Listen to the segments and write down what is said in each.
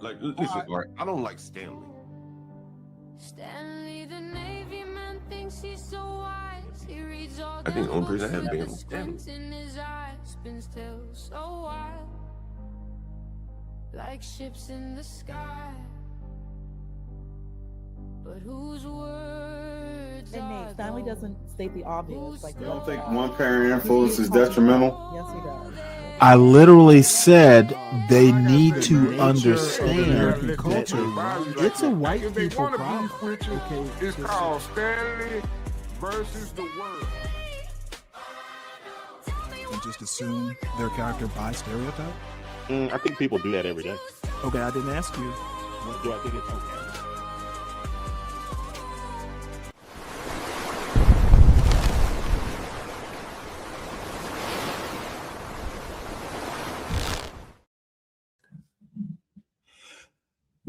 Like, listen, right? I don't like Stanley. Stanley, the Navy man, thinks he's so wise. He reads all I think them the only books person I have with been the was Stanley. squint in his eyes. Spins still so wild, like ships in the sky. But whose words And are Nate, Stanley those? doesn't state the obvious. Like You don't think the one parent he influence is talks about- detrimental? Yes, he does. I literally said they need The to nature of understand American culture. that it's a white If they people want to problem. beef with you, Okay, it's called Stanley versus the world. And just assume their character by stereotype? I think people do that every day. Okay, I didn't ask you. Do I think it's okay?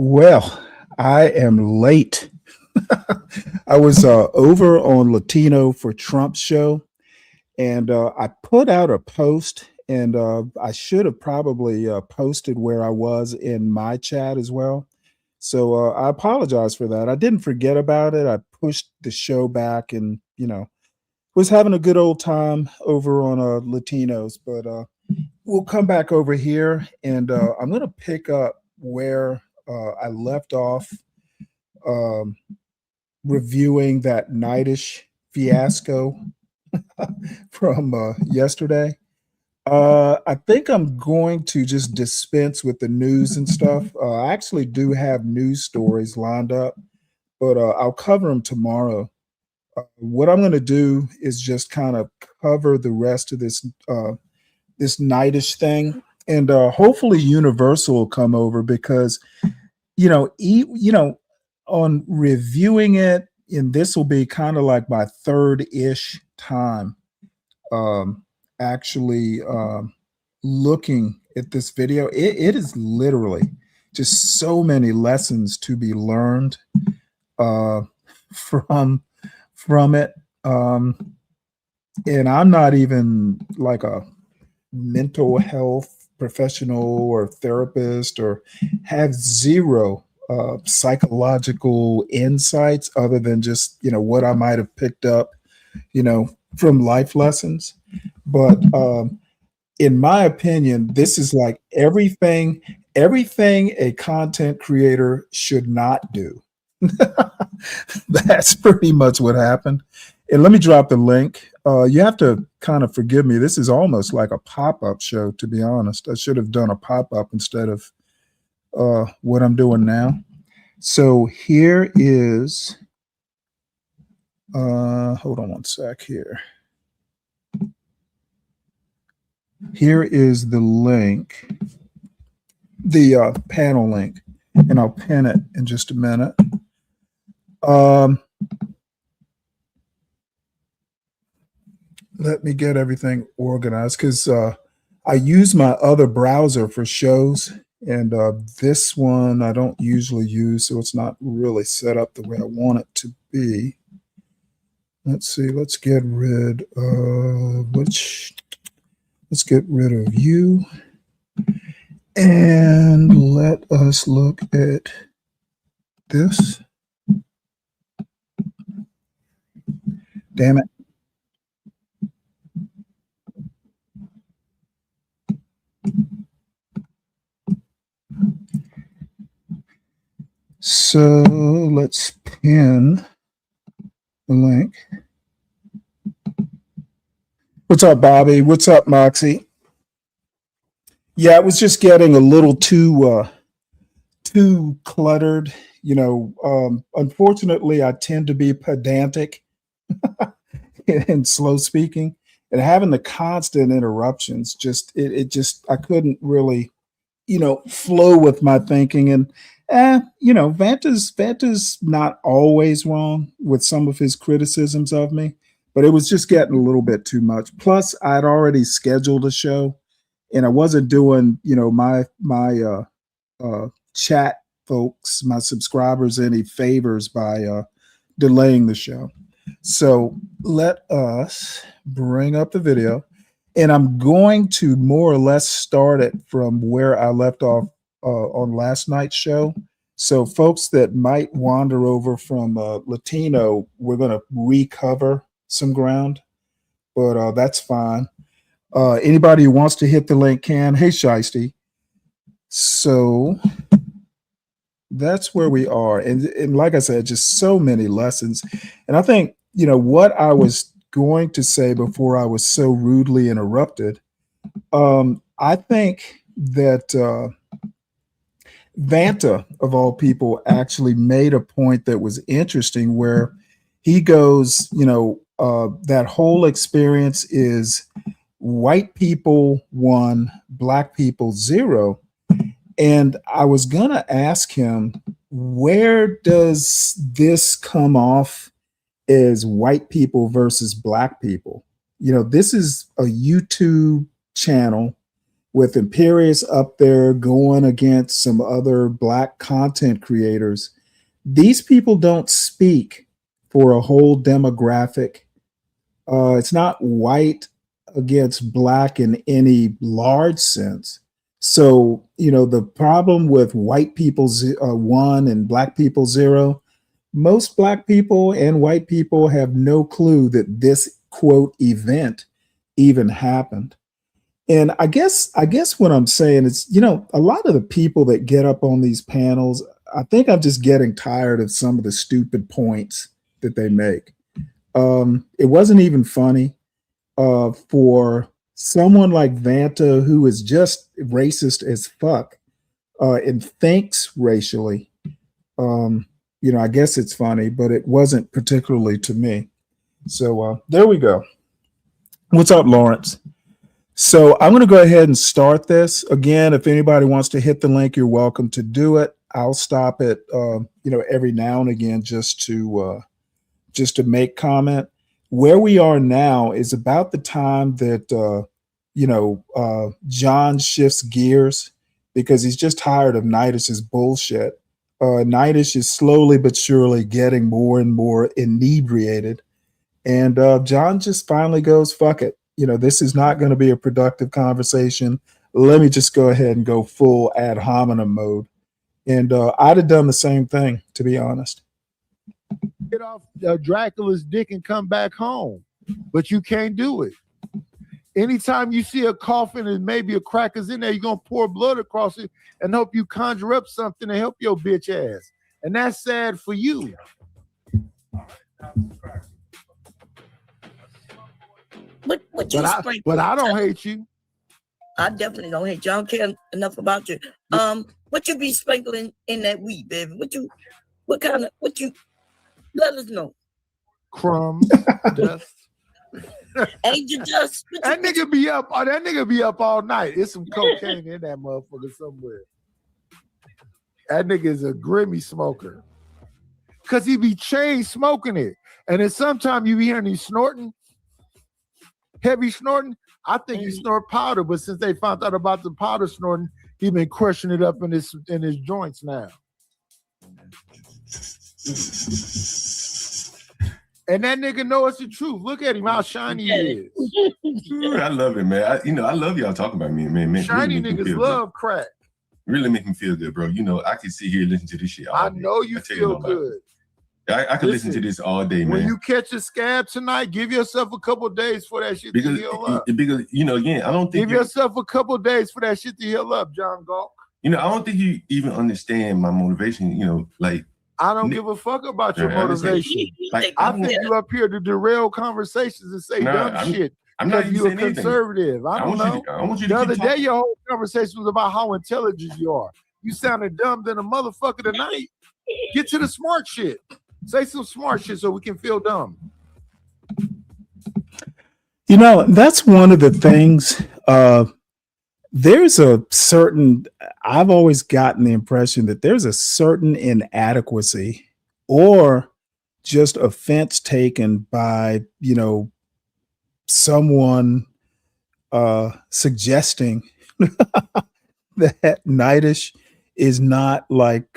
Well, I am late. I was over on Latino for Trump show, and I put out a post, and I should have probably posted where I was in my chat as well. So I apologize for that. I didn't forget about it. I pushed the show back, and was having a good old time over on Latinos. But we'll come back over here, and I'm going to pick up where I left off. Reviewing that Nightish fiasco from yesterday. I think I'm going to just dispense with the news and stuff. I actually do have news stories lined up, but I'll cover them tomorrow. What I'm going to do is just kind of cover the rest of this this Nightish thing, and hopefully Universal will come over because on reviewing it, and this will be kind of like my third-ish time actually looking at this video. It is literally just so many lessons to be learned from it. And I'm not even like a mental health professional or therapist, or have zero psychological insights other than just what I might have picked up from life lessons. But in my opinion, this is like everything a content creator should not do. That's pretty much what happened. And let me drop the link. You have to kind of forgive me. This is almost like a pop-up show, to be honest. I should have done a pop-up instead of what I'm doing now. So here is, hold on one sec here. Here is the link, the panel link, and I'll pin it in just a minute. Let me get everything organized because I use my other browser for shows, and this one I don't usually use, so it's not really set up the way I want it to be. Let's see. Let's get rid of let's get rid of you, and let us look at this. Damn it. So let's pin the link. What's up, Bobby? What's up, Moxie? Yeah, it was just getting a little too cluttered. Unfortunately, I tend to be pedantic and slow speaking, and having the constant interruptions I couldn't really flow with my thinking. And Vanta's not always wrong with some of his criticisms of me, but it was just getting a little bit too much. Plus, I'd already scheduled a show, and I wasn't doing my chat folks, my subscribers, any favors by delaying the show. So let us bring up the video, and I'm going to more or less start it from where I left off on last night's show. So folks that might wander over from Latino, we're going to recover some ground, but that's fine. Anybody who wants to hit the link can. Hey, Shiesty. So that's where we are. And like I said, just so many lessons. And I think, what I was going to say before I was so rudely interrupted, I think that Vanta, of all people, actually made a point that was interesting where he goes, that whole experience is white people 1, black people 0. And I was going to ask him, where does this come off as white people versus black people? This is a YouTube channel with Imperius up there going against some other black content creators. These people don't speak for a whole demographic. It's not white against black in any large sense. So, the problem with white people 1 and black people 0, most black people and white people have no clue that this quote event even happened. And I guess what I'm saying is, a lot of the people that get up on these panels, I think I'm just getting tired of some of the stupid points that they make. It wasn't even funny for someone like Vanta, who is just racist as fuck and thinks racially. I guess it's funny, but it wasn't particularly to me. So there we go. What's up, Lawrence? So I'm going to go ahead and start this. Again, if anybody wants to hit the link, you're welcome to do it. I'll stop it, every now and again just to make comment. Where we are now is about the time that, John shifts gears because he's just tired of Nidus's bullshit. Nidus is slowly but surely getting more and more inebriated. And John just finally goes, fuck it. This is not going to be a productive conversation. Let me just go ahead and go full ad hominem mode. And I'd have done the same thing, to be honest. Get off Dracula's dick and come back home, but you can't do it. Anytime you see a coffin and maybe a cracker's in there, you're going to pour blood across it and hope you conjure up something to help your bitch ass. And that's sad for you. But I don't hate you. I definitely don't hate you. I don't care enough about you. What you be sprinkling in that weed, baby? What you let us know. Crumbs, dust. Angel dust. That nigga be up all night. It's some cocaine in that motherfucker somewhere. That nigga is a grimy smoker. Cause he be chain smoking it. And then sometimes you be hearing he snorting. Heavy snorting. I think he snort powder, but since they found out about the powder snorting, he been crushing it up in his joints now. And that nigga know it's the truth. Look at him, how shiny he is. I love it, man. I love y'all talking about me, man. Shiny really niggas love crack. Really make me feel good, bro. I can sit here and listen to this shit all I day. know you feel good. I could listen to this all day, man. When you catch a scab tonight, give yourself a couple of days for that shit to heal up. Because again, I don't think give yourself a couple of days for that shit to heal up, John Gawk. I don't think you even understand my motivation. I don't give a fuck about your motivation. I think you up here to derail conversations and say dumb shit. I'm not you a conservative. I don't know. I want you the to other day, your whole conversation was about how intelligent you are. You sounded dumb than a motherfucker tonight. Get to the smart shit. Say some smart shit so we can feel dumb. That's one of the things. There's a certain, I've always gotten the impression that there's a certain inadequacy or just offense taken by, someone suggesting that Nidus is not like,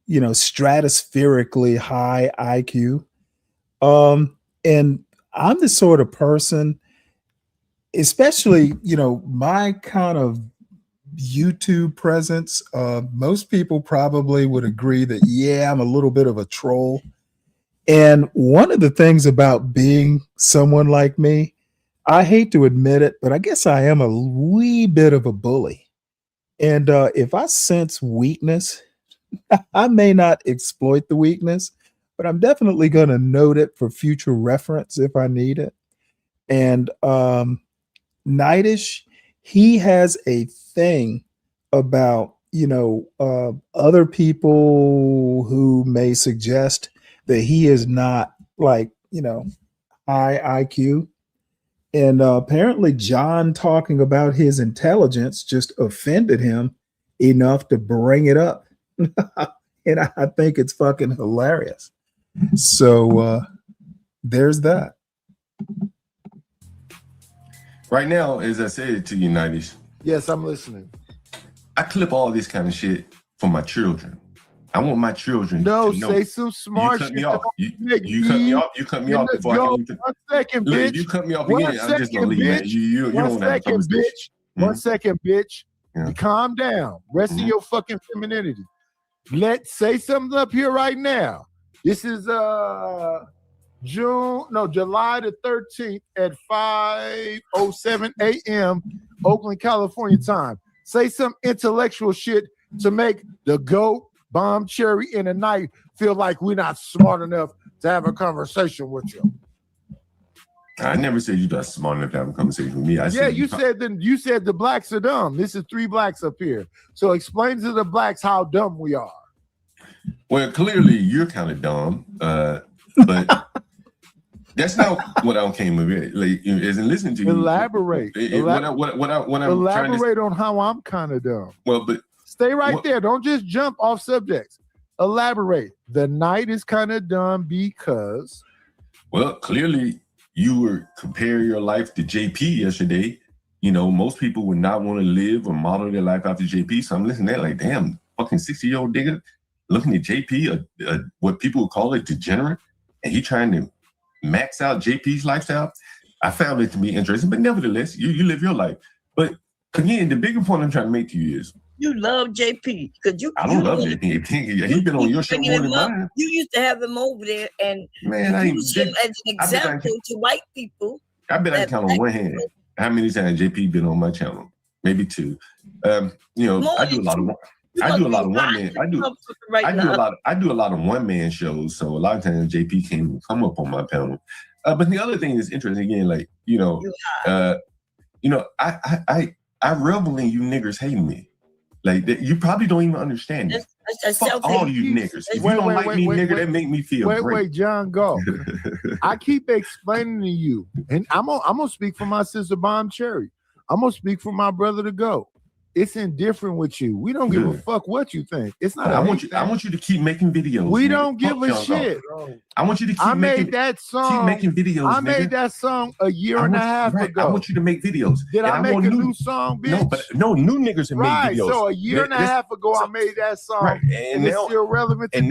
stratospherically high IQ. And I'm the sort of person, especially, my kind of YouTube presence, most people probably would agree that, yeah, I'm a little bit of a troll. And one of the things about being someone like me, I hate to admit it, but I guess I am a wee bit of a bully. And if I sense weakness, I may not exploit the weakness, but I'm definitely going to note it for future reference if I need it. And Nightish, he has a thing about, other people who may suggest that he is not like, high IQ. And apparently John talking about his intelligence just offended him enough to bring it up. And I think it's fucking hilarious. So there's that. Right now, as I said to you, Nighties, Yes, I'm listening. I clip all this kind of shit for my children. I want my children No, to know. say some smart You cut shit. me off. You Nigga, cut me off. You cut me off before I can even. One second, Look, bitch. if you cut me off One again, I'm just gonna second, leave, man. bitch. You don't One have a second, conversation. bitch. One second, bitch. Yeah. You calm down. Rest of Mhm. your fucking femininity. Let's say something up here right now. This is July the 13th at 5:07 a.m. Oakland, California time. Say some intellectual shit to make the GOAT, Bomb Cherry, in the night feel like we're not smart enough to have a conversation with you. I never said you're not smart enough to have a conversation with me. I Yeah, said you said the blacks are dumb. This is 3 blacks up here. So explain to the blacks how dumb we are. Well, clearly you're kind of dumb, but that's not what I came with. Like, isn't listening to you. Elaborate. What I'm Elaborate trying to, on how I'm kind of dumb. well, but Stay right there. Don't just jump off subjects. Elaborate. The night is kind of dumb because. Well, clearly you were comparing your life to JP yesterday. Most people would not want to live or model their life after JP. So I'm listening to that like, damn, fucking 60-year-old nigga looking at JP, what people would call a degenerate, and he trying to max out JP's lifestyle. I found it to be interesting, but nevertheless, you live your life. But again, the bigger point I'm trying to make to you is, You love JP because I don't love JP. He's been on your show more than mine. You used to have him over there and Man, I ain't. use him as an example to white people. I bet I can count on one hand how many times JP been on my channel. Maybe 2. I do a lot of one. I do a lot of one man. I do a lot of one man shows. So a lot of times JP can come up on my panel. But the other thing is interesting again, like I revel in you niggers hating me. Like you probably don't even understand it. Fuck all you niggers. If you don't like me, nigga, that make me feel great. Wait, John, go. I keep explaining to you, and I'm gonna speak for my sister Bomb Cherry. I'm gonna speak for my brother to go. It's indifferent with you. We don't give a fuck what you think. It's not. I want you to keep making videos. We don't give a shit. I want you to keep making that song. Keep making videos. I made that song a year and a half ago. I want you to make videos. Did I make a new song, bitch? No, new niggas have made videos. So a year and a half ago, I made that song. Right. And it's still relevant today.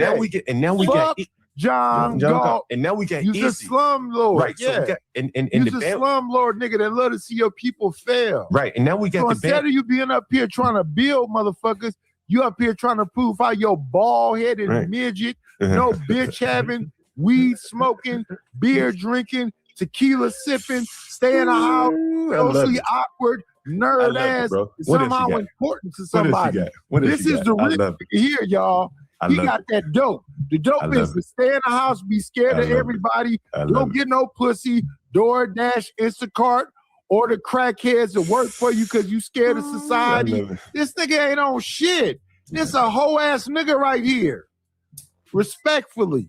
And now we got John Galt. And now we got You's a slum lord. Right. Yeah. So you's a slum lord nigga that love to see your people fail. Right. And now we got instead of you being up here trying to build motherfuckers, you up here trying to prove how your bald-headed midget, no bitch having, weed smoking, beer drinking, tequila sipping, stay in a house, socially awkward, nerd ass, is somehow important to somebody. This is the real nigga here, y'all. He got that dope. The dope is to stay in the house, be scared of everybody, don't get no pussy, DoorDash, Instacart, or the crackheads that work for you because you scared of society. This nigga ain't on shit. This a whole ass nigga right here. Respectfully.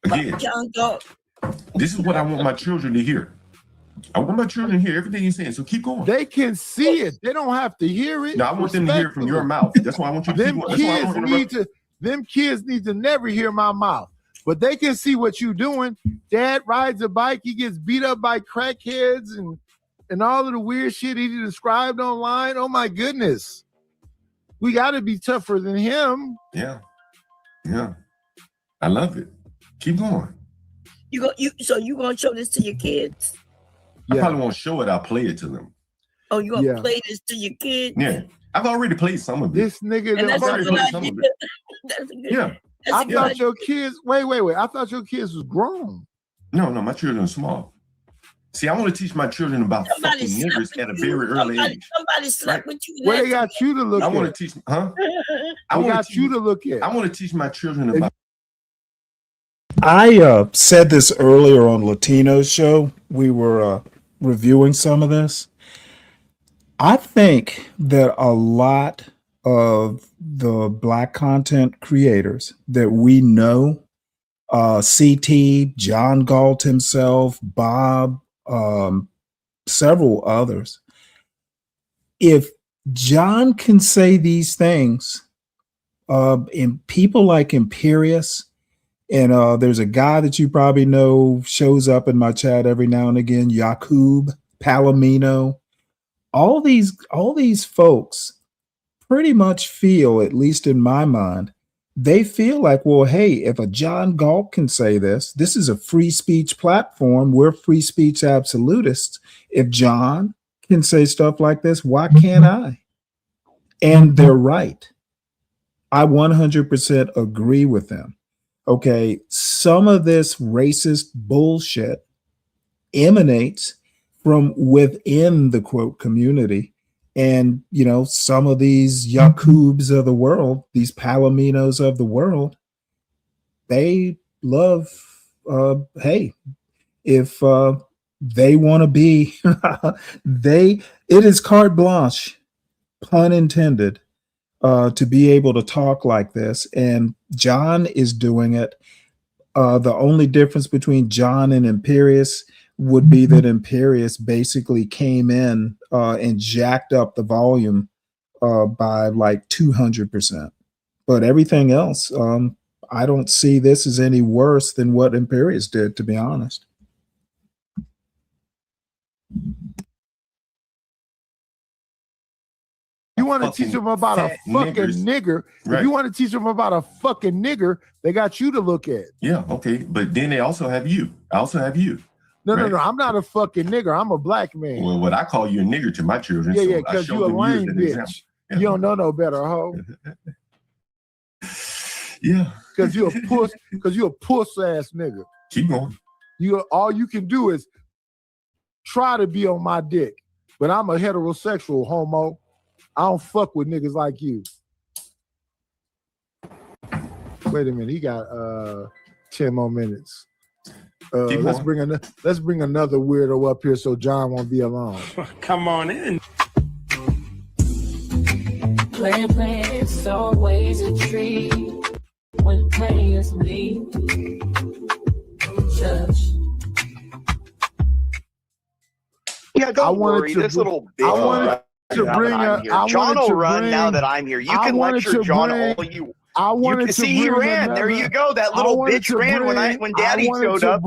Again, this is what I want my children to hear. I want my children to hear everything you're saying, so keep going. They can see it. They don't have to hear it. No, I want them to hear it from your mouth. That's why I want you to keep going. Them kids need to never hear my mouth. But they can see what you're doing. Dad rides a bike. He gets beat up by crackheads and all of the weird shit he described online. Oh, my goodness. We got to be tougher than him. Yeah. I love it. Keep going. So you going to show this to your kids? I probably won't show it. I'll play it to them. Oh, you gonna Yeah. play this to your kids? Yeah, I've already played some of it. This nigga And done that's a already good played some idea. of it. That's a good. Yeah, That's I a good thought idea. your kids. Wait. I thought your kids was grown. no, my children are small. See, I want to teach my children about Somebody fucking slept niggers with at a you. very early age. Somebody slept Right. with you. What they got you to look I at? want to teach, huh? I They want got to you teach. to look at. I want to teach my children about. I said this earlier on Latino's show. We were reviewing some of this. I think that a lot of the Black content creators that we know, CT, John Galt himself, Bob, several others, if John can say these things, and people like Imperius, and there's a guy that you probably know shows up in my chat every now and again, Yakub Palomino. All these folks pretty much feel, at least in my mind, they feel like, well, hey, if a John Galt can say this is a free speech platform. We're free speech absolutists. If John can say stuff like this, why can't I? And they're right. I 100% agree with them. Okay, some of this racist bullshit emanates from within the quote community. And, you know, some of these Yakubs of the world, these Palominos of the world, they love, hey, if they want to be, it is carte blanche, pun intended, to be able to talk like this. And John is doing it. The only difference between John and Imperius would be that Imperius basically came in and jacked up the volume by like 200%. But everything else, I don't see this as any worse than what Imperius did, to be honest. You want to teach them about a fat fucking niggers. nigger. Right. If you want to teach them about a fucking nigger, they got you to look at. Yeah, okay, but then they also have you. I also have you. No, Right. no, I'm not a fucking nigger. I'm a black man. Well, what I call you a nigger to my children. Yeah, so yeah, I because show you a them as lame an bitch. example. Yeah. You don't know no better, ho. Yeah. Because you a puss. Because you a puss ass nigga. Keep going. All you can do is try to be on my dick. But I'm a heterosexual homo. I don't fuck with niggas like you. Wait a minute, he got 10 more minutes. Keep Let's going. bring another weirdo up here so John won't be alone. Come on in. Playing, it's always a treat when players leave. Just Yeah, I don't wanted worry. to This br- little I bitch. wanted to now bring that I'm a- here. I John wanted will to run now bring- that I'm here. You I can wanted lecture to John bring- all you. I wanted to See, he bring ran. There another- you go. That I little wanted bitch to ran bring- when Daddy I wanted showed to up.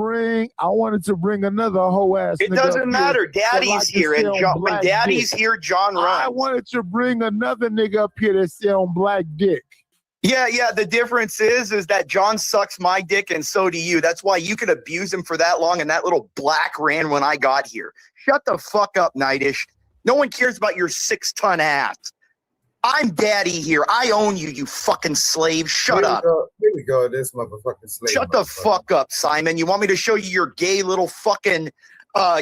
I wanted to bring another hoe ass. It nigga doesn't up matter. here that Daddy's like to here, and sell John, when black Daddy's dick. here, John I runs. wanted to bring another nigga up here that sell black dick. Yeah. The difference is that John sucks my dick, and so do you. That's why you could abuse him for that long, and that little black ran when I got here. Shut the fuck up, Nightish. No one cares about your 6-ton ass. I'm Daddy here. I own you, you fucking slave. Shut up. Here we go. This motherfucking slave. Shut the fuck up, Simon. You want me to show you your gay little fucking, I'll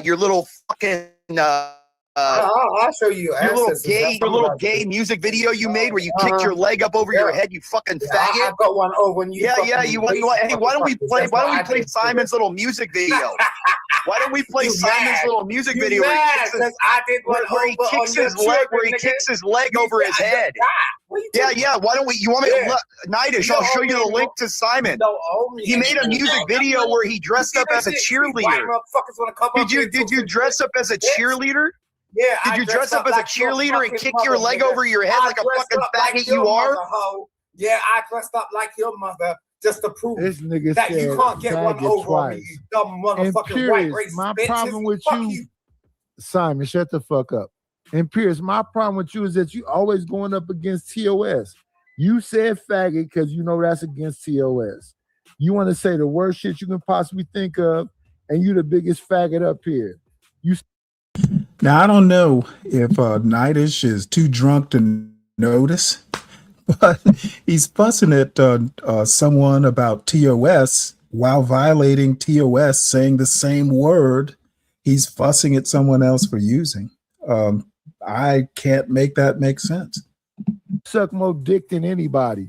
show you your little gay music video you made where you kicked your leg up over your head, you fucking faggot. I got one over when you. You want? Hey, why don't we play Simon's little music video? Why don't we play Simon's little music video where he kicks his leg over his head? Yeah. Why don't we? You want me to? Nightish, I'll show you the link to Simon. He made a music video where he dressed up as a cheerleader. Did you dress up as a cheerleader? Yeah. Did you dress up as a cheerleader and kick your leg over your head like a fucking faggot you are? Yeah, I dressed up like your mother just to prove This nigga that said you can't get one faggot over on me, twice. you dumb motherfucking white Imperious, racist my bitches. problem with Fuck you, Simon, shut the fuck up. And Pierce, my problem with you is that you always going up against TOS. You said faggot because you know that's against TOS. You want to say the worst shit you can possibly think of, and you the biggest faggot up here. Now, I don't know if Nightish is too drunk to notice, but he's fussing at someone about TOS while violating TOS, saying the same word he's fussing at someone else for using. I can't make that make sense. Suck more dick than anybody.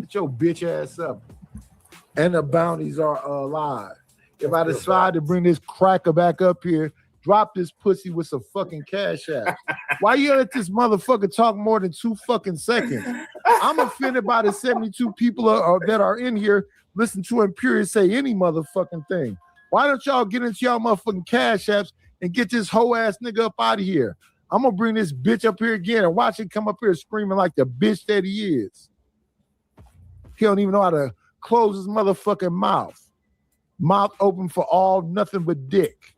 Get your bitch ass up. And the bounties are alive. If I decide to bring this cracker back up here, drop this pussy with some fucking cash app. Why you let this motherfucker talk more than 2 fucking seconds? I'm offended by the 72 people that are in here listen to Imperious say any motherfucking thing. Why don't y'all get into y'all motherfucking cash apps and get this whole ass nigga up out of here? I'm gonna bring this bitch up here again and watch him come up here screaming like the bitch that he is. He don't even know how to close his motherfucking mouth. Mouth open for all, nothing but dick.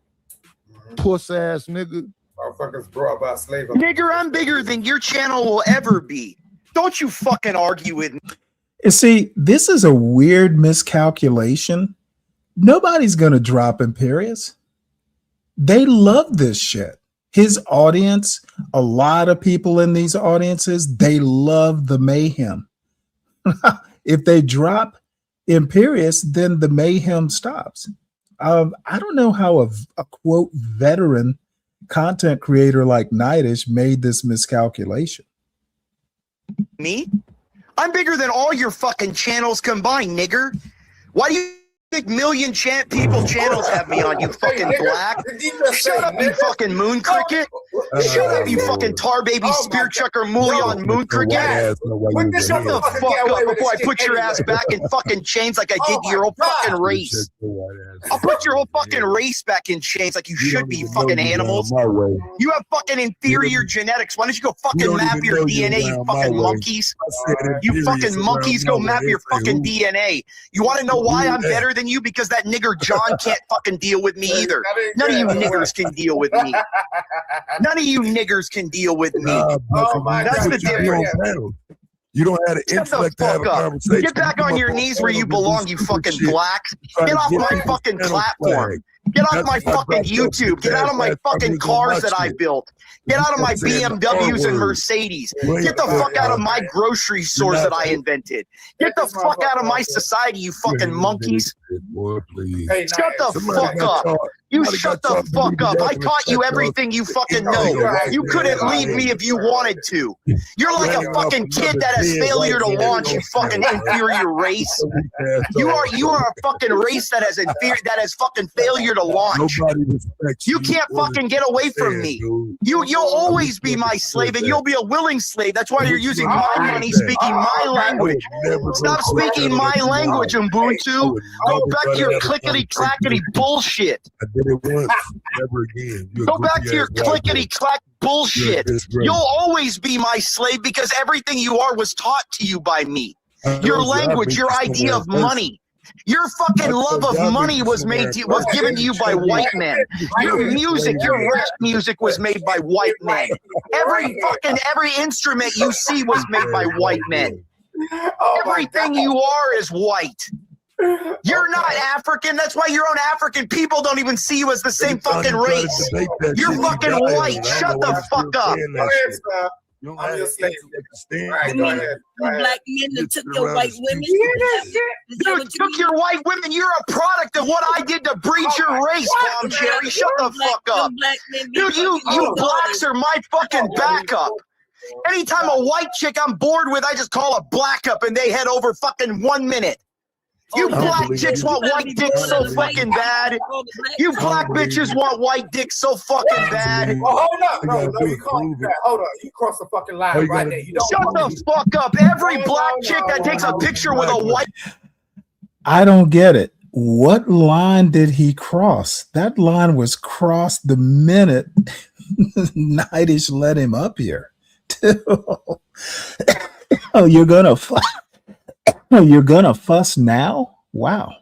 Puss ass nigga. Motherfuckers brought by slavery. Nigger, I'm bigger than your channel will ever be. Don't you fucking argue with me. And see, this is a weird miscalculation. Nobody's going to drop Imperious. They love this shit. His audience, a lot of people in these audiences, they love the mayhem. If they drop Imperious, then the mayhem stops. I don't know how a quote veteran content creator like Nightish made this miscalculation. Me? I'm bigger than all your fucking channels combined, nigger. Why do you think million people channels have me on, you fucking black? Shut up, you fucking moon cricket. Shut up, you fucking tar baby spear chucker mullion moon cricket. Shut the fuck up before I put your ass back in fucking chains like I did your whole fucking race. I'll put your whole fucking race back in chains like you should be, you fucking animals. You have fucking inferior genetics. Why don't you go fucking map your DNA, you fucking monkeys? You fucking monkeys, go map your fucking DNA. You want to know why I'm better than you? Because that nigger John can't fucking deal with me either. None of you niggers can deal with me. None of you niggers can deal with me. That's the difference. You don't have to intellect to have a conversation. Get back on your knees where you belong, you fucking black. Get off my fucking platform. Get off my fucking YouTube. Get out of my fucking cars that I built. Get out of my BMWs and Mercedes. Get the fuck out of my grocery stores that I invented. Get the fuck out of my society, you fucking monkeys. Shut the fuck up. You shut the fuck up. I taught you everything you fucking know. You couldn't leave me if you wanted to. You're like a fucking kid that has failure to launch, you fucking inferior race. You are a fucking race that has fucking failure to launch. You can't fucking get away from me. You'll always be my slave, and you'll be a willing slave. That's why you're using my money, speaking my language. Stop speaking my language, Ubuntu. Go back to your clickety-clackety bullshit. I did it once, never again. Go back to your clickety-clack bullshit. You'll always be my slave because everything you are was taught to you by me. Your language, your idea of money. Your fucking love of money was given to you by white men. Your music, your rap music was made by white men. Every instrument you see was made by white men. Everything you are is white. You're not African. That's why your own African people don't even see you as the same fucking race. You're fucking white. Shut the fuck up. You black men that took your white women. You took your white women. You're a product of what I did to breed your race, Tom Cherry. Shut the fuck up. Dude, you blacks are my fucking backup. Anytime a white chick I'm bored with, I just call a black up and they head over fucking 1 minute. You black chicks want white dicks so fucking bad. You black bitches want white dicks so fucking bad. Well, hold up. No, you can't do that. Hold up. You crossed the fucking line right there. Shut the fuck up. Every black chick that takes a picture with a white... I don't get it. What line did he cross? That line was crossed the minute Nightish let him up here. Oh, you're gonna fuss now? Wow.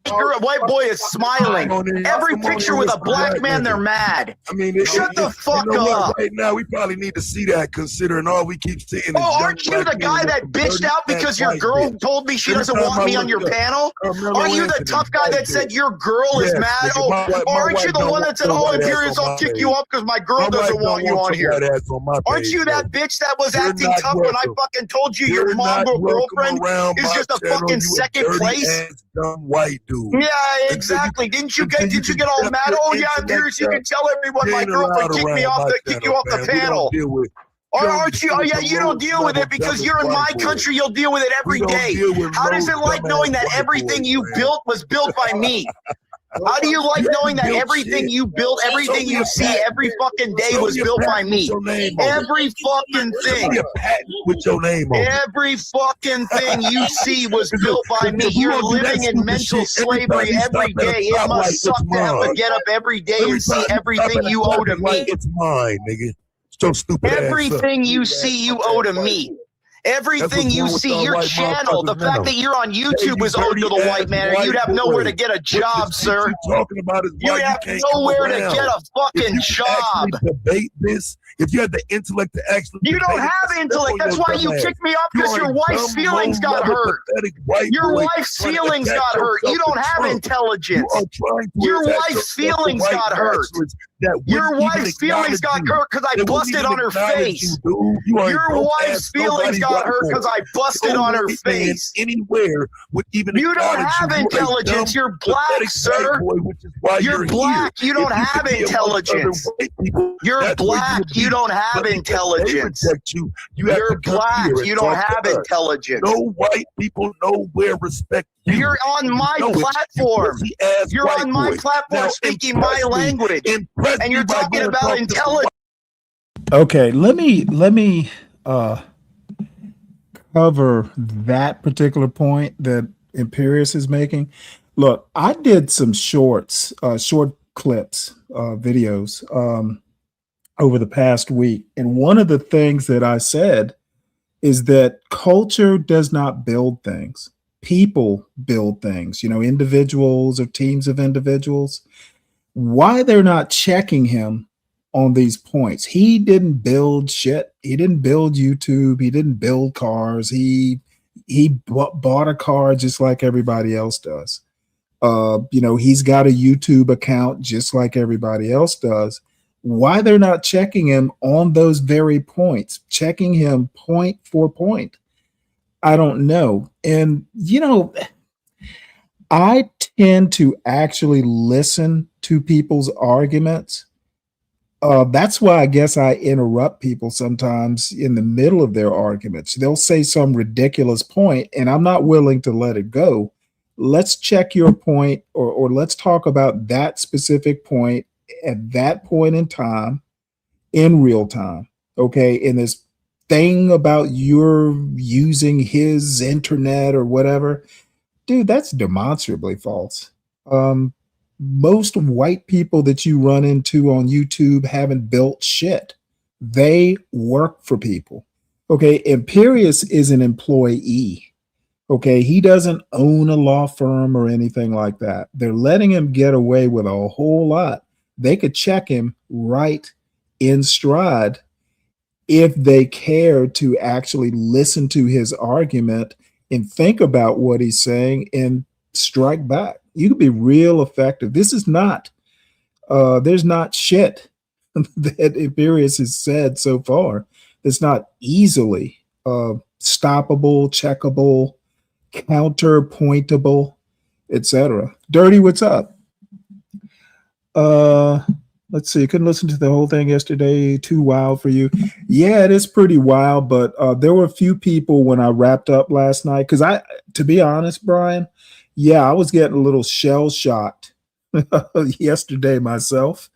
White boy is smiling. Every picture with a black man, they're mad. I mean, Shut the fuck you know what? up. Right now, we probably need to see that, considering all we keep seeing. Is Oh, aren't you the guy that bitched out because your girl told me she doesn't want me on your panel? Are you the tough guy that said your girl is mad? Oh, aren't you the one that said, "Oh, Imperious, I'll kick you up because my girl doesn't want you on here"? Aren't you that bitch that was acting tough when I fucking told you your mongrel girlfriend is just a fucking second place? Dumb white dude. Yeah, exactly. Didn't you get all mad? Oh yeah, Imperious, you can tell everyone my girlfriend kicked me off kick you off the panel. Or aren't you? Oh yeah, you don't deal with it because you're in my country. You'll deal with it every day. How does it like knowing that everything you built was built by me? How do you like knowing that everything you built, everything you see every fucking day was built by me? Every fucking thing. With your name on it. Every fucking thing you see was built by me. You're living in mental slavery every day. It must suck to have to get up every day and see everything you owe to me. It's mine, nigga. So stupid. Everything you see you owe to me. Everything you see, your channel, the fact that you're on YouTube is owed to the white man, and you'd have nowhere to get a job, sir. You have nowhere to get a fucking job. Debate this. If you had the intellect to actually, you don't have intellect. That's why you kicked me off, because your wife's feelings got hurt. Your wife's feelings got hurt. You don't have intelligence. Your wife's feelings got hurt. Your wife's feelings got hurt because I busted on her face. Your wife's feelings got hurt because I busted on her face. Anywhere with even you don't have intelligence. You're black, sir. You're black. You don't have intelligence. You're black. You don't have intelligence. You're black. You don't have intelligence. No white people nowhere respect you. You're on my platform. You're on my platform speaking my language. And you're talking about intelligence. Okay, let me cover that particular point that Imperious is making. Look, I did some short clips, videos over the past week, and one of the things that I said is that culture does not build things. People build things, individuals or teams of individuals. Why they're not checking him on these points? He didn't build shit. He didn't build YouTube. He didn't build cars. He bought a car just like everybody else does. He's got a YouTube account just like everybody else does. Why they're not checking him on those very points, checking him point for point, I don't know. And, I tend to actually listen to people's arguments. That's why I guess I interrupt people sometimes in the middle of their arguments. They'll say some ridiculous point, and I'm not willing to let it go. Let's check your point, or let's talk about that specific point at that point in time, in real time. Okay. And this thing about you're using his internet or whatever, dude, that's demonstrably false. Most white people that you run into on YouTube haven't built shit. They work for people. Okay. Imperious is an employee. Okay. He doesn't own a law firm or anything like that. They're letting him get away with a whole lot. They could check him right in stride if they care to actually listen to his argument and think about what he's saying and strike back. You could be real effective. This is not, there's not shit that Imperious has said so far that's not easily stoppable, checkable, counterpointable, etc. Dirty, what's up? Let's see. Couldn't listen to the whole thing yesterday. Too wild for you. Yeah, it is pretty wild, but there were a few people when I wrapped up last night. Because to be honest, Brian, yeah, I was getting a little shell shocked yesterday myself.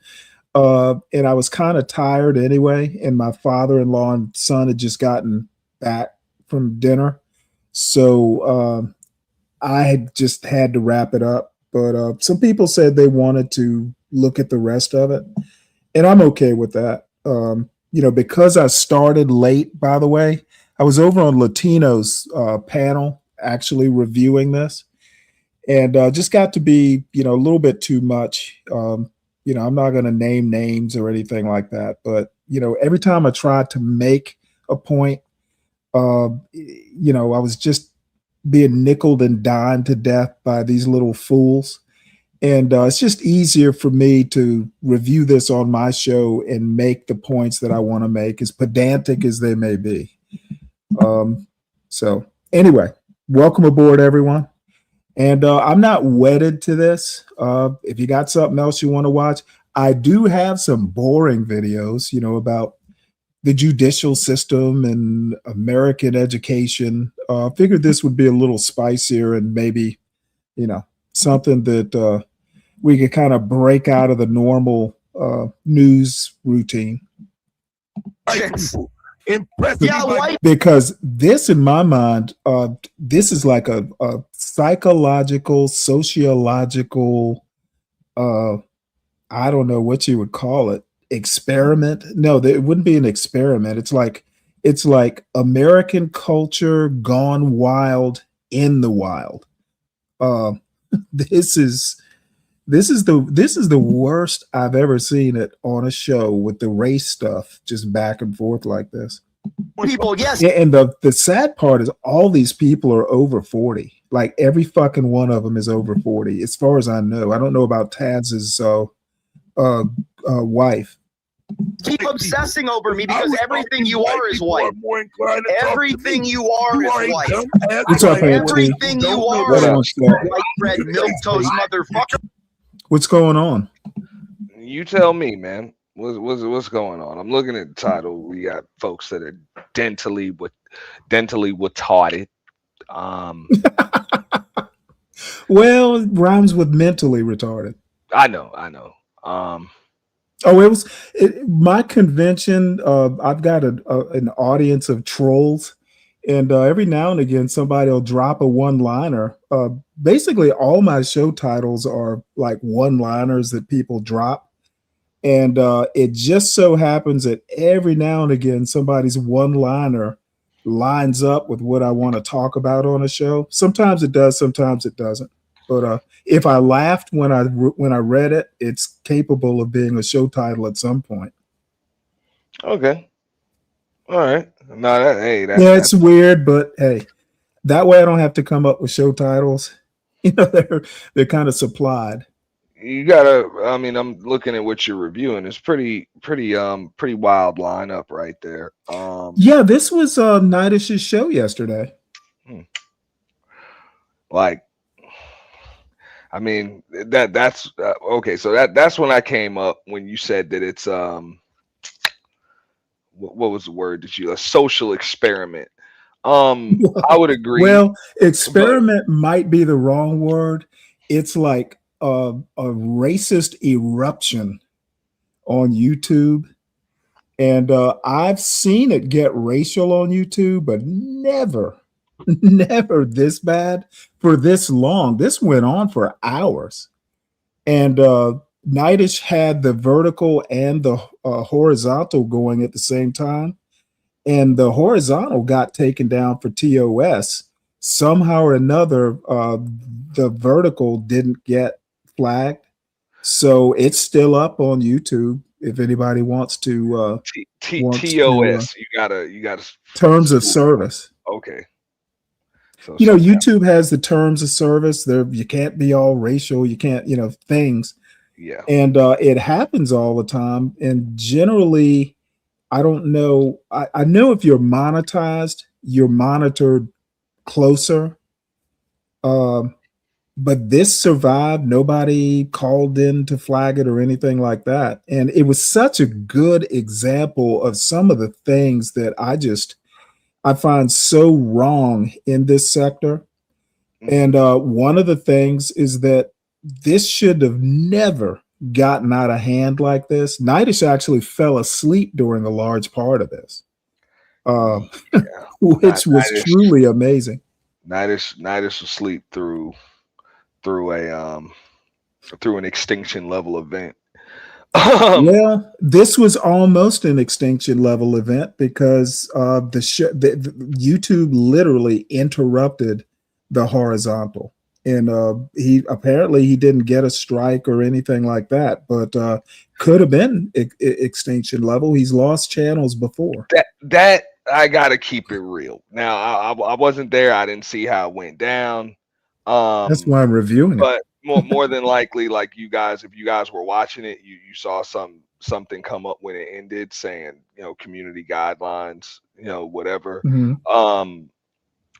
And I was kind of tired anyway. And my father-in-law and son had just gotten back from dinner. So I had just had to wrap it up. But some people said they wanted to look at the rest of it. And I'm okay with that. Because I started late, by the way, I was over on Latino's panel actually reviewing this. and just got to be, a little bit too much. I'm not going to name names or anything like that, but every time I tried to make a point, I was just being nickeled and dined to death by these little fools. And it's just easier for me to review this on my show and make the points that I want to make, as pedantic as they may be. So anyway, welcome aboard, everyone. And I'm not wedded to this. If you got something else you want to watch, I do have some boring videos, about the judicial system and American education. Figured this would be a little spicier and maybe, something that we could kind of break out of the normal news routine. Impressive. Because this, in my mind, this is like a psychological, sociological, I don't know what you would call it, experiment. No, it wouldn't be an experiment. It's like American culture gone wild in the wild. This is the worst I've ever seen it on a show, with the race stuff just back and forth like this. People, yes. And the sad part is all these people are over 40. Like every fucking one of them is over 40, as far as I know. I don't know about Taz's wife. Keep obsessing over me because everything you are is white. Everything you are is white. What's up, Everything you are is white bread, milk toast, motherfucker. What's going on? You tell me, man. What's going on? I'm looking at the title. We got folks that are dentally retarded. Well, it rhymes with mentally retarded. I know. My convention. I've got an audience of trolls, and every now and again somebody will drop a one-liner. Basically, all my show titles are like one-liners that people drop, and it just so happens that every now and again somebody's one-liner lines up with what I want to talk about on a show. Sometimes it does, sometimes it doesn't. But if I laughed when I read it, it's capable of being a show title at some point. Okay. All right. No, it's weird, but hey, that way I don't have to come up with show titles. They're kind of supplied. You gotta. I mean, I'm looking at what you're reviewing. It's pretty wild lineup right there. Yeah, this was Nightish's show yesterday. I mean, that's okay. So that's when I came up when you said that it's what was the word that you, a social experiment. I would agree. Well, experiment might be the wrong word. It's like a racist eruption on YouTube. And I've seen it get racial on YouTube, but never this bad for this long. This went on for hours. And Nightish had the vertical and the horizontal going at the same time. And the horizontal got taken down for TOS. Somehow or another, the vertical didn't get flagged. So it's still up on YouTube if anybody wants to. TOS, you gotta terms of service. Okay. So, YouTube has the terms of service. There, you can't be all racial. You can't, things. Yeah. And it happens all the time. And generally, I don't know. I know if you're monetized, you're monitored closer. But this survived. Nobody called in to flag it or anything like that. And it was such a good example of some of the things that I find so wrong in this sector. And one of the things is that this should have never gotten out of hand like this. Nightish actually fell asleep during a large part of this, which was truly amazing. Nightish was asleep through an extinction level event. Well, this was almost an extinction level event because the YouTube literally interrupted the horizontal. and he didn't get a strike or anything like that, but could have been extinction level. He's lost channels before. That I gotta keep it real. Now I wasn't there. I didn't see how it went down. That's why I'm reviewing it. But more than likely, like you guys, if you guys were watching it, you saw something come up when it ended, saying community guidelines, whatever. Mm-hmm.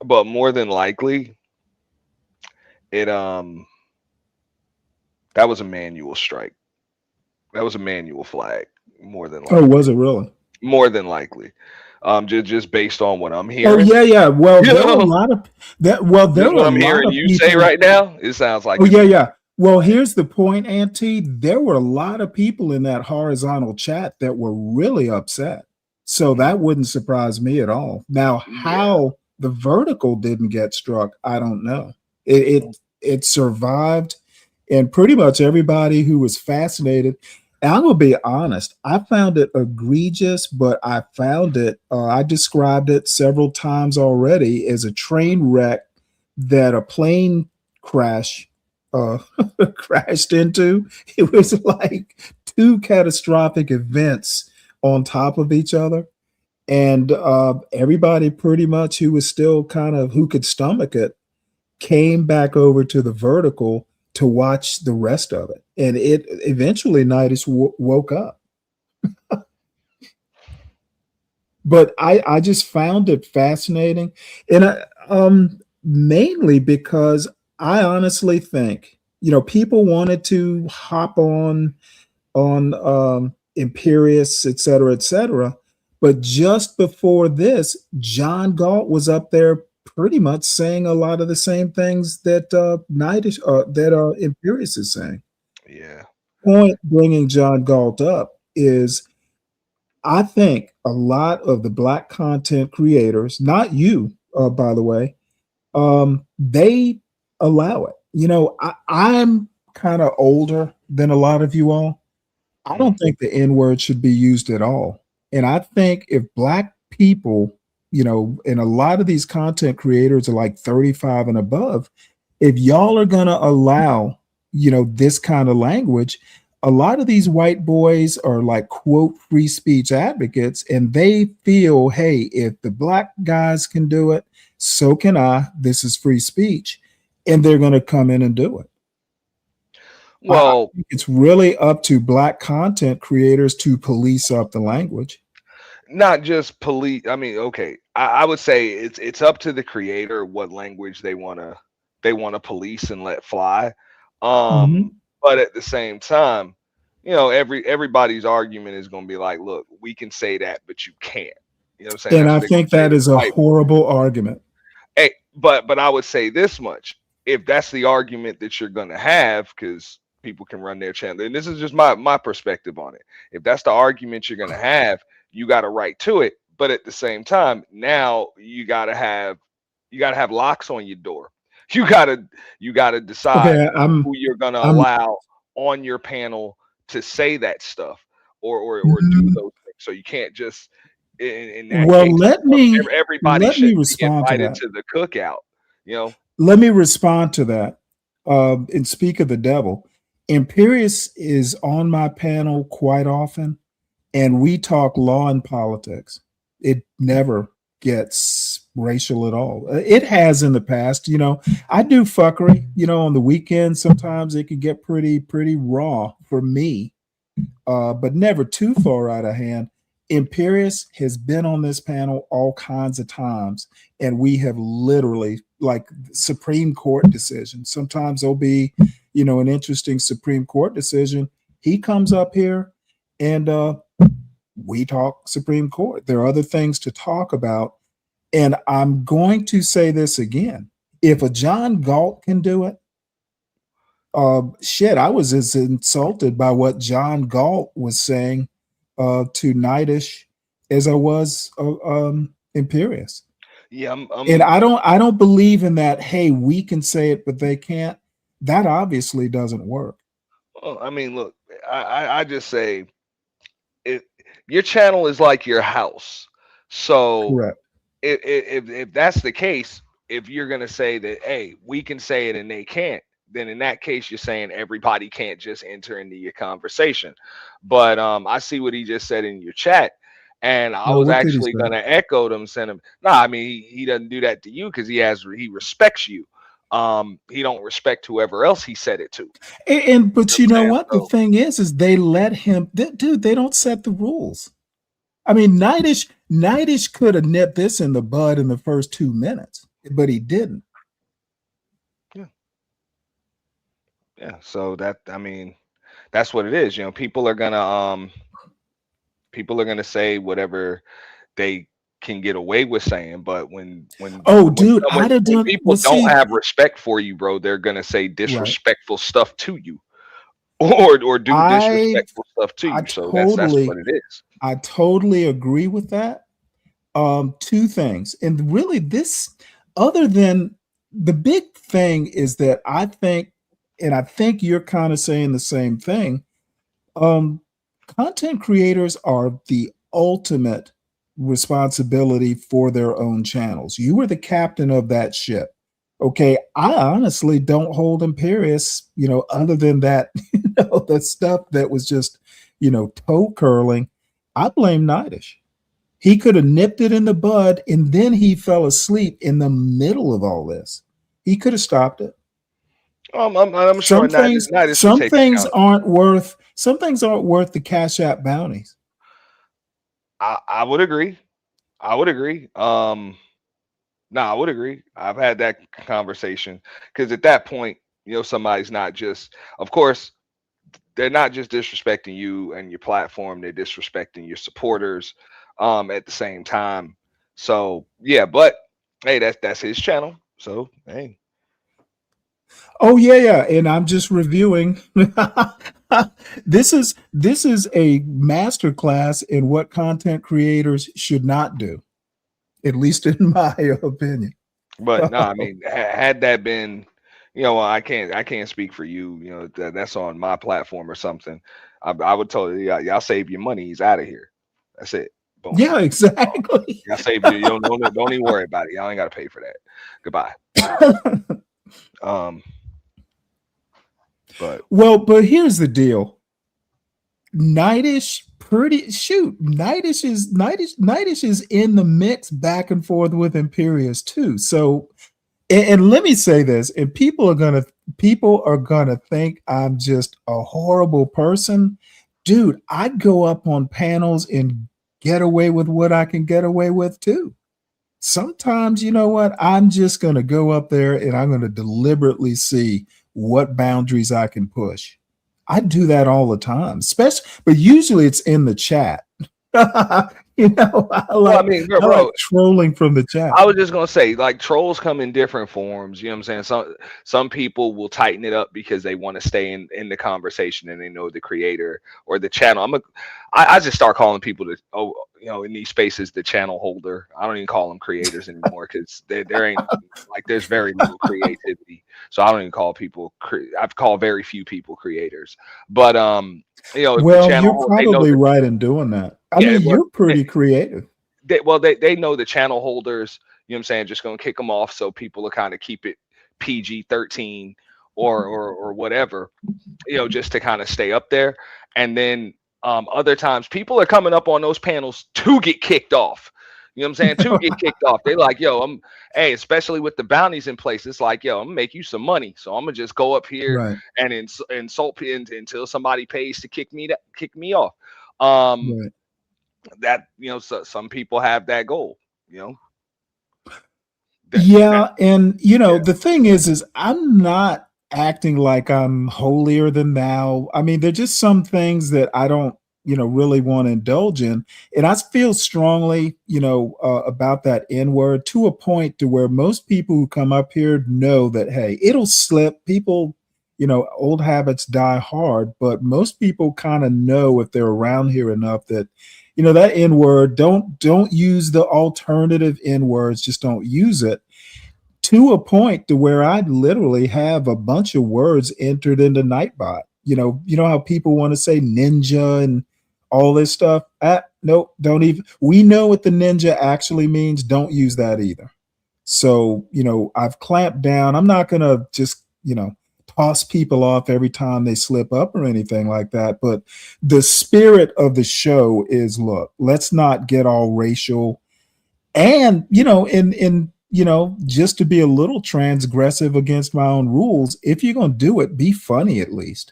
But more than likely, it that was a manual strike. That was a manual flag. More than likely. Oh, was it really? More than likely. Just based on what I'm Oh hearing. yeah. Well, there are a lot of that. Well, there what are I'm a lot hearing of you people, say right now. It sounds like. Oh yeah. Well, here's the point, Auntie. There were a lot of people in that horizontal chat that were really upset. So that wouldn't surprise me at all. Now, how the vertical didn't get struck, I don't know. It survived, and pretty much everybody who was fascinated. And I'm gonna be honest. I found it egregious, but I found it. I described it several times already as a train wreck that a plane crash crashed into. It was like two catastrophic events on top of each other, and everybody pretty much who was still who could stomach it came back over to the vertical to watch the rest of it, and it eventually Nidus woke up. But I just found it fascinating, and mainly because I honestly think people wanted to hop on Imperius, et cetera, but just before this, John Galt was up there pretty much saying a lot of the same things that Imperius is saying. Yeah. Point bringing John Galt up is, I think a lot of the Black content creators, not you, by the way, they allow it. I'm kind of older than a lot of you all. I don't think the N-word should be used at all. And I think if Black people, and a lot of these content creators are like 35 and above, if y'all are going to allow, this kind of language, a lot of these white boys are like, quote, free speech advocates, and they feel, hey, if the Black guys can do it, so can I. This is free speech. And they're going to come in and do it. Well, I think it's really up to Black content creators to police up the language. Not just police. I mean, okay, I would say it's up to the creator what language they want to police and let fly. But at the same time, everybody's argument is going to be like, look, we can say that, but you can't. You know what I'm saying? And I think that is a horrible argument. Hey, but I would say this much: if that's the argument that you're going to have, because people can run their channel, and this is just my perspective on it. If that's the argument you're going to have, you got a right to it. But at the same time, now you got to have locks on your door. You got to decide who you're going to allow on your panel to say that stuff or do those things. So you can't just in that case, everybody should be invited to the cookout. Let me respond to that. And speak of the devil, Imperius is on my panel quite often, and we talk law and politics. It never gets racial at all. It has in the past. I do fuckery. On the weekend, sometimes it can get pretty raw for me, but never too far out of hand. Imperius has been on this panel all kinds of times, and we have literally, like, Supreme Court decisions. Sometimes there'll be, an interesting Supreme Court decision. He comes up here and we talk Supreme Court. There are other things to talk about. And I'm going to say this again. If a John Galt can do it, I was as insulted by what John Galt was saying to Nidus as I was Imperius. Yeah, and I don't believe in that. Hey, we can say it, but they can't. That obviously doesn't work. Well, I mean, look, I just say your channel is like your house. So correct. If that's the case, if you're gonna say that, hey, we can say it and they can't, then in that case you're saying everybody can't just enter into your conversation. But I see what he just said in your chat, and I No, was what did he actually say? gonna echo them, send him. No, I mean he doesn't do that to you because he respects you. He don't respect whoever else he said it to. But you know saying? what? The So thing is they let him, dude, they don't set the rules. I mean, Nightish could have nipped this in the bud in the first 2 minutes, but he didn't. yeah, so that, I mean, that's what it is. You know, people are gonna say whatever they can get away with saying, but Oh, dude, I'd have when done. people Well, don't see, have respect for you, bro, they're gonna say right? disrespectful stuff to you, or do I disrespectful stuff to I you. So that's what totally it is. I totally agree with that. Two things, and really, this other than the big thing is that I think, and I think you're kind of saying the same thing. Um, Content creators are the ultimate responsibility for their own channels. You were the captain of that ship. Okay, I honestly don't hold Imperius, other than that, the stuff that was just, toe curling. I blame Nightish. He could have nipped it in the bud, and then he fell asleep in the middle of all this. He could have stopped it. I'm sure Nidus will take Some things aren't worth the Cash App bounties. I would agree. I would agree. No, I would agree. I've had that conversation because at that point, somebody's not just, of course, they're not just disrespecting you and your platform, they're disrespecting your supporters at the same time. So yeah, but hey, that's his channel. So hey. Oh yeah, and I'm just reviewing. This is a master class in what content creators should not do, at least in my opinion. But no, I mean, had that been, I can't speak for you. That's on my platform or something. I would tell you, y'all save your money. He's out of here. That's it. Boom. Yeah, exactly. Y'all save you. Don't even worry about it. Y'all ain't got to pay for that. Goodbye. But here's the deal. Nightish is in the mix back and forth with Imperius too. So, and let me say this, and people are gonna think I'm just a horrible person. Dude, I'd go up on panels and get away with what I can get away with too. Sometimes, you know what? I'm just gonna go up there and I'm gonna deliberately see what boundaries I can push. I do that all the time, but usually it's in the chat. I like trolling from the chat. I was just gonna say, like, trolls come in different forms. You know what I'm saying? Some people will tighten it up because they want to stay in the conversation and they know the creator or the channel. I just start calling people in these spaces the channel holder. I don't even call them creators anymore because there ain't there's very little creativity. So I don't even call people. I've called very few people creators. But well, you're probably right in doing that. I mean, you're pretty creative. They know the channel holders, you know what I'm saying, just gonna kick them off so people will kind of keep it PG-13 or whatever, just to kind of stay up there. And then other times people are coming up on those panels to get kicked off. You know what I'm saying? To get kicked off. They like, especially with the bounties in place, it's like, I'm gonna make you some money. So I'm gonna just go up here and insult until somebody pays to kick me off. That, so some people have that goal, and the thing is I'm not acting like I'm holier than thou. I mean, there's just some things that I don't really want to indulge in, and I feel strongly about that N-word to a point to where most people who come up here know that, hey, it'll slip. People, old habits die hard, but most people kind of know if they're around here enough that that N-word, don't use the alternative N-words, just don't use it, to a point to where I literally have a bunch of words entered into Nightbot. You know how people want to say ninja and all this stuff? Nope, don't even. We know what the ninja actually means. Don't use that either. So, I've clamped down. I'm not going to just, toss people off every time they slip up or anything like that. But the spirit of the show is, look, let's not get all racial. And, just to be a little transgressive against my own rules, if you're going to do it, be funny at least.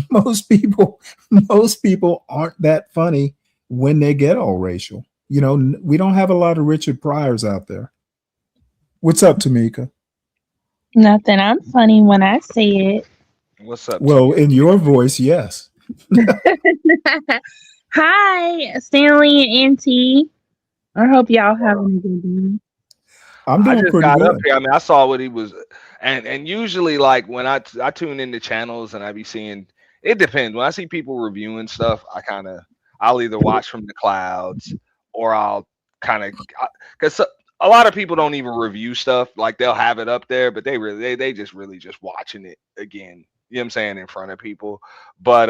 Most people aren't that funny when they get all racial. We don't have a lot of Richard Pryors out there. What's up, Tamika? Nothing. I'm funny when I say it. What's up? Well, in your voice, yes. Hi, Stanley and Auntie. I hope y'all having a good day. I'm doing just pretty got good. up here. I mean, I saw what he was, and usually, like when I tune into channels and I be seeing, it depends. When I see people reviewing stuff, I'll either watch from the clouds or I'll kind of, because a lot of people don't even review stuff. Like they'll have it up there, but they just watching it again. You know what I'm saying, in front of people. But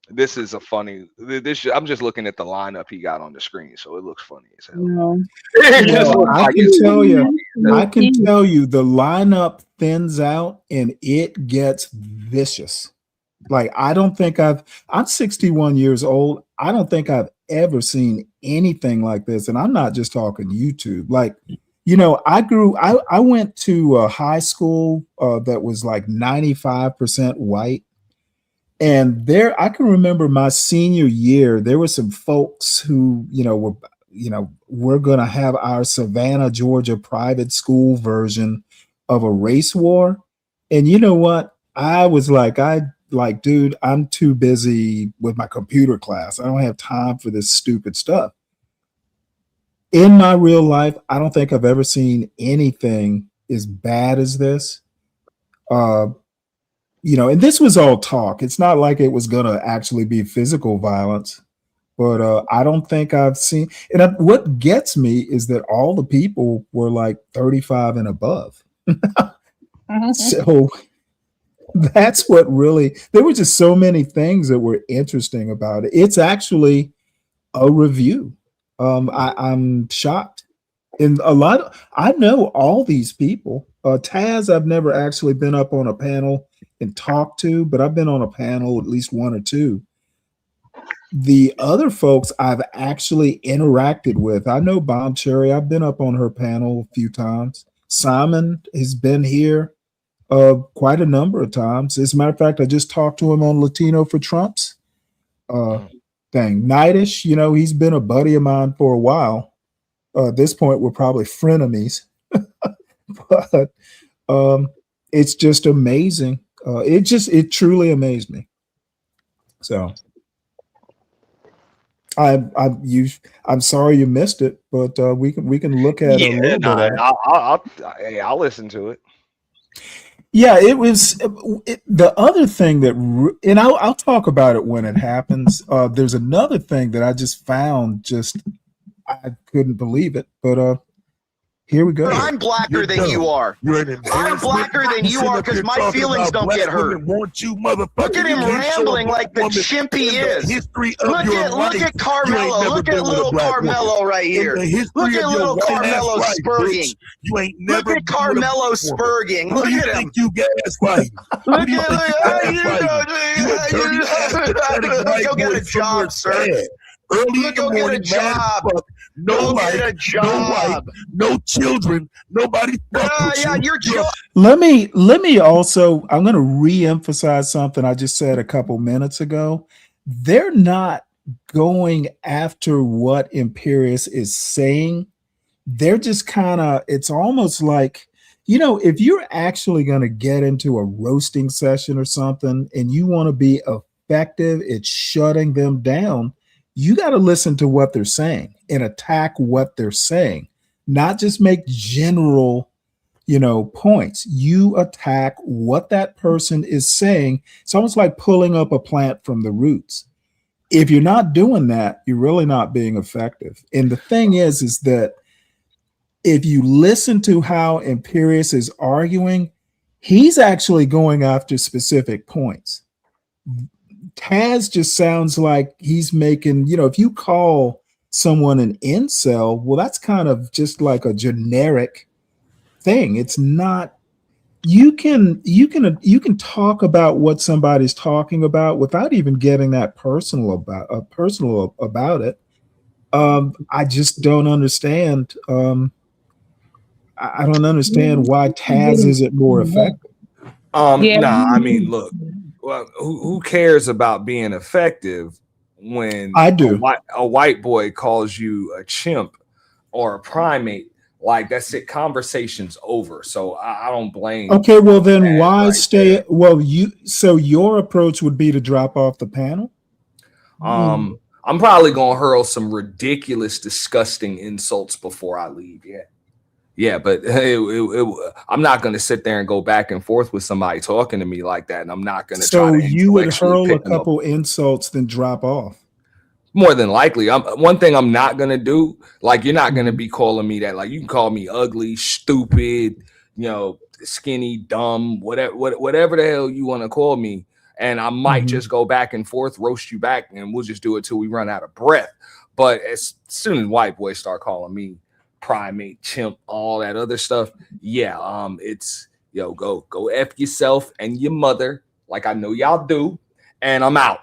this is a funny. I'm just looking at the lineup he got on the screen, so it looks funny as hell. No. I can tell you, the lineup thins out and it gets vicious. Like I'm 61 years old. I don't think I've ever seen anything like this. And I'm not just talking YouTube. Like, I went to a high school that was like 95% white. And I can remember my senior year, there were some folks who, we're going to have our Savannah, Georgia private school version of a race war. And you know what? I was like, dude, I'm too busy with my computer class. I don't have time for this stupid stuff. In my real life, I don't think I've ever seen anything as bad as this. And this was all talk. It's not like it was going to actually be physical violence, but I don't think I've seen. And what gets me is that all the people were like 35 and above. So that's what really, there were just so many things that were interesting about it. It's actually a review. I'm shocked. And I know all these people. Taz, I've never actually been up on a panel and talked to, but I've been on a panel at least one or two. The other folks I've actually interacted with. I know Bomb Cherry. I've been up on her panel a few times. Simon has been here quite a number of times. As a matter of fact, I just talked to him on Latino for Trump's thing. Nightish, he's been a buddy of mine for a while. At this point, we're probably frenemies. But it's just amazing. It truly amazed me. So I'm sorry you missed it, but we can look at a little bit. I'll listen to it. Yeah, it was the other thing and I'll talk about it when it happens. There's another thing that I just found. I couldn't believe it, but here we go. I'm blacker than you are. I'm blacker than you are because my feelings don't get hurt. Look at him rambling like the chimp he is. Look at Carmelo. Look at little Carmelo right here. Look at little Carmelo spurging. Look at Carmelo spurging. Look at him. Look at go get a job, sir. Go get a job. No children, nobody. Your job. Let me also, I'm going to re-emphasize something I just said a couple minutes ago. They're not going after what Imperius is saying. They're just it's almost like, if you're actually going to get into a roasting session or something and you want to be effective at shutting them down, you got to listen to what they're saying and attack what they're saying, not just make general, points. You attack what that person is saying. It's almost like pulling up a plant from the roots. If you're not doing that, you're really not being effective. And the thing is that if you listen to how Imperius is arguing, he's actually going after specific points. Taz just sounds like he's making, if you call someone an incel, well, that's kind of just like a generic thing. It's not. You can talk about what somebody's talking about without even getting that personal about it. I just don't understand. I don't understand why Taz isn't more effective. Nah, I mean, look, well, who cares about being effective when I do. A white boy calls you a chimp or a primate? Like, that's it. Conversation's over. So I don't blame. Okay, well then why stay? Well, so your approach would be to drop off the panel. I'm probably gonna hurl some ridiculous, disgusting insults before I leave. Yeah, but I'm not gonna sit there and go back and forth with somebody talking to me like that, and I'm not gonna. So try to you would hurl a pick them up. couple insults, then drop off. More than likely. One thing I'm not gonna do, like, you're not gonna be calling me that. Like, you can call me ugly, stupid, skinny, dumb, whatever the hell you want to call me, and I might just go back and forth, roast you back, and we'll just do it till we run out of breath. But as soon as white boys start calling me primate, chimp, all that other stuff, it's go F yourself and your mother, like I know y'all do, and I'm out.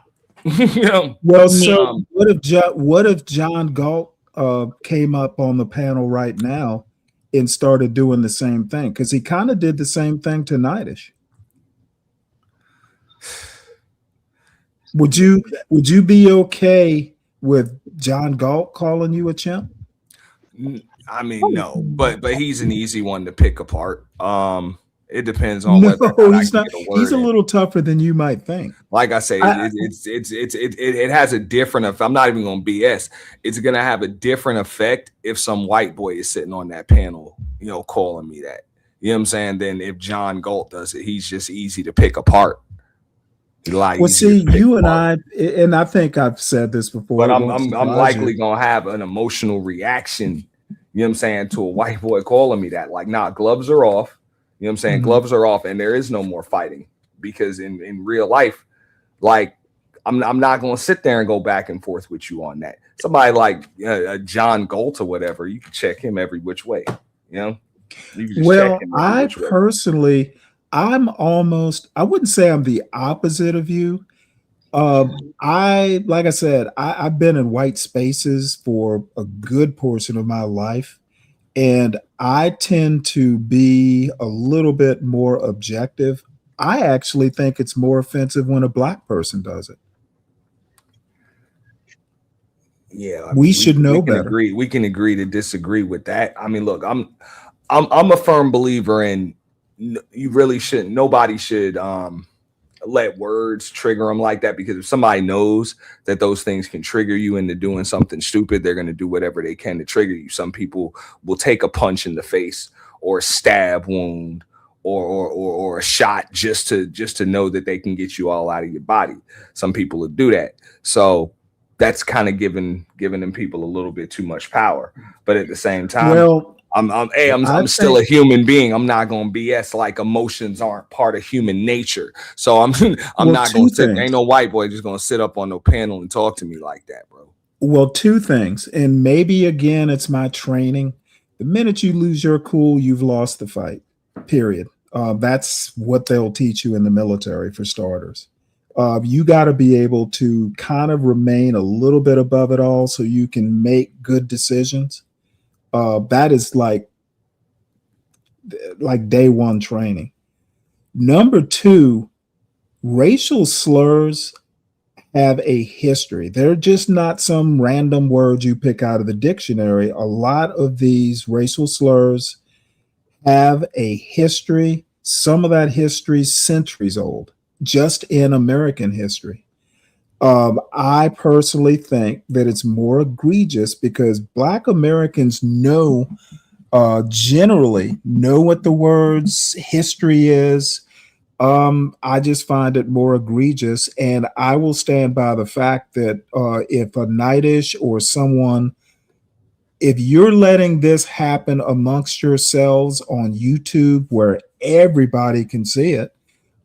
Well, so what if John Galt came up on the panel right now and started doing the same thing? Because he kind of did the same thing to Nightish. Would you be okay with John Galt calling you a chimp? I mean, no, but he's an easy one to pick apart. It depends on whether or not he's I not. can get a word He's a in. little tougher than you might think. Like I say, it has a different. If I'm not even going to BS, it's going to have a different effect if some white boy is sitting on that panel, calling me that. You know what I'm saying? Then if John Galt does it, he's just easy to pick apart. Well, see, you and I think I've said this before, but I'm likely going to have an emotional reaction. You know what I'm saying, to a white boy calling me that. Like, nah, gloves are off. You know what I'm saying? Gloves are off, and there is no more fighting, because in real life, like, I'm not going to sit there and go back and forth with you on that. Somebody like John Galt or whatever, you can check him every which way. You can just check him every which way. Personally, I wouldn't say I'm the opposite of you. Like I said, I've been in white spaces for a good portion of my life. And I tend to be a little bit more objective. I actually think it's more offensive when a black person does it. Yeah, we should know better. We can agree to disagree with that. I mean, look, I'm a firm believer in you really shouldn't. Nobody should let words trigger them like that, because if somebody knows that those things can trigger you into doing something stupid, they're going to do whatever they can to trigger you. Some people will take a punch in the face or a stab wound or a shot just to know that they can get you all out of your body. Some people will do that. So that's kind of giving them people a little bit too much power. But at the same time, I'm still a human being. I'm not going to BS like emotions aren't part of human nature. So I'm not going to sit. Ain't no white boy just going to sit up on no panel and talk to me like that, bro. Well, two things, and maybe again it's my training. The minute you lose your cool, you've lost the fight. Period. That's what they'll teach you in the military, for starters. You got to be able to kind of remain a little bit above it all so you can make good decisions. That is like day one training. Number two, racial slurs have a history. They're just not some random words you pick out of the dictionary. A lot of these racial slurs have a history. Some of that history is centuries old, just in American history. I personally think that it's more egregious because Black Americans generally know what the word's history is. I just find it more egregious, and I will stand by the fact that if a Nightish or someone, if you're letting this happen amongst yourselves on YouTube where everybody can see it,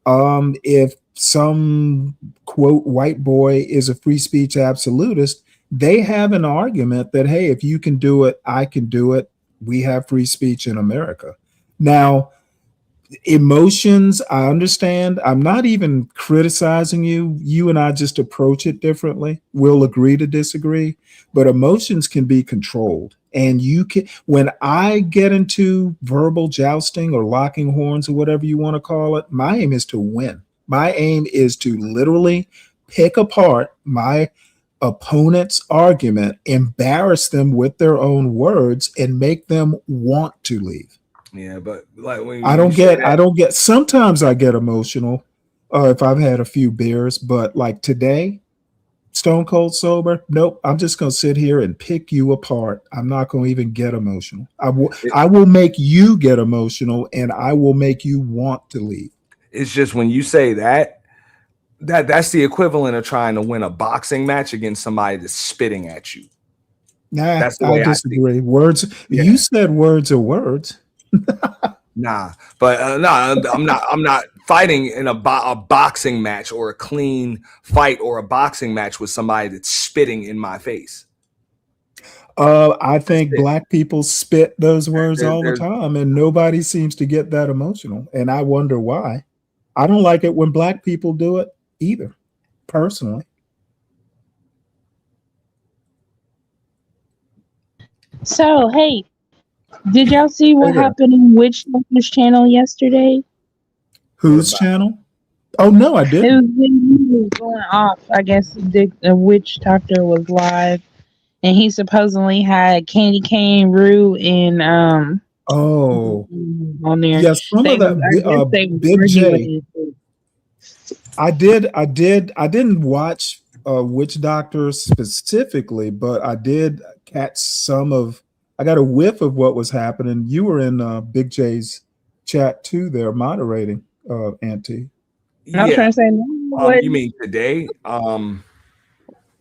if some quote white boy is a free speech absolutist, they have an argument that, hey, if you can do it, I can do it. We have free speech in America. Now, emotions, I understand. I'm not even criticizing you. You and I just approach it differently. We'll agree to disagree, but emotions can be controlled. And you can, when I get into verbal jousting or locking horns or whatever you want to call it, my aim is to win. My aim is to literally pick apart my opponent's argument, embarrass them with their own words, and make them want to leave. Yeah, but like when I don't get, sometimes I get emotional if I've had a few beers, but like today, stone cold sober, nope, I'm just going to sit here and pick you apart. I'm not going to even get emotional. I will make you get emotional, and I will make you want to leave. It's just when you say that's the equivalent of trying to win a boxing match against somebody that's spitting at you. Nah, That's the way I disagree. Words, you said words are words. Nah, but no, I'm not fighting in a boxing match or a clean fight or a boxing match with somebody that's spitting in my face. I think black people spit those words all the time, and nobody seems to get that emotional. And I wonder why. I don't like it when black people do it either, personally. So, hey, did y'all see what happened in Witch Doctor's channel yesterday? Whose channel? Oh, no, I didn't. It was going off. I guess the Witch Doctor was live, and he supposedly had Candy Cane, Rue, and on there. Yes, some of that Big J. I didn't watch Witch Doctor specifically, but I did catch I got a whiff of what was happening. You were in Big J's chat too there, moderating, Auntie. I was trying to say, you mean today?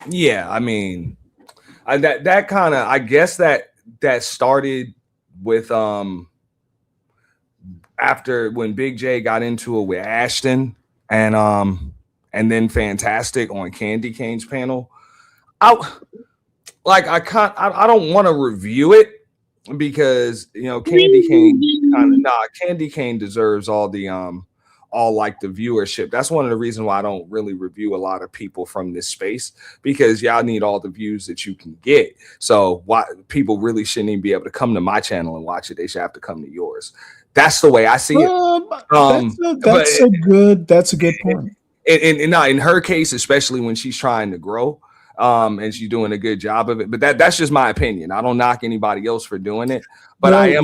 Yeah, I mean, that kind of, I guess that started with after when Big J got into it with Ashton and then Fantastic on Candy Cane's panel. I don't want to review it because Candy Cane deserves all the viewership. That's one of the reasons why I don't really review a lot of people from this space, because y'all need all the views that you can get. So why people really shouldn't even be able to come to my channel and watch it. They should have to come to yours. That's the way I see it. That's a good point. In her case, especially when she's trying to grow, and she's doing a good job of it. But that's just my opinion. I don't knock anybody else for doing it. But I am.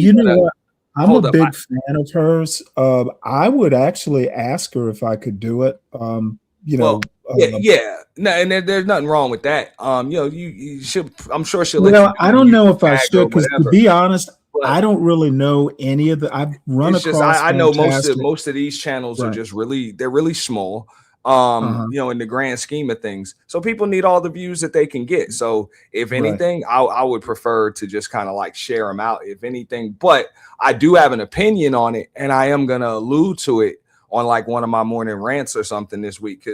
I'm a big fan of hers. I would actually ask her if I could do it. No, and there's nothing wrong with that. You should. I'm sure she'll. Well, I don't know if I should, because to be honest, I don't really know any of the. I've run across. I know most of these channels are just they're really small. In the grand scheme of things. So people need all the views that they can get. So if anything, I would prefer to just kind of like share them out, if anything. But I do have an opinion on it, and I am gonna allude to it on like one of my morning rants or something this week.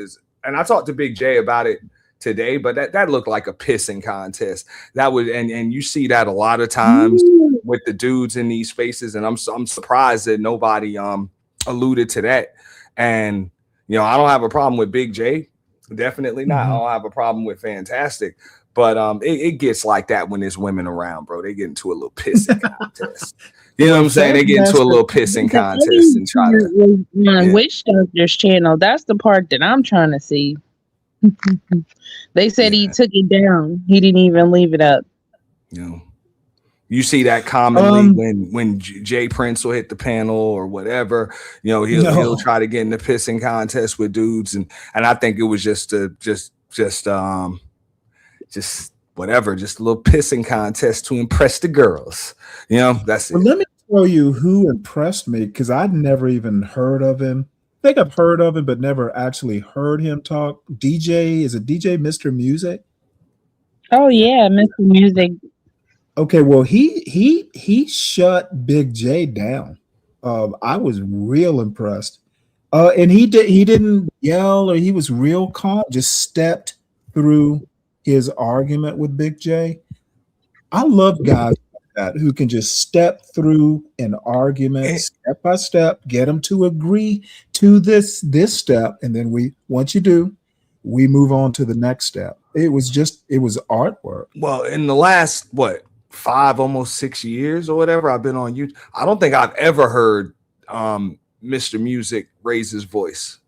And I talked to Big J about it today, but that looked like a pissing contest. That would and you see that a lot of times with the dudes in these spaces, and I'm surprised that nobody alluded to that. And I don't have a problem with Big J. Definitely not. I don't have a problem with Fantastic. But it gets like that when there's women around, bro. They get into a little pissing contest. You know what I'm saying? They get into a little pissing contest and try to. Witch Doctor's channel. That's the part that I'm trying to see. They said he took it down. He didn't even leave it up. You see that commonly when Jay Prince will hit the panel or whatever. He'll try to get in the pissing contest with dudes, and I think it was just whatever, just a little pissing contest to impress the girls. That's it. Well, let me tell you who impressed me, because I'd never even heard of him. I think I've heard of him, but never actually heard him talk. Is it DJ Mr. Music? Oh yeah, Mr. Music. Okay, well, he shut Big J down. I was real impressed. And he didn't yell, or he was real calm, just stepped through his argument with Big J. I love guys like that, who can just step through an argument step by step, get them to agree to this step, and then once you do, we move on to the next step. It was artwork. Well, in the last 5, almost 6 years or whatever I've been on YouTube, I don't think I've ever heard Mr. Music raise his voice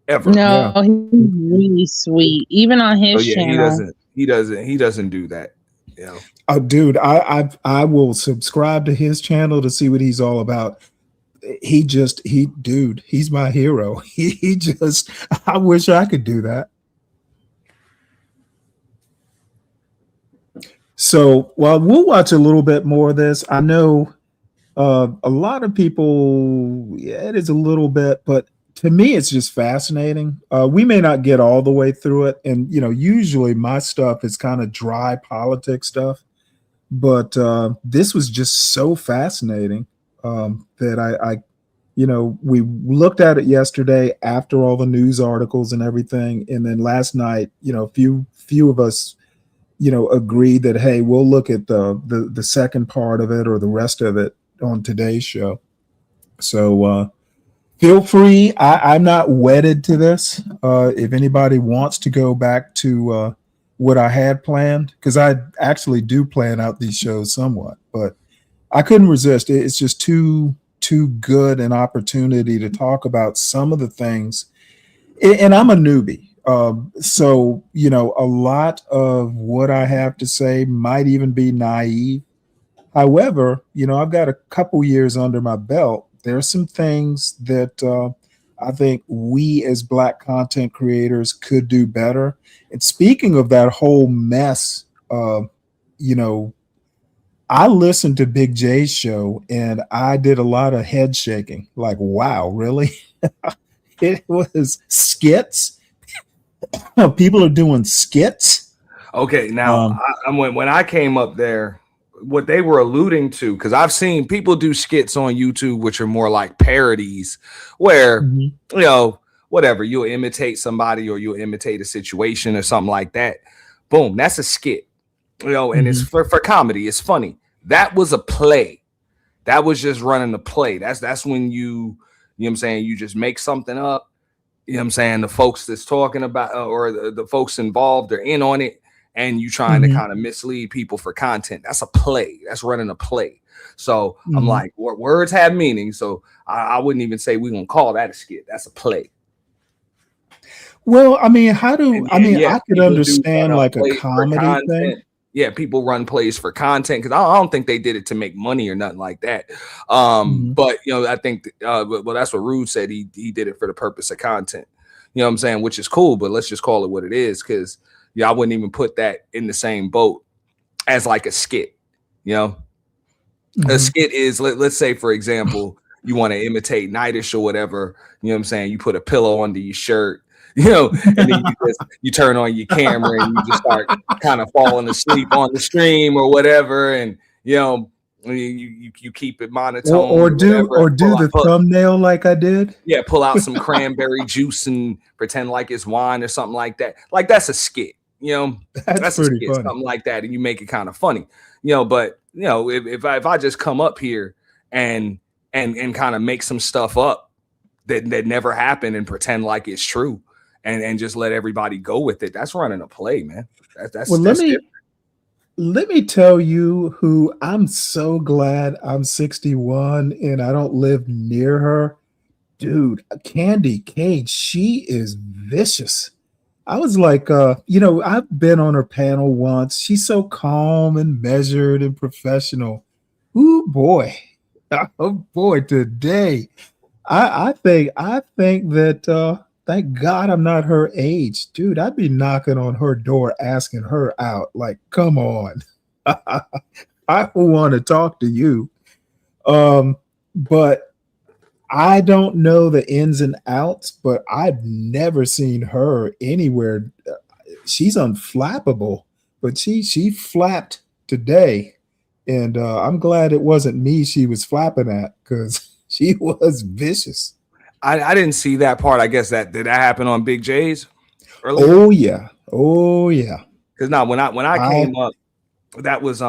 ever. No, he's really sweet. Even on his channel. He doesn't do that. You know. Oh, dude, I will subscribe to his channel to see what he's all about. He's my hero. He just, I wish I could do that. So, well, we'll watch a little bit more of this. I know a lot of people, it is a little bit, but to me, it's just fascinating. We may not get all the way through it. And, usually my stuff is kind of dry politics stuff. But this was just so fascinating that we looked at it yesterday after all the news articles and everything. And then last night, few of us, agreed that, hey, we'll look at the second part of it or the rest of it on today's show. So feel free. I'm not wedded to this. If anybody wants to go back to what I had planned, because I actually do plan out these shows somewhat, but I couldn't resist. It's just too good an opportunity to talk about some of the things. And I'm a newbie. So, a lot of what I have to say might even be naive. However, I've got a couple years under my belt. There are some things that I think we as Black content creators could do better. And speaking of that whole mess, I listened to Big J's show and I did a lot of head shaking. Like, wow, really? It was skits. People are doing skits. Okay, now when I came up there, what they were alluding to, because I've seen people do skits on YouTube, which are more like parodies, where whatever, you'll imitate somebody or you'll imitate a situation or something like that. Boom, that's a skit, and it's for comedy. It's funny. That was a play. That was just running the play. That's when you know what I'm saying, you just make something up. You know what I'm saying? The folks that's talking about or the folks involved are in on it, and you trying to kind of mislead people for content. That's a play. That's running a play. So I'm like, words have meaning. So I wouldn't even say we're going to call that a skit. That's a play. Well, I mean, I could understand like a comedy thing. Yeah, people run plays for content because I don't think they did it to make money or nothing like that. But I think well, that's what Rude said. He did it for the purpose of content. You know what I'm saying? Which is cool, but let's just call it what it is, because I wouldn't even put that in the same boat as like a skit. A skit is, let's say, for example, you want to imitate Nightish or whatever. You know what I'm saying? You put a pillow under your shirt. And then you turn on your camera and you just start kind of falling asleep on the stream or whatever, and you keep it monotone or do the thumbnail like I did. Yeah, pull out some cranberry juice and pretend like it's wine or something like that. Like that's a skit. That's a skit, something like that, and you make it kind of funny. But if I just come up here and kind of make some stuff up that never happened and pretend like it's true. And just let everybody go with it. That's running a play, man. That's let me tell you who I'm so glad I'm 61 and I don't live near her. Dude, Candy Cage, she is vicious. I was like, I've been on her panel once. She's so calm and measured and professional. Ooh, boy. Oh boy, today. I think that thank God I'm not her age. Dude, I'd be knocking on her door asking her out. Like, come on. I want to talk to you. But I don't know the ins and outs, but I've never seen her anywhere. She's unflappable, but she flapped today. And I'm glad it wasn't me she was flapping at, because she was vicious. I didn't see that part. I guess did that happen on Big J's earlier? Oh yeah. Because now when I came up, that was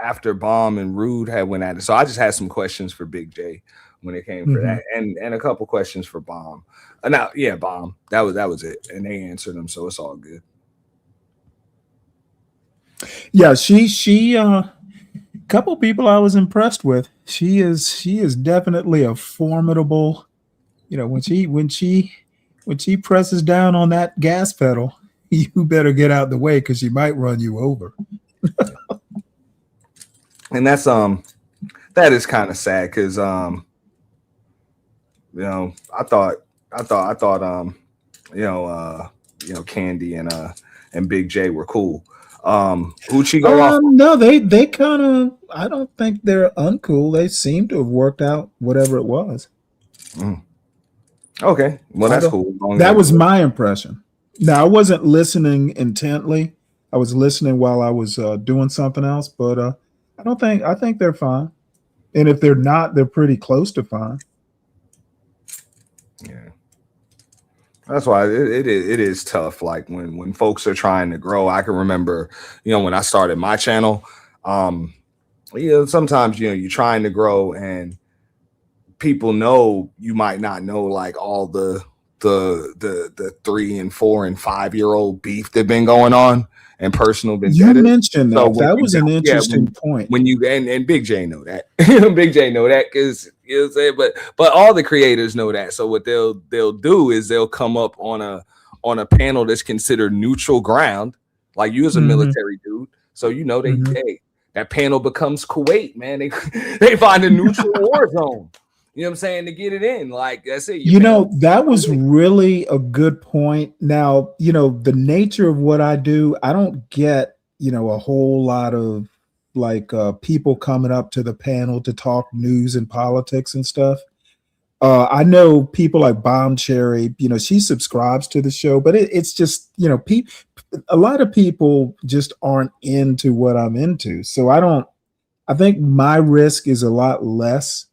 after Bomb and Rude had went at it. So I just had some questions for Big J when it came for that, and a couple questions for Bomb. Now, yeah, Bomb. That was it, and they answered them, so it's all good. Yeah, she couple people I was impressed with. She is definitely a formidable, when she presses down on that gas pedal, you better get out the way because she might run you over. And that's that is kind of sad because I thought Candy and Big J were cool. Who'd she go off? No, they kind of, I don't think they're uncool. They seem to have worked out whatever it was. Okay, well that's cool. That was my impression. Now I wasn't listening intently. I was listening while I was doing something else, but I think they're fine. And if they're not, they're pretty close to fine. Yeah. That's why it is tough. Like when folks are trying to grow, I can remember, when I started my channel, sometimes, you're trying to grow and people know you might not know like all the 3 and 4 and 5-year-old beef that been going on and personal vendettas. You mentioned that. So that was an interesting point. When you and Big J know that. Big J know that because but all the creators know that. So what they'll do is they'll come up on a panel that's considered neutral ground, like you as a military dude. So that panel becomes Kuwait, man. They find a neutral war zone. You know what I'm saying? To get it in. Like that's it. That was really a good point. Now, the nature of what I do, I don't get, a whole lot of like people coming up to the panel to talk news and politics and stuff. I know people like Bomb Cherry, she subscribes to the show, but it's just, a lot of people just aren't into what I'm into. So I think my risk is a lot less.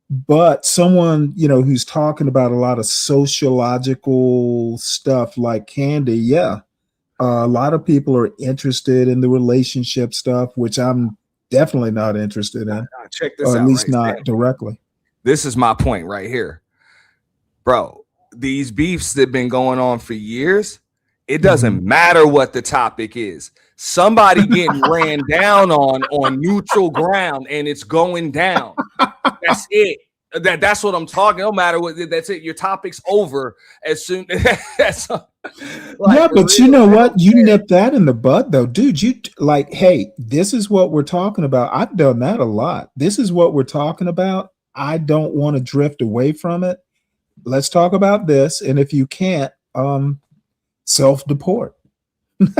But someone, who's talking about a lot of sociological stuff like Candy, a lot of people are interested in the relationship stuff, which I'm definitely not interested in. Check this out. At least not directly. This is my point right here. Bro, these beefs that have been going on for years, it doesn't matter what the topic is. Somebody getting ran down on neutral ground and it's going down. That's it. That's what I'm talking. No matter what, that's it. Your topic's over as soon. But you know what? You nipped that in the bud, though, dude. You hey, this is what we're talking about. I've done that a lot. This is what we're talking about. I don't want to drift away from it. Let's talk about this, and if you can't, self-deport.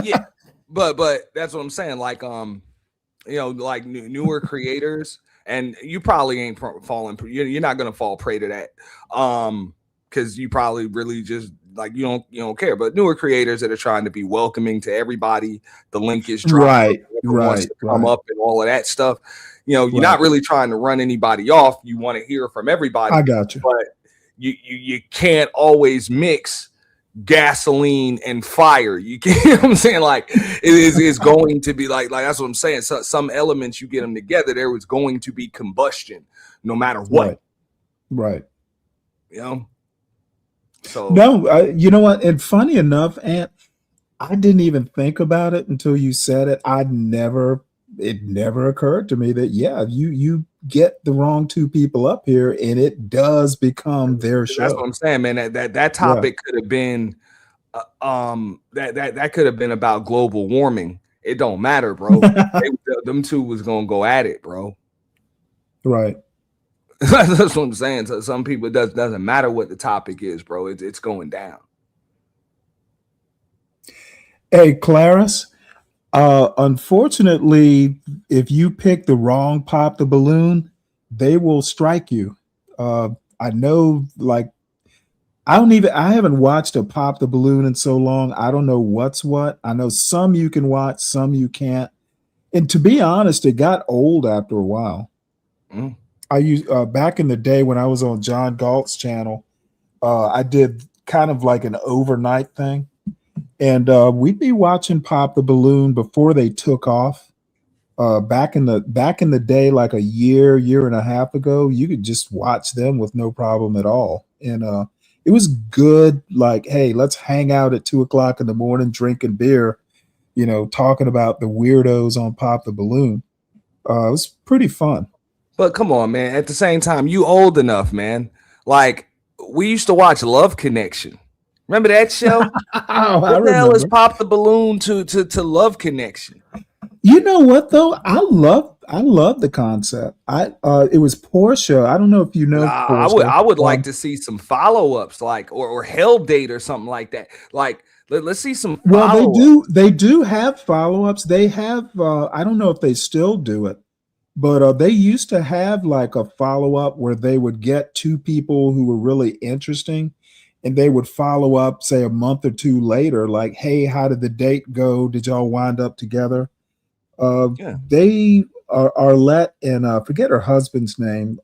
Yeah, but that's what I'm saying. Like like newer creators. And you probably ain't falling. You're not gonna fall prey to that, because you probably really just like you don't care. But newer creators that are trying to be welcoming to everybody, the link is dropped, right, come up and all of that stuff. You're not really trying to run anybody off. You want to hear from everybody. I got you, but you can't always mix gasoline and fire. You can't, you know what I'm saying? Like it's going to be like that's what I'm saying. So some elements you get them together, there is going to be combustion no matter what. Right. So no, you know what? And funny enough, Ant, I didn't even think about it until you said it. It never occurred to me that you get the wrong two people up here and it does become their show. That's what I'm saying, man. That topic could have been that could have been about global warming. It don't matter, bro. Them two was gonna go at it, bro. Right. That's what I'm saying. So some people it doesn't matter what the topic is, bro. It's going down. Hey, Clarice. Unfortunately, if you pick the wrong Pop the Balloon, they will strike you. I know, like, I haven't watched a Pop the Balloon in so long. I don't know what's what. I know some you can watch, some you can't. And to be honest, it got old after a while. I used back in the day when I was on John Galt's channel, I did kind of like an overnight thing. And we'd be watching Pop the Balloon before they took off. back in the day, like a year and a half ago, you could just watch them with no problem at all. And it was good. Like, hey, let's hang out at 2:00 in the morning, drinking beer, talking about the weirdos on Pop the Balloon. It was pretty fun. But come on, man. At the same time, you old enough, man. Like, we used to watch Love Connection. Remember that show? What the hell is Pop the Balloon to Love Connection? You know what though? I love the concept. It was Portia. I don't know if you know. Portia. I would like to see some follow-ups, like or Hell Date or something like that. Like, let's see some. Well, they do have follow-ups. They have. I don't know if they still do it, but they used to have like a follow-up where they would get two people who were really interesting, and they would follow up, say a month or two later, like, "Hey, how did the date go? Did y'all wind up together?" They Arlette and forget her husband's name.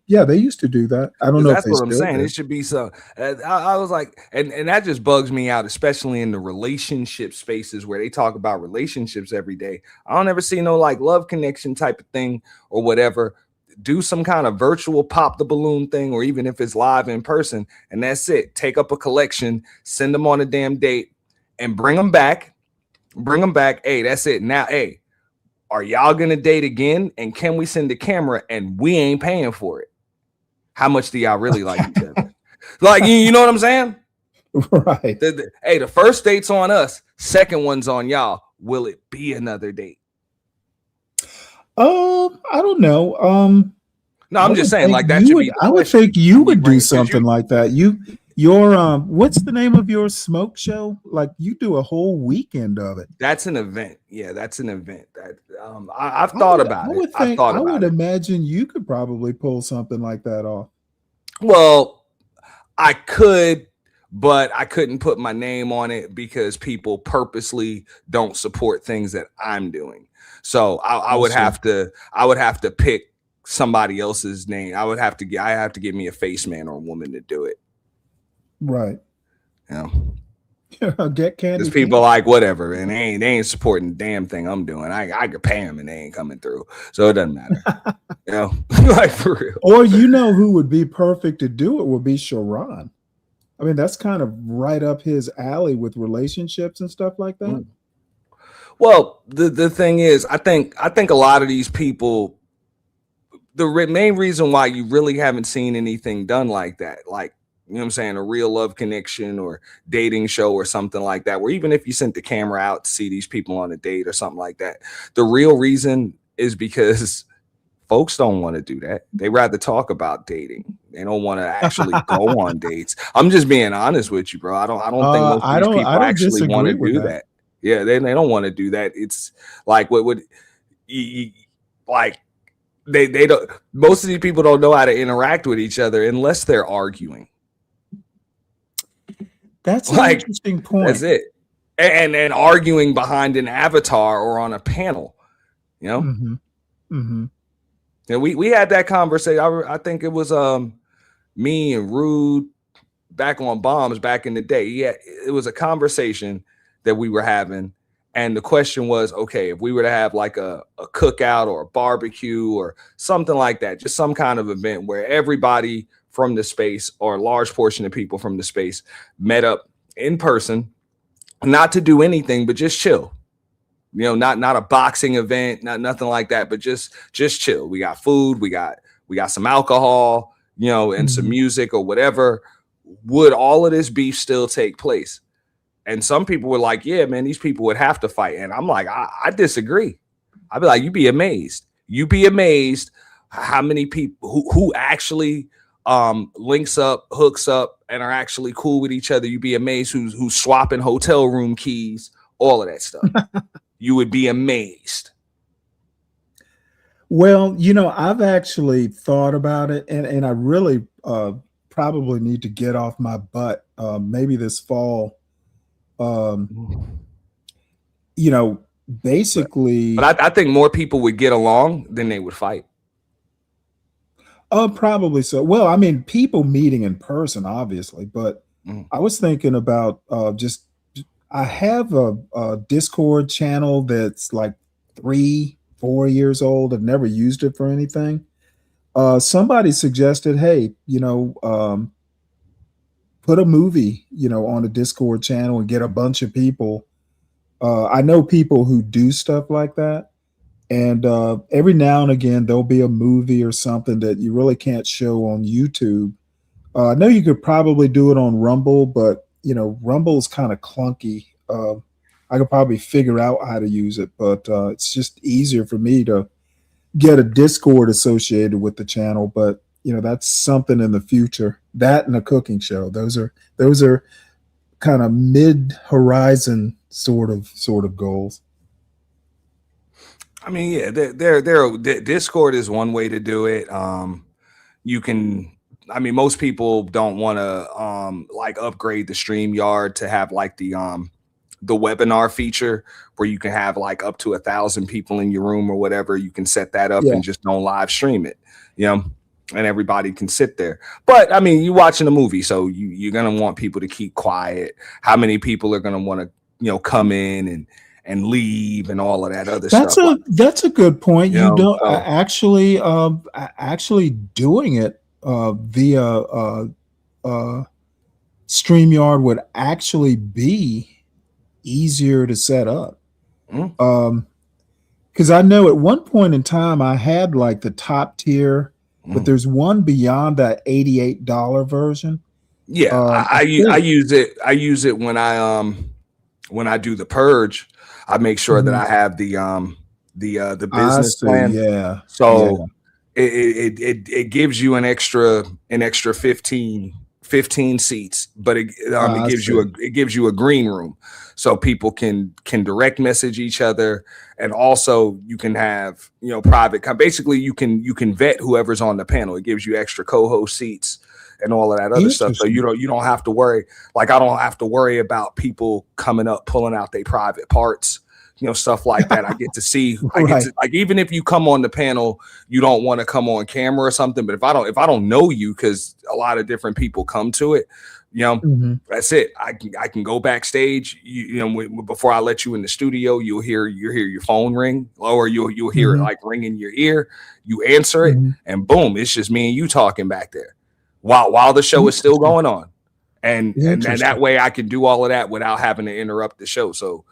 They used to do that. I don't know. That's what I'm saying. It should be so. I was like, and that just bugs me out, especially in the relationship spaces where they talk about relationships every day. I don't ever see no like Love Connection type of thing or whatever. Do some kind of virtual Pop the Balloon thing, or even if it's live in person, and that's it. Take up a collection, send them on a damn date, and bring them back. Bring them back. Hey, that's it. Now, hey. Are y'all gonna date again? And can we send the camera and we ain't paying for it? How much do y'all really like each other? Like, you know what I'm saying? Right. Hey, the first date's on us, second one's on y'all. Will it be another date? I don't know. No, I'm just saying, like that should be. I would think you would do something like that. Your what's the name of your smoke show? Like, you do a whole weekend of it. That's an event. Yeah, that's an event. That I've thought about it. I would imagine you could probably pull something like that off. Well, I could, but I couldn't put my name on it because people purposely don't support things that I'm doing. So I would have to pick somebody else's name. I have to give me a face man or a woman to do it. Right. Get candy. There's people like whatever, and they ain't supporting the damn thing I'm doing. I could pay them and they ain't coming through, so it doesn't matter. Like for real. Or who would be perfect to do it would be Sharon. I mean, that's kind of right up his alley with relationships and stuff like that. Well, the thing is, I think a lot of these people, the main reason why you really haven't seen anything done like that, like, you know what I'm saying, a real Love Connection or dating show or something like that, where even if you sent the camera out to see these people on a date or something like that, the real reason is because folks don't want to do that. They rather talk about dating. They don't want to actually go on dates. I'm just being honest with you, bro. I don't think most of these people actually want to do that. Yeah, they don't want to do that. It's like what would like they don't. Most of these people don't know how to interact with each other unless they're arguing. That's an interesting point. That's it. And arguing behind an avatar or on a panel, you know? Mm-hmm. Mm-hmm. And we had that conversation. I think it was me and Rude back on Bombs back in the day. Yeah, it was a conversation that we were having. And the question was, okay, if we were to have like a cookout or a barbecue or something like that, just some kind of event where everybody from the space or a large portion of people from the space met up in person, not to do anything, but just chill. You know, not a boxing event, nothing like that, but just chill. We got food, we got some alcohol, you know, and some music or whatever. Would all of this beef still take place? And some people were like, yeah, man, these people would have to fight. And I'm like, I disagree. I'd be like, you'd be amazed. You'd be amazed how many people who actually links up, hooks up, and are actually cool with each other. You'd be amazed who's swapping hotel room keys, all of that stuff. You would be amazed. Well, you know, I've actually thought about it, and I really probably need to get off my butt maybe this fall. You know, basically. But I think more people would get along than they would fight. Probably so. Well, I mean, people meeting in person, obviously, but I was thinking about I have a Discord channel that's like 3 4 years old. I've never used it for anything. Somebody suggested, hey, put a movie, on a Discord channel and get a bunch of people. I know people who do stuff like that. And every now and again, there'll be a movie or something that you really can't show on YouTube. I know you could probably do it on Rumble, but Rumble is kind of clunky. I could probably figure out how to use it, but it's just easier for me to get a Discord associated with the channel. But that's something in the future. That and a cooking show. Those are kind of mid-horizon sort of goals. I mean, yeah, Discord is one way to do it. You can. I mean, most people don't want to like upgrade the StreamYard to have like the webinar feature where you can have like up to 1,000 people in your room or whatever. You can set that up and just don't live stream it, and everybody can sit there. But I mean, you're watching a movie, so you're gonna want people to keep quiet. How many people are gonna want to come in and leave and all of that other stuff? That's a good point. You don't actually doing it via StreamYard would actually be easier to set up. Because I know at one point in time I had like the top tier, but there's one beyond that $88 version. Yeah, I use it. I use it when I do the purge. I make sure that I have the business plan. Yeah. So it gives you an extra 15 seats, but it gives you a green room, so people can direct message each other, and also you can have private. Basically, you can vet whoever's on the panel. It gives you extra co-host seats and all of that other stuff. So you don't have to worry. Like I don't have to worry about people coming up pulling out their private parts. Stuff like that. I get to see. I get to, like, even if you come on the panel, you don't want to come on camera or something. But if I don't know you, because a lot of different people come to it, that's it. I can go backstage. Before I let you in the studio, you'll hear your phone ring, or you'll hear it like ring in your ear. You answer it, and boom, it's just me and you talking back there while the show is still going on, and that way I can do all of that without having to interrupt the show. So.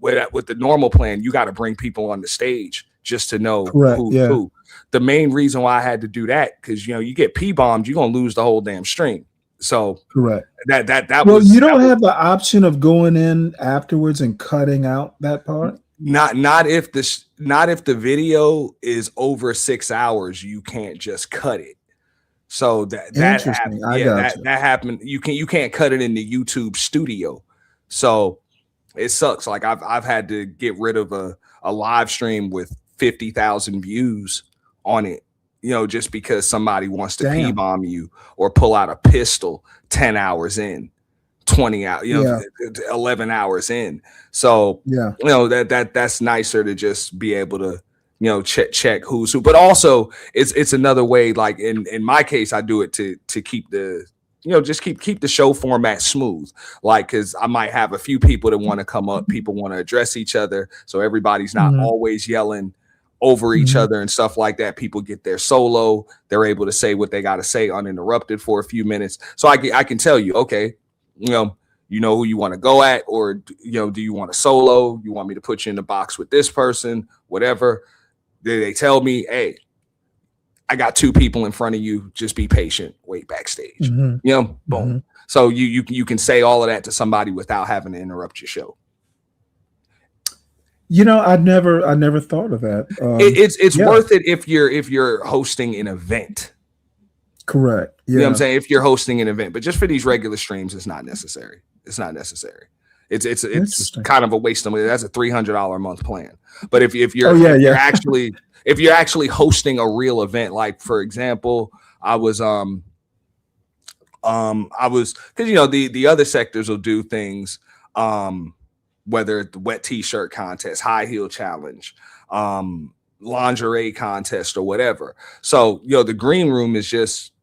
With the normal plan, you got to bring people on the stage just to know who. The main reason why I had to do that, because you get P-bombed, you're gonna lose the whole damn stream. So correct. That well, you don't have the option of going in afterwards and cutting out that part. Not if the video is over 6 hours, you can't just cut it. So that happened. That happened. You can't cut it in the YouTube studio. So. It sucks. Like I've had to get rid of a live stream with 50,000 views on it, just because somebody wants to P-bomb you or pull out a pistol 10 hours in, 20 hours, 11 hours in. So, that's nicer to just be able to, check who's who. But also it's another way, like in my case, I do it to keep the just keep the show format smooth. Like, because I might have a few people that want to come up, people want to address each other, so everybody's not always yelling over each other and stuff like that. People get their solo, they're able to say what they got to say uninterrupted for a few minutes. So I can tell you, okay, who you want to go at, or do you want a solo? You want me to put you in the box with this person, whatever. They tell me, hey, I got 2 people in front of you. Just be patient. Wait backstage. Boom. So you can say all of that to somebody without having to interrupt your show. I never thought of that. It's worth it if you're hosting an event. Correct. Yeah. You know what I'm saying? If you're hosting an event, but just for these regular streams, it's not necessary. It's It's kind of a waste of money. That's a $300 a month plan. But if you're actually hosting a real event, like for example, I was because the other sectors will do things, whether it's the wet t-shirt contest, high heel challenge, lingerie contest, or whatever. So the green room is just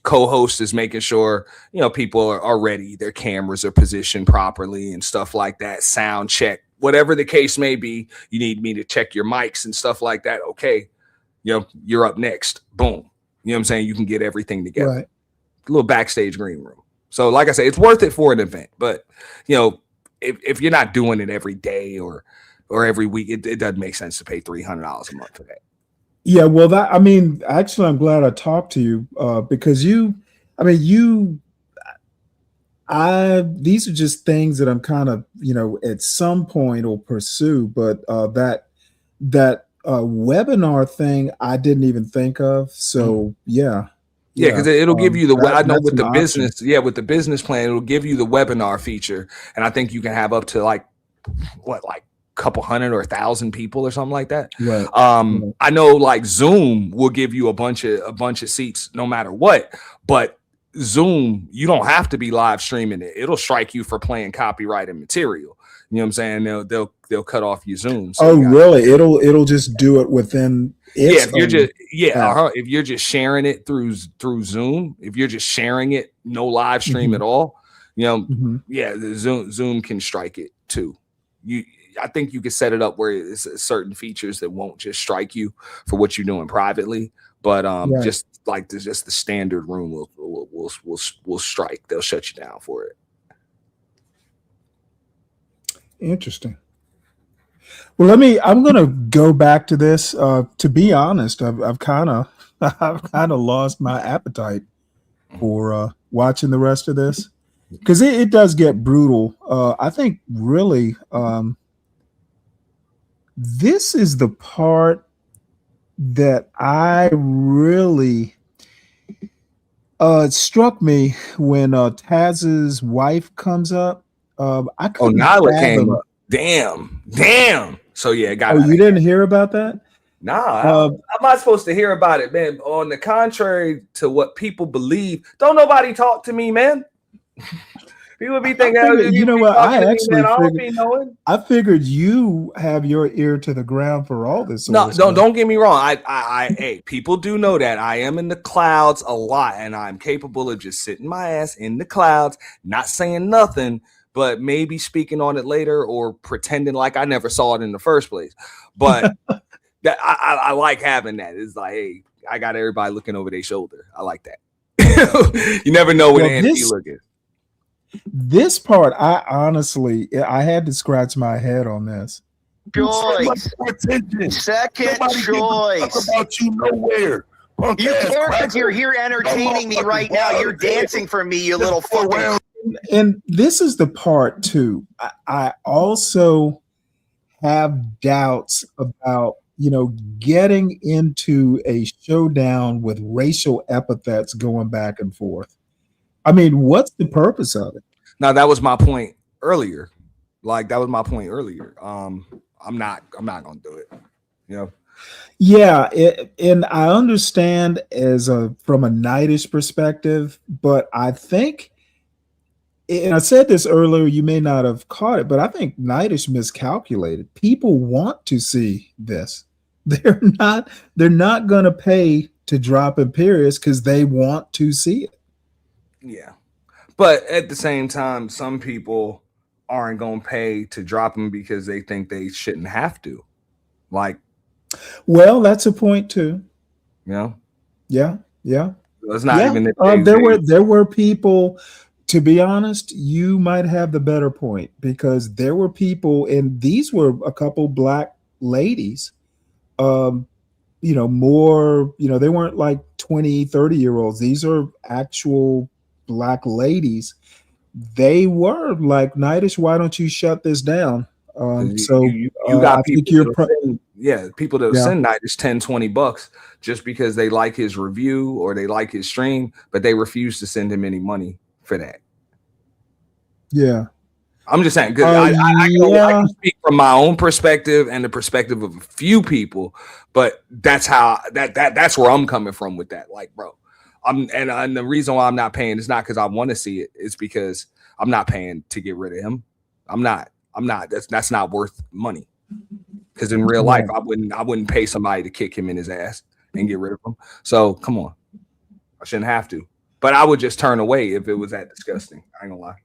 co-host is making sure people are ready, their cameras are positioned properly and stuff like that, sound check, whatever the case may be, you need me to check your mics and stuff like that. Okay, you're up next. Boom. You know what I'm saying? You can get everything together. Right. A little backstage green room. So like I say, it's worth it for an event. But if you're not doing it every day or every week, it doesn't make sense to pay $300 a month for that. Yeah, well, actually, I'm glad I talked to you because these are just things that I'm kind of, at some point will pursue. But that webinar thing, I didn't even think of. So yeah, because it'll give you I know with the business, option. With the business plan, it'll give you the webinar feature, and I think you can have up to like couple hundred or 1,000 people or something like that. Right. I know like Zoom will give you a bunch of seats no matter what, but Zoom, you don't have to be live streaming it. It'll strike you for playing copyrighted material. You know what I'm saying? They'll cut off your Zoom. So really? It'll just do it within its if you're just sharing it through Zoom, if you're just sharing it, no live stream at all, the Zoom can strike it too. I think you can set it up where it's certain features that won't just strike you for what you're doing privately, but just like the standard room will strike. They'll shut you down for it. Interesting. Well, I'm going to go back to this. To be honest, I've kind of lost my appetite for watching the rest of this because it does get brutal. I think really, this is the part that I really struck me when Taz's wife comes up. Nyla came up. Damn. So yeah, you didn't hear about that? Nah, how am I supposed to hear about it, man? On the contrary to what people believe, don't nobody talk to me, man. People be thinking, I figured you have your ear to the ground for all this. No, don't get me wrong. Hey, people do know that I am in the clouds a lot, and I'm capable of just sitting my ass in the clouds, not saying nothing, but maybe speaking on it later or pretending like I never saw it in the first place. But that I like having that. It's like, hey, I got everybody looking over their shoulder. I like that. You never know when Andy looking. This part, I had to scratch my head on this. Choice. Second choice. About you nowhere. You care because you're here entertaining me right now. You're dancing for me, you little fucking. And this is the part too. I also have doubts about getting into a showdown with racial epithets going back and forth. I mean, what's the purpose of it? Now, that was my point earlier. I'm not gonna do it. Yeah, and I understand from a Knightish perspective, but I think, and I said this earlier, you may not have caught it, but I think Knightish miscalculated. People want to see this. They're not going to pay to drop Imperius because they want to see it. Yeah. But at the same time, some people aren't going to pay to drop them because they think they shouldn't have to. Well, that's a point too. Yeah. It's not even there were people, to be honest, you might have the better point, because there were people, and these were a couple black ladies, more, they weren't like 20, 30-year-olds. These are actual black ladies. They were like, Knightish, why don't you shut this down? You got people that send Knightish $10-20 just because they like his review or they like his stream, but they refuse to send him any money for that. Yeah. I'm just saying, because I can speak from my own perspective and the perspective of a few people, but that's how that's where I'm coming from with that. Like, bro, and the reason why I'm not paying is not because I want to see it. It's because I'm not paying to get rid of him. I'm not. That's not worth money. Because in real life, I wouldn't pay somebody to kick him in his ass and get rid of him. So come on, I shouldn't have to. But I would just turn away if it was that disgusting. I ain't gonna lie.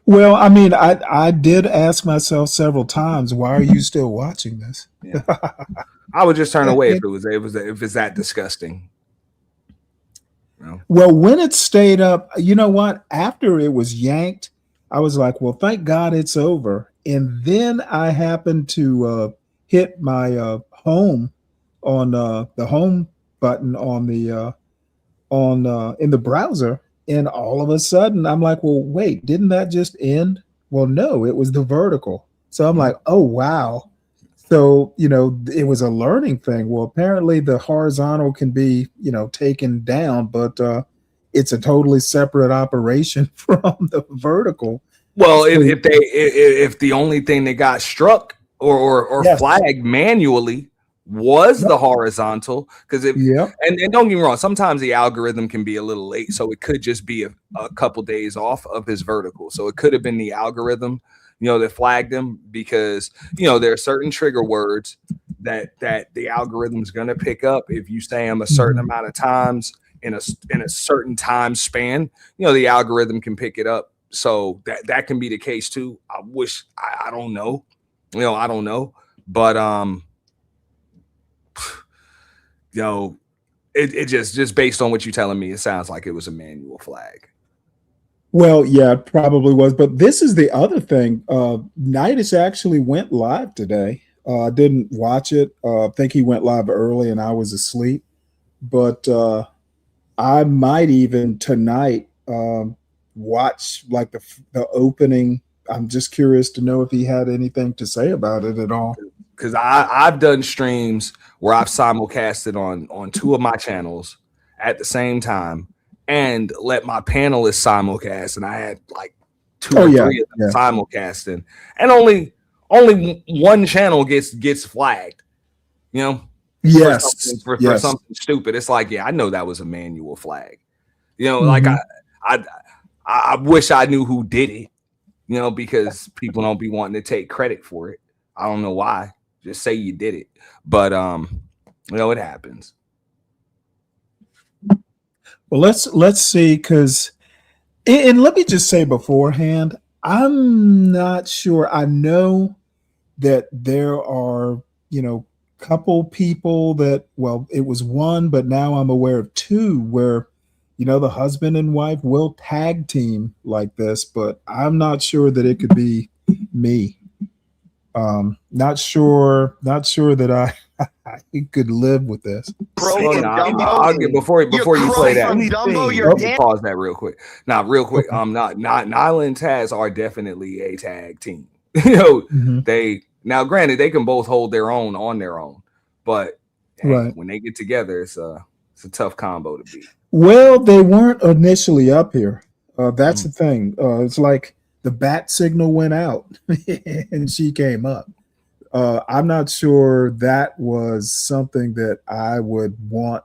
Well, I mean, I did ask myself several times, why are you still watching this? Yeah. I would just turn away if it's that disgusting. No. Well, when it stayed up, you know what? After it was yanked, I was like, well, thank God it's over. And then I happened to hit my home on the home button on the in the browser, and all of a sudden I'm like, well, wait, didn't that just end? Well, no, it was the vertical. So I'm like, oh wow. So, you know, it was a learning thing. Well, apparently the horizontal can be, you know, taken down, but it's a totally separate operation from the vertical. Well, So- if the only thing that got struck or Yes. flagged manually was the horizontal, because and don't get me wrong, sometimes the algorithm can be a little late, so it could just be a couple days off of his vertical. So it could have been the algorithm, you know, that flagged him, because you know there are certain trigger words that the algorithm's going to pick up if you say them a certain amount of times in a certain time span. You know, the algorithm can pick it up. So that can be the case too. I wish I don't know. You know, I don't know, but you know, it just based on what you're telling me, it sounds like it was a manual flag. Well, yeah, it probably was. But this is the other thing. Nidus actually went live today. I didn't watch it. I think he went live early and I was asleep. But I might even tonight watch like the opening. I'm just curious to know if he had anything to say about it at all. Because I've done streams where I've simulcasted on two of my channels at the same time and let my panelists simulcast, and I had like two or three of them simulcasting, and only one channel gets flagged, you know. Yes, for something stupid. It's like, yeah, I know that was a manual flag, you know. Like I wish I knew who did it, you know, because people don't be wanting to take credit for it. I don't know why. Just say you did it, but you know, it happens. Well, let's see, because and let me just say beforehand, I'm not sure. I know that there are, you know, couple people that, well, it was one, but now I'm aware of two where, you know, the husband and wife will tag team like this, but I'm not sure that it could be me. Not sure that I could live with this. I'll get before you play that. Dumbo, Let me pause that real quick. Now, real quick. Not Nyla and Taz are definitely a tag team. You know, they now granted they can both hold their own on their own, but hey, when they get together, it's a tough combo to beat. Well, they weren't initially up here. That's the thing. It's like the bat signal went out and she came up. I'm not sure that was something that I would want.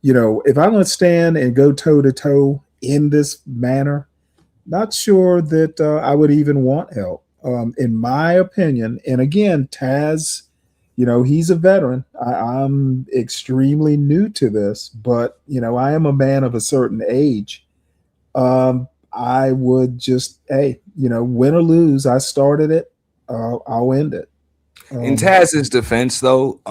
You know, if I'm going to stand and go toe to toe in this manner, not sure that I would even want help. In my opinion, and again, Taz, you know, he's a veteran. I'm extremely new to this, but, you know, I am a man of a certain age. I would just, hey, you know, win or lose, I started it. I'll end it. In Taz's defense, though,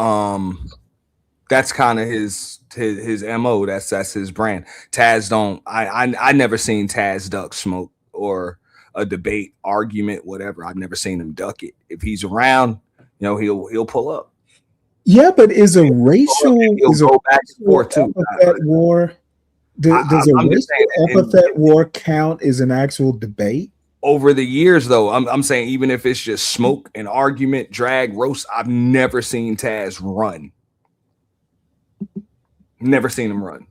that's kind of his MO. That's his brand. Taz don't. I never seen Taz duck smoke or a debate, argument, whatever. I've never seen him duck it. If he's around, you know, he'll pull up. Yeah, but is a racial back and forth too. Epithet war? Does a racial epithet war count as an actual debate? Over the years, though, I'm saying even if it's just smoke, an argument, drag, roast, I've never seen Taz run. Never seen him run.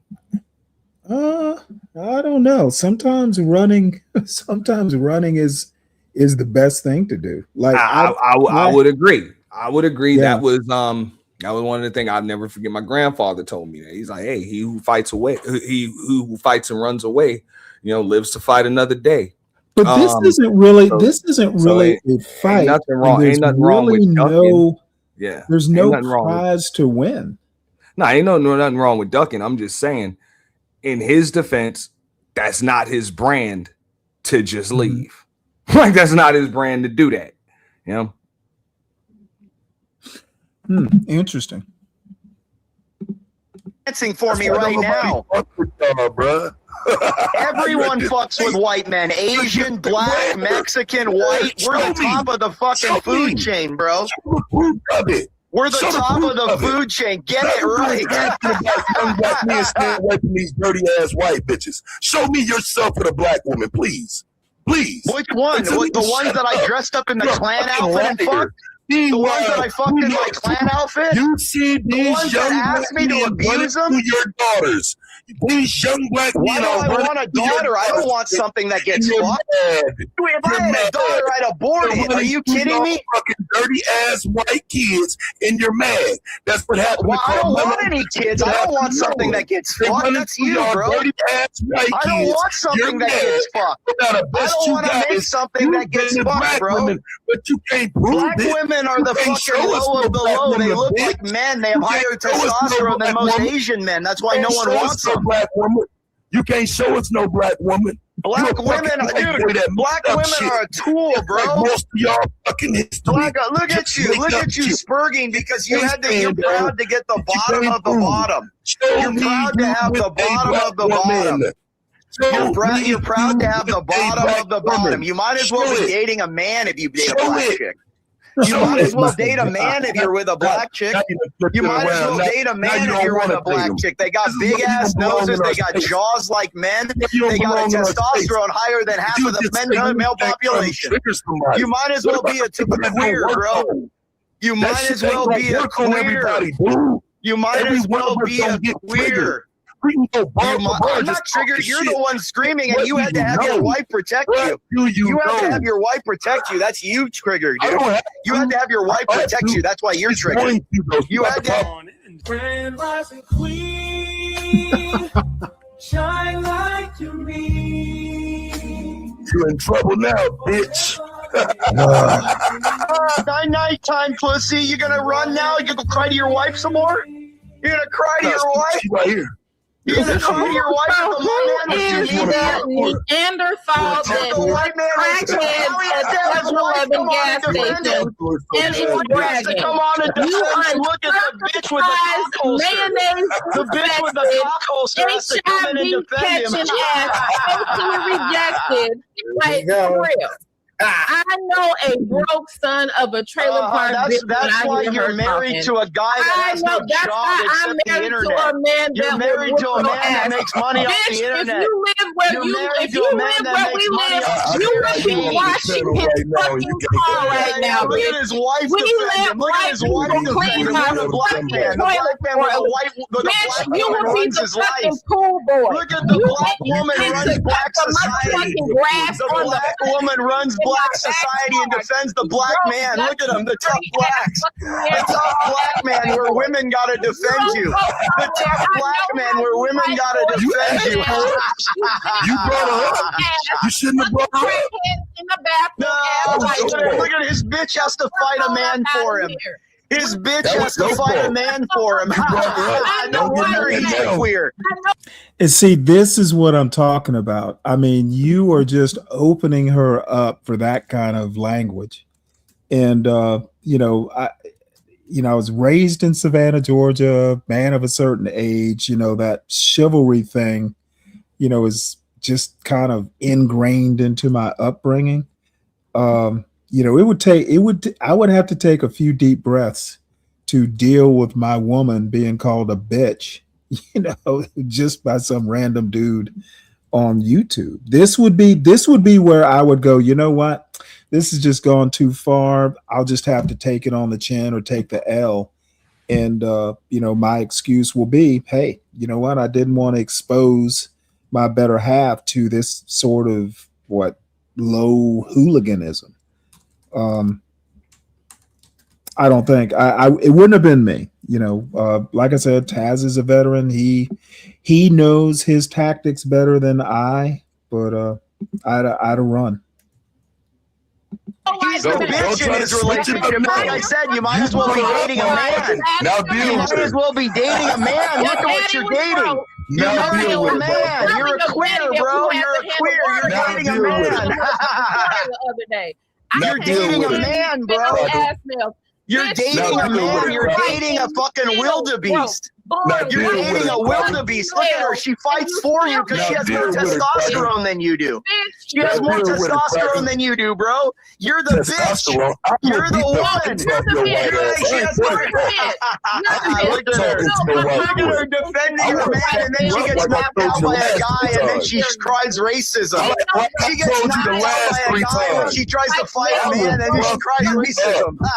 I don't know. Sometimes running is the best thing to do. Like I would agree. I would agree. Yeah. That was one of the things I'll never forget. My grandfather told me that. He's like, hey, he who fights and runs away, you know, lives to fight another day. But this isn't really a fight. Ain't nothing wrong. Ain't nothing wrong with ducking. There's no prize to win. No, ain't nothing wrong with ducking. I'm just saying, in his defense, that's not his brand to just leave. Like that's not his brand to do that. You know. Interesting. Dancing for me right now. Bruh. Everyone fucks with white men. Asian, black, Mexican, white. We're the top of the fucking food chain, bro. We're the top of the food chain. Get it right. Young black men stay away from these dirty ass white bitches. Show me yourself with a black woman, please. Please. Which one? The ones that I dressed up in the Klan outfit and fucked? The ones that I fucked in my Klan outfit? You see these the ones young that asked me to abuse them? Your daughters. These young black men. Why do I want a daughter? I don't want something that gets fucked. If I had a daughter, I'd abort it. Are you kidding me? Fucking dirty ass white kids, and you're mad. That's what happened. Well, I don't want any kids. I don't want something that gets fucked. That's you, bro. I don't want something that gets fucked. I don't want to make something that gets fucked, bro. But you can't prove Black women are the fucking low of the low. They look like men. They have higher testosterone than most Asian men. That's why no one wants them. Black woman. You can't show us no black woman. Black women, dude. Black women are a tool, bro. Like most of y'all fucking history. Look at you spurging because you're proud to get the bottom of the bottom. You're proud to have the bottom of the bottom. You're proud to have the bottom of the bottom. You might as well be dating a man if you date a black chick. You might as well date a man if you're with a black chick. You might as well date a man if you're with a black chick. They got big ass noses. They got jaws like men. They got a testosterone higher than half of the male population. You might as well be a queer, bro. You might as well be a queer. You might as well be a queer. I'm not triggered. You're the one screaming, and you had to have your wife protect you. You had to have your wife protect you. That's you triggered, dude. You had to have your wife protect you. That's why you're triggered. You had to. Grand rising queen, shine like you mean. You're in trouble now, bitch. Nighttime, pussy. You gonna run now? You gonna cry to your wife some more? You're gonna cry to your wife? Right here. You're gonna cry to your wife? Who is that Neanderthal that crackheads at 7-Eleven gas station and is bragging? Come on and look at the bitch with the cockhole. The bitch with the cockhole starts to come in and defend him. Totally rejected. Like, for real. I know a broke son of a trailer park. That's why you're married to a guy that has no job except the internet. You're married to a man that makes money off the internet. If you live where we live, you would be washing his fucking car right now. Look at his wife defending him. Look at his wife defending him. The black man. The black man with the white. The black woman runs his life. Look at the black woman runs black society. The black woman runs black society and defends the black man. Look at him, the tough blacks. The tough black man where women gotta defend you. The tough black man where women gotta defend you. You brought her up. You shouldn't have brought her up. In the bathroom. No, look at his bitch has to fight a man for him. His bitch has to fight a man for him. No wonder he's queer. And see, this is what I'm talking about. I mean, you are just opening her up for that kind of language. And I was raised in Savannah, Georgia, man of a certain age. That chivalry thing, is just kind of ingrained into my upbringing. I would have to take a few deep breaths to deal with my woman being called a bitch, just by some random dude on YouTube. This would be where I would go, you know what? This has just gone too far. I'll just have to take it on the chin or take the L. And, my excuse will be, hey, you know what? I didn't want to expose my better half to this sort of low hooliganism. I don't think it wouldn't have been me. Like I said, Taz is a veteran. He knows his tactics better than I, but I'd have run. He's the bitch in his relationship. Like I said, you might as well be dating a man. You might as well be dating a man. Look at what you're dating. You're Now marrying deal a with it, bro. man. You're a queer, bro. You're a queer. You're Now dating a deal with it. man. the other day. Now You're deal dating with a it. man, bro. Ass milk. You're This dating Now a deal with man. it, You're bro. dating a fucking wildebeest. Now You're deal with dating it, a bro. wildebeest. Look at her. She fights for you because she Now has more deal with it, bro. testosterone than you do. She Now has more deal with it, testosterone bro. than you do, bro. You're the bitch. Testosterone. I'm You're gonna the beat the woman. brakes off your white You're ass. like, she I ain't has playing more. that. Look at her. Talking to no white Look at boy. her defending I her wanna man, fuck and then you she up gets like I knocked told out you by a last guy, three and then times. she cries racism. I She gets told you knocked the out last by a three guy when times. she tries to fight a I man, and then will she fuck cries you racism. up.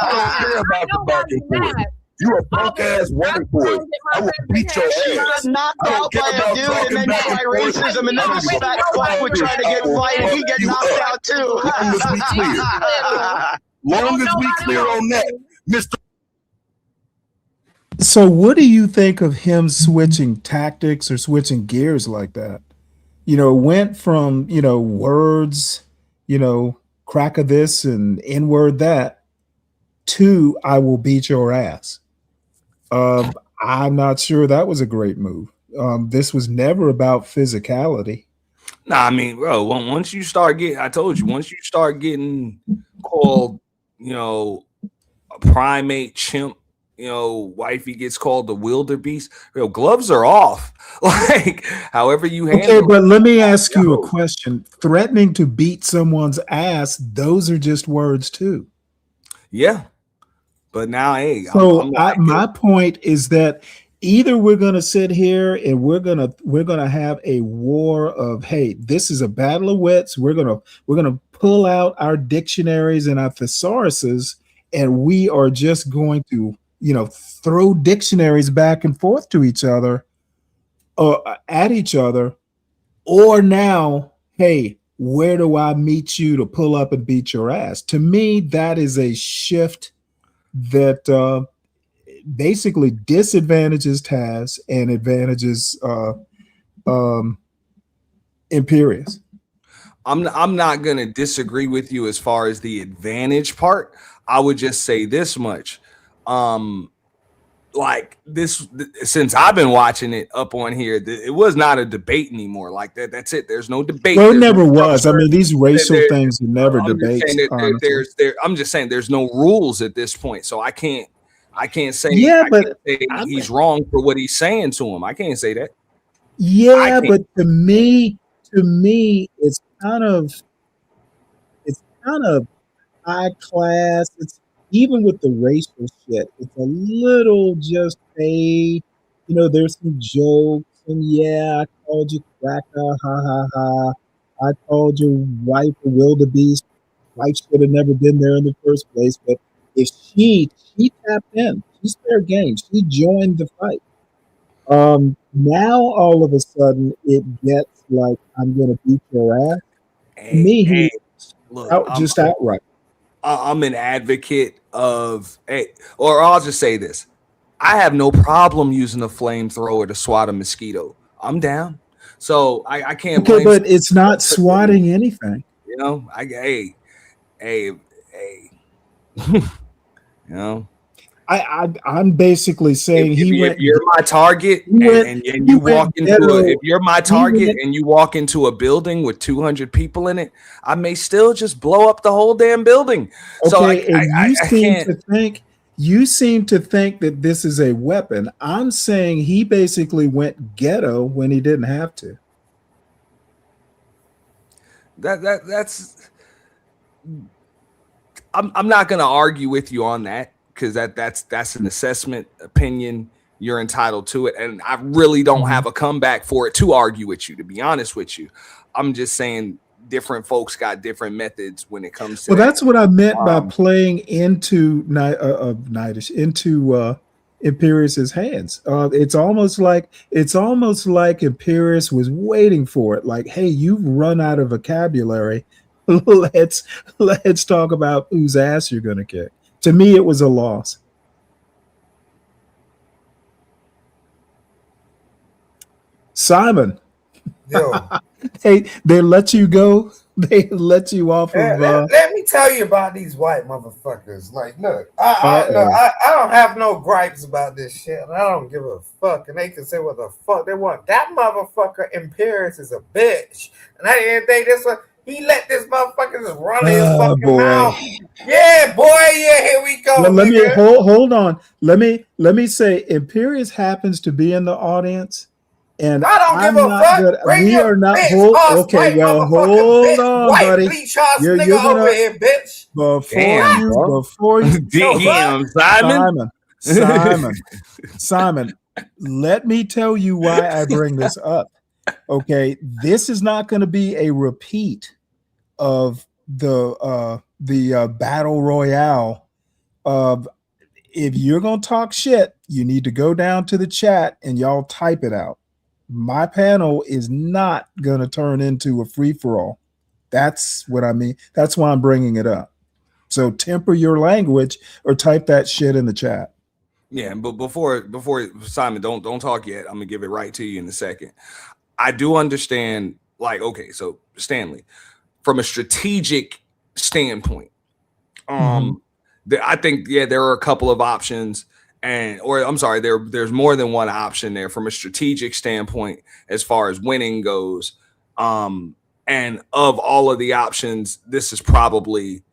I don't care about the back and forth. You a punk ass white boy. I will beat your She got ass. knocked I don't out care by a about dude, and talking then back cry and forth. racism, and then I don't this give a fat fuck fuck would about try to you. get I will fight, and he fuck get you knocked up. out too. Long as we clear. Long as we clear on that, Mr. So, what do you think of him switching tactics or switching gears like that? You know, went from, you know, words, you know, crack of this and N word that to I will beat your ass. I'm not sure that was a great move. This was never about physicality. Nah, I mean, bro, once you start getting, I told you, once you start getting called, you know, a primate, chimp, you know, wifey gets called the wildebeest, you know, gloves are off. Like, however you handle Okay, but let me ask you a Yo. question. Threatening to beat someone's ass, those are just words too. Yeah. But now, hey, So my point is that either we're going to sit here and we're going to have a war of, hey, this is a battle of wits. We're going to pull out our dictionaries and our thesauruses, and we are just going to, you know, throw dictionaries back and forth to each other or at each other, or now, hey, where do I meet you to pull up and beat your ass? To me, that is a shift that basically disadvantages Taz and advantages Imperious. I'm not gonna disagree with you as far as the advantage part. I would just say this much. Like this, since I've been watching it up on here, it was not a debate anymore. Like that, that's it. There's no debate. Well, it There's never no was. I structure. mean, these racial There- things are never I'm just debates. saying that honestly. I'm just saying there's no rules at this point, so I can't say, Yeah, I but can't say he's wrong for what he's saying to him. I can't say that. Yeah, but to me, it's kind of high class. It's even with the racial shit, it's a little just hey, you know, there's some jokes and yeah, I called you cracker, ha ha ha. I called your wife a wildebeest. Wife should have never been there in the first place. But if she tapped in, she's fair game. She joined the fight. Now all of a sudden it gets like I'm gonna beat your ass. To me, he's Look, just outright. I'm an advocate of, or I'll just say this: I have no problem using a flamethrower to swat a mosquito. I'm down. So I can't. Okay, blame but it's not swatting anything. You know, you know. I'm basically saying if you're my target and you walk into if you're my target and you walk into a building with 200 people in it, I may still just blow up the whole damn building. So Okay, I can't. You seem to think that this is a weapon. I'm saying he basically went ghetto when he didn't have to. That's I'm not going to argue with you on that, because that's an assessment opinion. You're entitled to it, and I really don't have a comeback for it to argue with you, to be honest with you. I'm just saying different folks got different methods when it comes to That's what I meant by playing into Imperious's hands. It's almost like Imperious was waiting for it. Like, hey, you've run out of vocabulary. let's talk about whose ass you're going to kick. To me, it was a loss. Simon. Yo. Hey, they let you go. They let you off of. Let me tell you about these white motherfuckers. Like, look, I don't have no gripes about this shit. I don't give a fuck. And they can say what the fuck they want. That motherfucker in Paris is a bitch. And I didn't think this one. He let this motherfucker just run his fucking mouth. Yeah, boy. Yeah, here we go. Well, let me hold on. Let me say, Imperius happens to be in the audience, and I don't give a fuck. We are not. Okay, well, hold on, buddy. You're gonna over here, bitch. Before you, damn, Simon. Let me tell you why I bring this up. Okay, this is not going to be a repeat of the battle royale. If you're going to talk shit, you need to go down to the chat and y'all type it out. My panel is not going to turn into a free-for-all. That's what I mean. That's why I'm bringing it up. So temper your language or type that shit in the chat. Yeah, but before Simon, don't talk yet. I'm gonna give it right to you in a second. I do understand, like, okay, so Stanley, from a strategic standpoint, I think there are a couple of options, there's more than one option there from a strategic standpoint as far as winning goes. And of all of the options, this is probably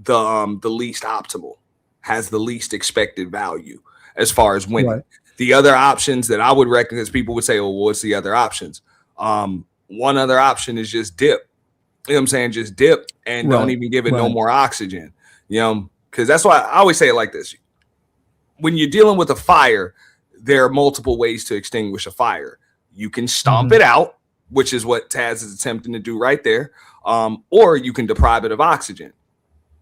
the least optimal, has the least expected value as far as winning. Right. The other options that I would recognize, people would say, well, what's the other options? One other option is just dip. You know what I'm saying? Just dip and don't even give it no more oxygen. You know, because that's why I always say it like this. When you're dealing with a fire, there are multiple ways to extinguish a fire. You can stomp it out, which is what Taz is attempting to do right there. Or you can deprive it of oxygen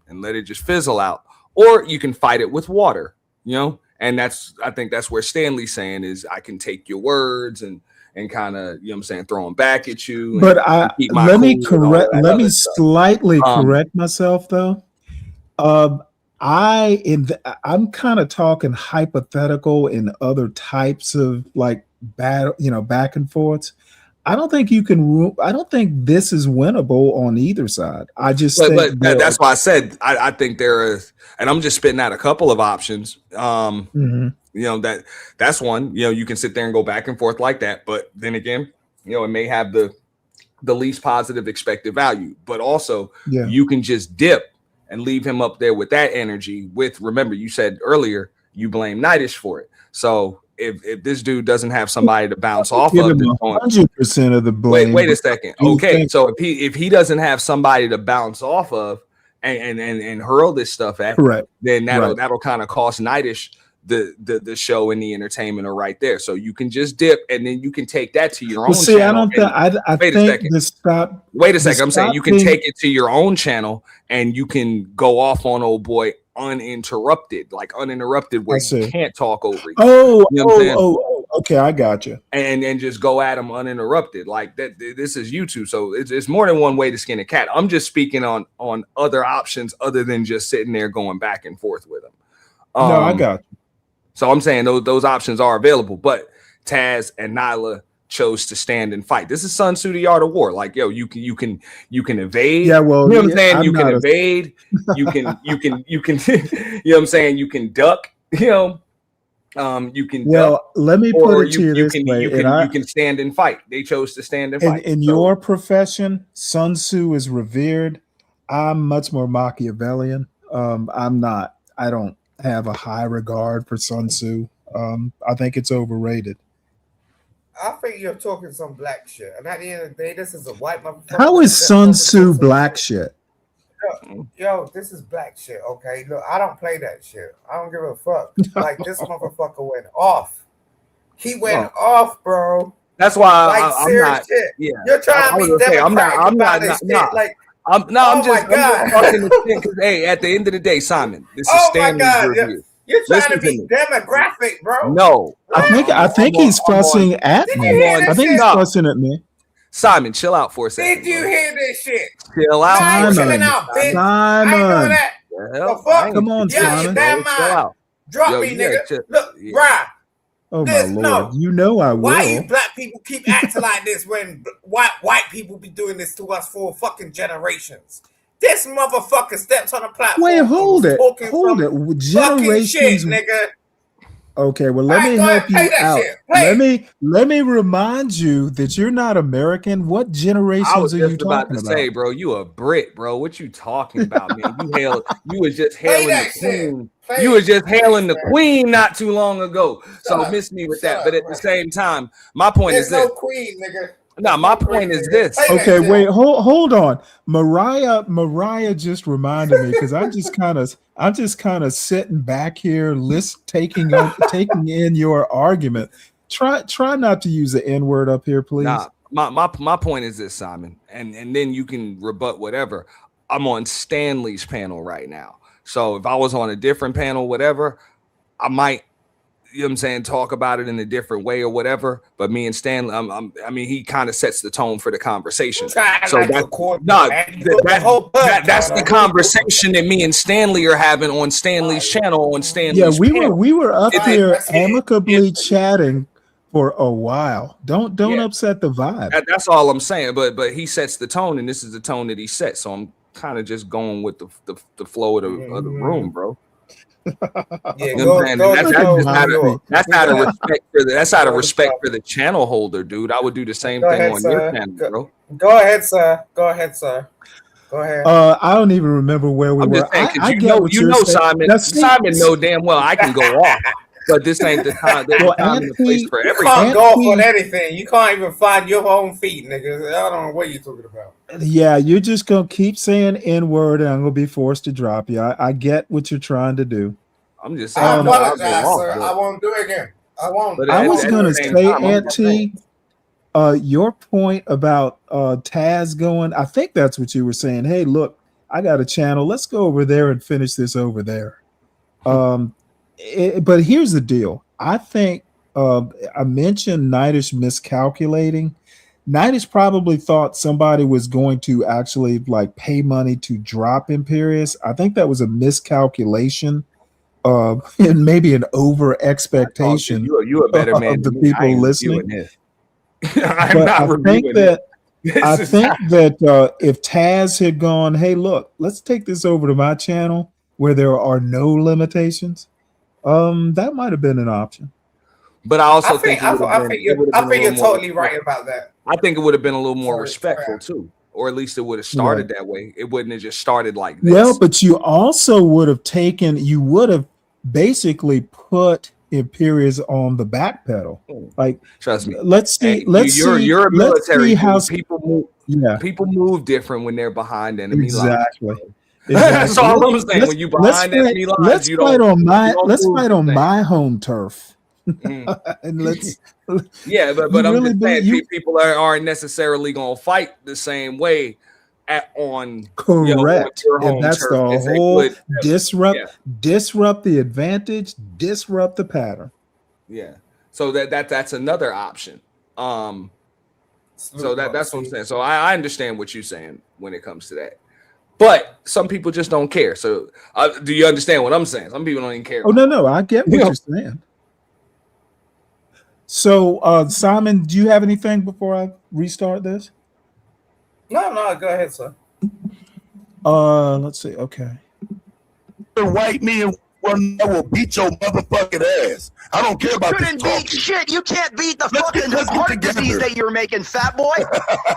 and let it just fizzle out. Or you can fight it with water, you know? And I think that's where Stanley's saying is I can take your words and kind of, you know what I'm saying, throw them back at you. But let me slightly correct myself though. I'm kind of talking hypothetical in other types of like back and forths. I don't think this is winnable on either side. I just think that's why I said I think there is, and I'm just spitting out a couple of options. You know, that's one. You know, you can sit there and go back and forth like that, but then again, you know, it may have the least positive expected value. But also, you can just dip and leave him up there with that energy. Remember, you said earlier you blame Nightish for it, so. If this dude doesn't have somebody to bounce off of, 100% of the blame. Wait a second. Okay, so if he doesn't have somebody to bounce off of and hurl this stuff at, then that'll kind of cost Nightish the show and the entertainment are right there. So you can just dip and then you can take that to your own channel. Wait a second. I'm saying you can take it to your own channel and you can go off on old boy uninterrupted where you can't talk over you. Okay, I got you. And just go at them uninterrupted like that. This is YouTube, so it's more than one way to skin a cat. I'm just speaking on other options other than just sitting there going back and forth with them. No, I got you. So I'm saying those options are available, but Taz and Nyla chose to stand and fight. This is Sun Tzu, the Art of War. Like, yo, you can evade. Yeah, well, you know what I'm saying? You can evade. You can you know what I'm saying? You can duck. You know, you can. Well, duck, let me put it to you this way. You can stand and fight. They chose to stand and fight. In your profession, Sun Tzu is revered. I'm much more Machiavellian. I'm not. I don't have a high regard for Sun Tzu. I think it's overrated. I think you're talking some black shit. And at the end of the day, this is a white motherfucker. How is Sun Tzu black shit? Yo, this is black shit, okay? Look, I don't play that shit. I don't give a fuck. Like, this motherfucker went off. He went off, bro. That's why like, I'm not. Shit. Yeah, you're trying to be democratic. I'm not. Like, I'm just talking to because hey, at the end of the day, Simon, this is Stanley's review. You're trying to be demographic, bro. No, I think he's fussing at me. I think he's fussing at me. Simon, chill out for a second. Did you hear this shit? Chill out. I ain't chilling out, bitch. Simon. I ain't doing that. The fuck? Come on, Simon. Drop me, nigga. Look, Brian. Oh my lord! You know I will. Why you black people keep acting like this when white people be doing this to us for fucking generations? This motherfucker steps on the platform. Wait, hold it. talking Hold some it. fucking Generations. shit, nigga. Okay, well, let me go ahead, help play you that out. shit. Play Let me remind you that you're not American. What I was generations are you just about talking to about? say, bro, you a Brit, bro. What you talking about, man? You was just Play hailing that the shit. queen. Play You was just hailing the man. queen not too long ago. So up. miss me with Shut that. up, But at man. the same time, my point There's is this. no queen, nigga. No, my point is this. Play that Okay, shit. wait, hold on. Mariah just reminded me because I'm just kind of sitting back here, taking in your argument. Try not to use the N word up here, please. Nah, my point is this, Simon, and then you can rebut whatever. I'm on Stanley's panel right now. So if I was on a different panel, whatever, I might, you know what I'm saying, talk about it in a different way or whatever. But me and Stanley, I mean, he kind of sets the tone for the conversation. So that's the conversation that me and Stanley are having on Stanley's channel on Stanley's panel. we were up here amicably chatting for a while. Don't upset the vibe. That's all I'm saying. But he sets the tone, and this is the tone that he sets. So I'm kind of just going with the flow of the room, bro. Yeah, You know what I'm saying? That's out of respect for the channel holder, dude. I would do the same thing on your channel, bro. Go ahead, sir. Go ahead, sir. Go ahead. I don't even remember where we were. Just saying, I you get what know, you're saying. Simon. Now, Simon know damn well I can go off, but this ain't the time. There's a time and a place for You everything. can't go off on anything. You can't even find your own feet, nigga. I don't know what you're talking about. Yeah, you're just gonna keep saying N word, and I'm gonna be forced to drop you. I get what you're trying to do. I'm just saying. I apologize, sir. I won't do it again. I won't. I was gonna say, Auntie, your point about Taz going. I think that's what you were saying. Hey, look, I got a channel. Let's go over there and finish this over there. But here's the deal. I think I mentioned Nightish miscalculating. Nightish probably thought somebody was going to actually like pay money to drop Imperius. I think that was a miscalculation. And maybe an over expectation. You a better man of the than me. people listening. I'm not reviewing it. I think that if Taz had gone, hey, look, let's take this over to my channel where there are no limitations. That might have been an option. But I also think you're totally right about that. I think it would have been a little more respectful too, or at least it would have started that way. It wouldn't have just started like this. Well, but you also would have basically put Imperius on the back pedal. Like, trust me. Let's see. You're a military dude. how people move. Yeah, people move different when they're behind enemy lines. Exactly. That's all I'm saying. When you behind enemy lines, let's you fight don't. Let's fight on my home turf. And let's. Yeah, but I'm just saying people aren't necessarily gonna fight the same way. Correct, and that's the whole disrupt the advantage, disrupt the pattern. Yeah, so that's another option. So that's what I'm saying. So I understand what you're saying when it comes to that, but some people just don't care. So do you understand what I'm saying? Some people don't even care. Oh no, I get what you're saying. So Simon, do you have anything before I restart this? No, go ahead, sir. Let's see. Okay. White men will beat your motherfucking ass. I don't care about this talking. Shit, you can't beat the fucking heart disease that you're making, fat boy.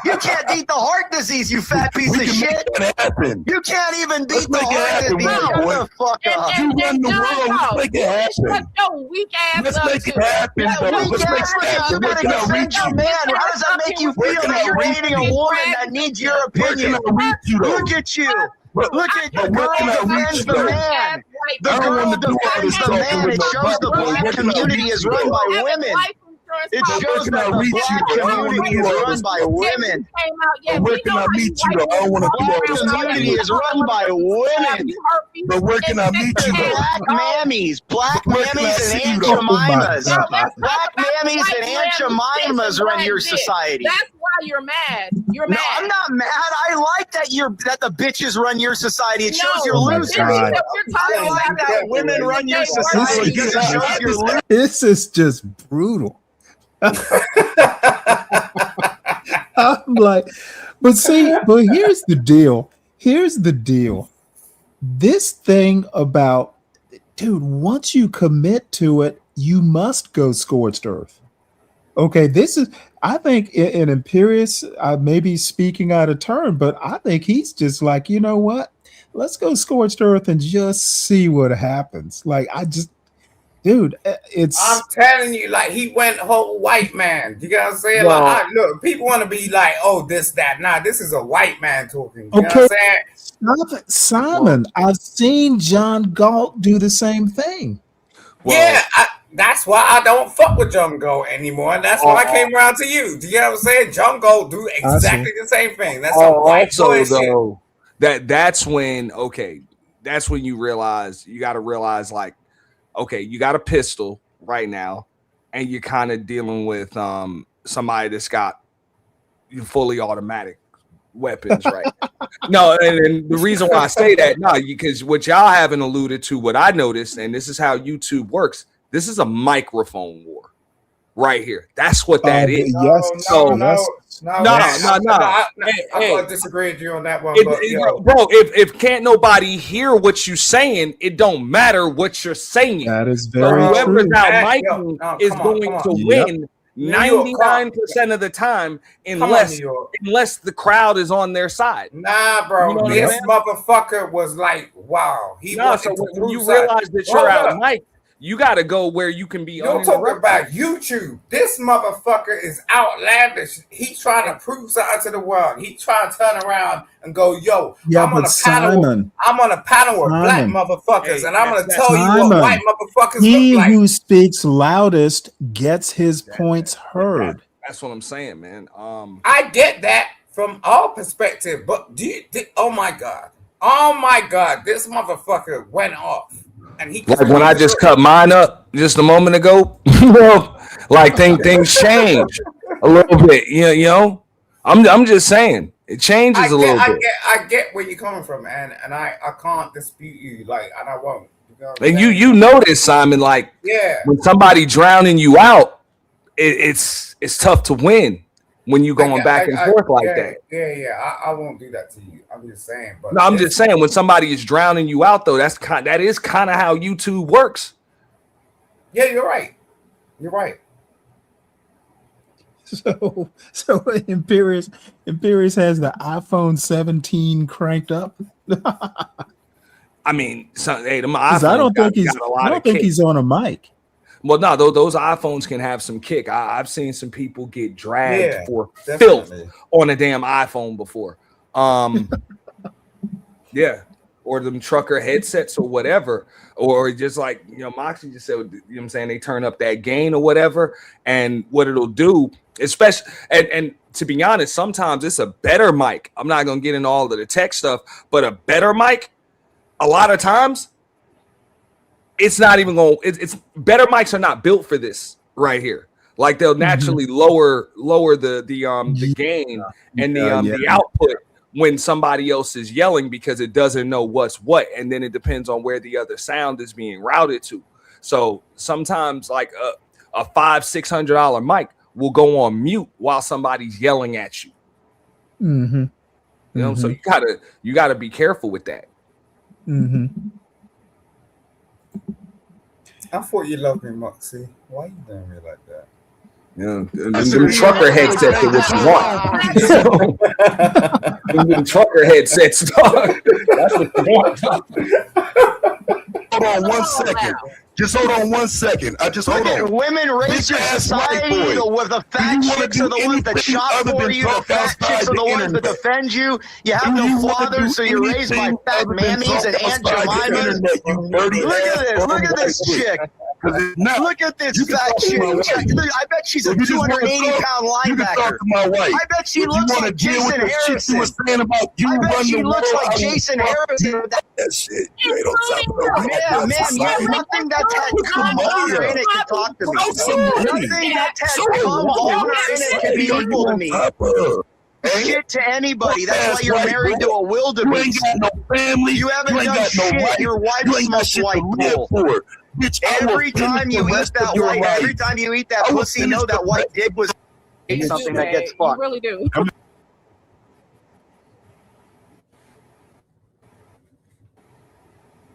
You can't beat the heart disease, you fat piece of shit. You can't even beat the heart disease. Shut the fuck up. You run the world. Let's make it happen. Weak ass Let's make it happen. Let's make it happen. Where can I reach you? Man, how does that make you feel that you're dating a woman that needs your opinion? Look at you. Look at the girl defends the man. The girl defends the man. It shows the black community is run by women. It shows that the black community is run by women. Where can I meet you? I don't want to do all this. Black community is run by women. But where can I meet you? Black mammies and Aunt Jemimas. Black mammies and Aunt Jemimas run your society. That's why you're mad. You're No, mad. I'm not mad. I like that the bitches run your society. It shows you're losing. I like that women run your society because it shows you're losing. This is just brutal. I'm like, but here's the deal. Here's the deal. This thing about, dude, once you commit to it, you must go scorched earth. Okay, this is, I think in Imperious, I may be speaking out of turn, but I think he's just like, you know what? Let's go scorched earth and just see what happens. Like, dude, I'm telling you, like, he went whole white man. You get what I'm saying? Well, Like, look, people want to be like, oh, this, that. Nah, this is a white man talking. You know what I'm saying? Stop it, Simon. I've seen John Galt do the same thing. Yeah, that's why I don't fuck with John Gold anymore. And that's why I came around to you. Do you know what I'm saying? John Gold do exactly the same thing. That's some white boy shit. Though, that's when you realize, you got to realize, like, okay, you got a pistol right now, and you're kind of dealing with somebody that's got fully automatic weapons, right? No, and the reason why I say that, because what y'all haven't alluded to, what I noticed, and this is how YouTube works, this is a microphone war right here. That's what that is. I disagree with you on that one. Bro, if can't nobody hear what you're saying, it don't matter what you're saying. That is very true. Whoever's out micing is going to win 99% of the time, unless the crowd is on their side. Nah, bro, You know what this I'm saying? motherfucker was like, wow. So when you realize that you're out mic, you got to go where you can be. You're talking about YouTube. This motherfucker is outlandish. He trying to prove something to the world. He trying to turn around and go, yo, I'm on a panel with black motherfuckers, and I'm going to tell you what white motherfuckers He look like. who speaks loudest gets his points heard. That's what I'm saying, man. I get that from our perspective, but oh my God, this motherfucker went off. And he Like when I just cut mine up just a moment ago, like things change a little bit. You know, I'm just saying it changes a little bit. I get where you're coming from, and I can't dispute you, like, and I won't. You know And you know this, Simon. Like, when somebody drowning you out, it's tough to win when you going back and forth like that. Yeah. I won't do that to you. I'm just saying. But no, I'm just saying when somebody is drowning you out, though, that is kind of how YouTube works. Yeah, you're right. You're right. So Imperious has the iPhone 17 cranked up. I mean, I don't think he's on a mic. Well, no, those iPhones can have some kick. I've seen some people get dragged for definitely. filth on a damn iPhone before. Yeah, or them trucker headsets or whatever, or just like, you know, Moxie just said, you know what I'm saying, they turn up that gain or whatever, and what it'll do, especially, and to be honest, sometimes it's a better mic. I'm not gonna get into all of the tech stuff, but a better mic, a lot of times, it's not even going. It's better mics are not built for this right here. Like they'll naturally lower the gain and the output when somebody else is yelling because it doesn't know what's what, and then it depends on where the other sound is being routed to. So sometimes like a $500-$600 mic will go on mute while somebody's yelling at you. Mm-hmm. You know, so you gotta be careful with that. Mm-hmm. I thought you loved me, Moxie. Why you doing me like that? Yeah, them trucker headsets are what you want. Them trucker headsets, dog. That's what you want. Hold on 1 second. Just hold on 1 second. Hold on. Women raise your society with the fat chicks are the ones that shop for you. The fat chicks are the ones that defend you. You have no father, so you're raised by fat mammies and Aunt Jemimas. Look at this chick. Look at this fat chick. I bet she's a 280-pound linebacker. I bet she looks like Jason Harrison. I bet she looks like Jason Harrison. That shit. You ain't on top of Yeah, man, you have nothing that's had cum owner in it can talk to me. Nothing that's had cum owner in it can be equal to me. Shit to anybody. That's why you're married to a wildebeest. You ain't got no family. You haven't done shit. Your wife smokes white bull. Every time you eat that white, every time you eat that pussy, know that white dick was something that gets fucked. You really do.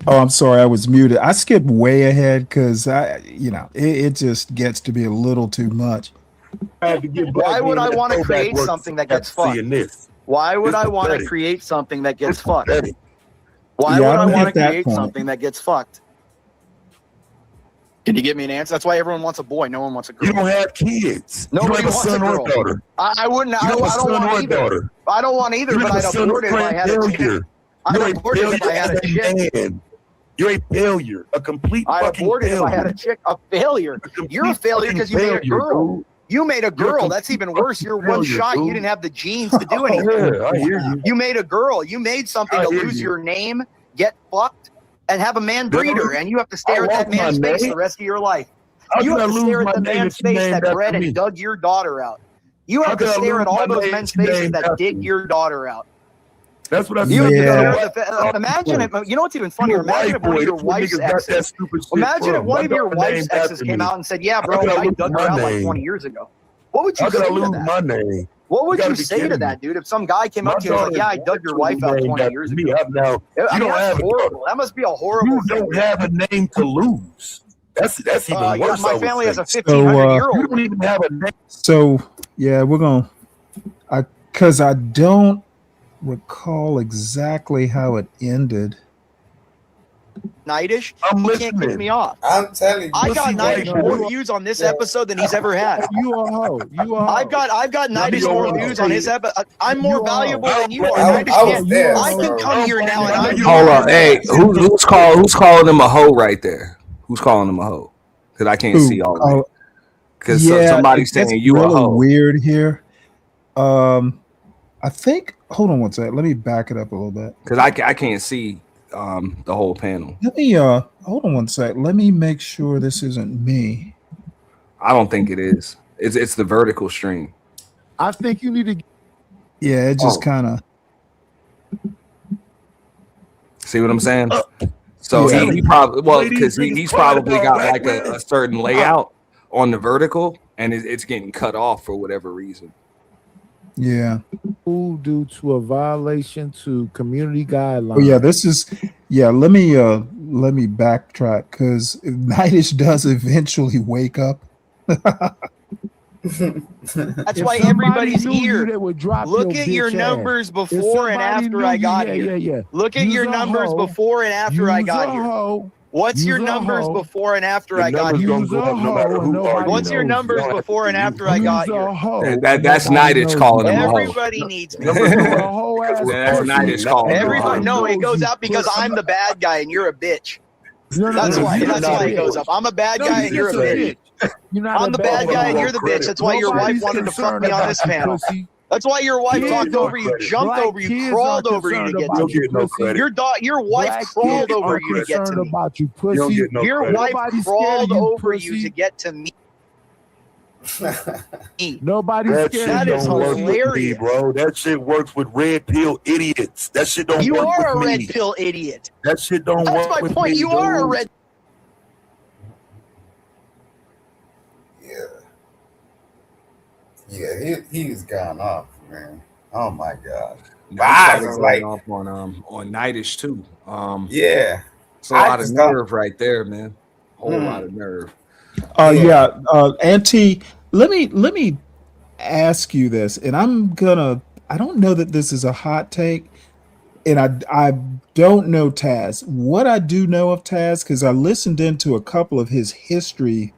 Oh, I'm sorry, I was muted. I skipped way ahead because it just gets to be a little too much. Why would I want to create something that gets fucked? Why would I want to create something that gets fucked? Why would I want to create something that gets fucked? Can you give me an answer? That's why everyone wants a boy. No one wants a girl. You don't have kids. Nobody you don't have wants a son a girl. or daughter. I wouldn't. I You don't have a son want or either. daughter. I don't want either, but I'd abort it if I had a chick. I'd abort it if I had a chick. You're a failure. A complete fucking aborted failure. if I had a chick. A failure. You're a failure because you made a girl. Dude. You made a girl. That's even worse. You're one shot. You didn't have the genes to do anything. Yeah, I hear you. You made a girl. You made something to lose your name, get fucked, and have a man breed her, and you have to stare at that man's face the rest of your life. You have to stare at the man's face that bred and dug your daughter out. You have to stare at all those men's faces that dig your daughter out. That's what I You said. imagine it. You know what's even funnier? Imagine if one of your wife's exes. Imagine if one of your wife's exes came out and said, "Yeah, bro, I dug her out like 20 years ago." What would you say to that? My name. What would you say to that, dude? If some guy came up to you and was like, "Yeah, I dug your wife out 20 years ago." That's horrible. That must be a horrible. You don't have a name to lose. That's even worse. My family has a 1,500-year-old. You don't even have a name. So yeah, because I don't recall exactly how it ended. Nightish, he can't kick me off. I'm telling you, I got Nightish more views on this episode than he's ever had. You a hoe. You a hoe. I've got Nightish more views on his episode. I'm more valuable than you are. I can come here now and I'm. Hold on, hey, who's calling him a hoe right there? Who's calling him a hoe? Because I can't see all of it. Because somebody's saying you a hoe. Weird here. I think. Hold on one second. Let me back it up a little bit. Because I can't see the whole panel. Let me hold on one sec. Let me make sure this isn't me. I don't think it is. It's the vertical stream. I think you need to. Yeah, it just kind of. See what I'm saying? So he probably because he's probably got like a certain layout on the vertical, and it's getting cut off for whatever reason. Yeah. Due to a violation to community guidelines. Oh yeah, this is. Yeah, let me backtrack because Nightish does eventually wake up. That's why everybody's here. Look at your numbers before and after I got here. Yeah. Look at your numbers before and after I got here. What's your numbers before and after I got here? What's your numbers before and after I got here? That's Nightish calling him a hoe. Everybody needs me. That's Nightish calling him a hoe. Everybody, no, it goes out because I'm the bad guy and you're a bitch. That's why it goes up. I'm a bad guy and you're a bitch. I'm the bad guy and you're the bitch. That's why your wife wanted to fuck me on this panel. That's why your wife talked over you, jumped over you, crawled over you to get to me. Your wife crawled over you to get to me. About you, pussy. Your wife crawled over you to get to me. Nobody's That scared. shit That is don't work with me, hilarious. bro. That shit works with red pill idiots. That shit don't You work are a with red me. pill idiot. That shit don't That's work my with point. me, You are a dude. red. Yeah, he's gone off, man. Oh my god. Wow, It's like, off on Nightish too. yeah, it's a lot of nerve right there, man. Whole lot of nerve. Auntie, let me ask you this, and I don't know that this is a hot take, and I don't know Taz. What I do know of Taz, because I listened into a couple of his history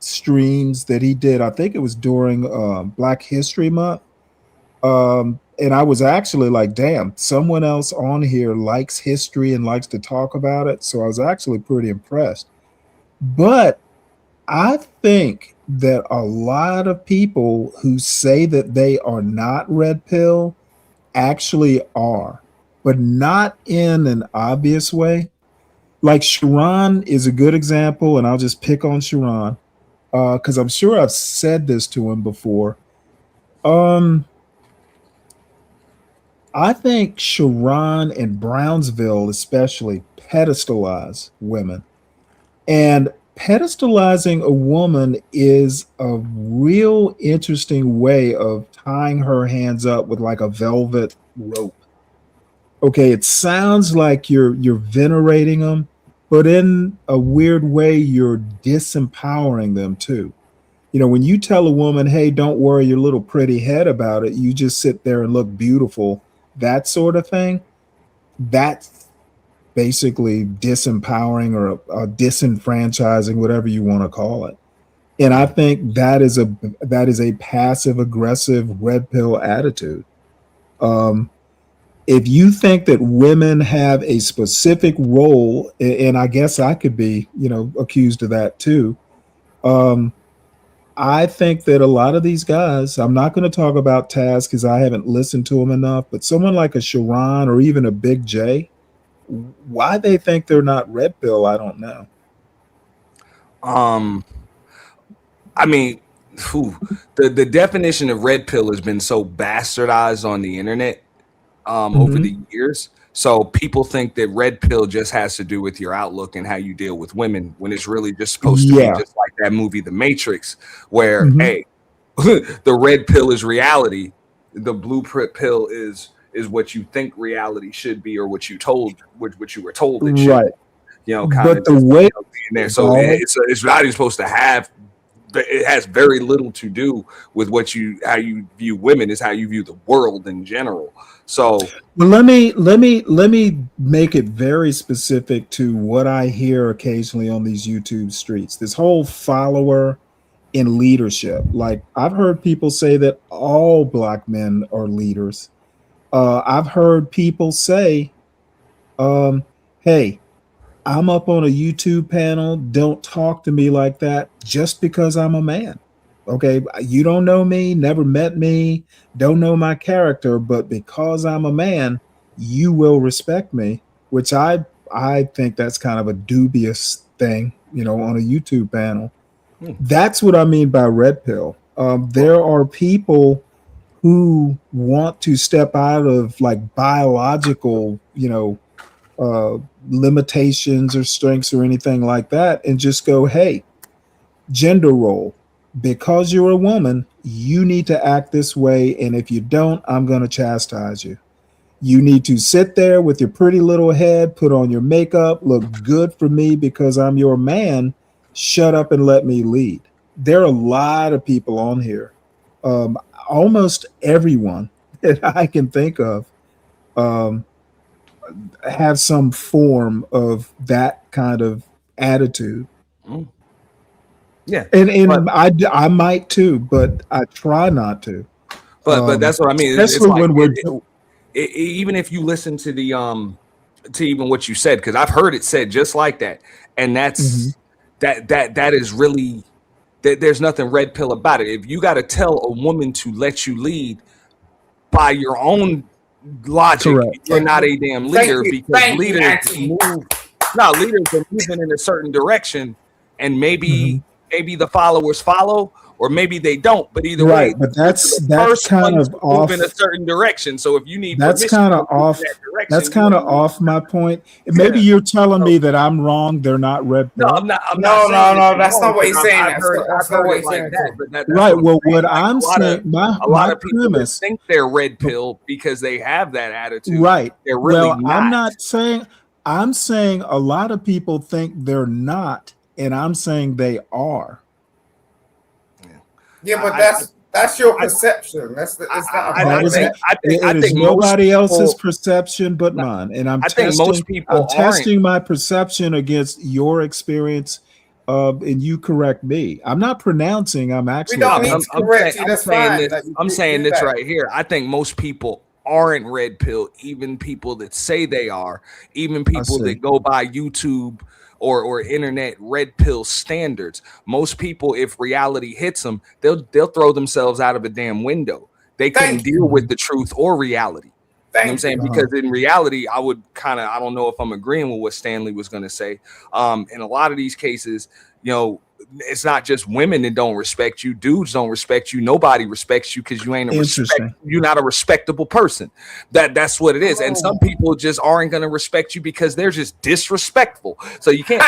streams that he did. I think it was during Black History Month. And I was actually like, damn, someone else on here likes history and likes to talk about it. So I was actually pretty impressed. But I think that a lot of people who say that they are not red pill actually are, but not in an obvious way. Like Sharon is a good example, and I'll just pick on Sharon because I'm sure I've said this to him before. I think Sharon and Brownsville especially pedestalize women. And pedestalizing a woman is a real interesting way of tying her hands up with like a velvet rope. okay, it sounds like you're venerating them, but in a weird way, you're disempowering them too. You know, when you tell a woman, hey, don't worry your little pretty head about it, you just sit there and look beautiful, that sort of thing, that's basically disempowering or disenfranchising, whatever you want to call it. And I think that is a passive aggressive red pill attitude. If you think that women have a specific role, and I guess I could be, accused of that too. I think that a lot of these guys, I'm not going to talk about Taz because I haven't listened to him enough, but someone like a Sharon or even a Big J, why they think they're not red pill, I don't know. I mean, the definition of red pill has been so bastardized on the internet over the years. So people think that red pill just has to do with your outlook and how you deal with women, when it's really just supposed to be just like that movie, The Matrix, where, hey, the red pill is reality. The blueprint pill is what you think reality should be, or what you were told it should be, kind but of the way in there. So it's not even supposed to have, it has very little to do with how you view women, is how you view the world in general. So well, let me make it very specific to what I hear occasionally on these YouTube streets. This whole follower in leadership. Like, I've heard people say that all black men are leaders. I've heard people say, hey, I'm up on a YouTube panel. Don't talk to me like that just because I'm a man. Okay, you don't know me, never met me, don't know my character, but because I'm a man, you will respect me, which I think that's kind of a dubious thing, on a YouTube panel. That's what I mean by red pill. There are people who want to step out of like biological, limitations or strengths or anything like that, and just go, hey, gender role, because you're a woman, you need to act this way, and if you don't, I'm going to chastise you. You need to sit there with your pretty little head, put on your makeup, look good for me because I'm your man. Shut up and let me lead. There are a lot of people on here, almost everyone that I can think of, have some form of that kind of attitude. Yeah, and I might too, but I try not to. But that's what I mean. Especially when we're even if you listen to the to even what you said, because I've heard it said just like that, and that's that is really there's nothing red pill about it. If you got to tell a woman to let you lead by your own logic, you're not a damn leader, because leaders move. No, leaders are moving in a certain direction, and maybe the followers follow, or maybe they don't. But either way, but that's kind of off in a certain direction. So if you need that's kind of off. That's kind of off my point. Maybe you're telling me that I'm wrong. They're not red pill. No, I'm not. No. That's not what he's saying. I've heard it like that. But that's right. Well, what like, I'm saying, a lot of people think they're red pill because they have that attitude. Right. They're really not. I'm saying a lot of people think they're not, and I'm saying they are. Yeah, but that's your perception. It is nobody else's perception but mine, and I'm testing my perception against your experience, and you correct me. I'm not pronouncing. I'm actually. I'm saying this right here. I think most people aren't red pill, even people that say they are, even people that go by YouTube or internet red pill standards. Most people, if reality hits them, they'll throw themselves out of a damn window. They couldn't deal with the truth or reality. You know what I'm saying? Because in reality, I don't know if I'm agreeing with what Stanley was going to say. In a lot of these cases, it's not just women that don't respect you. Dudes don't respect you. Nobody respects you because you ain't you're not a respectable person. That's what it is. And some people just aren't going to respect you because they're just disrespectful. So you can't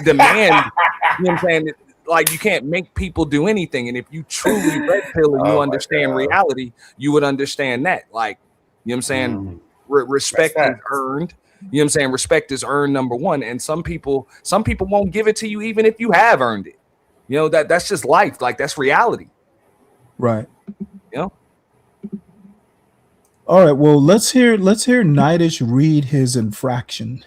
demand, you know what I'm saying? Like, you can't make people do anything. And if you truly red pill and you understand reality, you would understand that. Like, you know what I'm saying? respect is earned. You know what I'm saying? Respect is earned, number one. And some people won't give it to you even if you have earned it. You know, that's just life. Like, that's reality. Right. You know? All right. Well, let's hear Nightish read his infraction.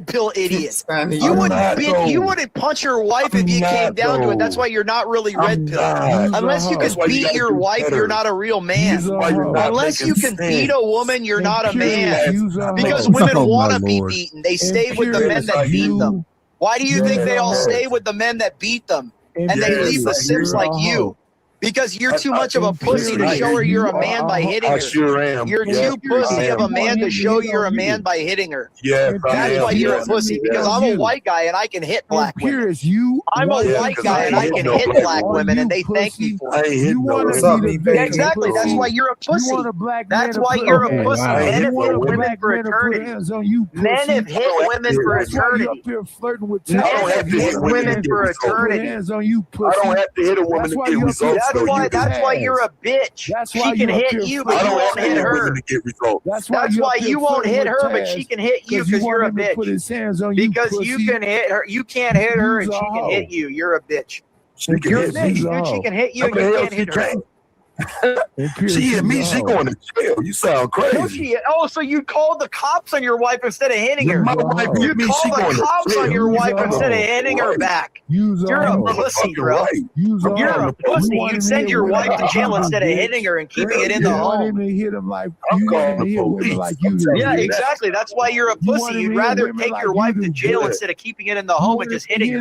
Pill idiot. Stanley, You I'm wouldn't punch your wife if you came down to it. That's why you're not really red pill. Unless you can beat your wife, you're not a real man. Unless you can beat a woman, you're not a man. Because women want to be beaten. They stay with the men that beat them. Why do you think they all stay with the men that beat them? And they leave the simps like you? Because you're too much of a pussy to show her you're a man by hitting her. I sure am. You're too pussy of a man to show you're a man by hitting her. Yes, That's why you're a pussy. Because I'm a white guy and I can hit black women. I'm a white guy and I can hit black women, and they thank me for it. Exactly. That's why you're a pussy. That's why you're a pussy. Men have hit women for eternity. Men have hit women for eternity. Men have hit women for eternity. I don't have to hit a woman to get results. That's why you're a bitch. She can hit you, but you won't hit her. That's why you won't hit her, but she can hit you because you're a bitch. Because you can hit her, you can't hit her, and she can hit you. You're a bitch. You're a bitch, dude. She can hit you, and you can't hit her. She hit me. She going to jail. You sound crazy. No, so you called the cops on your wife instead of hitting her. My wife You hit me. called She the going to cops jail. on your You wife sound instead of hitting her right. back. You're a pussy, bro. You're a pussy. You'd send your wife to jail instead of hitting her and keeping it in the home. Yeah, exactly. That's why you're a pussy. You'd rather take your wife to jail instead of keeping it in the home and just hitting her.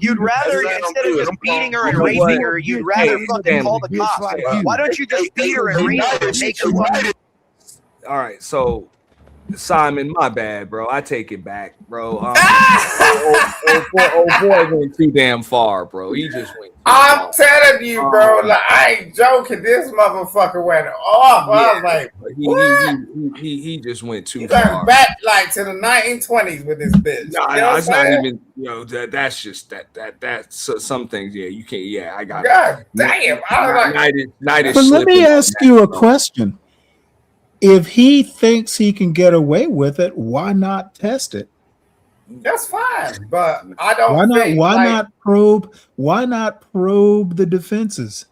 You'd rather, instead of just beating her and raping her, you'd rather fucking call the cops. Why don't you just beat her and rape her and make her fucking... All right, so Simon, my bad, bro. I take it back, bro. Oh boy went too damn far, bro. He just went. I'm telling you, bro. Like, I ain't joking. This motherfucker went off. I was like, what? He just went too You far. going back like to the 1920s with this bitch. No, You know it's what I'm not saying? even. You know, that's just that's some things. Yeah, you can't. Yeah, I got God it. damn. I was like, Night is But let me slipping on ask that, you a bro. question. If he thinks he can get away with it, why not test it? that's fine. But I don't Why not? think, Why like, not probe? Why not probe the defenses?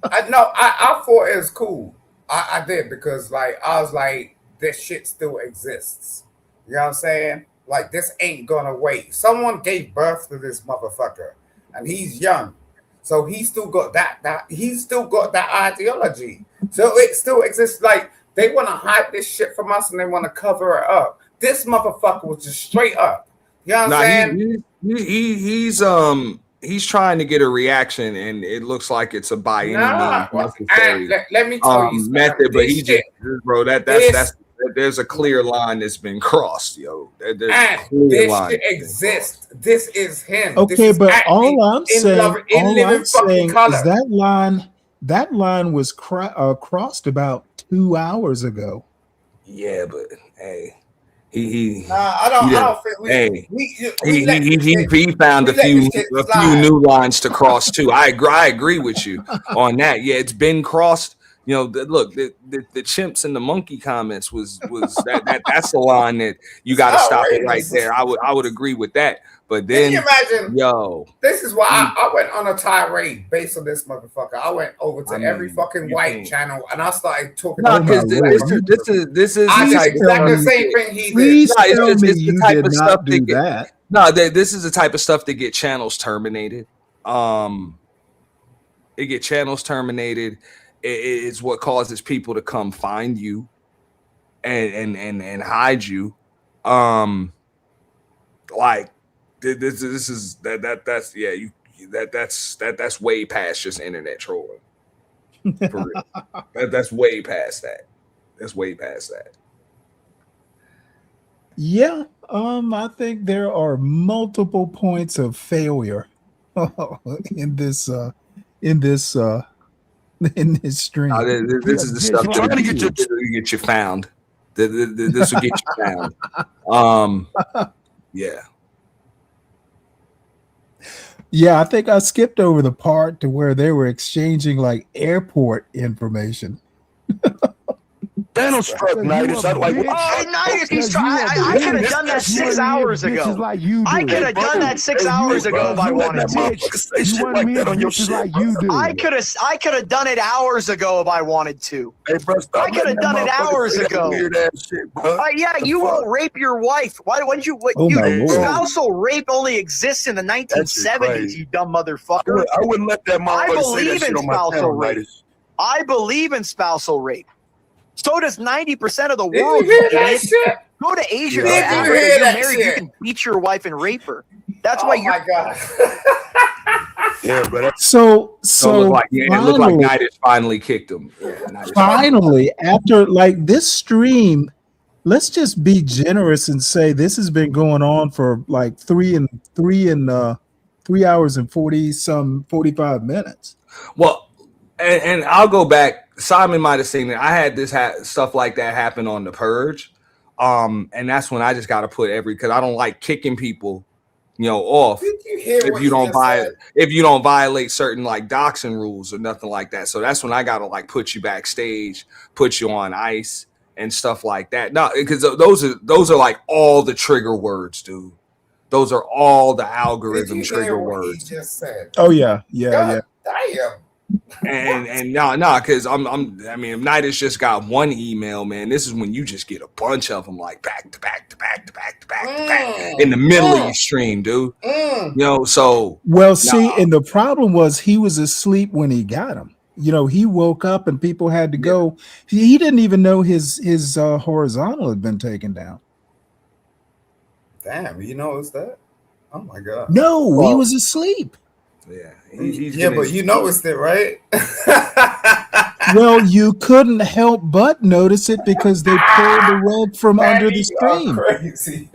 I thought it was cool. I did because like I was like, this shit still exists. You know what I'm saying? Like this ain't gonna wait. Someone gave birth to this motherfucker, and he's young, so he still got that he's still got that ideology. So it still exists. Like they want to hide this shit from us, and they want to cover it up. This motherfucker was just straight up. You know what I'm saying? He's trying to get a reaction, and it looks like it's a by any Nah, means necessary let me tell you, method. But he shit, just, bro, that's there's a clear line that's been crossed, yo. There's a clear this line. shit exists. This is him. Okay, this is but acting all I'm saying, color. is that line was crossed about 2 hours ago. Yeah, but hey, I don't think he found a few new lines to cross too. I agree with you on that. Yeah, it's been crossed. You know, look, the chimps and the monkey comments was that's the line that you got to stop it right there. I would agree with that. But then, can you imagine? This is why I went on a tirade based on this motherfucker. I went over to every fucking white channel and I started talking. No, because this is I did exactly the same thing he did. It's the type of stuff that. No, this is the type of stuff that get channels terminated. It get channels terminated. It's what causes people to come find you and hide you. Like this is that's way past just internet trolling. For real. That's way past that. That's way past that. Yeah, I think there are multiple points of failure in this stream. This is the stuff that get you found. This will get you found. Yeah. Yeah, I think I skipped over the part to where they were exchanging like airport information. Thanos struck Nidus. I'd like, Oh, Nidus, he's trying. I could have done that 6 hours ago. Like you do. I could have done that 6 hours ago if I wanted to. Say shit like that on your shit. Like you do. I could have done it hours ago if I wanted to. Hey, bro, I could have done it hours ago. Weird ass shit, bro. Yeah, you won't rape your wife. Why wouldn't you? Oh, my Lord. Spousal rape only exists in the 1970s. You dumb motherfucker. I wouldn't let that I motherfucker say that believe shit in on my spousal channel, rape. Nidus. I believe in spousal rape. So does 90% of the Did world. you hear that shit? Go to Asia. Did you Africa, hear you're that married, shit? you can beat your wife and rape her. That's Oh why you're. my god. Yeah, but that's So So it looked like, it looked like finally, Nidus finally kicked him. Yeah, Nidus finally, after like this stream, let's just be generous and say this has been going on for like 3 hours and 45 minutes. Well, and I'll go back. Simon might have seen it. I had this stuff like that happen on The Purge, and that's when I just got to put because I don't like kicking people, off if you don't violate certain like doxing rules or nothing like that. So that's when I got to like put you backstage, put you on ice and stuff like that. No, because those are like all the trigger words, dude. Those are all the algorithm trigger words. Just said. Oh yeah. Damn. And no, because I mean, if Nidus just got one email, man, this is when you just get a bunch of them like back to back in the middle of your stream, dude. So well, see, and the problem was he was asleep when he got him. He woke up and people had to go. He didn't even know his horizontal had been taken down. Damn, you noticed that? Oh my god. No, he was asleep. Yeah, but you noticed it, right? Well, you couldn't help but notice it because they pulled the rug from under the stream. Crazy.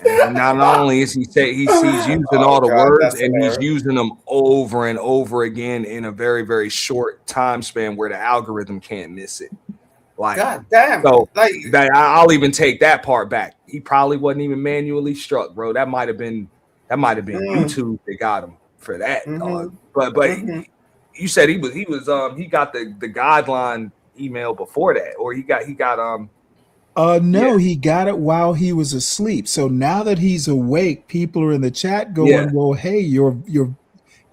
And not only is he's using all the words, and he's using them over and over again in a very, very short time span where the algorithm can't miss it. Like, God damn. So I'll even take that part back. He probably wasn't even manually struck, bro. That might have been YouTube that got him for that. But you said he got the guideline email before that, or he got no, he got it while he was asleep. So now that he's awake, people are in the chat going, well, hey, your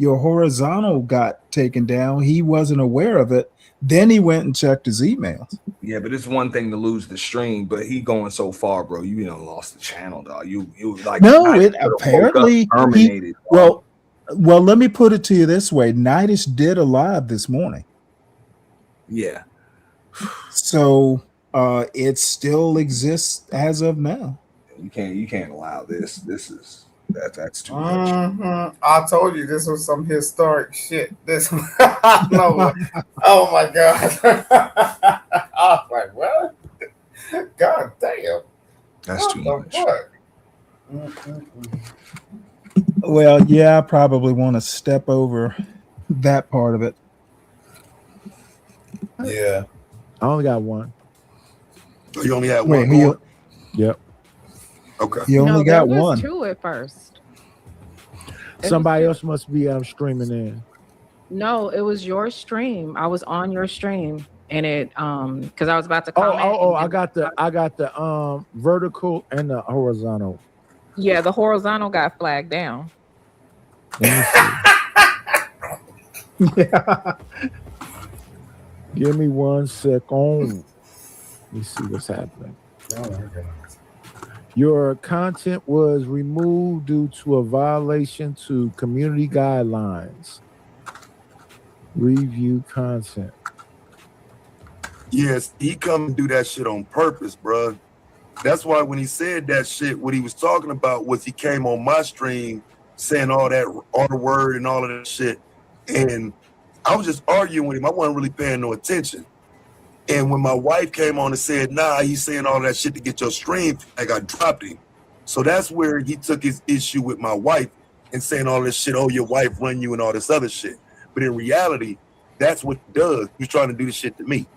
horizontal got taken down. He wasn't aware of it. Then he went and checked his emails. Yeah, but it's one thing to lose the stream, but he going so far, bro. You lost the channel, dog. You like no, it apparently terminated. Well, let me put it to you this way: Nidus did a live this morning. Yeah. So it still exists as of now. You can't allow this. This is that's too much. I told you this was some historic shit. This no. Oh my god. I was like, what? God damn. That's too much. Well, yeah, I probably want to step over that part of it. Yeah. I only got one. You only had one more? Yep. Okay. You only got one. Two at first. Somebody else must be streaming in. No, it was your stream. I was on your stream, and it because I was about to comment. I got the vertical and the horizontal. Yeah, the horizontal got flagged down. Yeah. Give me 1 second. Let me see what's happening. Oh my god. Your content was removed due to a violation to community guidelines. Review content. Yes, he come and do that shit on purpose, bro. That's why when he said that shit, what he was talking about was he came on my stream saying all the word and all of that shit. And I was just arguing with him. I wasn't really paying no attention. And when my wife came on and said, nah, he's saying all that shit to get your stream, I dropped him. So that's where he took his issue with my wife and saying all this shit, oh, your wife run you and all this other shit. But in reality, that's what he does. He's trying to do this shit to me.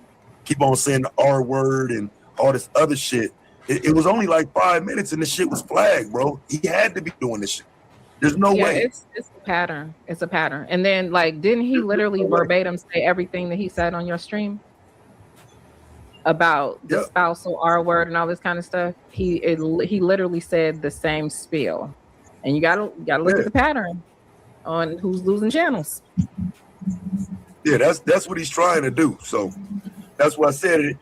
Keep on saying the R word and all this other shit. It was only like 5 minutes and the shit was flagged, bro. He had to be doing this shit. There's no Yeah, way. it's a pattern. It's a pattern. And then like, didn't he literally verbatim say everything that he said on your stream about the spousal R word and all this kind of stuff? He literally said the same spiel, and you gotta look at the pattern on who's losing channels. Yeah, that's what he's trying to do. So that's why I said it.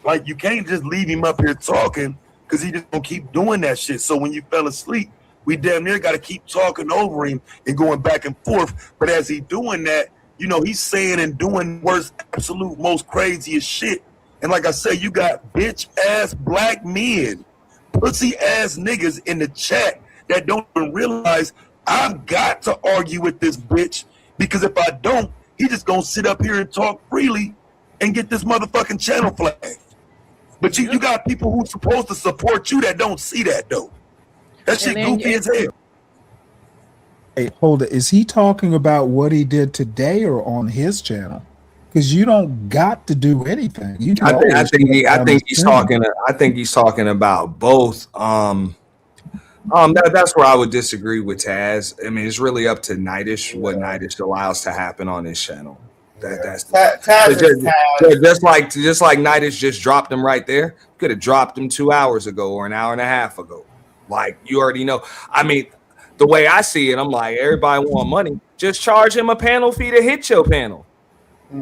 Like, you can't just leave him up here talking, because he just gonna keep doing that shit. So when you fell asleep, we damn near got to keep talking over him and going back and forth. But as he doing that, you know, he's saying and doing worst, absolute, most craziest shit. And like I said, you got bitch ass black men, pussy ass niggas in the chat that don't even realize I've got to argue with this bitch, because if I don't, he just gonna sit up here and talk freely and get this motherfucking channel flagged. But you got people who's supposed to support you that don't see that though. That shit goofy as hell. Hey, hold it. Is he talking about what he did today or on his channel? Because you don't got to do anything. You can I think he's talking about both. That's where I would disagree with Taz. I mean, it's really up to Nightish what Nightish allows to happen on his channel. That's just like Nightish just dropped him right there. Could have dropped him 2 hours ago or an hour and a half ago. Like, you already know. I mean, the way I see it, I'm like, everybody want money. Just charge him a panel fee to hit your panel.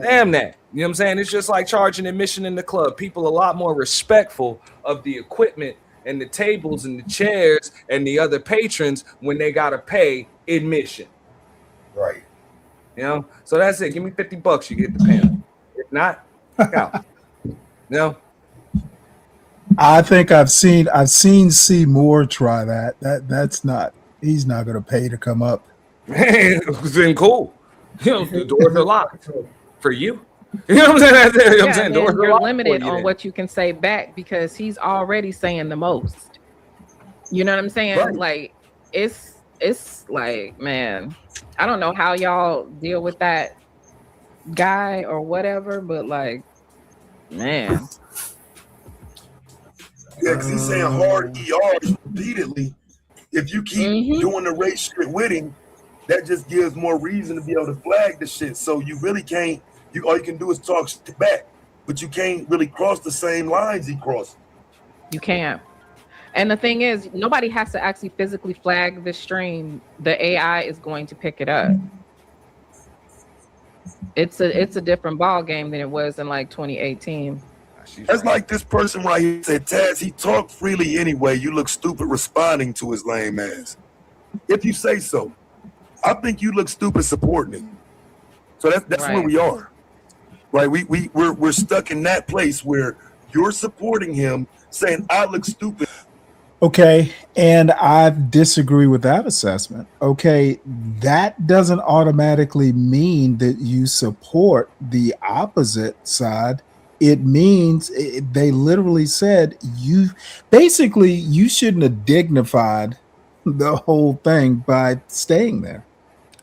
Damn that. You know what I'm saying? It's just like charging admission in the club. People are a lot more respectful of the equipment and the tables and the chairs and the other patrons when they got to pay admission. Right. You know? So that's it. Give me $50, you get the panel. If not, fuck out. You know? I think I've seen C Moore try that. He's not going to pay to come up. Man, it's been cool. You know, the doors are locked for you. You know what I'm saying? You know what I'm saying? Doors are You're locked limited for you on what you can say back because he's already saying the most. You know what I'm saying? Right. Like, it's like, man, I don't know how y'all deal with that guy or whatever, but like, man. Yeah, because he's saying hard ERs repeatedly. If you keep doing the race shit with him, that just gives more reason to be able to flag the shit. So you really can't. All you can do is talk shit back, but you can't really cross the same lines he crossed. You can't. And the thing is, nobody has to actually physically flag the stream. The AI is going to pick it up. It's a different ball game than it was in like 2018. That's like this person right here said, Taz, he talked freely anyway. You look stupid responding to his lame ass. If you say so. I think you look stupid supporting him. So that's right. Where we are. Right? We're stuck in that place where you're supporting him, saying I look stupid. Okay, and I disagree with that assessment. Okay, that doesn't automatically mean that you support the opposite side. It means they literally said you shouldn't have dignified the whole thing by staying there.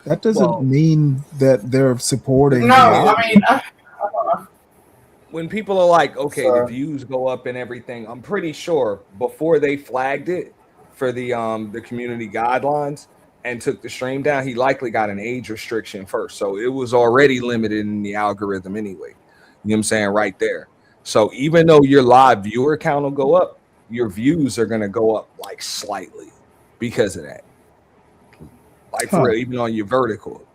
That doesn't mean that they're supporting. No, I mean, when people are like, okay, the views go up and everything, I'm pretty sure before they flagged it for the community guidelines and took the stream down, he likely got an age restriction first. So it was already limited in the algorithm anyway. You know what I'm saying? Right there. So even though your live viewer count will go up, your views are going to go up like slightly because of that. Like for real, even on your vertical.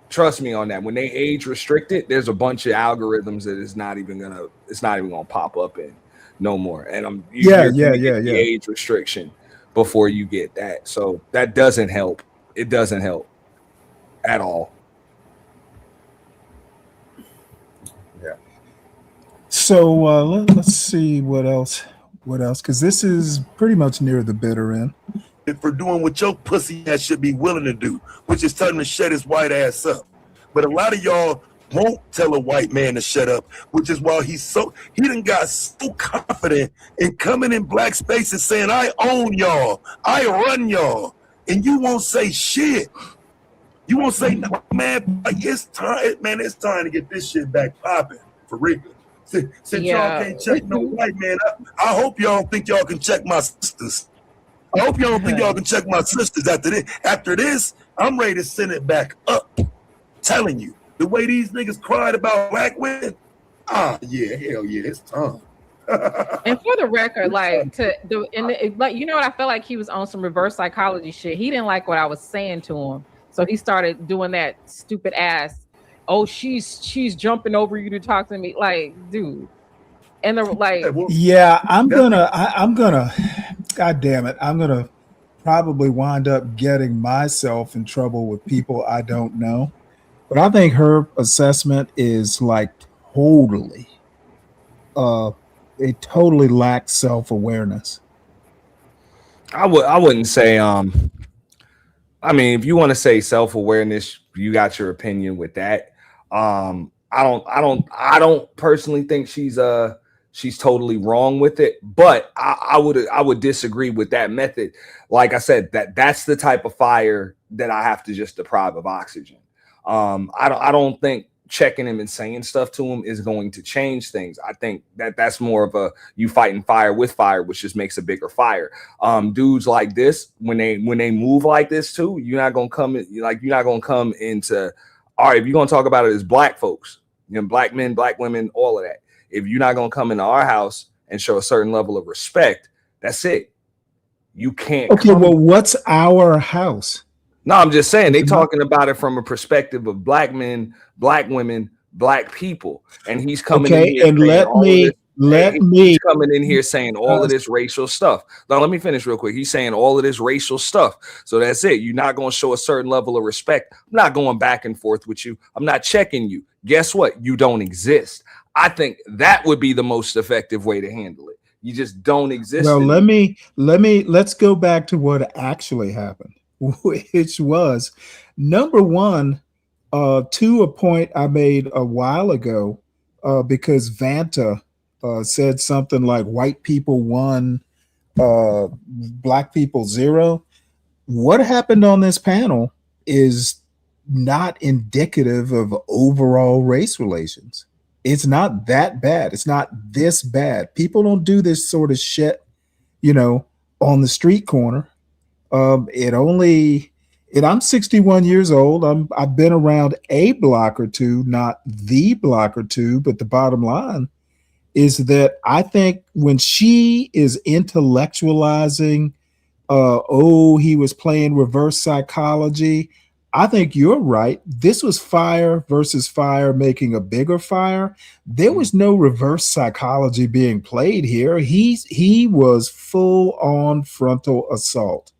Trust me on that. When they age restrict it, there's a bunch of algorithms that it's not even gonna pop up in no more. And you're gonna get the age restriction before you get that. So that doesn't help. It doesn't help at all. Yeah. So let's see what else. Because this is pretty much near the bitter end. For doing what your pussy ass should be willing to do, which is tell him to shut his white ass up. But a lot of y'all won't tell a white man to shut up, which is why he done got so confident in coming in black spaces saying, I own y'all, I run y'all, and you won't say shit. You won't say, no, man, like it's time to get this shit back popping, for real. Since y'all can't check no white man up, I hope y'all think y'all can check my sisters. I hope y'all don't think y'all can check my sisters after this. After this, I'm ready to send it back up. Telling you, the way these niggas cried about black women, yeah, hell yeah, it's time. And for the record, like like you know what, I felt like he was on some reverse psychology shit. He didn't like what I was saying to him, so he started doing that stupid ass. Oh, she's jumping over you to talk to me, like, dude. And they're like, yeah, I'm gonna, God damn it, I'm gonna probably wind up getting myself in trouble with people I don't know. But I think her assessment is like totally, it totally lacks self-awareness. I wouldn't say I mean, if you want to say self-awareness, you got your opinion with that. I don't personally think she's totally wrong with it, but I would disagree with that method. Like I said, that's the type of fire that I have to just deprive of oxygen. I don't think checking him and saying stuff to him is going to change things. I think that's more of a you fighting fire with fire, which just makes a bigger fire. Dudes like this, when they move like this too, you're not gonna come into, all right, if you're gonna talk about it as black folks, you know, black men, black women, all of that. If you're not gonna come into our house and show a certain level of respect, that's it. You can't. Okay, well, what's our house? No, I'm just saying they talking about it from a perspective of black men, black women, black people, and he's coming in here and he's coming in here saying all of this racial stuff. Now let me finish real quick. He's saying all of this racial stuff, so that's it. You're not going to show a certain level of respect. I'm not going back and forth with you. I'm not checking you. Guess what? You don't exist. I think that would be the most effective way to handle it. You just don't exist. Well, let's go back to what actually happened, which was number one, to a point I made a while ago, because Vanta said something like white people 1, black people 0. What happened on this panel is not indicative of overall race relations. It's not that bad. It's not this bad. People don't do this sort of shit, you know, on the street corner. And I'm 61 years old. I've been around a block or two, not the block or two, but the bottom line is that I think when she is intellectualizing, he was playing reverse psychology, I think you're right. This was fire versus fire making a bigger fire. There was no reverse psychology being played here. He was full on frontal assault.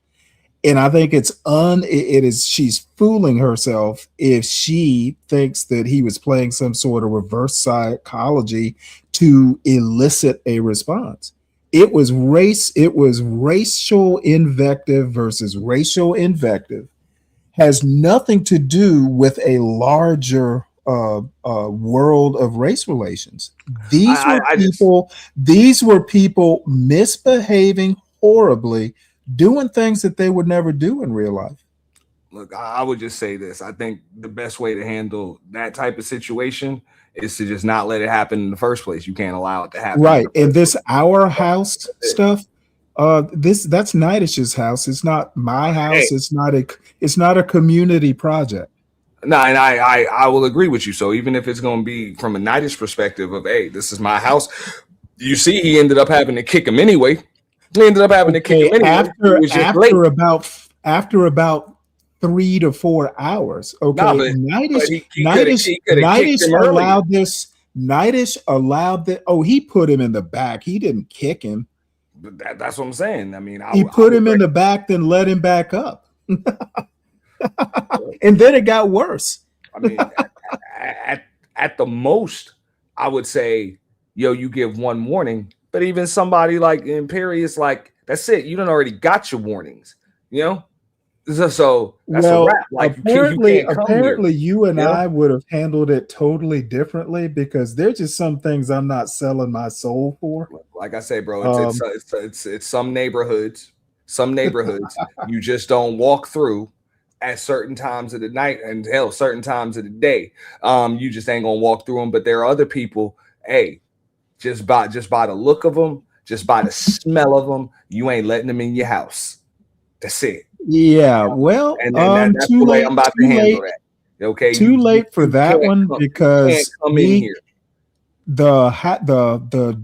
And I think she's fooling herself if she thinks that he was playing some sort of reverse psychology to elicit a response. It was racial invective versus racial invective. Has nothing to do with a larger world of race relations. These were people misbehaving horribly, doing things that they would never do in real life. Look, I would just say this. I think the best way to handle that type of situation is to just not let it happen in the first place. You can't allow it to happen. Right. And this our house stuff, that's Nightish's house. It's not my house. Hey. It's not a community project. No, and I will agree with you. So even if it's going to be from a Nightish perspective of, hey, this is my house, you see, he ended up having to kick him anyway. He ended up having to kick him anyway. After about 3 to 4 hours. Okay, Nightish allowed this. Nightish allowed that. Oh, he put him in the back. He didn't kick him. That's what I'm saying. I mean, he put him in the back, then let him back up, and then it got worse. I mean, at the most, I would say, yo, you give one warning. But even somebody like Imperious, like, that's it. You done already got your warnings, you know. So that's a wrap. Like, apparently, you and I would have handled it totally differently, because there's just some things I'm not selling my soul for. Like I say, bro, it's some neighborhoods. You just don't walk through at certain times of the night, and hell, certain times of the day. You just ain't gonna walk through them. But there are other people. Hey, just by the look of them, just by the smell of them, you ain't letting them in your house. That's it. Yeah, well, And that's too the way late. I'm about to Too handle late. that. Okay, Too late for that can't one come, because come in here. the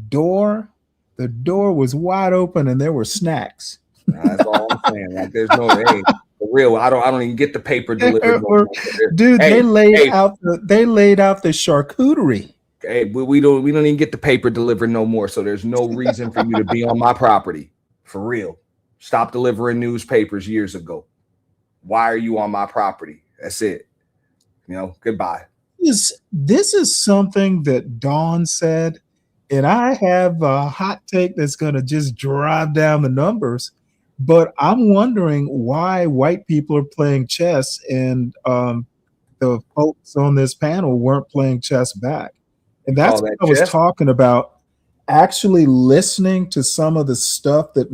door was wide open and there were snacks. That's all I'm saying. Like, there's no hey, for real. I don't even get the paper delivered. Dude, Hey, they laid out the charcuterie. Hey, we don't even get the paper delivered no more. So there's no reason for you to be on my property. For real. Stop delivering newspapers years ago. Why are you on my property? That's it. You know, goodbye. This is something that Dawn said, and I have a hot take that's going to just drive down the numbers. But I'm wondering why white people are playing chess and the folks on this panel weren't playing chess back. And that's what I was talking about. Actually listening to some of the stuff that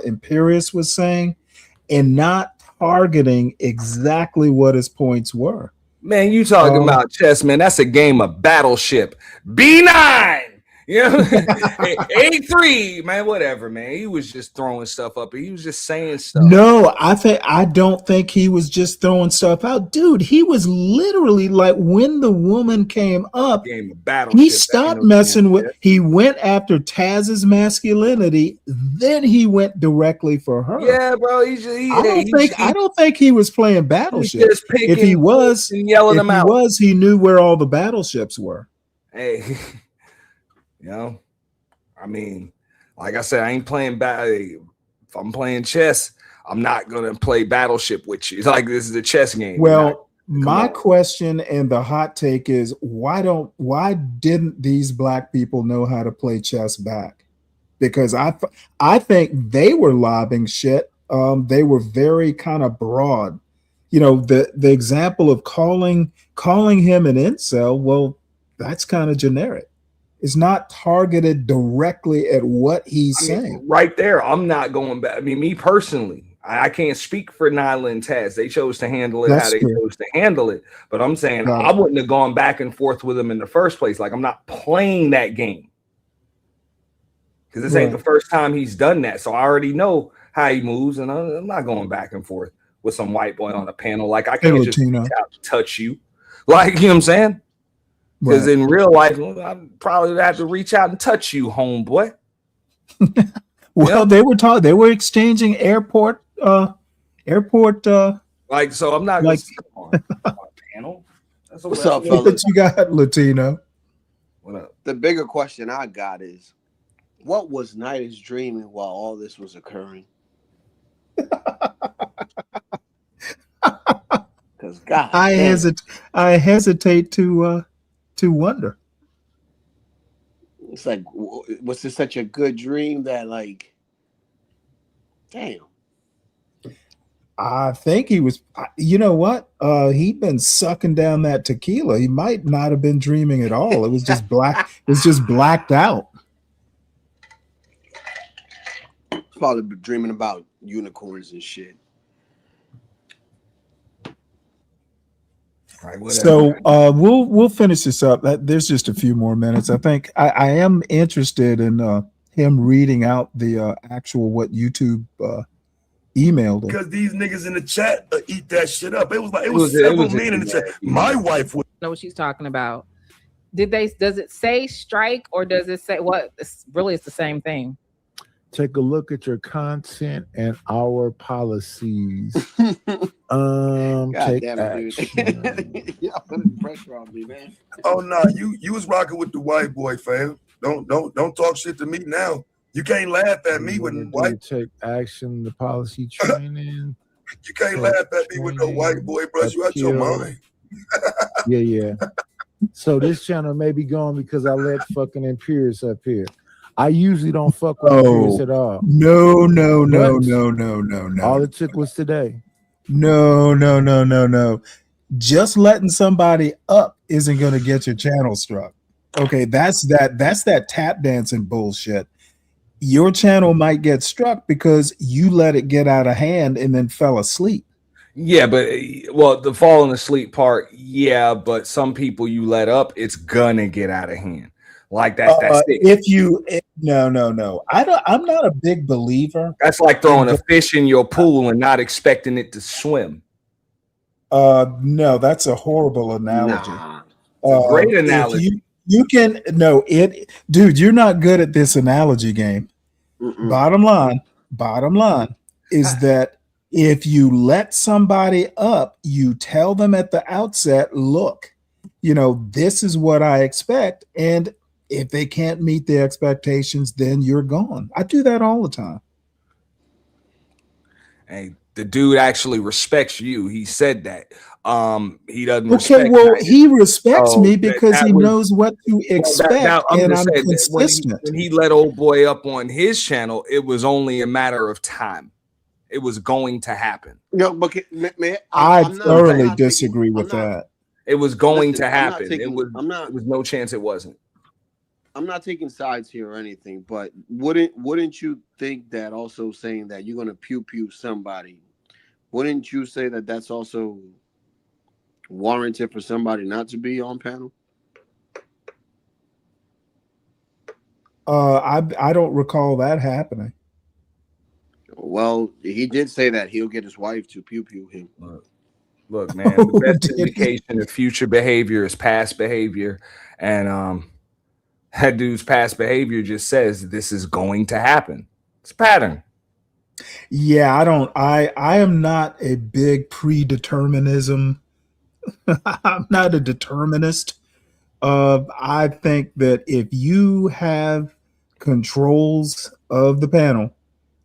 Imperius was saying, and not targeting exactly what his points were. Man, you talking about chess, man? That's a game of Battleship. B9. You know, A3, man, whatever, man. He was just throwing stuff up. He was just saying stuff. No, I don't think he was just throwing stuff out. Dude, he was literally like, when the woman came up, he stopped messing with, he went after Taz's masculinity, then he went directly for her. Yeah, bro. I don't think he was playing Battleship. If he was, he knew where all the battleships were. Hey. You know, I mean, like I said, I ain't playing if I'm playing chess, I'm not gonna play Battleship with you. Like, this is a chess game. Well, my question and the hot take is, why didn't these black people know how to play chess back? Because I think they were lobbing shit. They were very kind of broad. You know, the example of calling him an incel, well, that's kind of generic. It's not targeted directly at what he's saying. Right there, I'm not going back. I mean, me personally, I can't speak for Nyla and Taz. They chose to handle it how they chose to handle it. But I'm saying I wouldn't have gone back and forth with them in the first place. Like, I'm not playing that game. Because this ain't the first time he's done that. So I already know how he moves, and I'm not going back and forth with some white boy on a panel. Like, I can't just reach out and touch you. Like, you know what I'm saying? Because in real life, I probably have to reach out and touch you, homeboy. Well, they were exchanging airport. Like, so I'm not like on a panel. What's up, fellas? What you got, Latino? What up? The bigger question I got is, what was Nidus dreaming while all this was occurring? Because God, I hesitate to wonder. It's like, was this such a good dream that, like, damn? I think he was. You know what? He'd been sucking down that tequila. He might not have been dreaming at all. It was just black. It was just blacked out. Probably dreaming about unicorns and shit. So we'll finish this up. There's just a few more minutes. I think I am interested in him reading out the actual what YouTube emailed him. Because these niggas in the chat eat that shit up. It was several men in the chat. My wife would know what she's talking about. Does it say strike, or does it say what? It's the same thing. Take a look at your content and our policies. God Take damn it, dude. Y'all putting pressure on me, man. Oh no, you was rocking with the white boy, fam. Don't talk shit to me now. You can't laugh at me with white. Take action, the policy training. You can't laugh at me with no white boy, bro. You out your mind. Yeah. So this channel may be gone because I let fucking Imperius up here. I usually don't fuck with Imperius at all. No. All it took was today. No. Just letting somebody up isn't going to get your channel struck. Okay, that's that tap dancing bullshit. Your channel might get struck because you let it get out of hand and then fell asleep. Yeah, but the falling asleep part, yeah, but some people you let up, it's gonna get out of hand. Like that's it. If you no, I'm not a big believer. That's like throwing a fish in your pool and not expecting it to swim. No, that's a horrible analogy. Nah. It's a great analogy. You can dude, you're not good at this analogy game. Bottom line is that if you let somebody up, you tell them at the outset, look, this is what I expect. And if they can't meet the expectations, then you're gone. I do that all the time. Hey, the dude actually respects you. He said that. He doesn't. Okay, well, he respects me because he knows what to expect, and I'm consistent. When he let old boy up on his channel, it was only a matter of time. It was going to happen. No, but man, I thoroughly disagree with that. It was going to happen. It was no chance it wasn't. I'm not taking sides here or anything, but wouldn't you think that also saying that you're gonna pew somebody, wouldn't you say that that's also warranted for somebody not to be on panel? I don't recall that happening. Well, he did say that he'll get his wife to pew him. Look, man, the best indication of future behavior is past behavior, and that dude's past behavior just says this is going to happen. It's a pattern. Yeah, I am not a big predeterminism. I'm not a determinist. I think that if you have controls of the panel,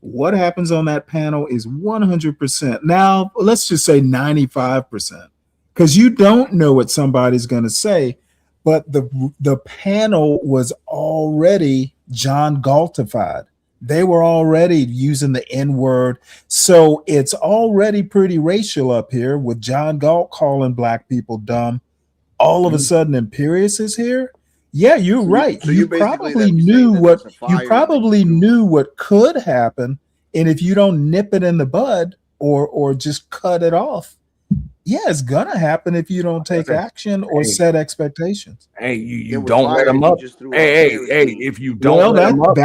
what happens on that panel is 100%. Now, let's just say 95%, because you don't know what somebody's going to say. But the panel was already John Galtified. They were already using the N-word. So it's already pretty racial up here with John Galt calling black people dumb. All of a sudden, Imperius is here. Yeah, you're right. So you probably knew what could happen. And if you don't nip it in the bud or just cut it off, yeah, it's gonna happen if you don't take action or set expectations. Hey, you don't let them up. Hey, if you don't well, let them up, if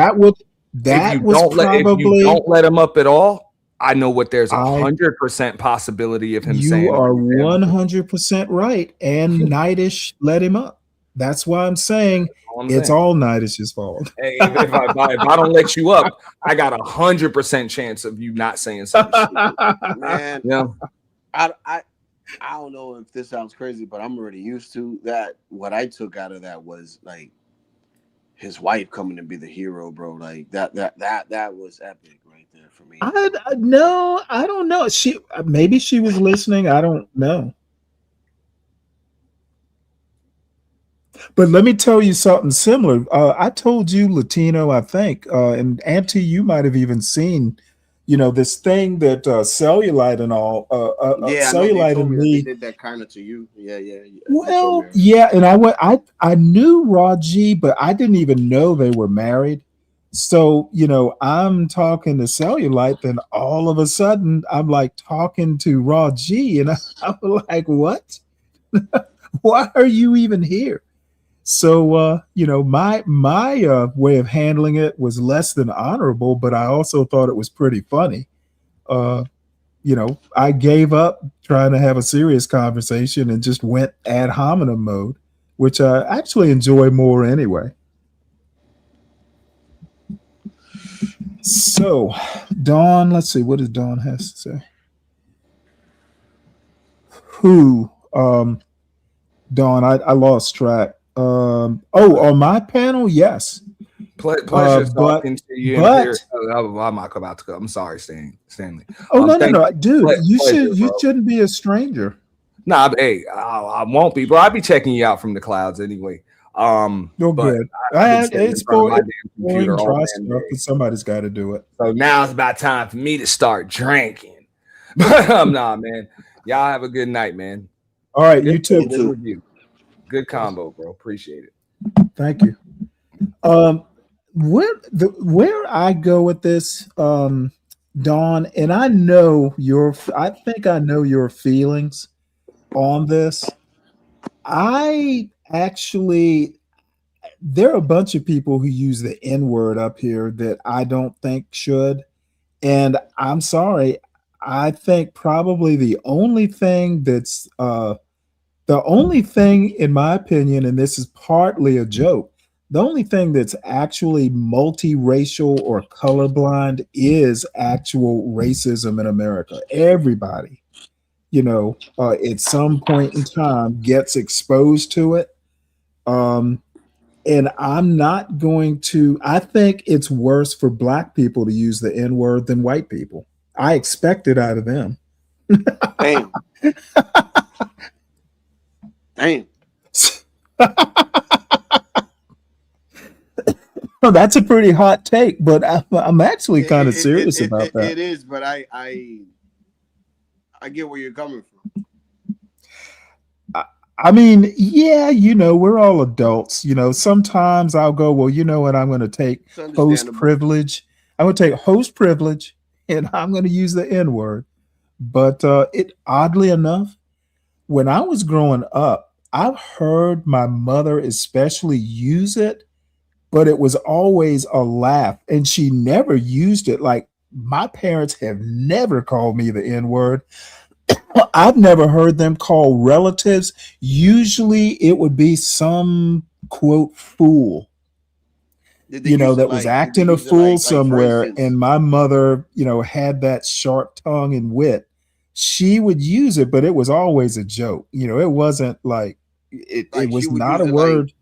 you don't let him up at all, I know what there's 100% possibility of him saying. You are 100% right. And Nightish let him up. That's why I'm saying it's all Nightish's fault. Hey, if I don't let you up, I got 100% chance of you not saying something. Man, yeah. I don't know if this sounds crazy, but I'm already used to that. What I took out of that was like his wife coming to be the hero, bro. Like that was epic right there for me. I don't know. Maybe she was listening. I don't know. But let me tell you something similar. I told you, Latino, I think, and Auntie, you might have even seen, this thing that Cellulite and all. Cellulite and me. They did that kind of to you. Yeah. Well, yeah, and I knew Raji, but I didn't even know they were married. So, I'm talking to Cellulite, then all of a sudden I'm like talking to Raji, and I'm like, what? Why are you even here? So, my way of handling it was less than honorable, but I also thought it was pretty funny. I gave up trying to have a serious conversation and just went ad hominem mode, which I actually enjoy more anyway. So, Dawn, let's see, what does Dawn has to say? Dawn, I lost track. On my panel, yes. Pleasure talking to you. I'm about to go. I'm sorry, Stanley. Oh no, dude, you shouldn't be a stranger. Nah, hey, I won't be, bro. I'll be checking you out from the clouds anyway. Good. It's boring, somebody's got to do it. So now it's about time for me to start drinking. Nah, man. Y'all have a good night, man. All right, you too. Good combo, bro. Appreciate it. Thank you. Where I go with this, Dawn, and I think I know your feelings on this. I actually, there are a bunch of people who use the N-word up here that I don't think should. And I'm sorry, I think probably the only thing in my opinion, and this is partly a joke, the only thing that's actually multiracial or colorblind is actual racism in America. Everybody, at some point in time gets exposed to it. And I'm not going to, I think it's worse for black people to use the N-word than white people. I expect it out of them. Damn. Damn. Well, that's a pretty hot take, but I'm actually kind of serious about that. It is, but I get where you're coming from. I mean, yeah, we're all adults. Sometimes I'll go, well, you know what? I'm going to take host privilege. I'm going to take host privilege, and I'm going to use the N-word. But oddly enough, when I was growing up, I've heard my mother especially use it, but it was always a laugh, and she never used it. Like, my parents have never called me the N-word. I've never heard them call relatives. Usually it would be some quote fool, that was acting a fool somewhere. And my mother, had that sharp tongue and wit. She would use it, but it was always a joke. It wasn't like, it was not a word.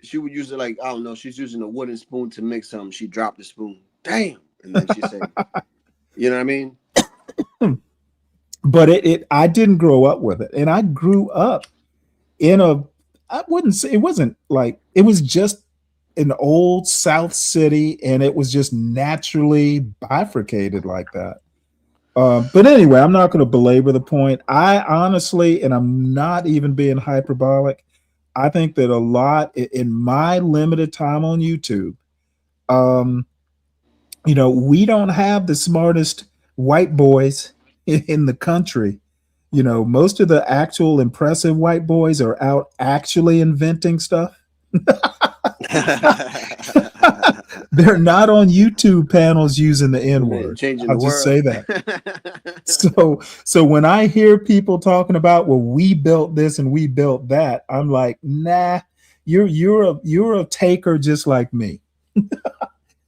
She would use it like, I don't know, she's using a wooden spoon to mix something. She dropped the spoon. Damn. And then she said, you know what I mean? But I didn't grow up with it. And I grew up in I wouldn't say, it wasn't like, it was just an old South city, and it was just naturally bifurcated like that. But anyway, I'm not going to belabor the point. I honestly, and I'm not even being hyperbolic, I think that a lot in my limited time on YouTube, we don't have the smartest white boys in the country. Most of the actual impressive white boys are out actually inventing stuff. They're not on YouTube panels using the N-word. I'll just say that. So when I hear people talking about, well, we built this and we built that, I'm like, nah, you're a taker just like me.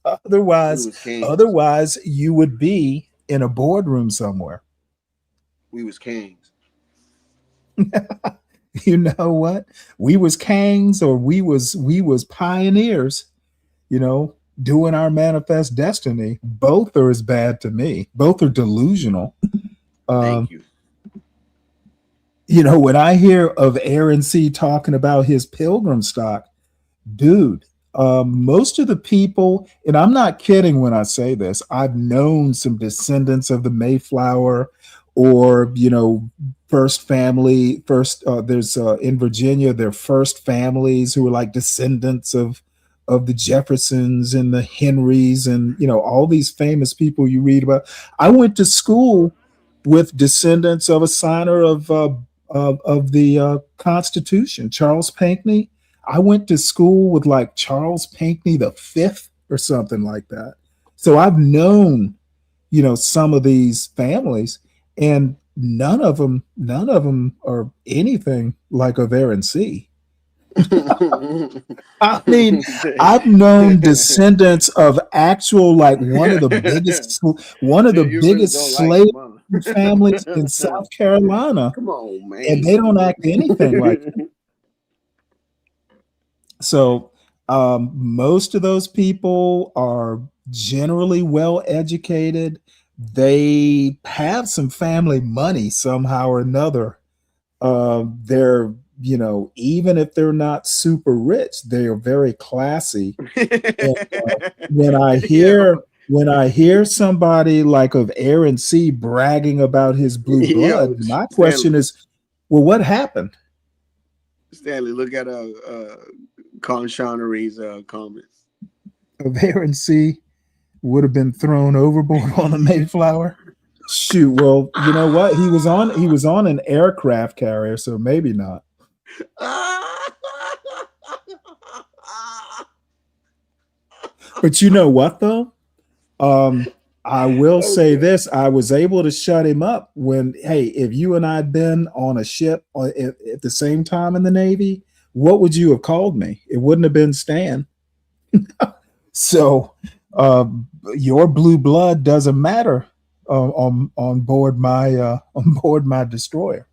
Otherwise you would be in a boardroom somewhere. We was kings. You know what? We was kings, or we was pioneers, doing our manifest destiny. Both are as bad to me. Both are delusional. Thank you. When I hear of Aaron C. talking about his pilgrim stock, dude, most of the people, and I'm not kidding when I say this, I've known some descendants of the Mayflower, or there's in Virginia, their first families who were like descendants of the Jeffersons and the Henrys, and all these famous people you read about. I went to school with descendants of a signer of the Constitution, Charles Pinckney. I went to school with like Charles Pinckney the Fifth or something like that. So I've known, some of these families, and none of them are anything like of Aaron C. I mean, I've known descendants of actual, like one of the biggest slave families in South Carolina. Come on, man. And they don't act anything like that. So most of those people are generally well educated. They have some family money somehow or another. They're, even if they're not super rich, they are very classy. And, when I hear somebody like of Aaron C. bragging about his blue blood, my question is, well, what happened? Stanley, look at ConnShawnery's comments. Of Aaron C. would have been thrown overboard on the Mayflower. Shoot, well, you know what? He was on an aircraft carrier, so maybe not. But you know what though? I will say this: I was able to shut him up when, hey, if you and I had been on a ship at the same time in the Navy, what would you have called me? It wouldn't have been Stan. So your blue blood doesn't matter on board my destroyer.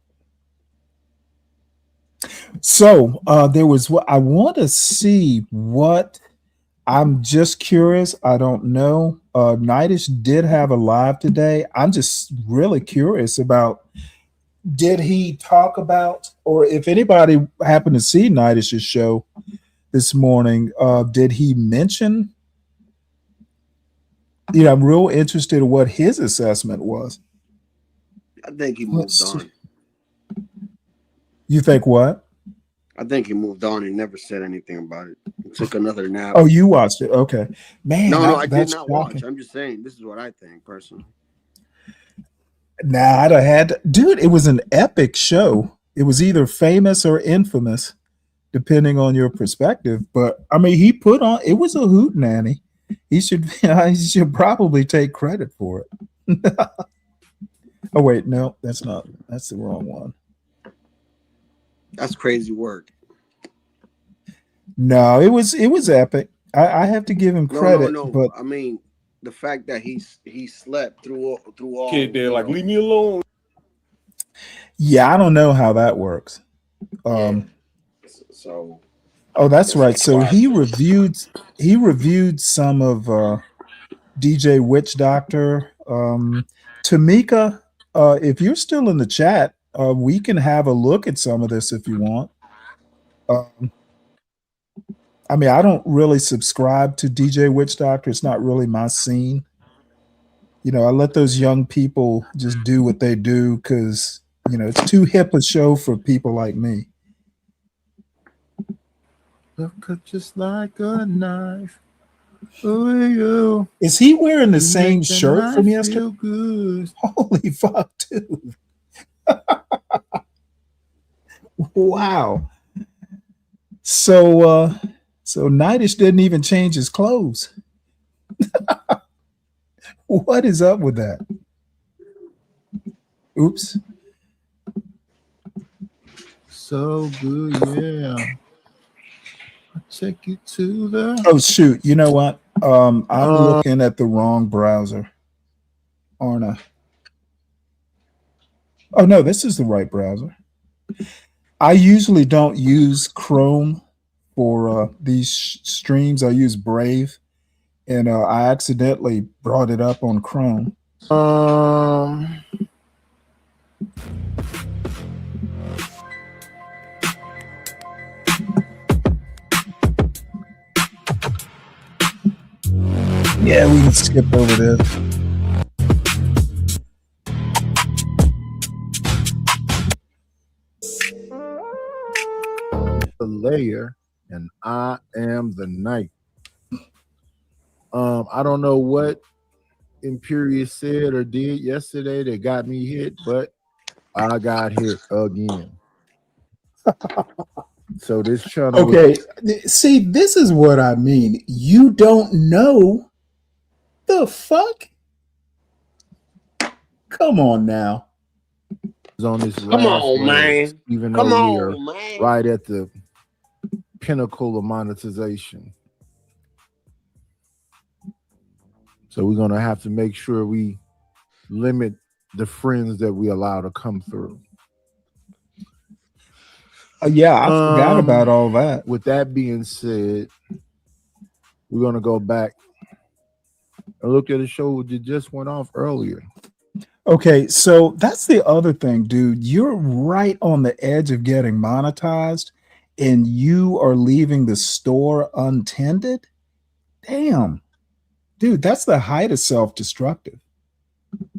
So there was what I want to see what. I'm just curious. I don't know. Nightish did have a live today. I'm just really curious about, did he talk about, or if anybody happened to see Nightish's show this morning, did he mention, I'm real interested in what his assessment was. I think he moved on. You think what? I think he moved on and never said anything about it. He took another nap. Oh, you watched it? Okay, man. No, I did not shocking. watch. I'm just saying this is what I think personally. Nah, I'd have had to, dude. It was an epic show. It was either famous or infamous, depending on your perspective. But I mean, he put on. It was a hootenanny. He should probably take credit for it. Oh wait, no, that's not. That's the wrong one. That's crazy work. No, it was epic. I have to give him credit. No. But I mean, the fact that he slept through all. Kid there, like, leave me alone. Yeah, I don't know how that works. So. Oh, that's right. So he reviewed some of DJ Witch Doctor. Tamika, if you're still in the chat, we can have a look at some of this if you want. I mean, I don't really subscribe to DJ Witch Doctor. It's not really my scene. I let those young people just do what they do because, it's too hip a show for people like me. Look just like a knife. Oh, you. Is he wearing the same shirt from yesterday? Good. Holy fuck, dude. Wow. So Nightish didn't even change his clothes. What is up with that? Oops. So good, yeah. I'll take you to the. Oh shoot! You know what? I'm looking at the wrong browser, aren't I? Oh no, this is the right browser. I usually don't use Chrome for these streams. I use Brave, and I accidentally brought it up on Chrome. Yeah, we can skip over this. The layer, and I am the night. I don't know what Imperious said or did yesterday that got me hit, but I got hit again. So this channel. Okay, see, this is what I mean. You don't know the fuck. Come on now. On this Come on, man. Even though we are right at the pinnacle of monetization. So we're gonna have to make sure we limit the friends that we allow to come through. Yeah, I forgot about all that. With that being said, we're gonna go back and look at a show that just went off earlier. Okay, so that's the other thing, dude. You're right on the edge of getting monetized, and you are leaving the store untended. Damn, dude, that's the height of self-destructive. I'm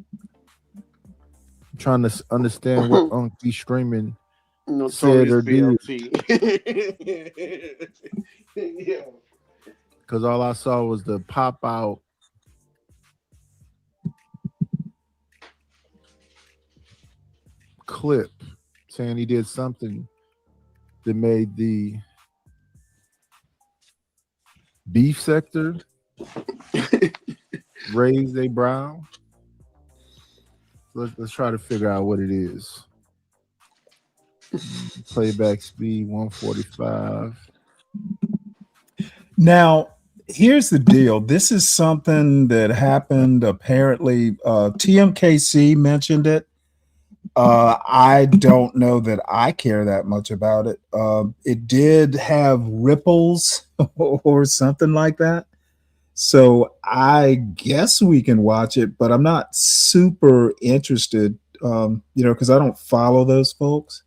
trying to understand what Unky streaming said or did. Yeah. Because all I saw was the pop out clip saying he did something that made the beef sector Raise a brow. Let's try to figure out what it is. Playback speed 145. Now, here's the deal. This is something that happened apparently. TMKC mentioned it. I don't know that I care that much about it. It did have ripples or something like that. So I guess we can watch it, but I'm not super interested, because I don't follow those folks.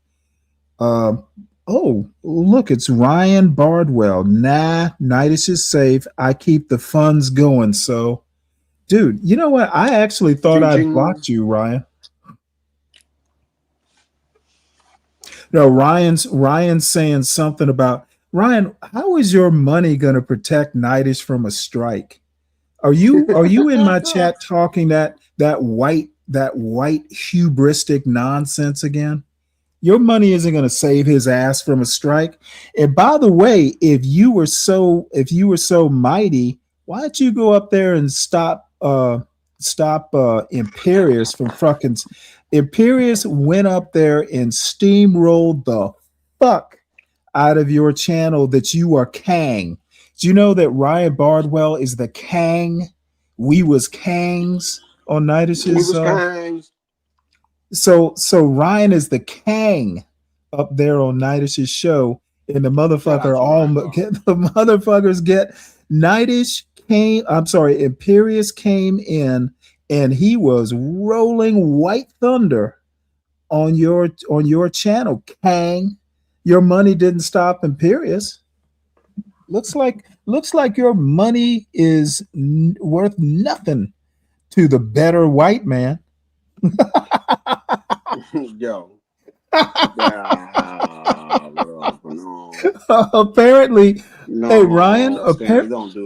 Oh, look, it's Ryan Bardwell. Nah, Nidus is safe. I keep the funds going. So, dude, you know what? I actually thought I blocked you, Ryan. No, Ryan's saying something about Ryan. How is your money going to protect Nidus from a strike? Are you in my chat talking that white hubristic nonsense again? Your money isn't going to save his ass from a strike. And by the way, if you were so mighty, why don't you go up there and stop Imperius from fucking Imperius went up there and steamrolled the fuck out of your channel that you are Kang. Do you know that Ryan Bardwell is the Kang? We was Kangs on Nidus's. We was Kangs. So Ryan is the Kang up there on Nidus's show, and the motherfuckers get Nidus came. I'm sorry, Imperius came in, and he was rolling White Thunder on your channel, Kang. Your money didn't stop Imperius. Looks like your money is worth nothing to the better white man. Yo. Apparently, No, hey Ryan,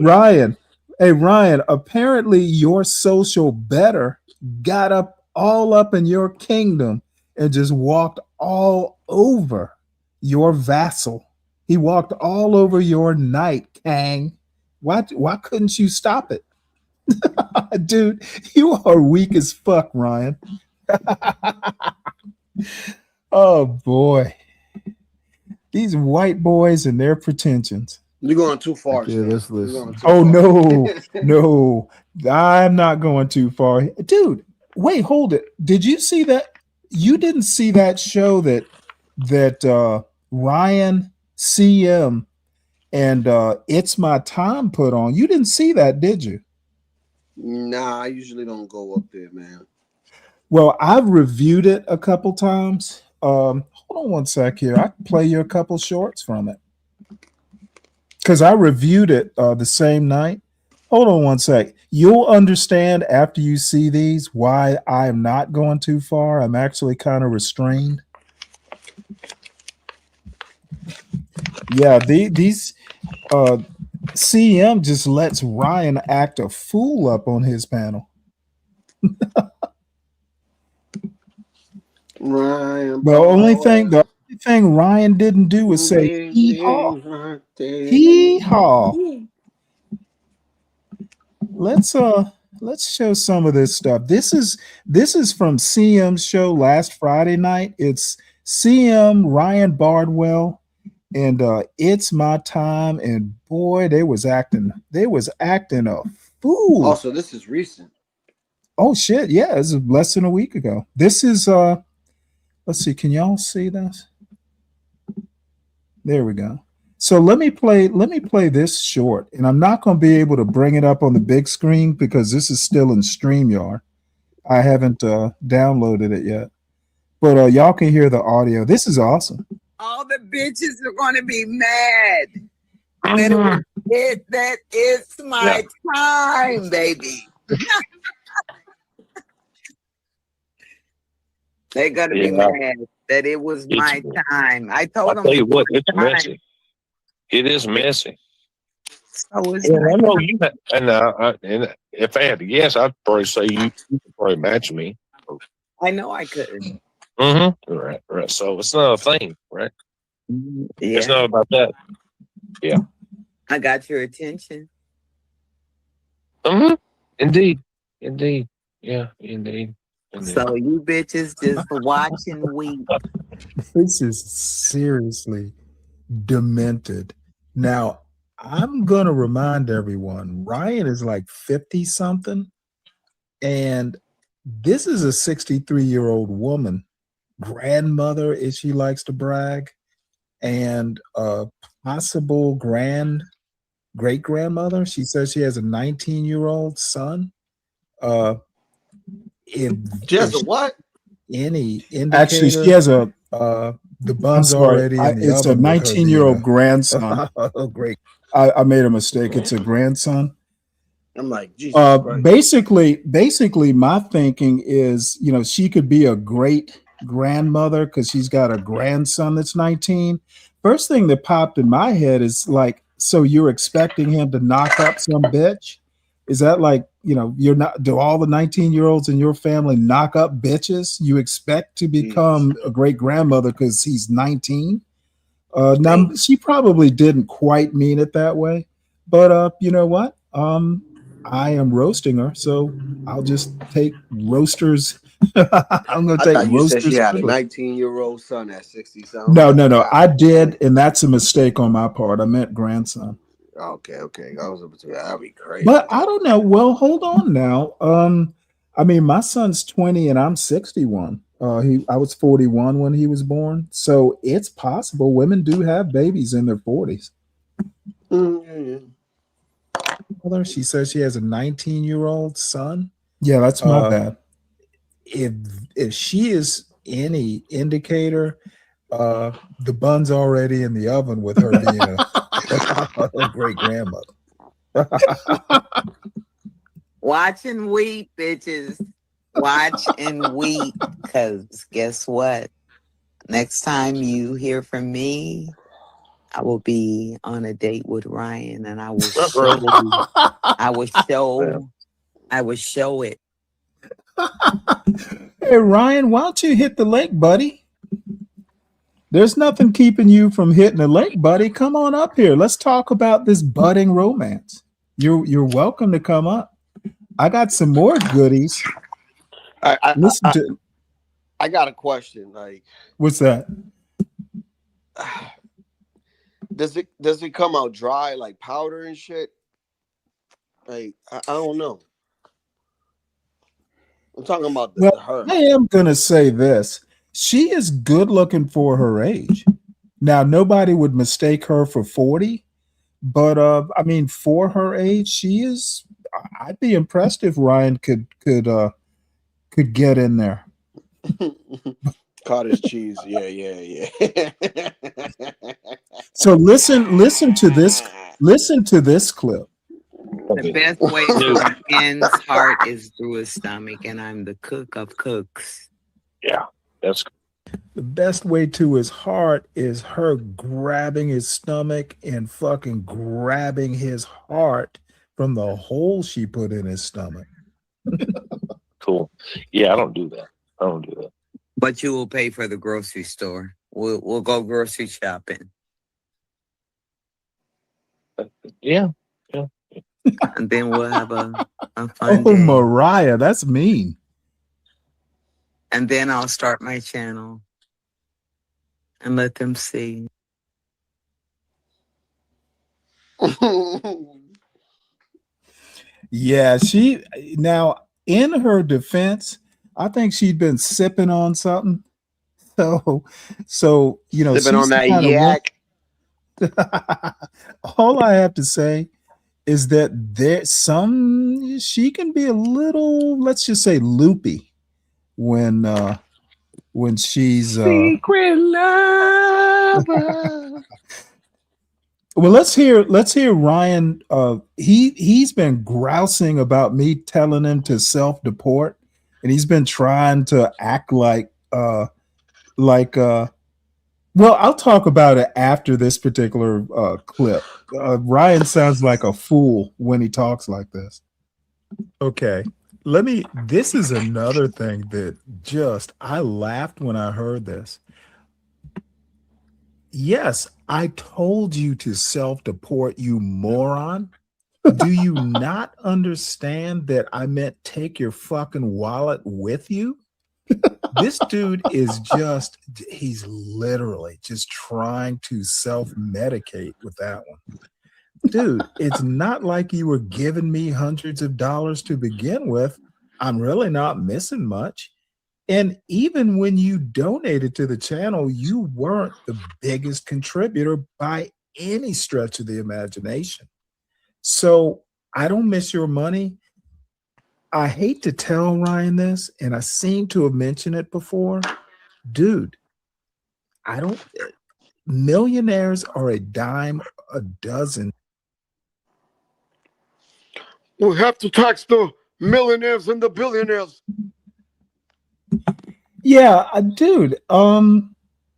Ryan. Hey Ryan, apparently your social better got all up in your kingdom and just walked all over your vassal. He walked all over your knight, Kang. Why couldn't you stop it? Dude, you are weak as fuck, Ryan. Oh boy. These white boys and their pretensions. You're going too far. Yeah, let's listen. No, I'm not going too far. Dude, wait, hold it. Did you see that? You didn't see that show that Ryan CM and It's My Time put on. You didn't see that, did you? Nah, I usually don't go up there, man. Well, I've reviewed it a couple times. Hold on one sec here. I can play you a couple shorts from it. Because I reviewed it the same night. Hold on one sec. You'll understand after you see these why I am not going too far. I'm actually kind of restrained. Yeah, these CM just lets Ryan act a fool up on his panel. Ryan. The only thing Ryan didn't do was say hee-haw. Hee-haw. Let's show some of this stuff. This is from CM's show last Friday night. It's CM, Ryan Bardwell, and It's My Time. And boy, they was acting a fool. Also, this is recent. Oh shit, yeah, this is less than a week ago. This is let's see, can y'all see this? There we go. So let me play this short, and I'm not going to be able to bring it up on the big screen because this is still in StreamYard. I haven't downloaded it yet, but y'all can hear the audio. This is awesome. All the bitches are going to be mad. That it's my time, baby. They're going to be mad that it was my time. I told them. I'll tell you what, it's messy. It is messy. So it's I know you. And if I had to guess, I'd probably say you could probably match me. I know I couldn't. Mm-hmm. Right. So it's not a thing, right? Yeah. It's not about that. Yeah. I got your attention. Indeed. Indeed. Yeah, indeed. So you bitches just watch and weep. This is seriously demented. Now, I'm going to remind everyone Ryan is like 50 something, and this is a 63-year-old woman, grandmother, as she likes to brag, and a possible great grandmother. She says she has a 19-year-old son. Just a what? Any indicator? Actually, she has a. The I'm bun's sorry. already in the It's a oven with her 19-year-old being grandson. oh, great. I made a mistake. It's a grandson. I'm like, Jesus Christ. Basically, my thinking is, she could be a great grandmother because she's got a grandson that's 19. First thing that popped in my head is like, so you're expecting him to knock up some bitch? Is that like, you're not, do all the 19-year-olds in your family knock up bitches? You expect to become a great grandmother because he's 19? Now, she probably didn't quite mean it that way, but you know what? I am roasting her, so I'll just take roasters. I'm going to I take thought you said she roasters. had a 19-year-old son at 60 something. No. I did, and that's a mistake on my part. I meant grandson. Okay. I was about to say that'd be crazy. But I don't know. Well, hold on now. I mean, my son's 20 and I'm 61. I was 41 when he was born, so it's possible women do have babies in their 40s. Mother, she says she has a 19-year-old son. Yeah, that's my bad. If she is any indicator, the bun's already in the oven with her being a great grandmother. Watch and weep, bitches. Watch and weep, because guess what? Next time you hear from me, I will be on a date with Ryan, and I will show it. Hey, Ryan, why don't you hit the lake, buddy? There's nothing keeping you from hitting the lake, buddy. Come on up here. Let's talk about this budding romance. You're welcome to come up. I got some more goodies. I got a question. Like, what's that? Does it come out dry like powder and shit? Like, I don't know. I'm talking about her. I am gonna say this. She is good looking for her age. Now, nobody would mistake her for 40, but I mean, for her age, she is. I'd be impressed if Ryan could get in there. Cottage cheese, yeah. So listen to this clip. The best way to a man's heart is through his stomach, and I'm the cook of cooks. Yeah, that's the best way to his heart is her grabbing his stomach and fucking grabbing his heart from the hole she put in his stomach. cool. Yeah, I don't do that. But you will pay for the grocery store. We'll go grocery shopping. Yeah. And then we'll have a fun Oh, day. Mariah, that's mean. And then I'll start my channel and let them see. Yeah, now in her defense, I think she'd been sipping on something. So sipping on that yak. All I have to say is that she can be a little, let's just say, loopy when she's secret lover. Well, let's hear Ryan. He's been grousing about me telling him to self-deport, and he's been trying to act like well, I'll talk about it after this particular clip. Ryan sounds like a fool when he talks like this. Okay, this is another thing that I laughed when I heard this. Yes, I told you to self-deport, you moron. Do you not understand that I meant take your fucking wallet with you? This dude is he's literally just trying to self-medicate with that one. Dude, it's not like you were giving me hundreds of dollars to begin with. I'm really not missing much. And even when you donated to the channel, you weren't the biggest contributor by any stretch of the imagination. So I don't miss your money. I hate to tell Ryan this, and I seem to have mentioned it before. Dude, millionaires are a dime a dozen. We have to tax the millionaires and the billionaires. Yeah, dude.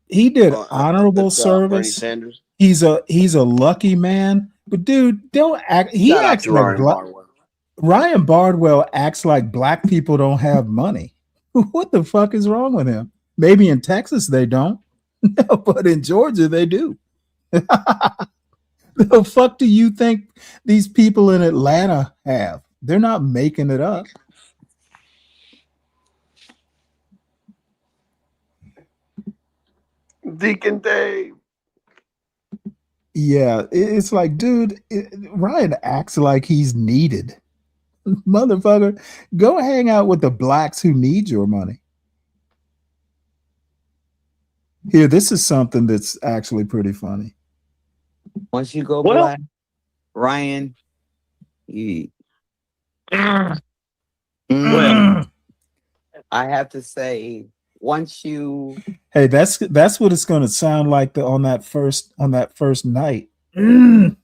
He did honorable That's, Bernie service. Sanders. He's a lucky man. But dude, don't act. He Shout out acts to like Ryan Bardwell. Ryan Bardwell acts like black people don't have money. What the fuck is wrong with him? Maybe in Texas they don't, but in Georgia they do. The fuck do you think these people in Atlanta have? They're not making it up. Deacon Dave. Yeah, it's like, dude, Ryan acts like he's needed. Motherfucker, go hang out with the blacks who need your money. Here, this is something that's actually pretty funny. Once you go black, Ryan, I have to say, once you Hey, that's what it's going to sound like on that first night. once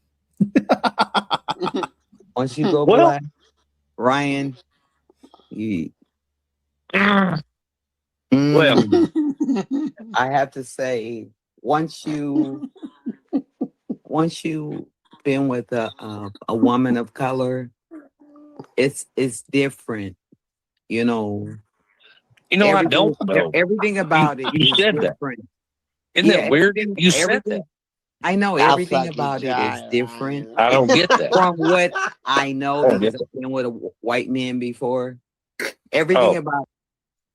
you go black, Ryan, I have to say, once you been with a woman of color, it's different, you know. I don't know. Everything about it is different. Isn't that weird? You said that. I know everything about it is different. I don't get that. From what I know, because I've been with a white man before. Everything about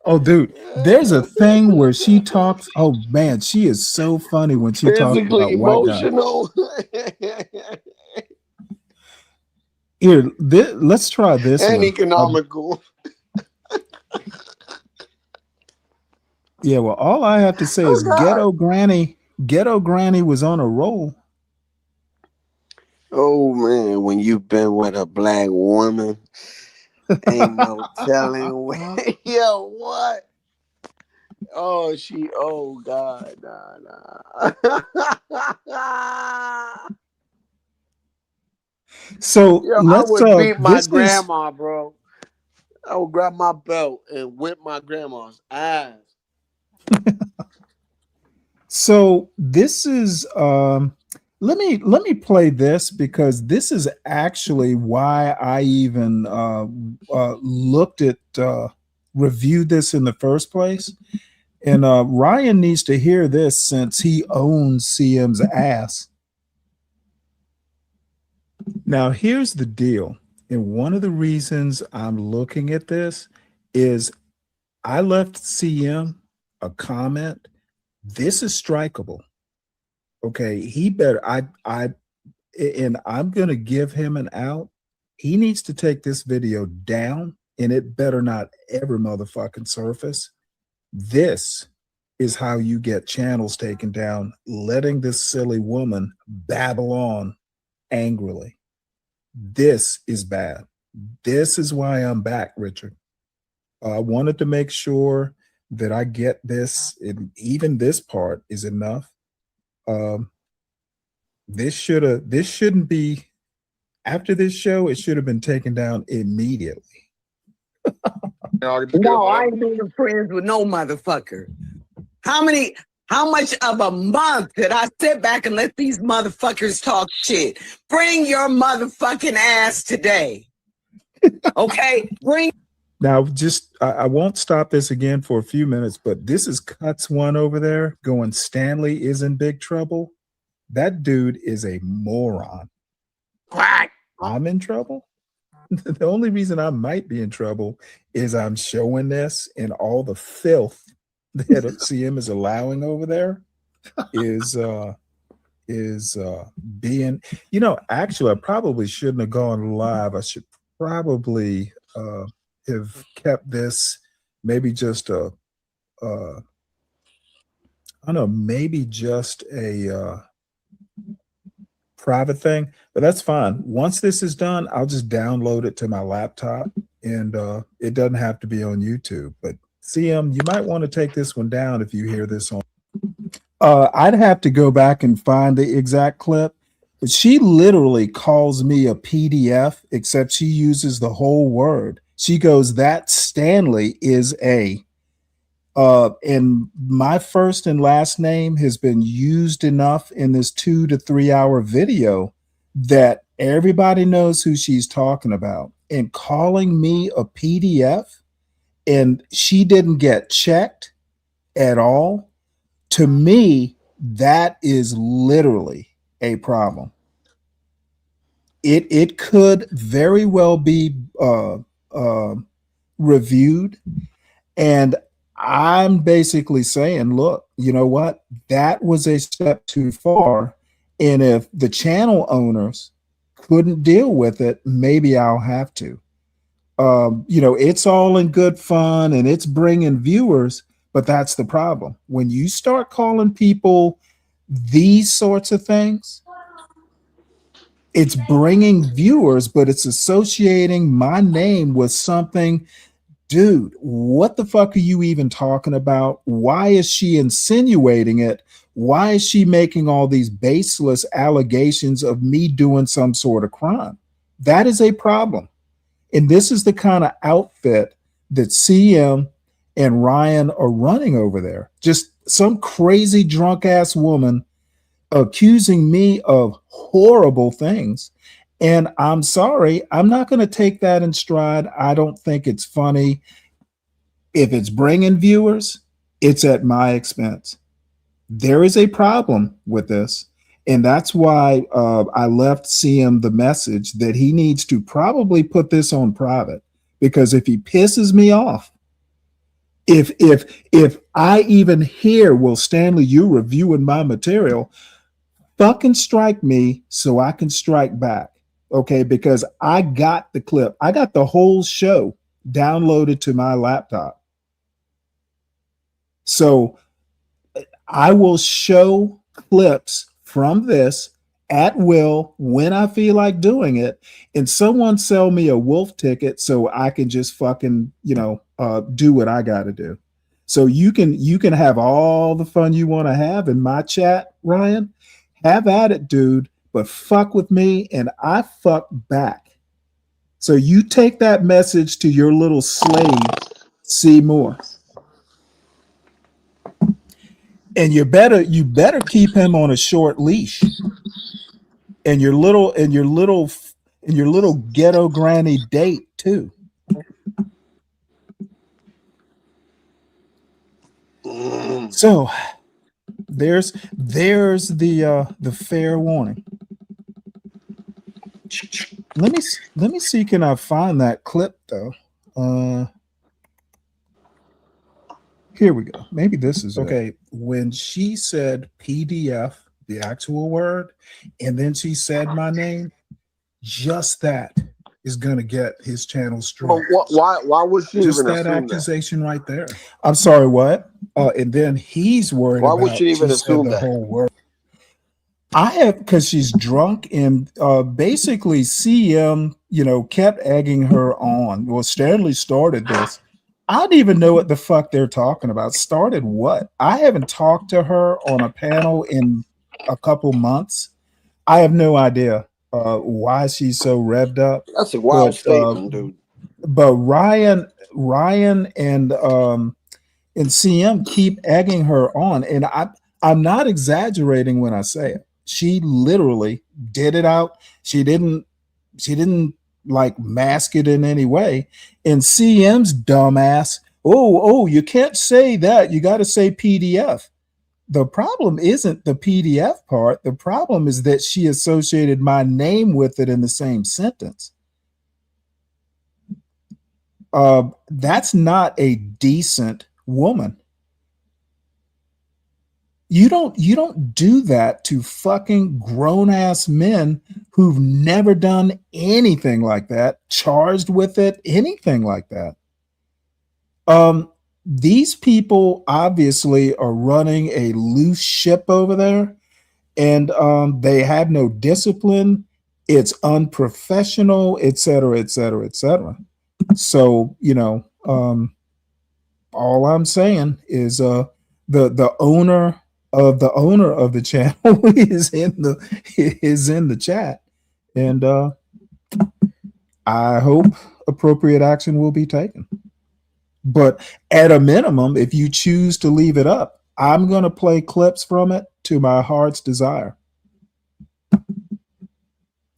Oh, dude, there's a thing where she talks. Oh man, she is so funny when she talks about white guys. Emotional. Here, let's try this And one. economical. Yeah, well, all I have to say is Ghetto Granny was on a roll. Oh man, when you've been with a black woman, ain't no telling when. Yo, what? Oh, God, nah. So Yo, I would beat my grandma, bro. I would grab my belt and whip my grandma's ass. So this is let me play this, because this is actually why I even looked at reviewed this in the first place. And Ryan needs to hear this since he owns CM's ass. Now here's the deal. And one of the reasons I'm looking at this is I left CM a comment. This is strikeable. Okay, he better. And I'm gonna give him an out. He needs to take this video down, and it better not ever motherfucking surface. This is how you get channels taken down, letting this silly woman babble on angrily. This is bad. This is why I'm back, Richard. I wanted to make sure that I get this, and even this part is enough. This shouldn't be, after this show, it should have been taken down immediately. no, I ain't being friends with no motherfucker. How much of a month did I sit back and let these motherfuckers talk shit? Bring your motherfucking ass today. Okay? Now, just I won't stop this again for a few minutes, but this is Cuts One over there going, Stanley is in big trouble. That dude is a moron. Quack, I'm in trouble. The only reason I might be in trouble is I'm showing this, and all the filth that CM is allowing over there is being, actually I probably shouldn't have gone live. I should probably have kept this maybe just I don't know, maybe just a private thing, but that's fine. Once this is done, I'll just download it to my laptop, and it doesn't have to be on YouTube. But CM, you might want to take this one down if you hear this on. I'd have to go back and find the exact clip, but she literally calls me a PDF, except she uses the whole word. She goes, that Stanley is a, and my first and last name has been used enough in this 2 to 3 hour video that everybody knows who she's talking about. And calling me a PDF, and she didn't get checked at all, to me, that is literally a problem. It could very well be reviewed, and I'm basically saying, look, you know what? That was a step too far. And if the channel owners couldn't deal with it, maybe I'll have to. It's all in good fun and it's bringing viewers, but that's the problem. When you start calling people these sorts of things, it's bringing viewers, but it's associating my name with something. Dude, what the fuck are you even talking about? Why is she insinuating it? Why is she making all these baseless allegations of me doing some sort of crime? That is a problem. And this is the kind of outfit that CM and Ryan are running over there. Just some crazy drunk ass woman accusing me of horrible things. And I'm sorry, I'm not going to take that in stride. I don't think it's funny. If it's bringing viewers, it's at my expense. There is a problem with this. And that's why I left CM the message that he needs to probably put this on private, because if he pisses me off, if I even hear, well, Stanley, you reviewing my material, fucking strike me so I can strike back. Okay, because I got the clip. I got the whole show downloaded to my laptop. So I will show clips from this at will when I feel like doing it, and someone sell me a wolf ticket so I can just fucking, do what I got to do. So you can have all the fun you want to have in my chat, Ryan. Have at it, dude. But fuck with me and I fuck back. So you take that message to your little slave, Seymour. And you better keep him on a short leash. And your little ghetto granny date too. So there's the fair warning. Let me see, can I find that clip though? Here we go. Maybe this is okay. It. When she said PDF, the actual word, and then she said my name, just that is gonna get his channel straight. Why would she just even that assume accusation right there? I'm sorry, what? And then he's worried. Why about would she even assume the that? whole word. I have, because she's drunk, and basically CM, kept egging her on. Well, Stanley started this. I don't even know what the fuck they're talking about. Started what? I haven't talked to her on a panel in a couple months. I have no idea why she's so revved up. That's a wild statement, dude. But Ryan and CM keep egging her on, and I'm not exaggerating when I say it. She literally did it out. She didn't like mask it in any way. And CM's dumbass, oh, you can't say that. You got to say PDF. the problem isn't the PDF part. The problem is that she associated my name with it in the same sentence. That's not a decent woman. You don't do that to fucking grown-ass men who've never done anything like that, charged with it, anything like that. These people obviously are running a loose ship over there, and they have no discipline. It's unprofessional, et cetera, et cetera, et cetera. So, all I'm saying is the owner of the channel is in the chat, and I hope appropriate action will be taken. But at a minimum, if you choose to leave it up, I'm going to play clips from it to my heart's desire.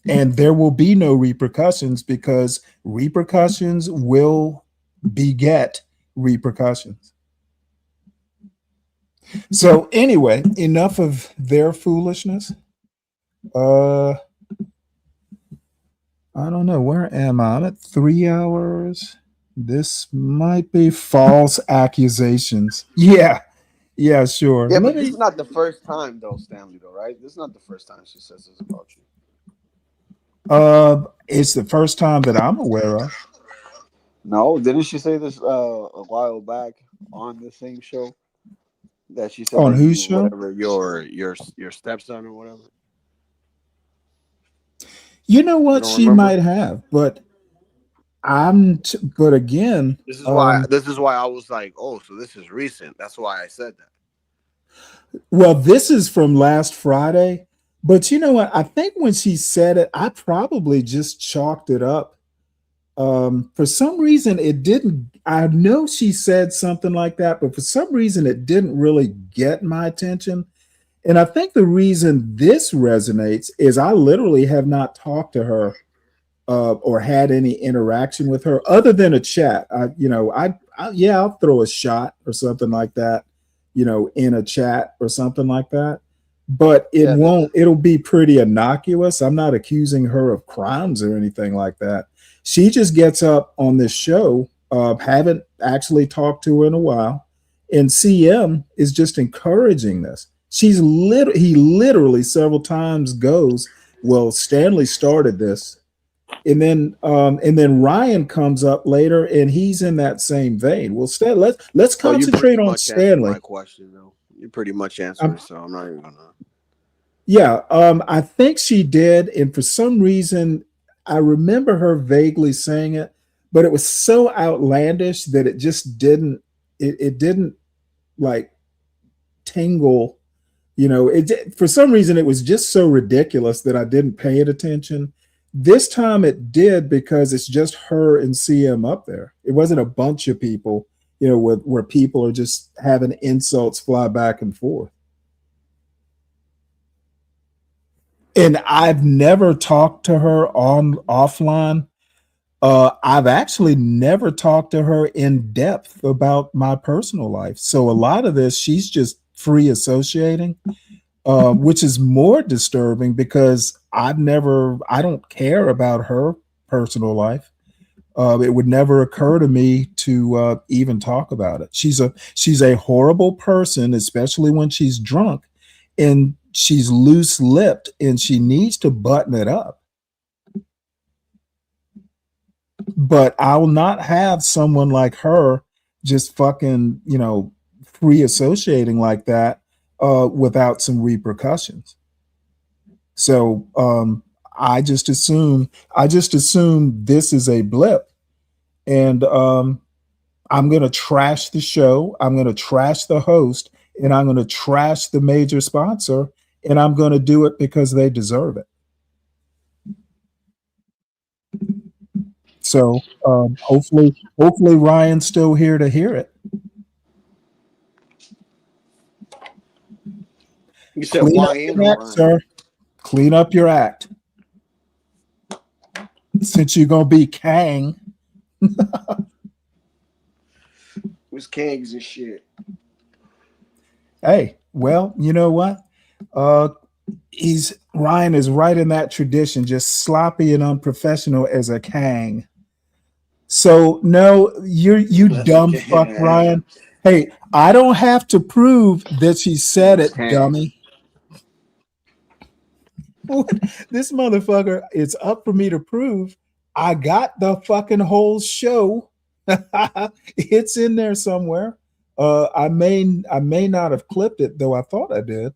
And there will be no repercussions, because repercussions will beget repercussions. So anyway, enough of their foolishness. I don't know. Where am I? I'm at 3 hours. This might be false accusations. Yeah, sure. Yeah, but this is not the first time, though, Stanley, though, right? This is not the first time she says this about you. It's the first time that I'm aware of. No, didn't she say this a while back on the same show? That she said On that whose you, show? whatever, your stepson or whatever. You know what? You don't She remember? might have, but but again, This is why I was like, oh, so this is recent. That's why I said that. well, this is from last Friday, but you know what? I think when she said it, I probably just chalked it up. For some reason, it didn't. I know she said something like that, but for some reason, it didn't really get my attention. And I think the reason this resonates is I literally have not talked to her or had any interaction with her other than a chat. I'll throw a shot or something like that, in a chat or something like that. But it'll be pretty innocuous. I'm not accusing her of crimes or anything like that. She just gets up on this show, haven't actually talked to her in a while, and CM is just encouraging this. He literally several times goes, well, Stanley started this. And then Ryan comes up later, and he's in that same vein. Well, let's concentrate on Stanley. My question, though, you pretty much answered, so I'm not even gonna. Yeah, I think she did, and for some reason, I remember her vaguely saying it, but it was so outlandish that it just didn't. It didn't like tingle. For some reason, it was just so ridiculous that I didn't pay it attention. This time it did, because it's just her and CM up there. It wasn't a bunch of people, where people are just having insults fly back and forth. And I've never talked to her offline. I've actually never talked to her in depth about my personal life. So a lot of this, she's just free associating, which is more disturbing, because I don't care about her personal life. It would never occur to me to even talk about it. She's a horrible person, especially when she's drunk, and she's loose-lipped, and she needs to button it up. But I will not have someone like her just fucking, free associating like that without some repercussions. So I just assume this is a blip, and I'm going to trash the show. I'm going to trash the host, and I'm going to trash the major sponsor, and I'm going to do it because they deserve it. So hopefully Ryan's still here to hear it. You said Clean up Ryan your act, sir. Clean up your act. Since you're gonna be Kang. Who's Kangs and shit? Hey, well, you know what? Ryan is right in that tradition, just sloppy and unprofessional as a Kang. So no, you dumb fuck, Ryan. Hey, I don't have to prove that she said it, dummy. This motherfucker, it's up for me to prove. I got the fucking whole show. It's in there somewhere. I may not have clipped it, though I thought I did.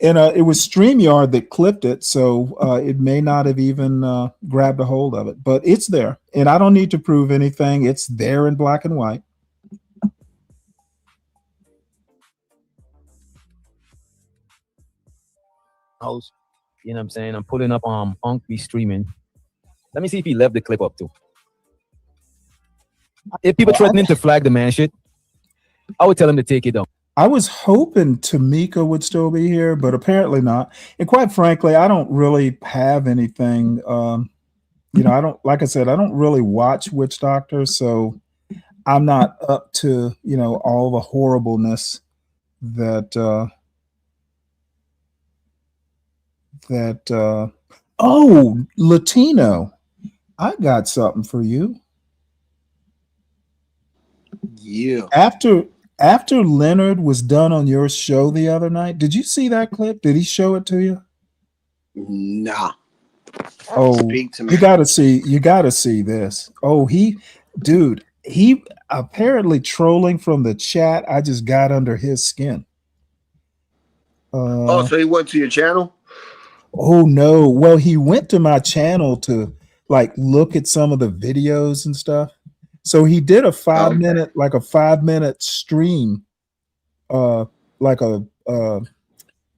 And it was StreamYard that clipped it, so it may not have even grabbed a hold of it. But it's there, and I don't need to prove anything. It's there in black and white. House, you know what I'm saying? I'm pulling up Punk be streaming. Let me see if he left the clip up too. If people threatening to flag the man shit, I would tell him to take it down. I was hoping Tamika would still be here, but apparently not. And quite frankly, I don't really have anything. I don't, like I said, I don't really watch Witch Doctor, so I'm not up to, all the horribleness that oh, Latino, I got something for you. Yeah. After Leonard was done on your show the other night, did you see that clip? Did he show it to you? Nah. Oh, Speak to me. you gotta see this. Oh, he apparently trolling from the chat. I just got under his skin. So he went to your channel? Oh no. Well, he went to my channel to look at some of the videos and stuff. So he did a 5-minute stream, not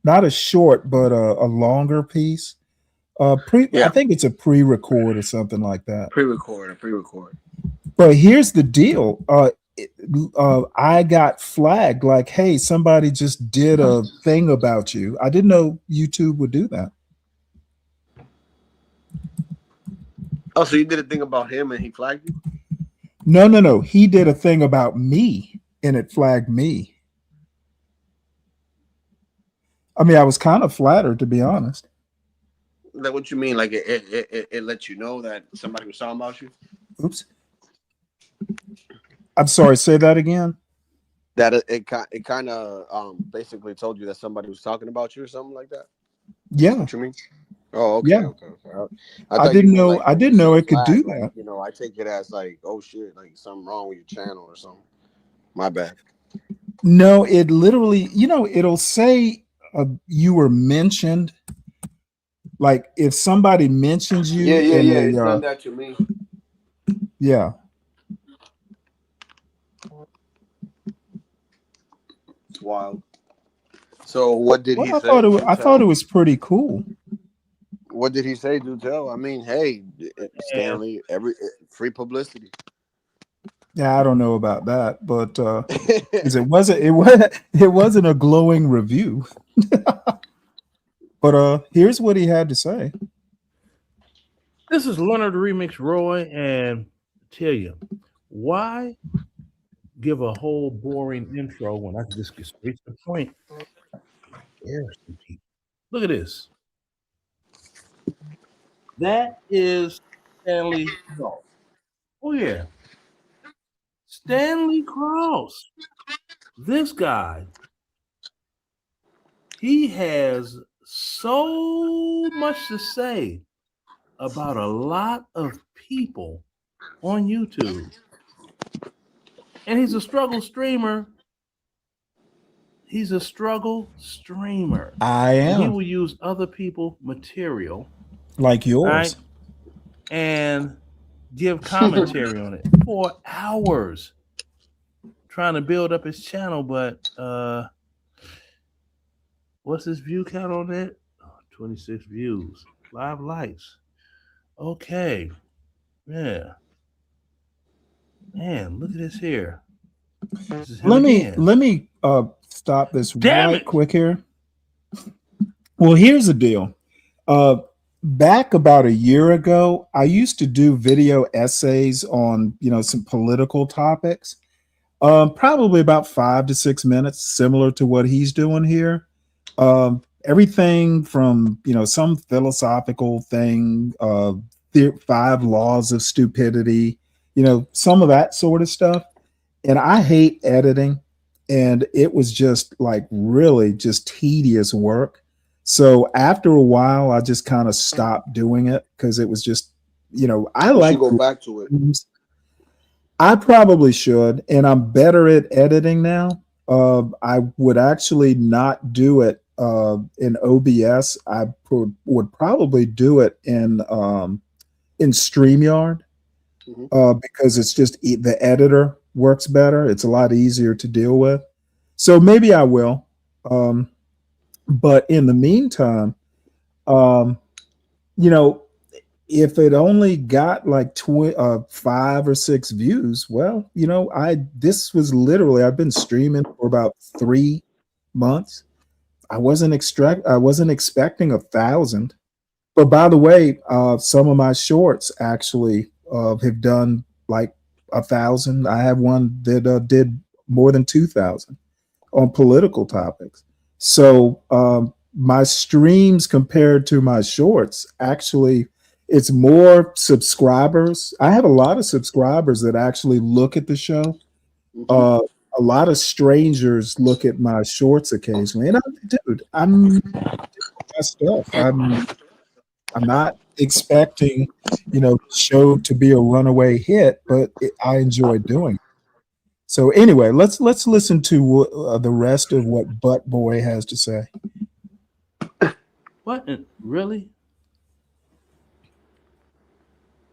a short, but a longer piece. I think it's a pre-record or something like that. Pre-record. But here's the deal. I got flagged like, hey, somebody just did a thing about you. I didn't know YouTube would do that. Oh, so you did a thing about him and he flagged you? No. He did a thing about me and it flagged me. I mean, I was kind of flattered, to be honest. Like, what you mean? Like it let you know that somebody was talking about you? Oops. I'm sorry. Say that again. That it kind of basically told you that somebody was talking about you or something like that. Yeah. What you mean? Oh, okay. Yeah. Okay. I didn't know. I didn't know it could do that. I take it as like, oh shit, like something wrong with your channel or something. My bad. No, it literally, it'll say you were mentioned. Like if somebody mentions you, yeah. It's done that to me. Yeah. It's wild. So what did he say? I thought it was pretty cool. What did he say? Do tell. I mean, hey, Stanley, free publicity. Yeah, I don't know about that, but it wasn't a glowing review. But here's what he had to say. This is Leonard Remix Roy, and tell you why give a whole boring intro when I can just get straight to the point. Look at this. That is Stanley Cross. Oh yeah, Stanley Cross. This guy, he has so much to say about a lot of people on YouTube. And he's a struggle streamer. I am. And he will use other people's material. Like yours. Right? And give commentary on it for hours. Trying to build up his channel, but what's his view count on that? 26 views. 5 likes. Okay. Yeah. Man, look at this here. Let me stop this quick here. Well, here's the deal. Back about a year ago, I used to do video essays on, some political topics. Probably about 5 to 6 minutes, similar to what he's doing here. Everything from some philosophical thing, the 5 laws of stupidity, some of that sort of stuff. And I hate editing, and it was just like really just tedious work. So after a while, I just kind of stopped doing it because it was just, I You should like go back to it. I probably should, and I'm better at editing now. I would actually not do it in OBS. I would probably do it in StreamYard because it's just the editor works better. It's a lot easier to deal with. So maybe I will. But in the meantime, um, you know, if it only got like 5 or 6 views, well, this was literally I've been streaming for about 3 months. I wasn't expecting 1,000. But by the way, some of my shorts actually have done like 1,000. I have one that did more than 2,000 on political topics. So my streams compared to my shorts, actually, it's more subscribers. I have a lot of subscribers that actually look at the show. A lot of strangers look at my shorts occasionally, and I'm doing my stuff. I'm not expecting, the show to be a runaway hit, but I enjoy doing it. So anyway, let's listen to the rest of what Butt Boy has to say. What? Really?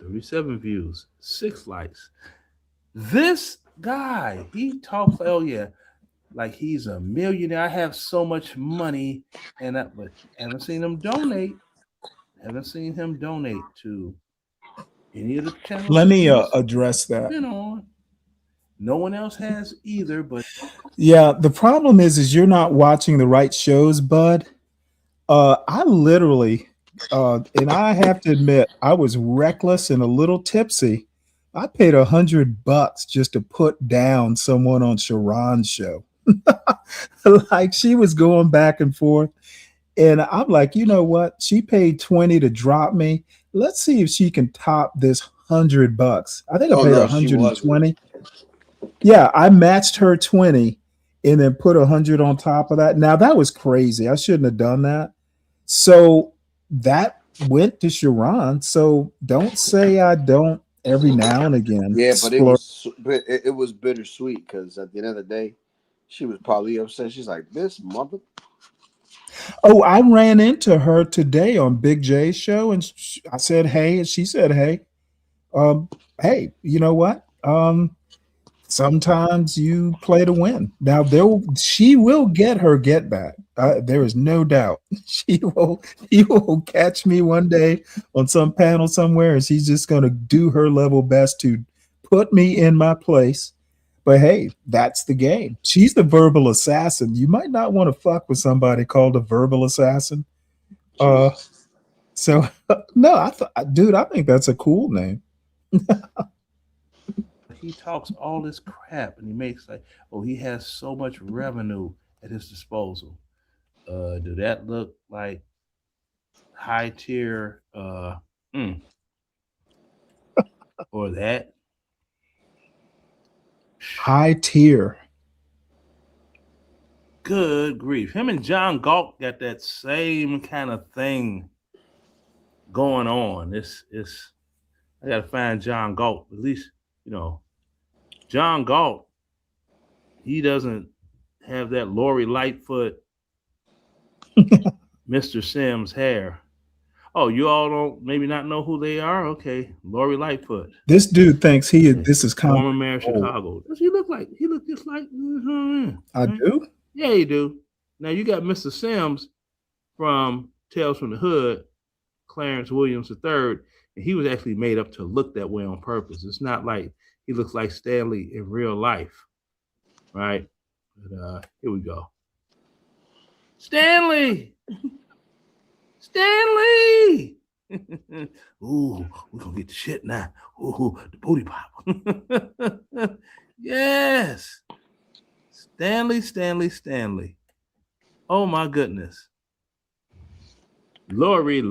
37 views, 6 likes. This guy, he talks, oh yeah, like he's a millionaire. I have so much money, and but haven't seen him donate. Haven't seen him donate to any of the channels. Let me address that. Been on. No one else has either, but yeah, the problem is you're not watching the right shows, bud. I literally, and I have to admit, I was reckless and a little tipsy. I paid $100 just to put down someone on Sharon's show. Like she was going back and forth. And I'm like, you know what? She paid 20 to drop me. Let's see if she can top this $100. I think I paid 120. Yeah, I matched her 20 and then put 100 on top of that. Now that was crazy. I shouldn't have done that. So that went to Sharon. So don't say I don't every now and again. Yeah, but it was bittersweet because at the end of the day, she was probably upset. She's like, this mother. Oh, I ran into her today on Big J's show, and I said, "Hey," and she said, "Hey, hey, you know what? Sometimes you play to win. Now she will get her get back. There is no doubt. She will catch me one day on some panel somewhere, and she's just going to do her level best to put me in my place. But hey, that's the game. She's the verbal assassin. You might not want to fuck with somebody called a verbal assassin. So no, dude, I think that's a cool name. he talks all this crap and he makes like, oh, he has so much revenue at his disposal. Do that look like high tier or that? High tier. Good grief. Him and John Galt got that same kind of thing going on. I gotta find John Galt. At least, John Galt, he doesn't have that Lori Lightfoot Mr. Sims hair. Oh, you all don't maybe not know who they are? Okay. Lori Lightfoot. This dude thinks this is former mayor of Chicago. Does he look like? He look just like I do? Yeah, you do. Now you got Mr. Sims from Tales from the Hood, Clarence Williams III, and he was actually made up to look that way on purpose. It's not like he looks like Stanley in real life, right? But here we go. Stanley! Stanley! Ooh, we're gonna get the shit now. Ooh, the booty pop. Yes. Stanley. Oh my goodness. Lori.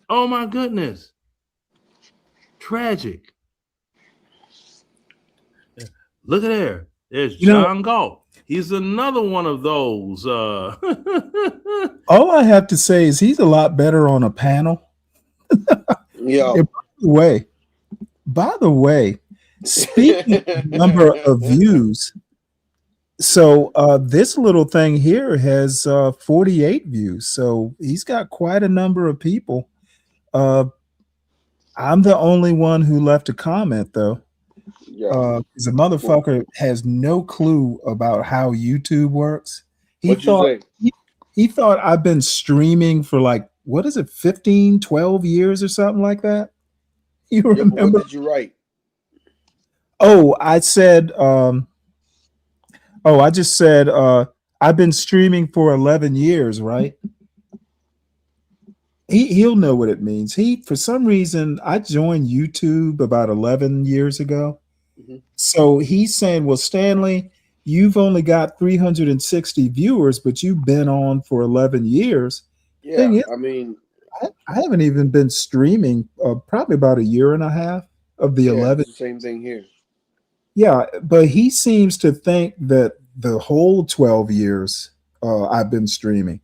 Oh my goodness. Tragic. Look at there. There's John Galt. He's another one of those. All I have to say is he's a lot better on a panel. Yeah. And by the way, speaking of number of views, so this little thing here has 48 views. So he's got quite a number of people. I'm the only one who left a comment though. Because the motherfucker has no clue about how YouTube works. He thought I've been streaming for like, what is it, 15, 12 years or something like that? You remember? What did you write? Oh, I said, I just said, I've been streaming for 11 years, right? He'll know what it means. For some reason, I joined YouTube about 11 years ago. So he's saying, well, Stanley, you've only got 360 viewers, but you've been on for 11 years. Yeah, Thing is, I mean, I haven't even been streaming probably about a year and a half of the 11. It's the same thing here. Yeah, but he seems to think that the whole 12 years I've been streaming.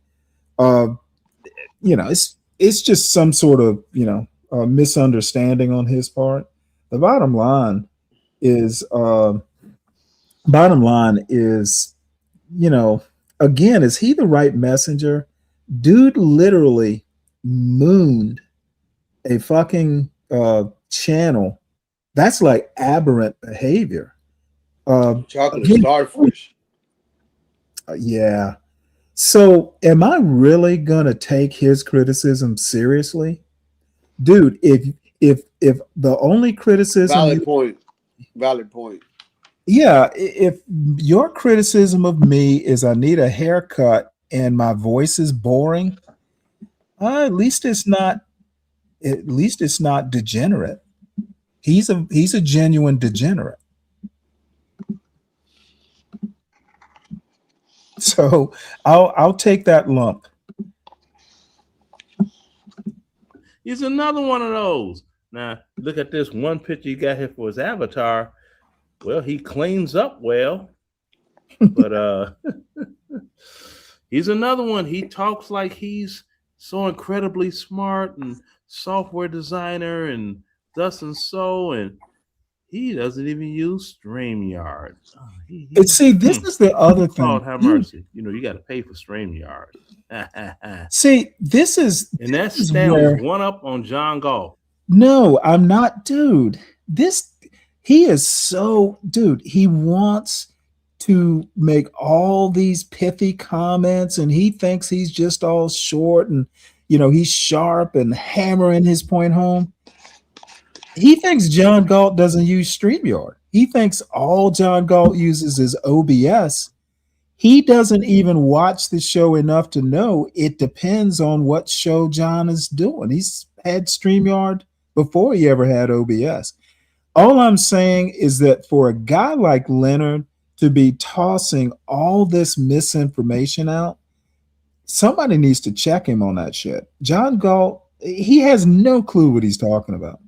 It's just some sort of, misunderstanding on his part. The bottom line is, again, is he the right messenger? Dude literally mooned a fucking channel. That's like aberrant behavior. Chocolate starfish. Yeah. So am I really gonna take his criticism seriously? Dude, if the only criticism Valid point. Yeah, if your criticism of me is I need a haircut and my voice is boring, at least it's not degenerate. He's a genuine degenerate. So I'll take that lump. He's another one of those. Now, look at this one picture he got here for his avatar. Well, he cleans up well, but he's another one. He talks like he's so incredibly smart and software designer and thus and so, and he doesn't even use StreamYard. See, this is the other thing. Lord have mercy. You got to pay for StreamYard. See, this is Stanley's one up on John Galt. No, I'm not, dude. He is so, dude. He wants to make all these pithy comments, and he thinks he's just all short and he's sharp and hammering his point home. He thinks John Galt doesn't use StreamYard. He thinks all John Galt uses is OBS. He doesn't even watch the show enough to know it depends on what show John is doing. He's had StreamYard before he ever had OBS. All I'm saying is that for a guy like Leonard to be tossing all this misinformation out, somebody needs to check him on that shit. John Galt, he has no clue what he's talking about.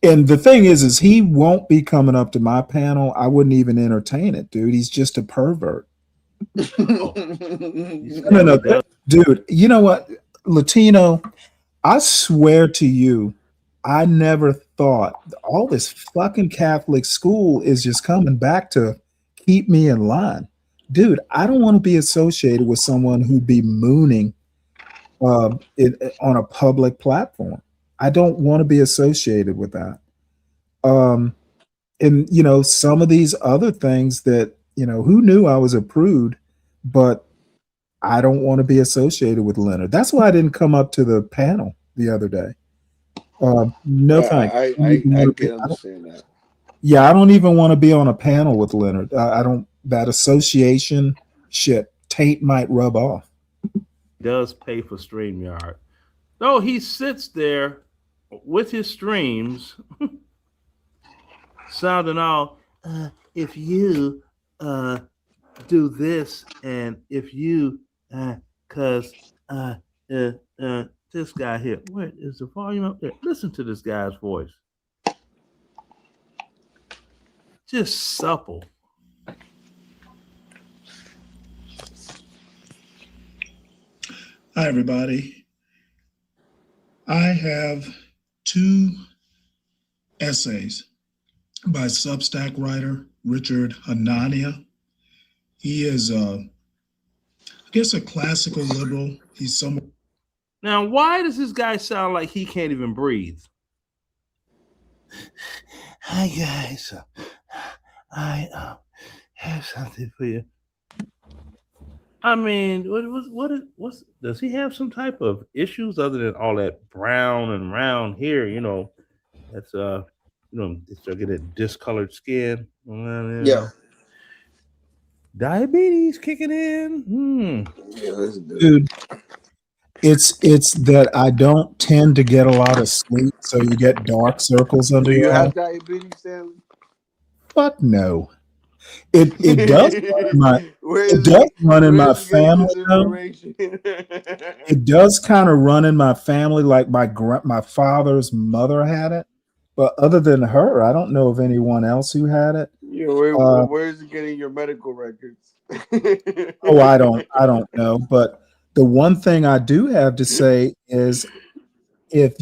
And the thing is he won't be coming up to my panel. I wouldn't even entertain it, dude. He's just a pervert. No, dude. You know what, Latino? I swear to you, I never thought all this fucking Catholic school is just coming back to keep me in line. Dude, I don't want to be associated with someone who'd be mooning on a public platform. I don't want to be associated with that. And some of these other things that, who knew I was a prude, but I don't want to be associated with Leonard. That's why I didn't come up to the panel the other day. No thanks. I can understand that. Yeah, I don't even want to be on a panel with Leonard. I don't, that association shit, taint might rub off. Does pay for StreamYard. No, he sits there with his streams sounding all, if you do this and if you cause this guy here, where is the volume up there? Listen to this guy's voice. Just supple. Hi, everybody. I have 2 essays by Substack writer Richard Hanania. He is, I guess, a classical liberal. He's someone. Now, why does this guy sound like he can't even breathe? Hi, guys. I have something for you. I mean, what's does he have some type of issues other than all that brown and round hair? You know, that's start getting discolored skin. Yeah. Diabetes kicking in. Yeah, that's good. Dude, it's that I don't tend to get a lot of sleep, so you get dark circles under Do you your have eyes. diabetes, Stanley? Fuck no. It does run in my family though. It does kind of run in my family, like my father's mother had it, but other than her, I don't know of anyone else who had it. Yeah, where's it getting your medical records? Oh, I don't know. But the one thing I do have to say is, if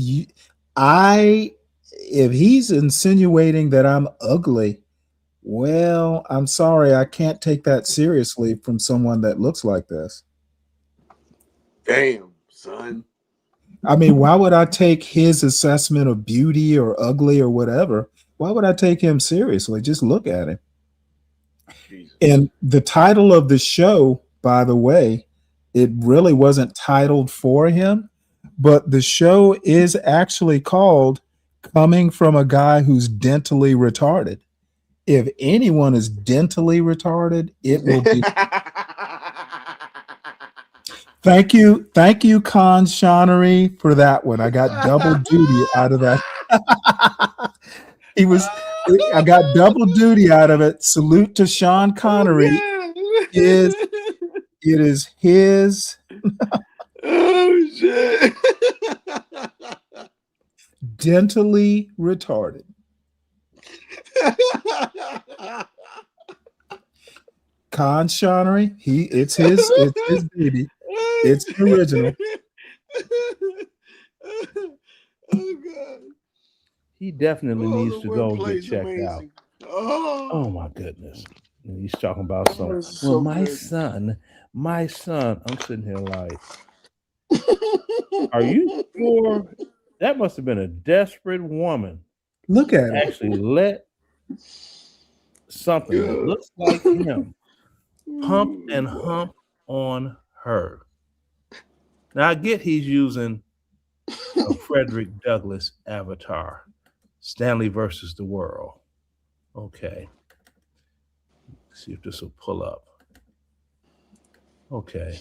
he's insinuating that I'm ugly, well, I'm sorry, I can't take that seriously from someone that looks like this. Damn, son. I mean, why would I take his assessment of beauty or ugly or whatever? Why would I take him seriously? Just look at him. Jesus. And the title of the show, by the way, it really wasn't titled for him, but the show is actually called Coming from a Guy Who's Dentally Retarded. If anyone is dentally retarded, it will be. Thank you, ConnShawnery, for that one. I got double duty out of that. I got double duty out of it. Salute to Sean Connery. It is his. Oh shit! Dentally retarded. ConnShawnery, it's his baby. It's the original. Oh god. He definitely needs to go get checked out. Oh my goodness. And he's talking about something. Well, my son. I'm sitting here like, are you sure? That must have been a desperate woman. Look at it. Actually let something that looks like him pump and hump on her. Now I get he's using a Frederick Douglass avatar. Stanley versus the world. Okay. Let's see if this will pull up. Okay.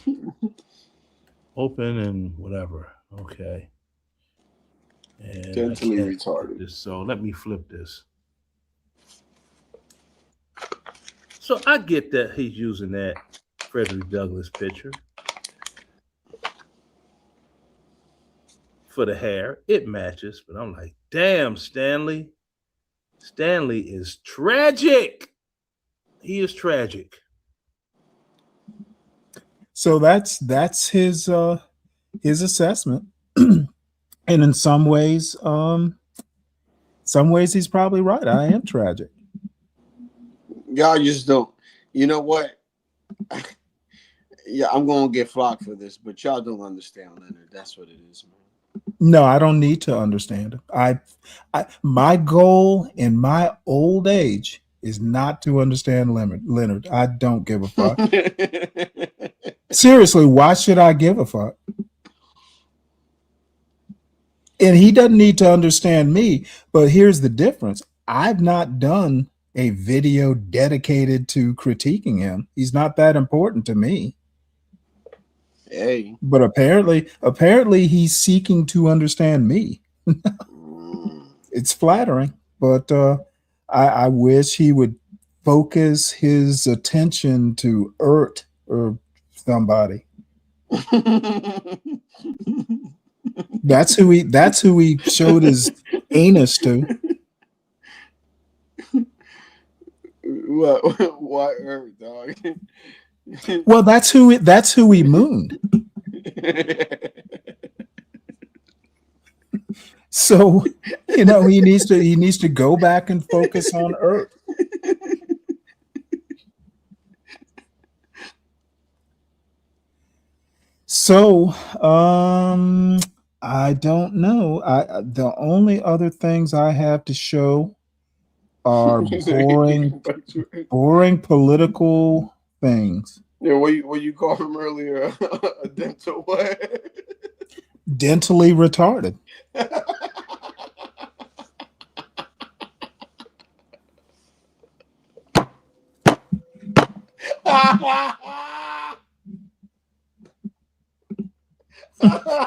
Open and whatever. Okay. And Dentally retarded. So let me flip this. So I get that he's using that Frederick Douglass picture for the hair. It matches, but I'm like, damn, Stanley. Stanley is tragic. He is tragic. So that's his assessment. And in some ways he's probably right. I am tragic. Y'all just don't. You know what? Yeah, I'm gonna get flocked for this, but y'all don't understand Leonard. That's what it is, man. No, I don't need to understand it. My goal in my old age is not to understand Leonard. I don't give a fuck. Seriously, why should I give a fuck? And he doesn't need to understand me, but here's the difference. I've not done a video dedicated to critiquing him. He's not that important to me. Hey. But apparently he's seeking to understand me. it's flattering, but I wish he would focus his attention to Ert or somebody. That's who he showed his anus to. What Earth, dog? Well, that's who he mooned. So, he needs to go back and focus on Earth. So, I don't know. The only other things I have to show are boring political things. Yeah, what you called him earlier, a dental what? Dentally retarded.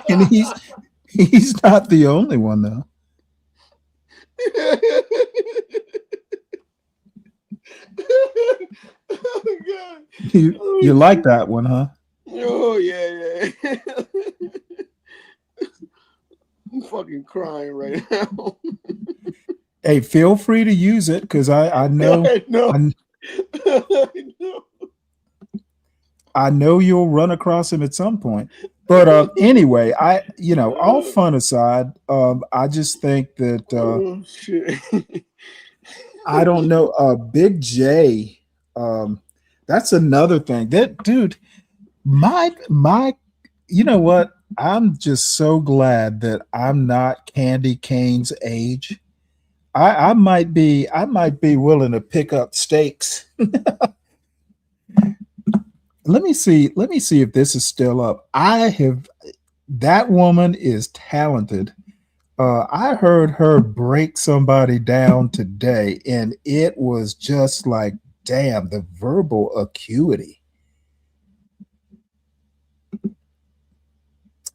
And he's not the only one though. Oh, God. You like that one, huh? Oh yeah. I'm fucking crying right now. Hey, feel free to use it because I know I know you'll run across him at some point. But anyway, all fun aside, I just think that Oh shit. I don't know. Big J, that's another thing. That dude, my, you know what? I'm just so glad that I'm not Candy Cane's age. I might be willing to pick up stakes. Let me see if this is still up. That woman is talented. I heard her break somebody down today, and it was just like, damn, the verbal acuity.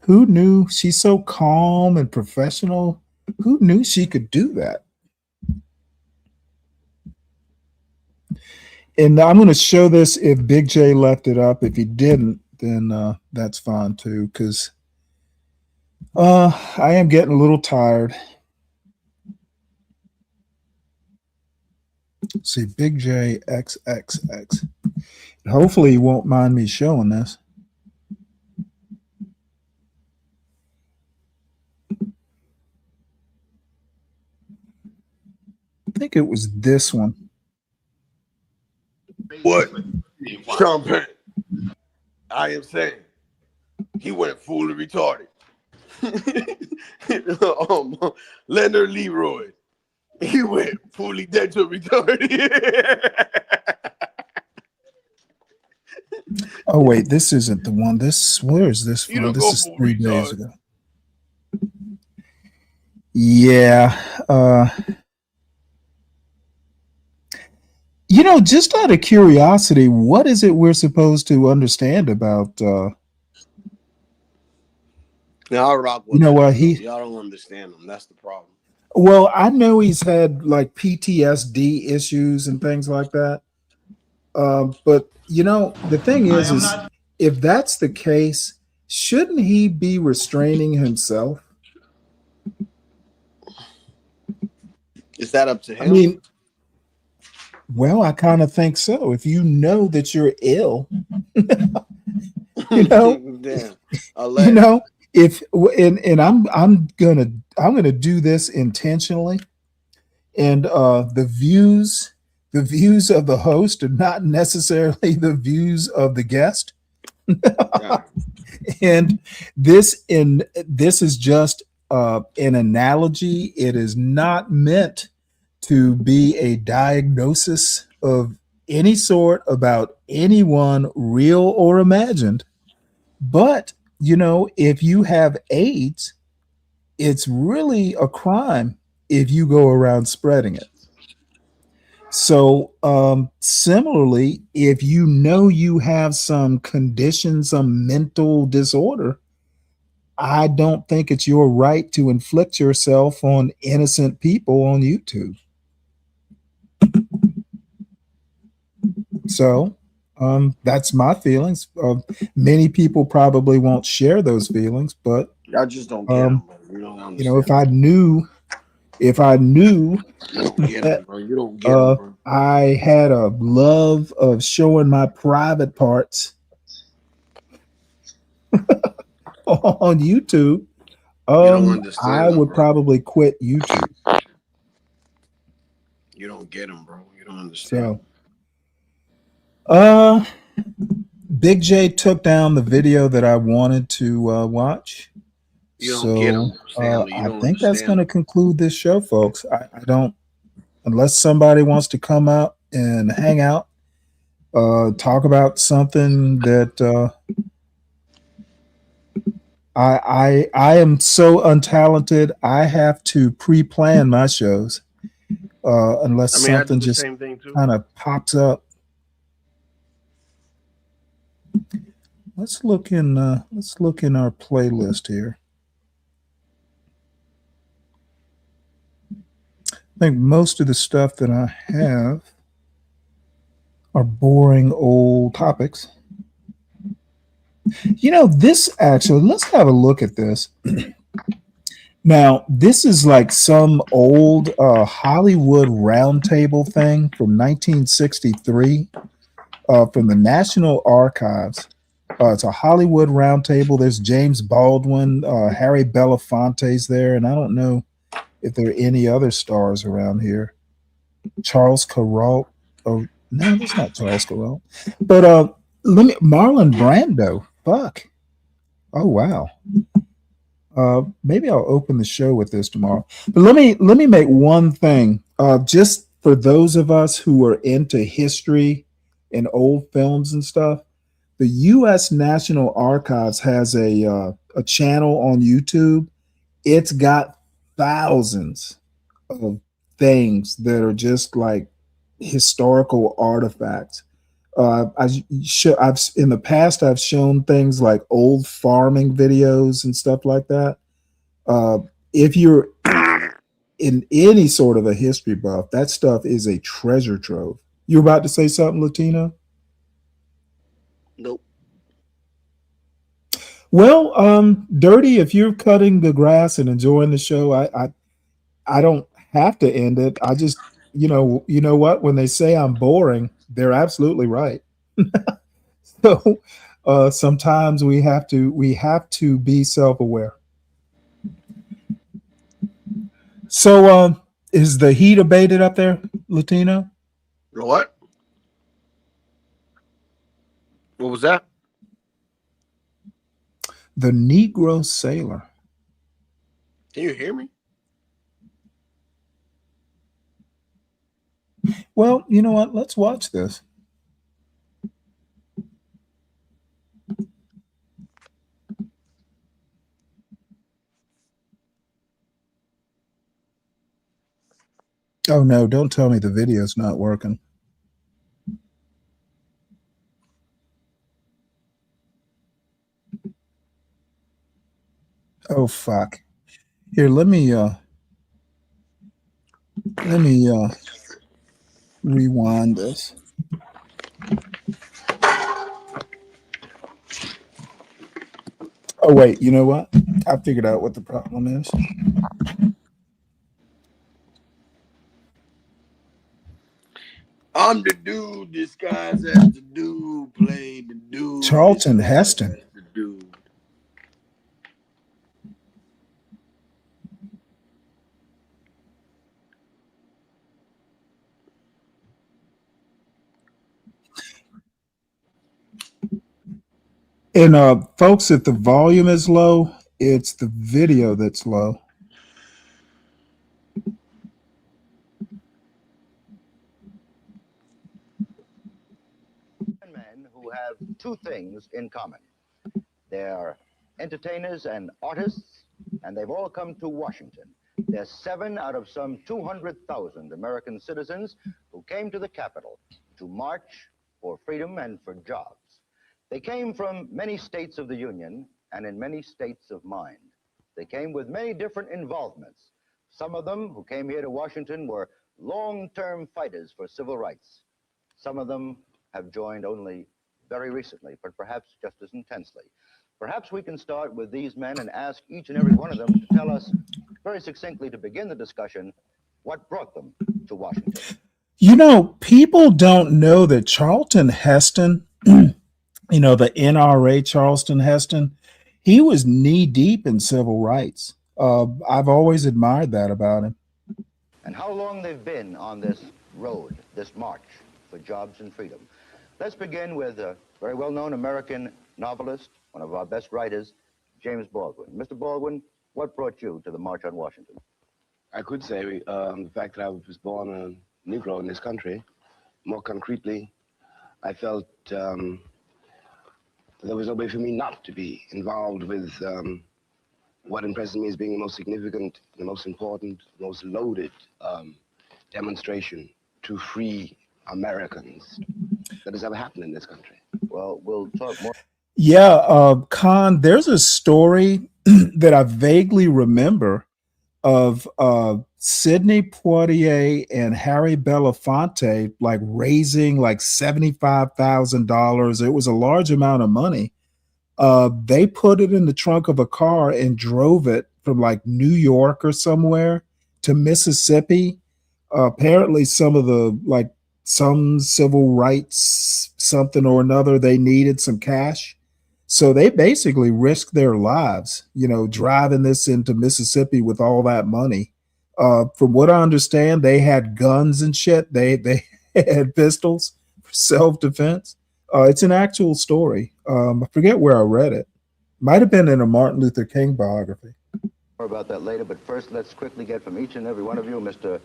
Who knew? She's so calm and professional. Who knew she could do that? And I'm going to show this if Big J left it up. If he didn't, then that's fine too, because I am getting a little tired. Let's see, Big J XXX. Hopefully, he won't mind me showing this. I think it was this one. What? Sean Penn. I am saying he went fully retarded. Leonard Leroy. He went fully dental retarded. Oh wait, this isn't the one. Where is this from? This is 3 days ago. Yeah. Just out of curiosity, what is it we're supposed to understand about Now I rock with what y'all don't understand him. That's the problem. Well, I know he's had like PTSD issues and things like that. But the thing is if that's the case, shouldn't he be restraining himself? Is that up to him? I mean, well, I kind of think so. If you know that you're ill, Damn. I'm gonna do this intentionally, and the views of the host are not necessarily the views of the guest. And this is just an analogy. It is not meant to be a diagnosis of any sort about anyone, real or imagined. But if you have AIDS, it's really a crime if you go around spreading it. So similarly, if you have some condition, some mental disorder, I don't think it's your right to inflict yourself on innocent people on YouTube. So that's my feelings. Many people probably won't share those feelings, but I just don't get them. You don't understand. you know, if I knew you don't get them, bro. You don't get them, bro. I had a love of showing my private parts on YouTube, don't understand I them, would bro. probably quit YouTube. You don't get them, bro. You don't understand. So, Big J took down the video that I wanted to watch. You don't get them, Stanley. You I don't think that's understand going to conclude this show, folks. I don't, unless somebody wants to come out and hang out, talk about something that I am so untalented. I have to pre-plan my shows unless I mean, I do something the just same thing too. kind of pops up. Let's look in our playlist here. I think most of the stuff that I have are boring old topics. You know, this actually, let's have a look at this. Now, this is like some old Hollywood roundtable thing from 1963 from the National Archives. It's a Hollywood roundtable. There's James Baldwin, Harry Belafonte's there, and I don't know if there are any other stars around here. Charles Carrault. Oh, no, that's not Charles Carrault. But Marlon Brando. Fuck. Oh wow. Maybe I'll open the show with this tomorrow. But let me make one thing. Just for those of us who are into history and old films and stuff, the U.S. National Archives has a channel on YouTube. It's got thousands of things that are just like historical artifacts. I've in the past I've shown things like old farming videos and stuff like that. If you're in any sort of a history buff, that stuff is a treasure trove. You about to say something, Latino? Nope. Well, Dirty, if you're cutting the grass and enjoying the show, I don't have to end it. I just, you know what? When they say I'm boring, they're absolutely right. So sometimes we have to be self-aware. So is the heat abated up there, Latino? What? What was that? The Negro Sailor. Can you hear me? Well, you know what? Let's watch this. Oh no, don't tell me the video's not working. Oh fuck. Here, let me rewind this. Oh wait, you know what? I figured out what the problem is. I'm the dude disguised as the dude, played the dude. Charlton Heston. The dude. And folks, if the volume is low, it's the video that's low. Men who have two things in common. They're entertainers and artists, and they've all come to Washington. There's 7 out of some 200,000 American citizens who came to the Capitol to march for freedom and for jobs. They came from many states of the Union and in many states of mind. They came with many different involvements. Some of them who came here to Washington were long-term fighters for civil rights. Some of them have joined only very recently, but perhaps just as intensely. Perhaps we can start with these men and ask each and every one of them to tell us very succinctly to begin the discussion what brought them to Washington. You know, people don't know that Charlton Heston, you know, the NRA Charleston Heston, he was knee deep in civil rights. I've always admired that about him. And how long they've been on this road, this march for jobs and freedom. Let's begin with a very well-known American novelist, one of our best writers, James Baldwin. Mr. Baldwin, what brought you to the March on Washington? I could say the fact that I was born a Negro in this country. More concretely, I felt there was no way for me not to be involved with what impresses me as being the most significant, the most important, the most loaded demonstration to free Americans that has ever happened in this country. Well, we'll talk more. Yeah, Con, there's a story that I vaguely remember of Sidney Poitier and Harry Belafonte like raising like $75,000. It was a large amount of money. They put it in the trunk of a car and drove it from like New York or somewhere to Mississippi. Apparently some of the like some civil rights something or another, they needed some cash. So they basically risked their lives, you know, driving this into Mississippi with all that money. From what I understand, they had guns and shit. They had pistols for self-defense. It's an actual story. I forget where I read it. Might have been in a Martin Luther King biography. More about that later, but first let's quickly get from each and every one of you. Mr.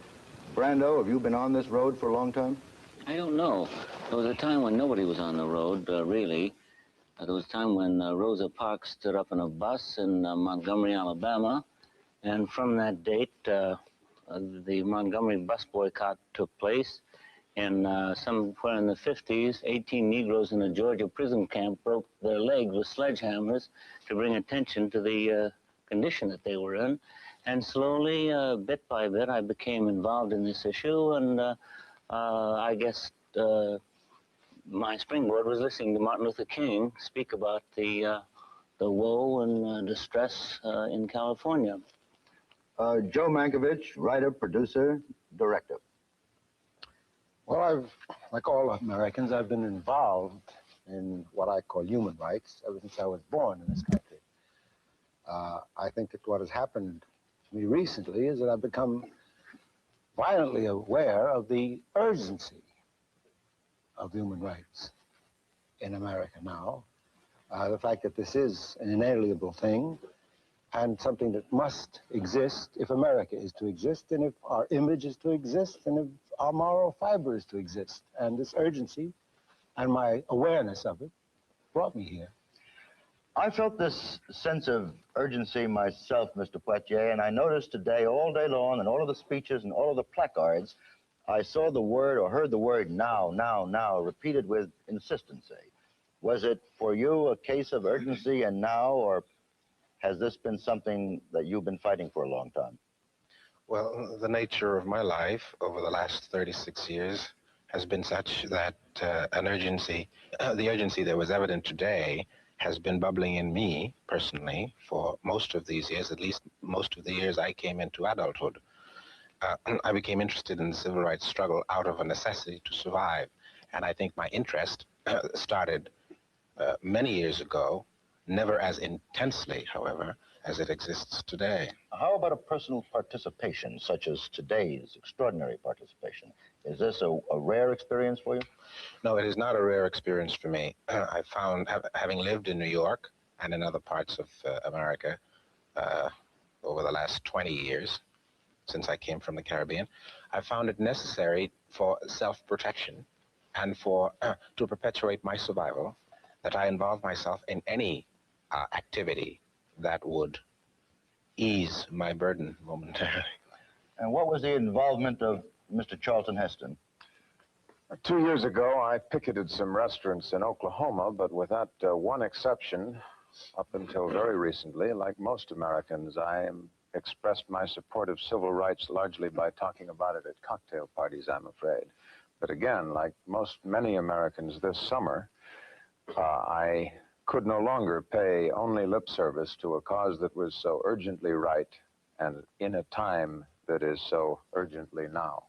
Brando, have you been on this road for a long time? I don't know. There was a time when nobody was on the road, really. There was a time when Rosa Parks stood up in a bus in Montgomery, Alabama, and from that date, the Montgomery bus boycott took place, and somewhere in the 50s, 18 Negroes in a Georgia prison camp broke their legs with sledgehammers to bring attention to the condition that they were in, and slowly, bit by bit, I became involved in this issue, and I guess my springboard was listening to Martin Luther King speak about the woe and distress in California. Joe Mankiewicz, writer, producer, director. Well, like all Americans, I've been involved in what I call human rights ever since I was born in this country. I think that what has happened to me recently is that I've become violently aware of the urgency of human rights in America now. The fact that this is an inalienable thing and something that must exist if America is to exist, and if our image is to exist, and if our moral fiber is to exist. And this urgency and my awareness of it brought me here. I felt this sense of urgency myself, Mr. Poitier, and I noticed today, all day long, in all of the speeches and all of the placards, I saw the word or heard the word now, now, now, repeated with insistency. Was it for you a case of urgency and now, or has this been something that you've been fighting for a long time? Well, the nature of my life over the last 36 years has been such that an urgency, the urgency that was evident today, has been bubbling in me personally for most of these years, at least most of the years I came into adulthood. I became interested in the civil rights struggle out of a necessity to survive. And I think my interest started many years ago, never as intensely, however, as it exists today. How about a personal participation, such as today's extraordinary participation? Is this a rare experience for you? No, it is not a rare experience for me. I found, having lived in New York and in other parts of America over the last 20 years, since I came from the Caribbean, I found it necessary for self-protection and for to perpetuate my survival that I involve myself in any activity that would ease my burden momentarily. And what was the involvement of Mr. Charlton Heston? 2 years ago, I picketed some restaurants in Oklahoma, but without one exception, Up until very recently, like most Americans, I expressed my support of civil rights largely by talking about it at cocktail parties, I'm afraid. But again, like many Americans this summer, I could no longer pay only lip service to a cause that was so urgently right and in a time that is so urgently now.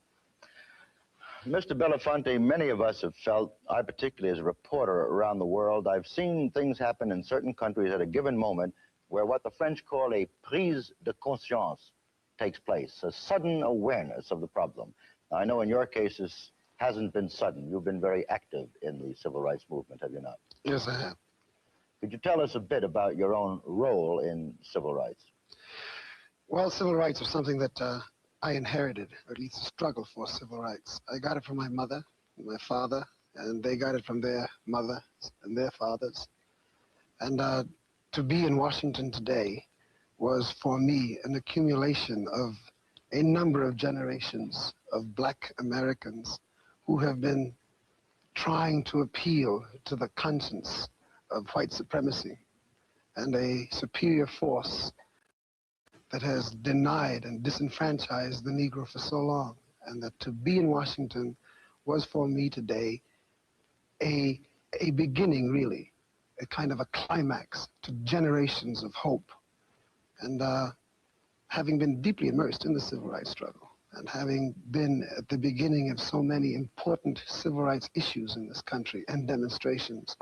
Mr. Belafonte, many of us have felt, I particularly as a reporter around the world, I've seen things happen in certain countries at a given moment where what the French call a prise de conscience takes place, a sudden awareness of the problem. Now, I know in your case this hasn't been sudden. You've been very active in the civil rights movement, have you not? Yes, I have. Could you tell us a bit about your own role in civil rights? Well, civil rights was something that I inherited, or at least a struggle for civil rights. I got it from my mother and my father, and they got it from their mothers and their fathers. And to be in Washington today was, for me, an accumulation of a number of generations of Black Americans who have been trying to appeal to the conscience of white supremacy and a superior force that has denied and disenfranchised the Negro for so long. And that to be in Washington was for me today a beginning, really, a kind of a climax to generations of hope. And having been deeply immersed in the civil rights struggle and having been at the beginning of so many important civil rights issues in this country and demonstrations,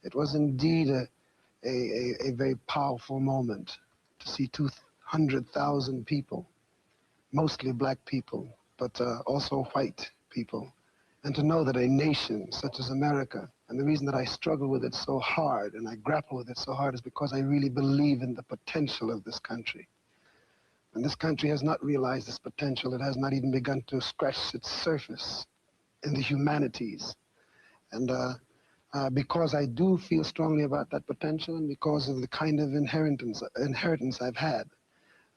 it was indeed a very powerful moment to see 200,000 people, mostly Black people, but also white people, and to know that a nation such as America, and the reason that I struggle with it so hard and I grapple with it so hard is because I really believe in the potential of this country. And this country has not realized this potential. It has not even begun to scratch its surface in the humanities. And because I do feel strongly about that potential and because of the kind of inheritance I've had,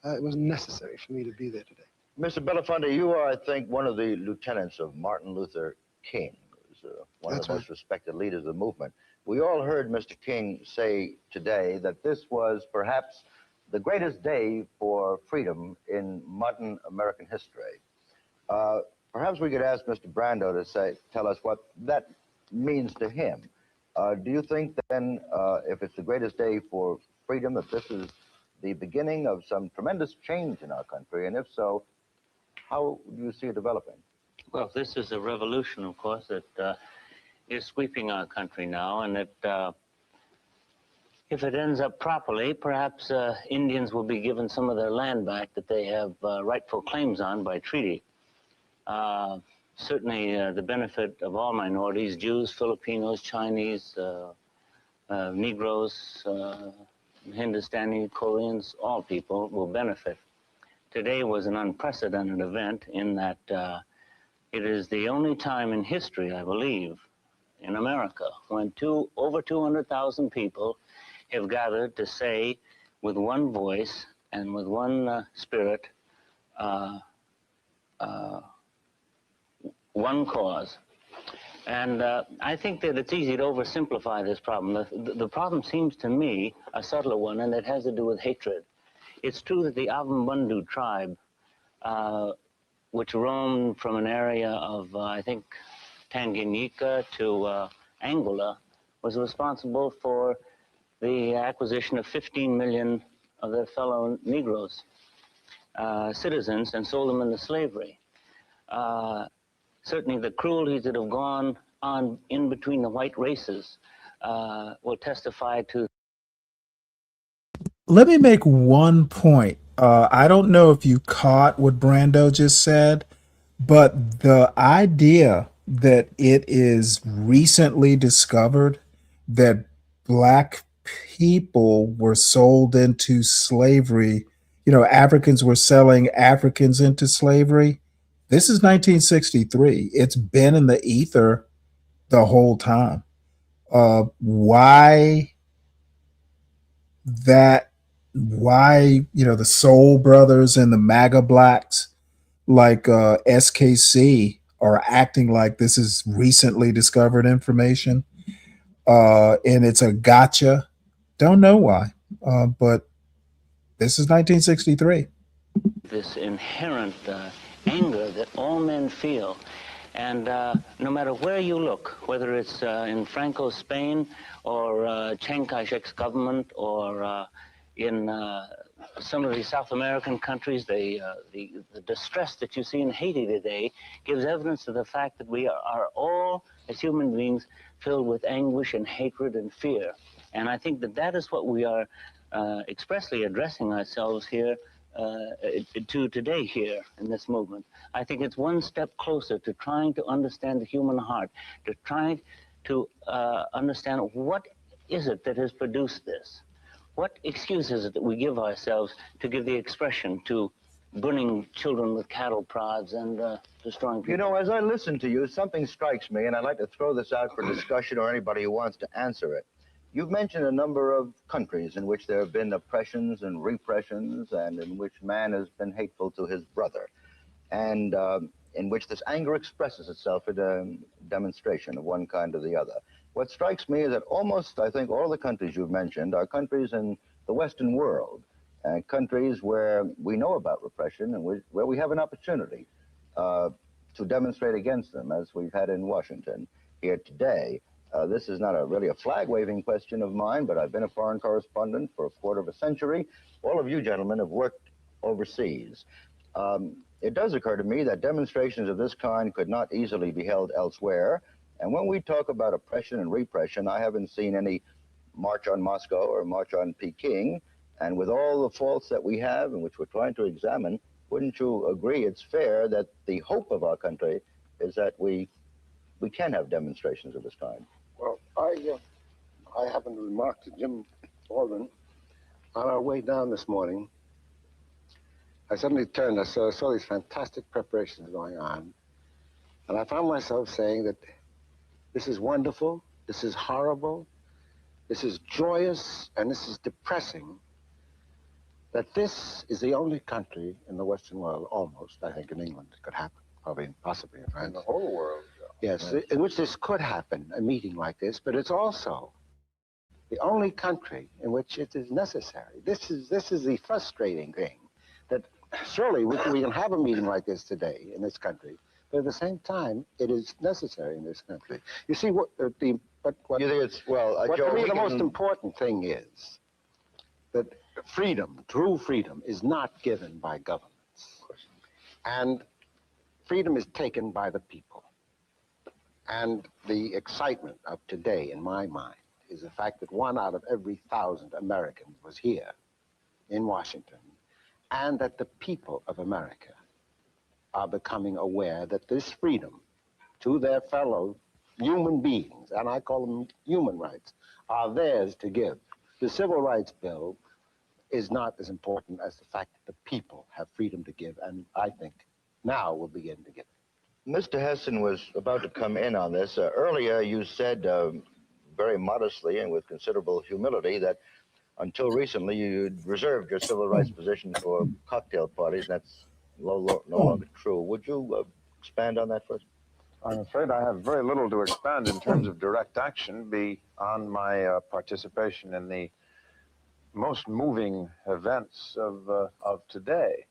it was necessary for me to be there today. Mr. Belafonte, you are, I think, one of the lieutenants of Martin Luther King, who's one of the most respected leaders of the movement. We all heard Mr. King say today that this was perhaps the greatest day for freedom in modern American history. Perhaps we could ask Mr. Brando to tell us what that means to him. Do you think then, if it's the greatest day for freedom, that this is the beginning of some tremendous change in our country? And if so, how do you see it developing? Well, this is a revolution, of course, that is sweeping our country now, and that if it ends up properly, perhaps Indians will be given some of their land back that they have rightful claims on by treaty. Certainly the benefit of all minorities, Jews, Filipinos, Chinese, Negroes, Hindustani, Koreans, all people will benefit. Today was an unprecedented event in that it is the only time in history, I believe, in America, when over 200,000 people have gathered to say with one voice and with one spirit, one cause. And I think that it's easy to oversimplify this problem. The problem seems to me a subtler one, and it has to do with hatred. It's true that the Avambundu tribe, which roamed from an area of, I think, Tanganyika to Angola, was responsible for the acquisition of 15 million of their fellow Negroes, citizens, and sold them into slavery. Certainly the cruelties that have gone on in between the white races will testify to. Let me make one point. I don't know if you caught what Brando just said, but the idea that it is recently discovered that Black people were sold into slavery, Africans were selling Africans into slavery. This is 1963. It's been in the ether the whole time. Why the Soul Brothers and the MAGA blacks like SKC are acting like this is recently discovered information, and it's a gotcha Don't know why, but this is 1963. This inherent anger that all men feel. And no matter where you look, whether it's in Franco's Spain or Chiang Kai-shek's government or in some of these South American countries, the distress that you see in Haiti today gives evidence of the fact that we are all, as human beings, filled with anguish and hatred and fear. And I think that that is what we are expressly addressing ourselves here to today here in this movement. I think it's one step closer to trying to understand the human heart, to trying to understand what is it that has produced this? What excuse is it that we give ourselves to give the expression to burning children with cattle prods and destroying people? You know, as I listen to you, something strikes me, and I'd like to throw this out for discussion or anybody who wants to answer it. You've mentioned a number of countries in which there have been oppressions and repressions and in which man has been hateful to his brother, and in which this anger expresses itself in a demonstration of one kind or the other. What strikes me is that almost, I think, all the countries you've mentioned are countries in the Western world, countries where we know about repression and where we have an opportunity to demonstrate against them, as we've had in Washington here today. This is not really a flag-waving question of mine, but I've been a foreign correspondent for a quarter of a century. All of you gentlemen have worked overseas. It does occur to me that demonstrations of this kind could not easily be held elsewhere. And when we talk about oppression and repression, I haven't seen any march on Moscow or march on Peking. And with all the faults that we have and which we're trying to examine, wouldn't you agree it's fair that the hope of our country is that we can have demonstrations of this kind? Well, I happened to remark to Jim Baldwin on our way down this morning. I suddenly turned, I saw these fantastic preparations going on, and I found myself saying that this is wonderful, this is horrible, this is joyous, and this is depressing, that this is the only country in the Western world, almost, I think in England it could happen, probably possibly in France. In the whole world. Yes, in which this could happen, a meeting like this, but it's also the only country in which it is necessary. This is the frustrating thing, that surely we can have a meeting like this today in this country, but at the same time, it is necessary in this country. You see, what you think it's, well, what to me the most important thing is that freedom, true freedom, is not given by governments. And freedom is taken by the people. And the excitement of today, in my mind, is the fact that 1 out of every 1,000 Americans was here in Washington, and that the people of America are becoming aware that this freedom to their fellow human beings, and I call them human rights, are theirs to give. The Civil Rights Bill is not as important as the fact that the people have freedom to give, and I think now will begin to give it. Mr. Hessen was about to come in on this. Earlier you said very modestly and with considerable humility that until recently you'd reserved your civil rights position for cocktail parties. That's no longer true. Would you expand on that first? I'm afraid I have very little to expand in terms of direct action beyond my participation in the most moving events of today.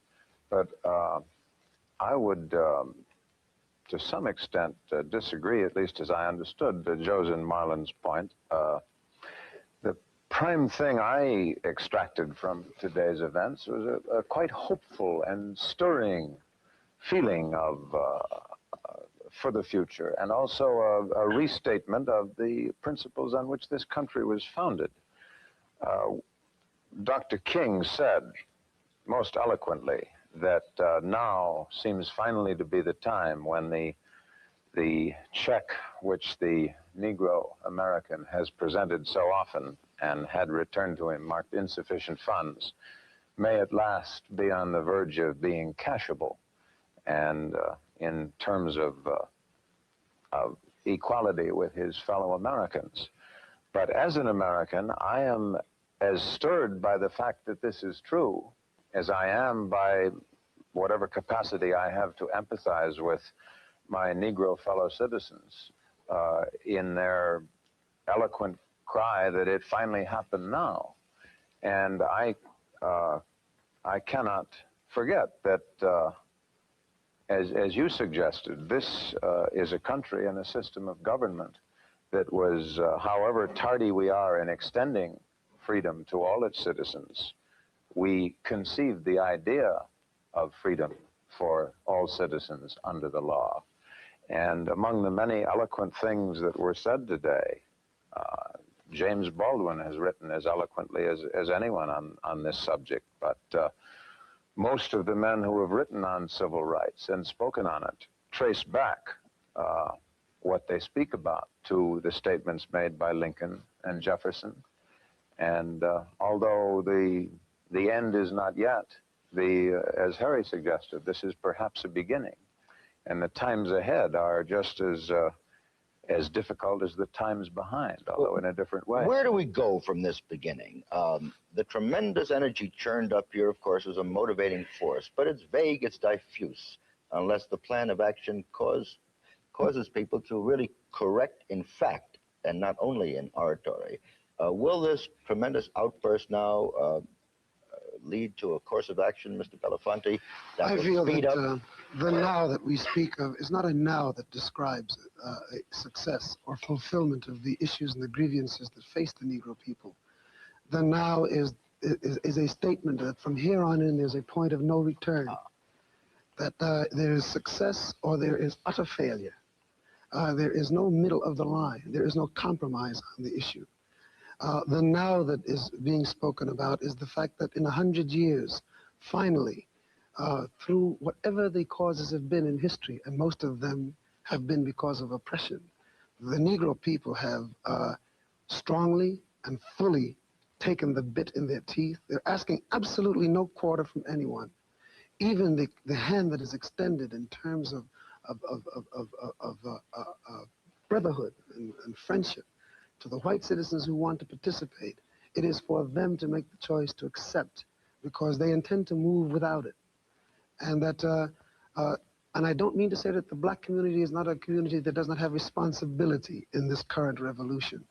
But I would, to some extent, disagree, at least as I understood Josen Marlin's point. The prime thing I extracted from today's events was a quite hopeful and stirring feeling of for the future, and also a restatement of the principles on which this country was founded. Dr. King said most eloquently that now seems finally to be the time when the check which the Negro American has presented so often and had returned to him marked insufficient funds may at last be on the verge of being cashable, and in terms of equality with his fellow Americans. But as an American, I am as stirred by the fact that this is true as I am by whatever capacity I have to empathize with my Negro fellow citizens in their eloquent cry that it finally happened now. And I cannot forget that, as you suggested, this is a country and a system of government that was, however tardy we are in extending freedom to all its citizens, we conceived the idea of freedom for all citizens under the law. And among the many eloquent things that were said today, James Baldwin has written as eloquently as anyone on this subject, but most of the men who have written on civil rights and spoken on it trace back what they speak about to the statements made by Lincoln and Jefferson. And although the end is not yet, as Harry suggested, this is perhaps a beginning. And the times ahead are just as difficult as the times behind, although in a different way. Where do we go from this beginning? The tremendous energy churned up here, of course, is a motivating force, but it's vague, it's diffuse, unless the plan of action causes people to really correct in fact, and not only in oratory. Will this tremendous outburst now lead to a course of action, Mr. Belafonte, that I will feel speed that up? the now that we speak of is not a now that describes a success or fulfillment of the issues and the grievances that face the Negro people. The now is a statement that from here on in there's a point of no return, that there is success or there is utter failure. There is no middle of the line. There is no compromise on the issue. The now that is being spoken about is the fact that in 100 years, finally, through whatever the causes have been in history, and most of them have been because of oppression, the Negro people have strongly and fully taken the bit in their teeth. They're asking absolutely no quarter from anyone. Even the hand that is extended in terms of brotherhood and friendship to the white citizens who want to participate, it is for them to make the choice to accept, because they intend to move without it. And that, and I don't mean to say that the black community is not a community that does not have responsibility in this current revolution,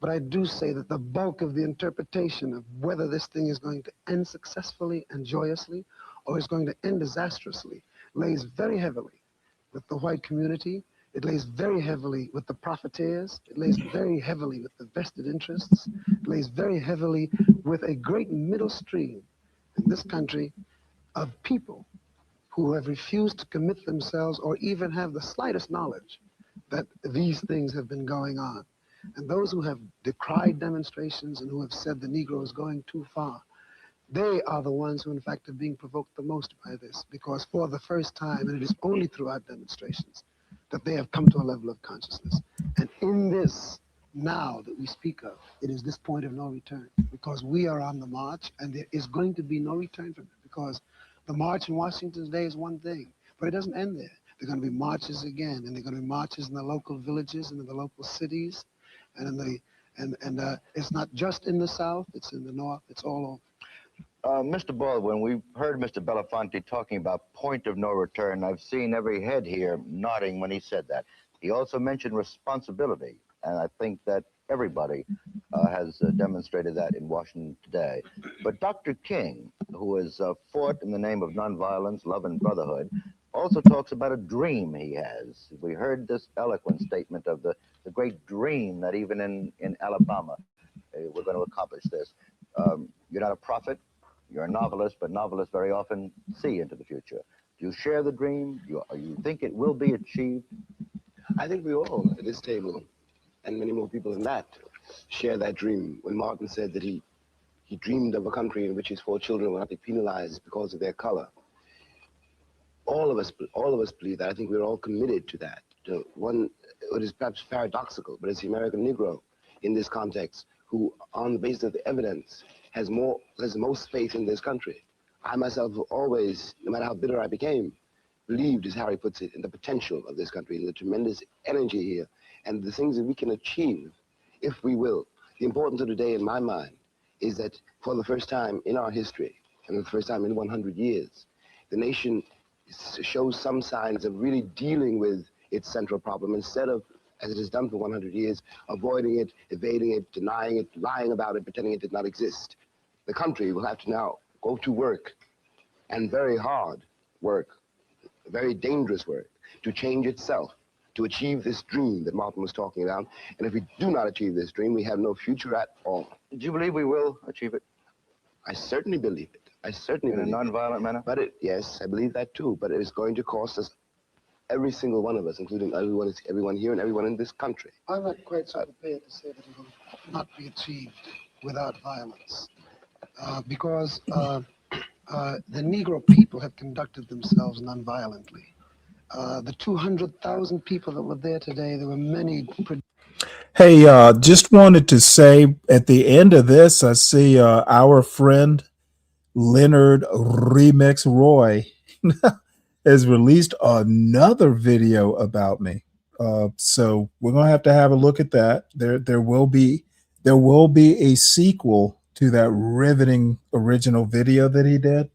but I do say that the bulk of the interpretation of whether this thing is going to end successfully and joyously or is going to end disastrously lays very heavily with the white community. It lays very heavily with the profiteers. It lays very heavily with the vested interests. It lays very heavily with a great middle stream in this country of people who have refused to commit themselves or even have the slightest knowledge that these things have been going on. And those who have decried demonstrations and who have said the Negro is going too far, they are the ones who in fact are being provoked the most by this, because for the first time, and it is only throughout demonstrations, that they have come to a level of consciousness. And in this now that we speak of, it is this point of no return, because we are on the march and there is going to be no return from it, because the march in Washington today is one thing, but it doesn't end there. There are going to be marches again, and there are going to be marches in the local villages and in the local cities, and in the it's not just in the South, it's in the North, it's all over. Mr. Baldwin, we've heard Mr. Belafonte talking about point of no return. I've seen every head here nodding when he said that. He also mentioned responsibility, and I think that everybody has demonstrated that in Washington today. But Dr. King, who has fought in the name of nonviolence, love, and brotherhood, also talks about a dream he has. We heard this eloquent statement of the great dream that even in Alabama, we're going to accomplish this. You're not a prophet, you're a novelist, but novelists very often see into the future. Do you share the dream? You think it will be achieved? I think we all at this table, and many more people than that, share that dream. When Martin said that he dreamed of a country in which his 4 children will not be penalized because of their color. All of us believe that. I think we're all committed to that. It is perhaps paradoxical, but it's the American Negro in this context who, on the basis of the evidence, has most faith in this country. I myself have always, no matter how bitter I became, believed, as Harry puts it, in the potential of this country, in the tremendous energy here, and the things that we can achieve, if we will. The importance of today, in my mind, is that for the first time in our history, and the first time in 100 years, the nation shows some signs of really dealing with its central problem instead of, as it has done for 100 years, avoiding it, evading it, denying it, lying about it, pretending it did not exist. The country will have to now go to work, and very hard work, very dangerous work, to change itself, to achieve this dream that Martin was talking about. And if we do not achieve this dream, we have no future at all. Do you believe we will achieve it? I certainly believe it. I certainly In a believe non-violent manner? But yes, I believe that too. But it is going to cost us, every single one of us, including everyone here and everyone in this country. I'm not quite so prepared to say that it will not be achieved without violence, because the Negro people have conducted themselves non-violently. The 200,000 people that were there today, there were many. Hey, just wanted to say at the end of this, I see our friend Leonard Remix Roy has released another video about me. So we're gonna have a look at that. There will be a sequel to that riveting original video that he did.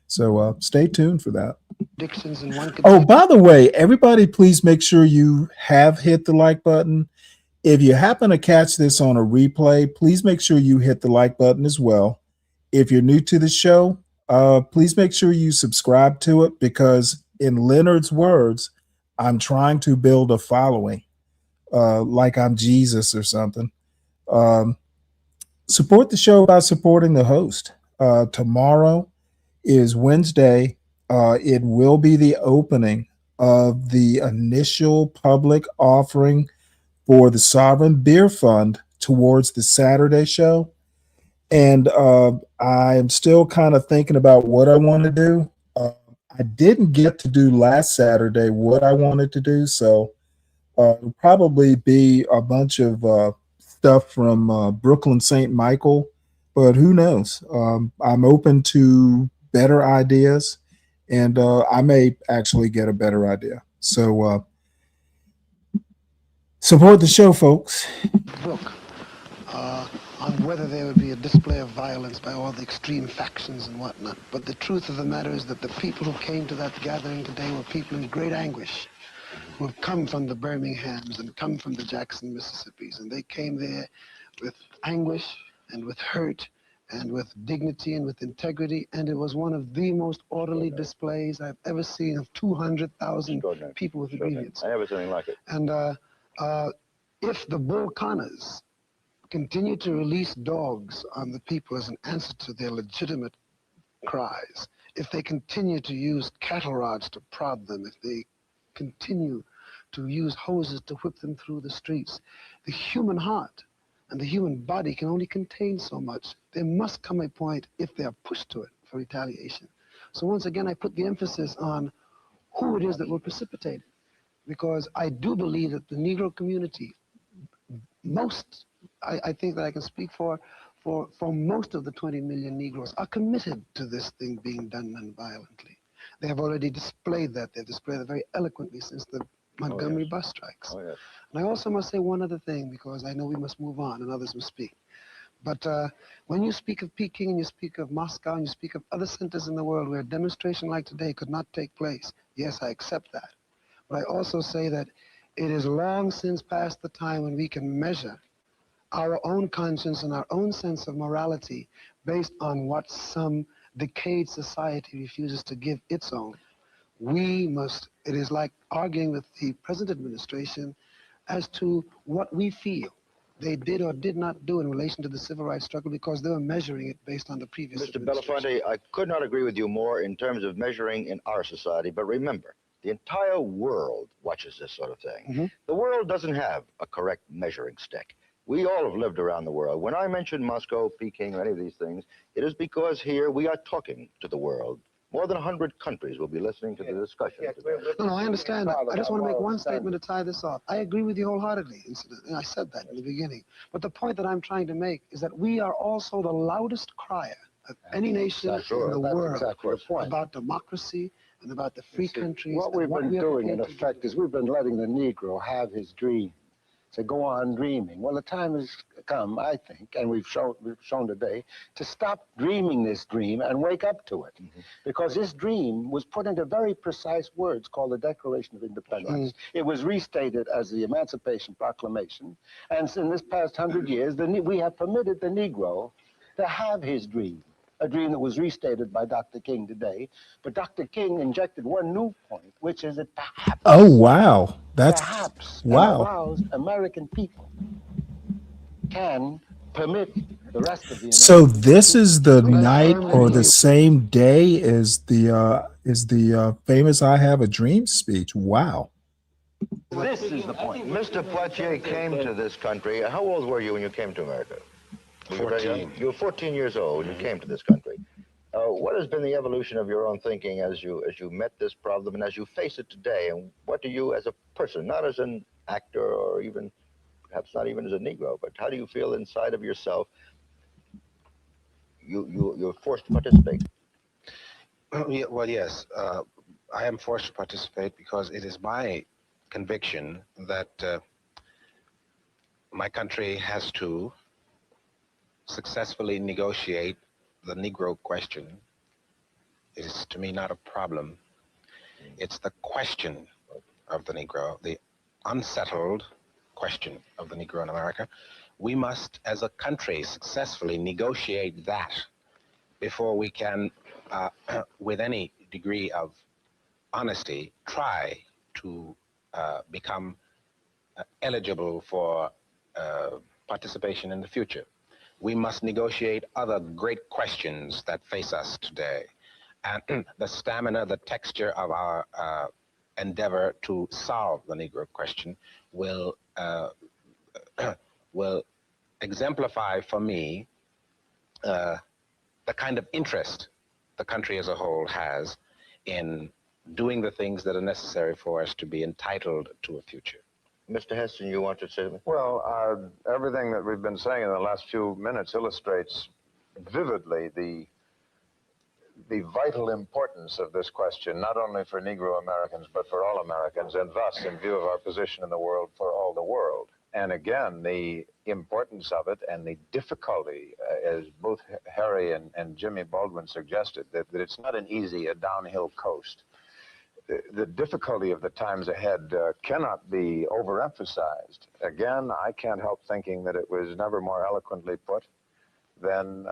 So stay tuned for that. Predictions in one. Oh, by the way, everybody, please make sure you have hit the like button. If you happen to catch this on a replay, please make sure you hit the like button as well. If you're new to the show, please make sure you subscribe to it, because in Leonard's words, I'm trying to build a following, like I'm Jesus or something. Support the show by supporting the host. Tomorrow is Wednesday. It will be the opening of the initial public offering for the Sovereign Beer Fund towards the Saturday show. And I'm still kind of thinking about what I want to do. I didn't get to do last Saturday what I wanted to do, so it'll probably be a bunch of stuff from Brooklyn St. Michael, but who knows? I'm open to better ideas, and I may actually get a better idea. So support the show, folks. Book on whether there would be a display of violence by all the extreme factions and whatnot. But the truth of the matter is that the people who came to that gathering today were people in great anguish, who have come from the Birminghams and come from the Jackson, Mississippis, and they came there with anguish and with hurt and with dignity and with integrity, and it was one of the most orderly displays I've ever seen of 200,000 people with grievance. I never seen anything like it. And if the Bull Connors continue to release dogs on the people as an answer to their legitimate cries, if they continue to use cattle rods to prod them, if they continue to use hoses to whip them through the streets, the human heart and the human body can only contain so much. There must come a point, if they are pushed to it, for retaliation. So once again, I put the emphasis on who it is that will precipitate it, because I do believe that the Negro community, I think that I can speak for most of the 20 million Negroes, are committed to this thing being done nonviolently. They have already displayed that. They've displayed it very eloquently since the Montgomery bus strikes. And I also must say one other thing, because I know we must move on and others must speak. But when you speak of Peking and you speak of Moscow and you speak of other centers in the world where a demonstration like today could not take place, yes, I accept that. But I also say that it is long since past the time when we can measure our own conscience and our own sense of morality based on what some decayed society refuses to give its own. We must, it is like arguing with the present administration as to what we feel they did or did not do in relation to the civil rights struggle, because they were measuring it based on the previous Mr. Belafonte, I could not agree with you more in terms of measuring in our society, but remember, the entire world watches this sort of thing. The world doesn't have a correct measuring stick. We all have lived around the world. When I mention Moscow, Peking, or any of these things, it is because here we are talking to the world. More than 100 countries will be listening to the discussion. No, I understand that. I just want to make one statement to tie this off. I agree with you wholeheartedly, and I said that in the beginning. But the point that I'm trying to make is that we are also the loudest crier of any nation in the world about democracy and about the free countries. What we've been doing, in effect, is we've been letting the Negro have his dream. Say, go on dreaming. Well, the time has come, I think, and we've shown today, to stop dreaming this dream and wake up to it. Because this dream was put into very precise words called the Declaration of Independence. It was restated as the Emancipation Proclamation. And in this past 100 years, we have permitted the Negro to have his dream, a dream that was restated by Dr. King today. But Dr. King injected one new point, which is that perhaps, Oh wow, that's perhaps an wow. aroused American people can permit the rest of the So Americans this to is the less night or the permanently. same day as the famous "I Have a Dream" speech. Wow. This is the point. Mr. Poitier came to this country. How old were you when you came to America? Were you very young? 14. You were 14 years old when you came to this country. What has been the evolution of your own thinking as you met this problem and as you face it today? And what do you, as a person, not as an actor or even, perhaps not even as a Negro, but how do you feel inside of yourself? You're forced to participate. Yeah, well, yes. I am forced to participate because it is my conviction that my country has to successfully negotiate the Negro question. It is, to me, not a problem. It's the question of the Negro, the unsettled question of the Negro in America. We must, as a country, successfully negotiate that before we can, with any degree of honesty, try to become eligible for participation in the future. We must negotiate other great questions that face us today. And the stamina, the texture of our endeavor to solve the Negro question will will exemplify for me the kind of interest the country as a whole has in doing the things that are necessary for us to be entitled to a future. Mr. Heston, you want to say something? Well, everything that we've been saying in the last few minutes illustrates vividly the vital importance of this question, not only for Negro Americans, but for all Americans, and thus, in view of our position in the world, for all the world. And again, the importance of it and the difficulty, as both Harry and Jimmy Baldwin suggested, that it's not an easy, a downhill coast. The difficulty of the times ahead cannot be overemphasized. Again, I can't help thinking that it was never more eloquently put than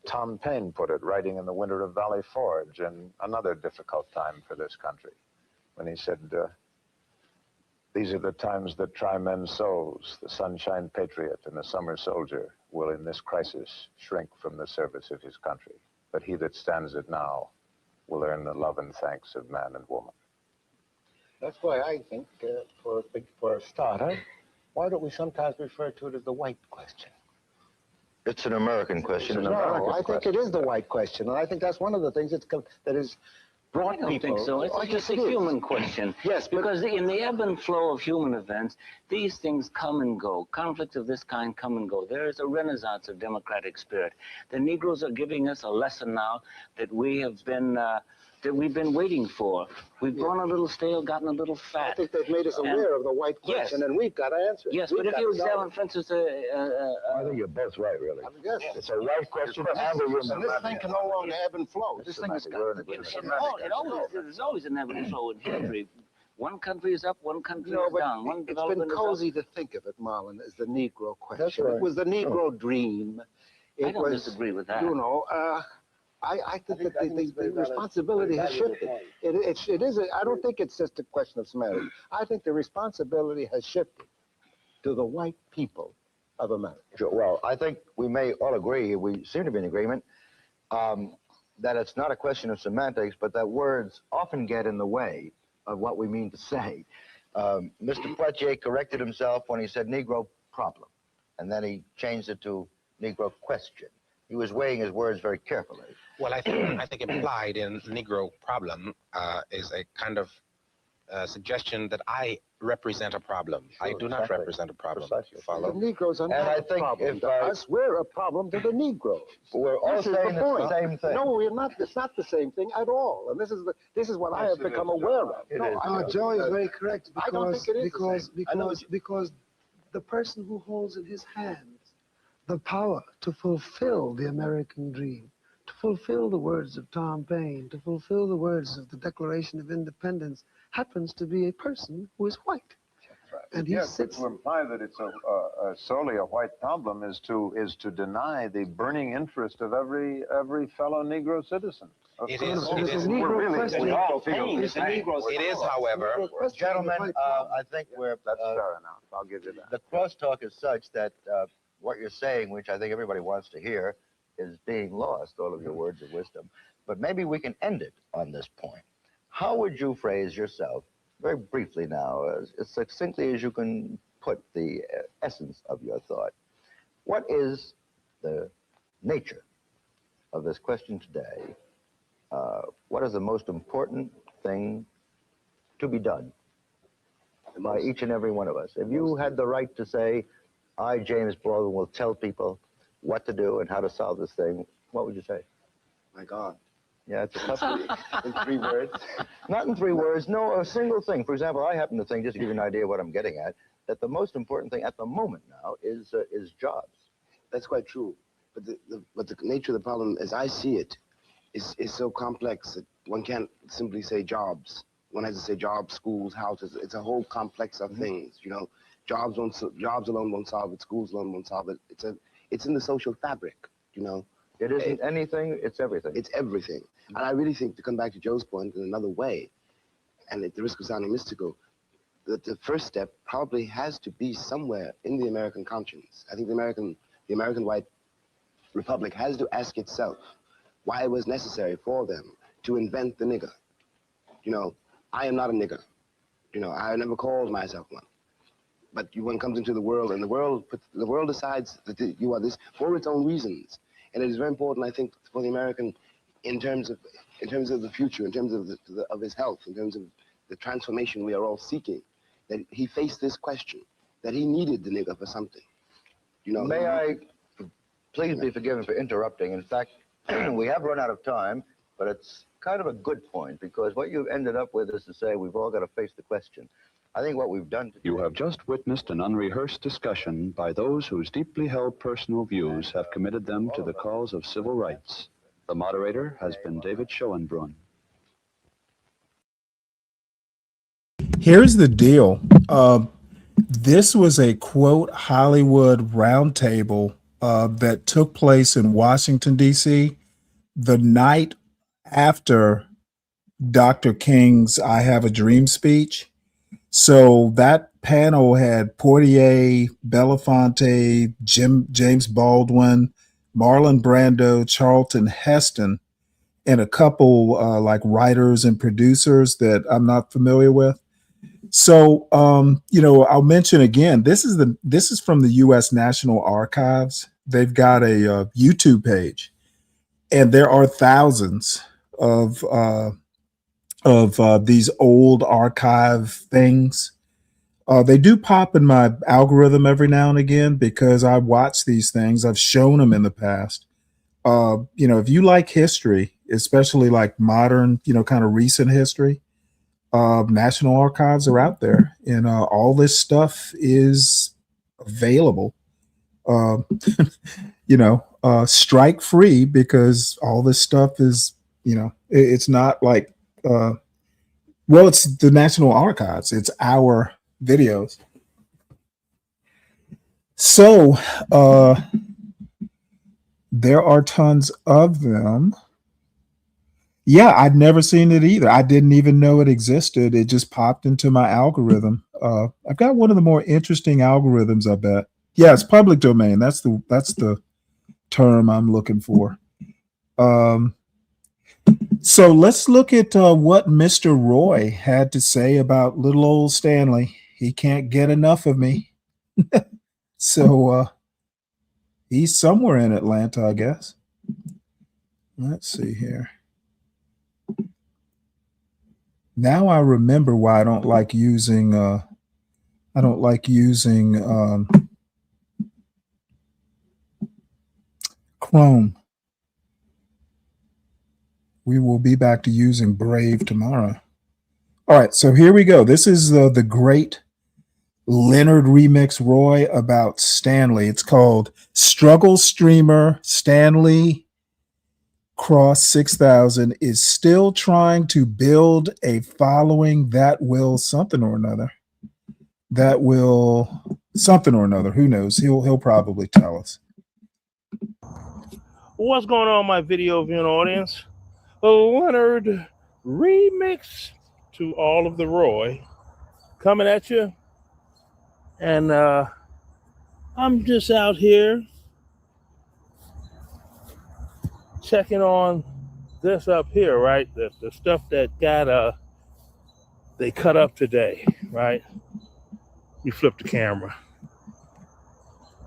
Tom Paine put it, writing in The Winter of Valley Forge, and another difficult time for this country, when he said, these are the times that try men's souls. The sunshine patriot and the summer soldier will in this crisis shrink from the service of his country. But he that stands it now will earn the love and thanks of man and woman. That's why I think, for a starter, why don't we sometimes refer to it as the white question? It's an American question. No, I think it is the white question, and I think that's one of the things that is brought I don't people. think so. It's Oh, just yes, a it is. human question. Yes, but because in the ebb and flow of human events, these things come and go. Conflicts of this kind come and go. There is a renaissance of democratic spirit. The Negroes are giving us a lesson now that we have been we've been waiting for. We've grown a little stale, gotten a little fat. I think they've made us aware of the white question, and we've got to answer it. Yes, We've but if got you to solve examine, for instance, I think you're both right, really. Yes. It's a right question and a human. And this thing can no longer ebb and flow. This thing has got to be. There's always an ebb and flow in history. One country is up, one country No, is but down. One it's been development is up. cozy to think of it, Marlon, as the Negro question. That's right. It was the Negro dream. I don't disagree with that. You know, I think that the responsibility has shifted. It is. I don't think it's just a question of semantics. I think the responsibility has shifted to the white people of America. Sure. Well, I think we may all agree, we seem to be in agreement, that it's not a question of semantics, but that words often get in the way of what we mean to say. Mr. Poitier corrected himself when he said Negro problem, and then he changed it to Negro question. He was weighing his words very carefully. Well, I think implied in Negro problem is a kind of suggestion that I represent a problem. I do not represent a problem. You follow? The Negroes are And not I a think problem if to I- us. We're a problem to the Negroes. We're all This is saying the it's point. the same thing. No, we're not. It's not the same thing at all. And this is what I have become aware of. Joe is very correct I don't think it is because the person who holds in his hands the power to fulfill the American dream, to fulfill the words of Tom Paine, to fulfill the words of the Declaration of Independence, happens to be a person who is white. And he Yes, sits. but to imply that it's solely a white problem is to deny the burning interest of every fellow Negro citizen. It is. We all feel the same. It is, however. Gentlemen, I think that's fair enough. I'll give you that. The crosstalk is such that what you're saying, which I think everybody wants to hear, is being lost, all of your words of wisdom. But maybe we can end it on this point. How would you phrase yourself, very briefly now, as succinctly as you can put the essence of your thought? What is the nature of this question today? What is the most important thing to be done by each and every one of us? If you had the right to say, I, James Baldwin, will tell people what to do and how to solve this thing, what would you say? My God. Yeah, it's a tough In 3 words? Not in 3 words, no, a single thing. For example, I happen to think, just to give you an idea of what I'm getting at, that the most important thing at the moment now is jobs. That's quite true. But the nature of the problem, as I see it, is so complex that one can't simply say jobs. One has to say jobs, schools, houses. It's a whole complex of things, you know. Jobs alone won't solve it. Schools alone won't solve it. It's in the social fabric, you know. It isn't anything, it's everything. It's everything. And I really think, to come back to Joe's point in another way, and at the risk of sounding mystical, that the first step probably has to be somewhere in the American conscience. I think the American white republic has to ask itself why it was necessary for them to invent the nigger. You know, I am not a nigger. You know, I never called myself one. But one comes into the world, and the world decides that you are this for its own reasons. And it is very important, I think, for the American, in terms of the future, in terms of his health, in terms of the transformation we are all seeking, that he faced this question, that he needed the nigger for something. You know. May I please be forgiven for interrupting? In fact, we have run out of time, but it's kind of a good point, because what you've ended up with is to say we've all got to face the question. I think what we've done today... You have just witnessed an unrehearsed discussion by those whose deeply held personal views have committed them to the cause of civil rights. The moderator has been David Schoenbrunn. Here's the deal. This was a, quote, Hollywood roundtable that took place in Washington, D.C. the night after Dr. King's I Have a Dream speech. So that panel had Portier, Belafonte, James Baldwin, Marlon Brando, Charlton Heston, and a couple like writers and producers that I'm not familiar with. So, I'll mention again, this is from the U.S. National Archives. They've got a YouTube page, and there are thousands of these old archive things. They do pop in my algorithm every now and again because I watch these things. I've shown them in the past. If you like history, especially like modern, kind of recent history, National Archives are out there, and all this stuff is available. Strike free, because all this stuff is, it's not like, it's the National Archives. It's our videos. So there are tons of them. Yeah, I'd never seen it either. I didn't even know it existed. It just popped into my algorithm. I've got one of the more interesting algorithms, I bet. Yeah, it's public domain. That's the term I'm looking for. So let's look at what Mr. Roy had to say about little old Stanley. He can't get enough of me. So he's somewhere in Atlanta, I guess. Let's see here. Now I remember why I don't like using Chrome. We will be back to using Brave tomorrow. All right, so here we go. This is the great Leonard remix, Roy, about Stanley. It's called Struggle Streamer. Stanley Cross 6000 is still trying to build a following that will something or another. That will something or another. Who knows? He'll probably tell us. What's going on, my video viewing audience? A Leonard remix to all of the Roy coming at you. And I'm just out here checking on this up here, right? The stuff that got they cut up today, right? You flip the camera.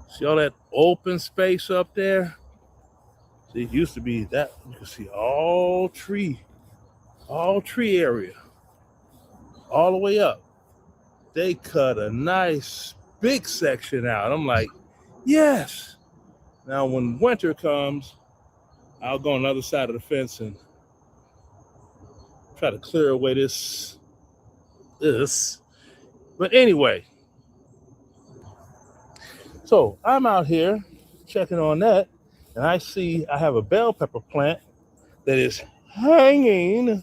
See all that open space up there? See, it used to be that you could see all tree area, all the way up. They cut a nice big section out. I'm like, yes. Now when winter comes, I'll go on the other side of the fence and try to clear away this. But anyway, so I'm out here checking on that, and I see I have a bell pepper plant that is hanging.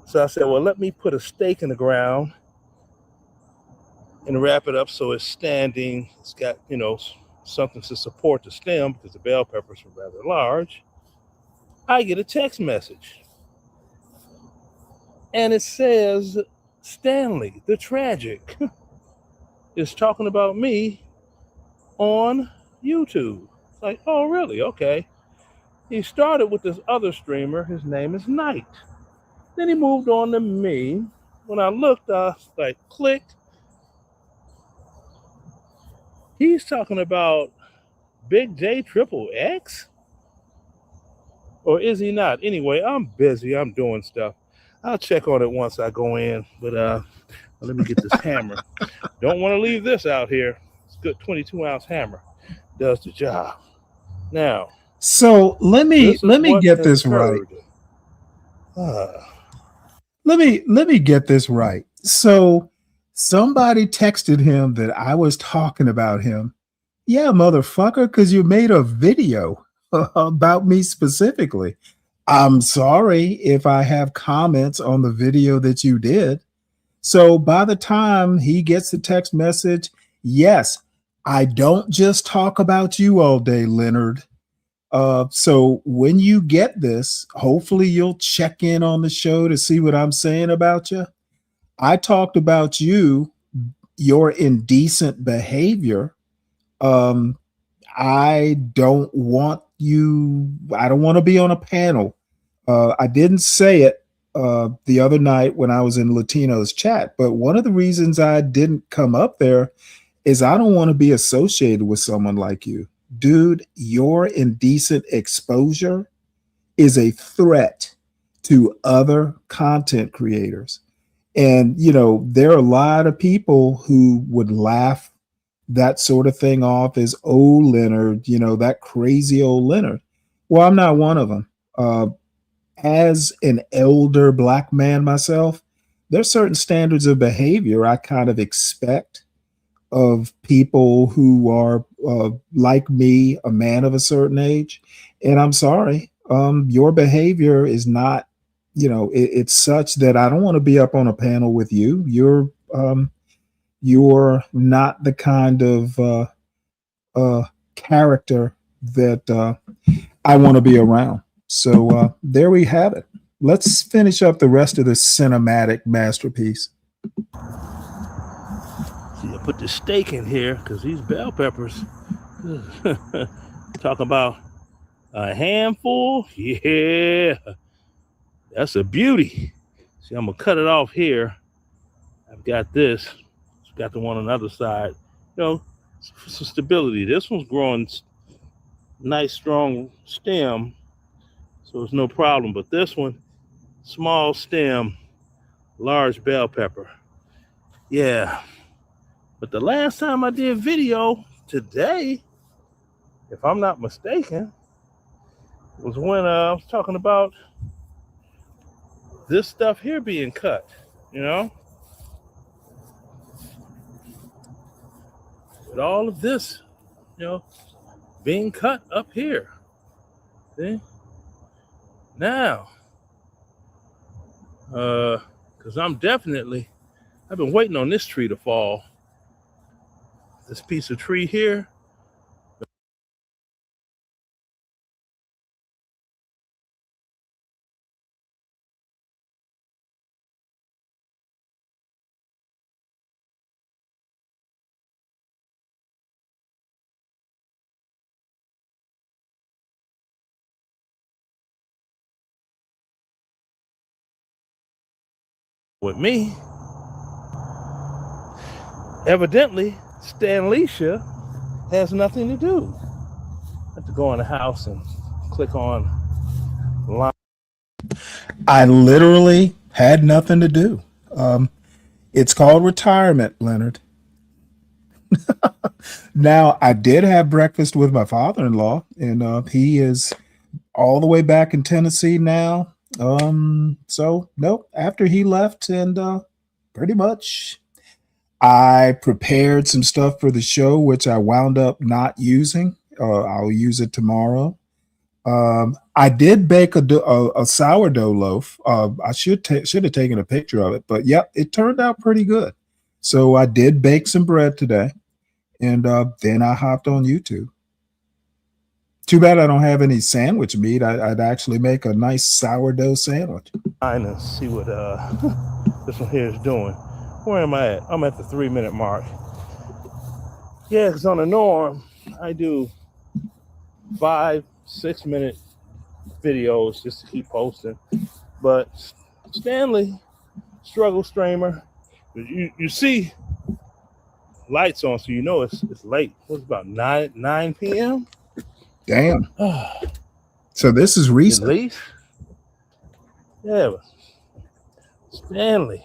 So I said, well, let me put a stake in the ground and wrap it up so it's standing. It's got, something to support the stem because the bell peppers are rather large. I get a text message. And it says, Stanley, the tragic, is talking about me on YouTube. It's like, oh, really? Okay. He started with this other streamer. His name is Knight. Then he moved on to me. When I looked, I clicked. He's talking about Big J Triple X? Or is he not? Anyway, I'm busy. I'm doing stuff. I'll check on it once I go in. But let me get this hammer. Don't want to leave this out here. It's a good 22-ounce hammer. Does the job. Now. So let me get this right. Let me get this right. So somebody texted him that I was talking about him. Yeah, motherfucker, because you made a video about me specifically. I'm sorry if I have comments on the video that you did. So by the time he gets the text message, yes, I don't just talk about you all day, Leonard. So when you get this, hopefully you'll check in on the show to see what I'm saying about you. I talked about you, your indecent behavior. I don't want to be on a panel. I didn't say it the other night when I was in Latino's chat, but one of the reasons I didn't come up there is I don't want to be associated with someone like you. Dude, your indecent exposure is a threat to other content creators. And, there are a lot of people who would laugh that sort of thing off as old Leonard, that crazy old Leonard. Well, I'm not one of them. As an elder Black man myself, there's certain standards of behavior I kind of expect of people who are like me, a man of a certain age. And I'm sorry, your behavior is not, it's such that I don't want to be up on a panel with you. You're not the kind of character that I want to be around. So there we have it. Let's finish up the rest of this cinematic masterpiece. See, I put the steak in here because these bell peppers, talk about a handful. Yeah, that's a beauty. See, I'm going to cut it off here. I've got this. Got the one on the other side. For some stability. This one's growing nice, strong stem, so it's no problem. But this one, small stem, large bell pepper. Yeah. But the last time I did video today, if I'm not mistaken, was when I was talking about this stuff here being cut, you know? With all of this, you know, being cut up here. See? Now, because I've been waiting on this tree to fall. This piece of tree here. With me, evidently, Stanley has nothing to do. I have to go in the house and click on line. I literally had nothing to do. It's called retirement, Leonard. Now, I did have breakfast with my father-in-law, and he is all the way back in Tennessee now. So nope, after he left, and pretty much I prepared some stuff for the show, which I wound up not using. I'll use it tomorrow. I did bake a sourdough loaf. I should have taken a picture of it, but yep, it turned out pretty good. So I did bake some bread today, and then I hopped on YouTube. Too bad I don't have any sandwich meat. I'd actually make a nice sourdough sandwich. And see what this one here is doing. Where am I at? I'm at the 3-minute mark. Yeah, because on the norm, I do 5-6 minute videos just to keep posting. But Stanley, struggle streamer, you see lights on, so you know it's late. It's about 9 p.m. Damn. So this is recent. At least. Yeah. Stanley.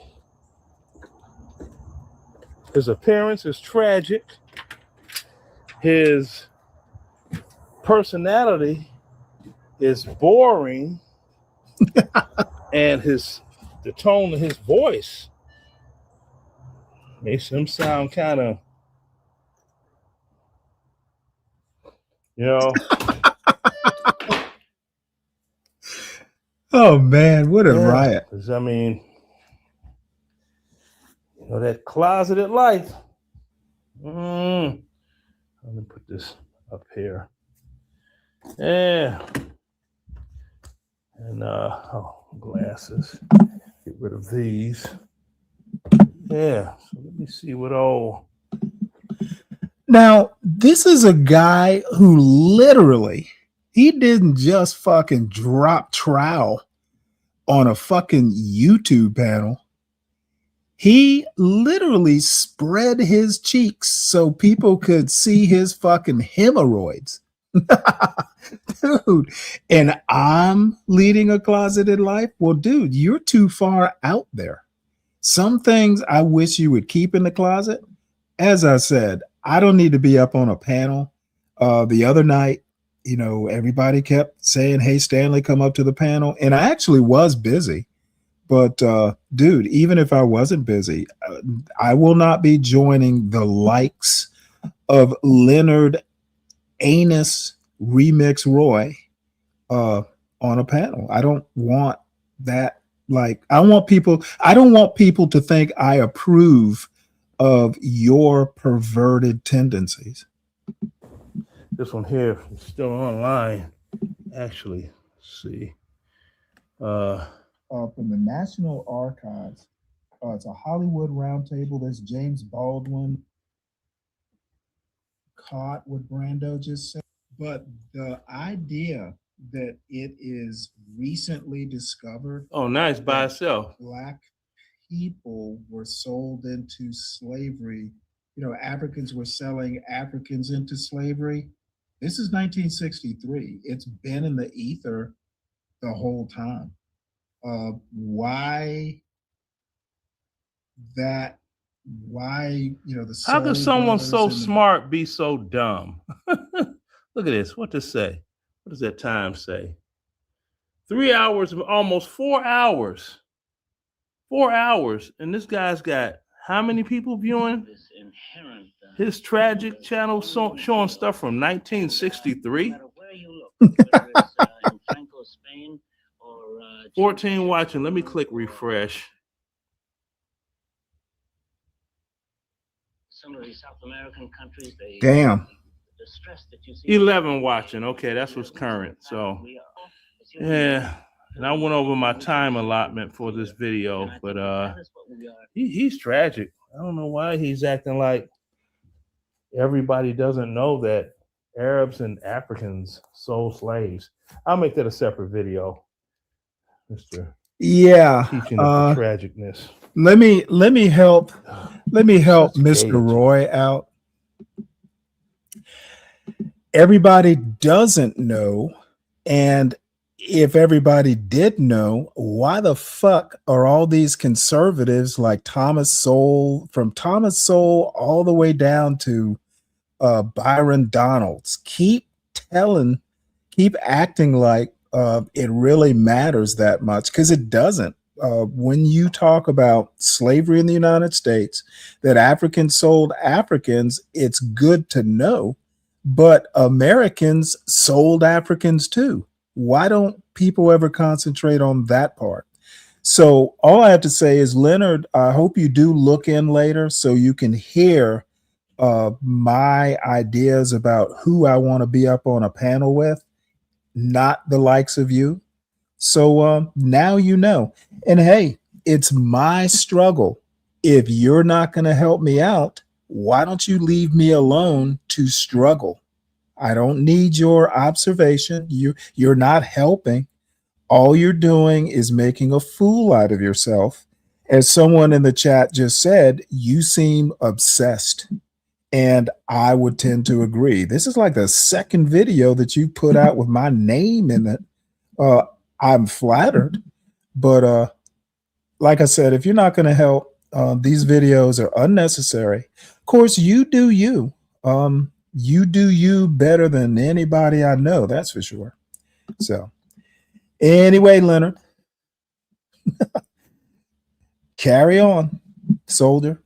His appearance is tragic. His personality is boring. And the tone of his voice makes him sound kind of, you know. Oh man, what a riot. I mean, you know, that closeted life. Let me put this up here. Yeah. And glasses. Get rid of these. Yeah. So let me see what all. Now, this is a guy who literally, he didn't just fucking drop trowel on a fucking YouTube panel. He literally spread his cheeks so people could see his fucking hemorrhoids. Dude, and I'm leading a closeted life? Well, dude, you're too far out there. Some things I wish you would keep in the closet. As I said, I don't need to be up on a panel. The other night, you know, everybody kept saying, hey, Stanley, come up to the panel. And I actually was busy. But dude, even if I wasn't busy, I will not be joining the likes of Leonard Anus Remix Roy on a panel. I don't want that. Like, I don't want people to think I approve of your perverted tendencies. This one here is still online. Actually, let's see. From the National Archives. It's a Hollywood roundtable. There's James Baldwin. Caught what Brando just said. But the idea that it is recently discovered. Oh, nice by itself. Black people were sold into slavery. You know, Africans were selling Africans into slavery. This is 1963. It's been in the ether the whole time. why that, why, you know, the How could Soul someone Brothers so and the, smart be so dumb? Look at this. What to say? What does that time say? 3 hours, almost 4 hours. 4 hours. And this guy's got how many people viewing? His tragic channel showing stuff from 1963. 14 watching. Let me click refresh. Some of these South American countries, damn. the stress that you see. 11 watching. Okay, that's what's current. So, yeah. And I went over my time allotment for this video, but he's tragic. I don't know why he's acting like everybody doesn't know that Arabs and Africans sold slaves. I'll make that a separate video, Mr. Yeah. Teaching of the tragicness. Let me help Mr. gauge. Roy out. Everybody doesn't know, and if everybody did know, why the fuck are all these conservatives like Thomas Sowell, from Thomas Sowell all the way down to Byron Donalds, keep acting like it really matters that much, because it doesn't. When you talk about slavery in the United States, that Africans sold Africans, it's good to know, but Americans sold Africans too. Why don't people ever concentrate on that part? So all I have to say is, Leonard, I hope you do look in later so you can hear my ideas about who I want to be up on a panel with, not the likes of you. So now you know. And hey, it's my struggle. If you're not going to help me out, why don't you leave me alone to struggle? I don't need your observation. You're not helping. All you're doing is making a fool out of yourself. As someone in the chat just said, you seem obsessed. And I would tend to agree. This is like the second video that you put out with my name in it. I'm flattered, but like I said, if you're not going to help, these videos are unnecessary. Of course, you do you. You do you better than anybody I know, that's for sure. So anyway, Leonard, carry on, soldier.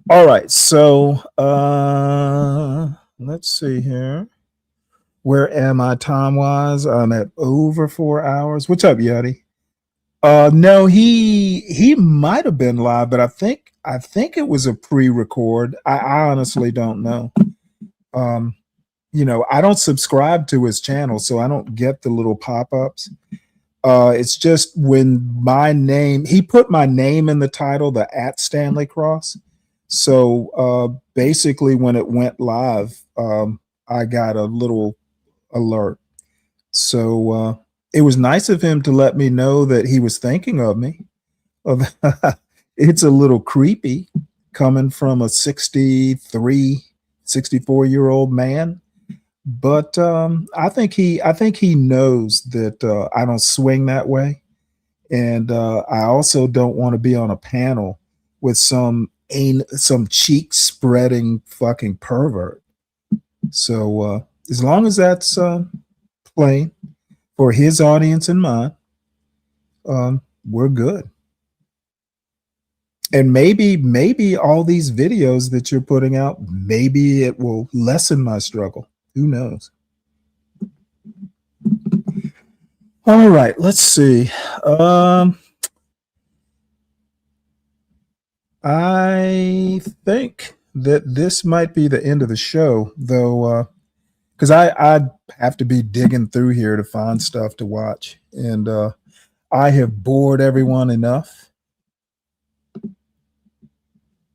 All right, so let's see here. Where am I time-wise? I'm at over 4 hours. What's up, Yeti? No, he might have been live, but I think it was a pre-record. I honestly don't know. You know, I don't subscribe to his channel, so I don't get the little pop-ups. It's just when my name, he put my name in the title, the @Stanley Cross. So basically when it went live, I got a little alert. So it was nice of him to let me know that he was thinking of me. It's a little creepy coming from a 64-year-old man. But I think he knows that I don't swing that way. And I also don't want to be on a panel with some cheek spreading fucking pervert. So as long as that's plain for his audience and mine, we're good. And maybe all these videos that you're putting out, maybe it will lessen my struggle. Who knows? All right, let's see. I think that this might be the end of the show, though, because I have to be digging through here to find stuff to watch, and I have bored everyone enough.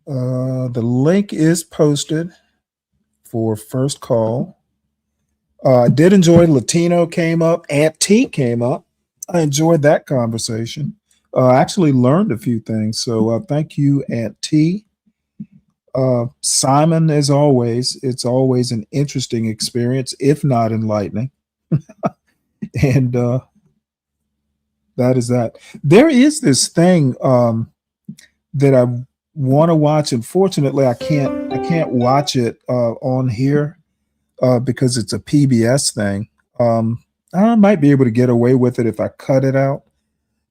The link is posted for first call. I did enjoy Latino came up, Aunt T came up. I enjoyed that conversation. I actually learned a few things, so thank you, Aunt T. Simon, as always, it's always an interesting experience, if not enlightening. And That is that. There is this thing that I want to watch. Unfortunately, I can't watch it on here because it's a PBS thing. I might be able to get away with it if I cut it out.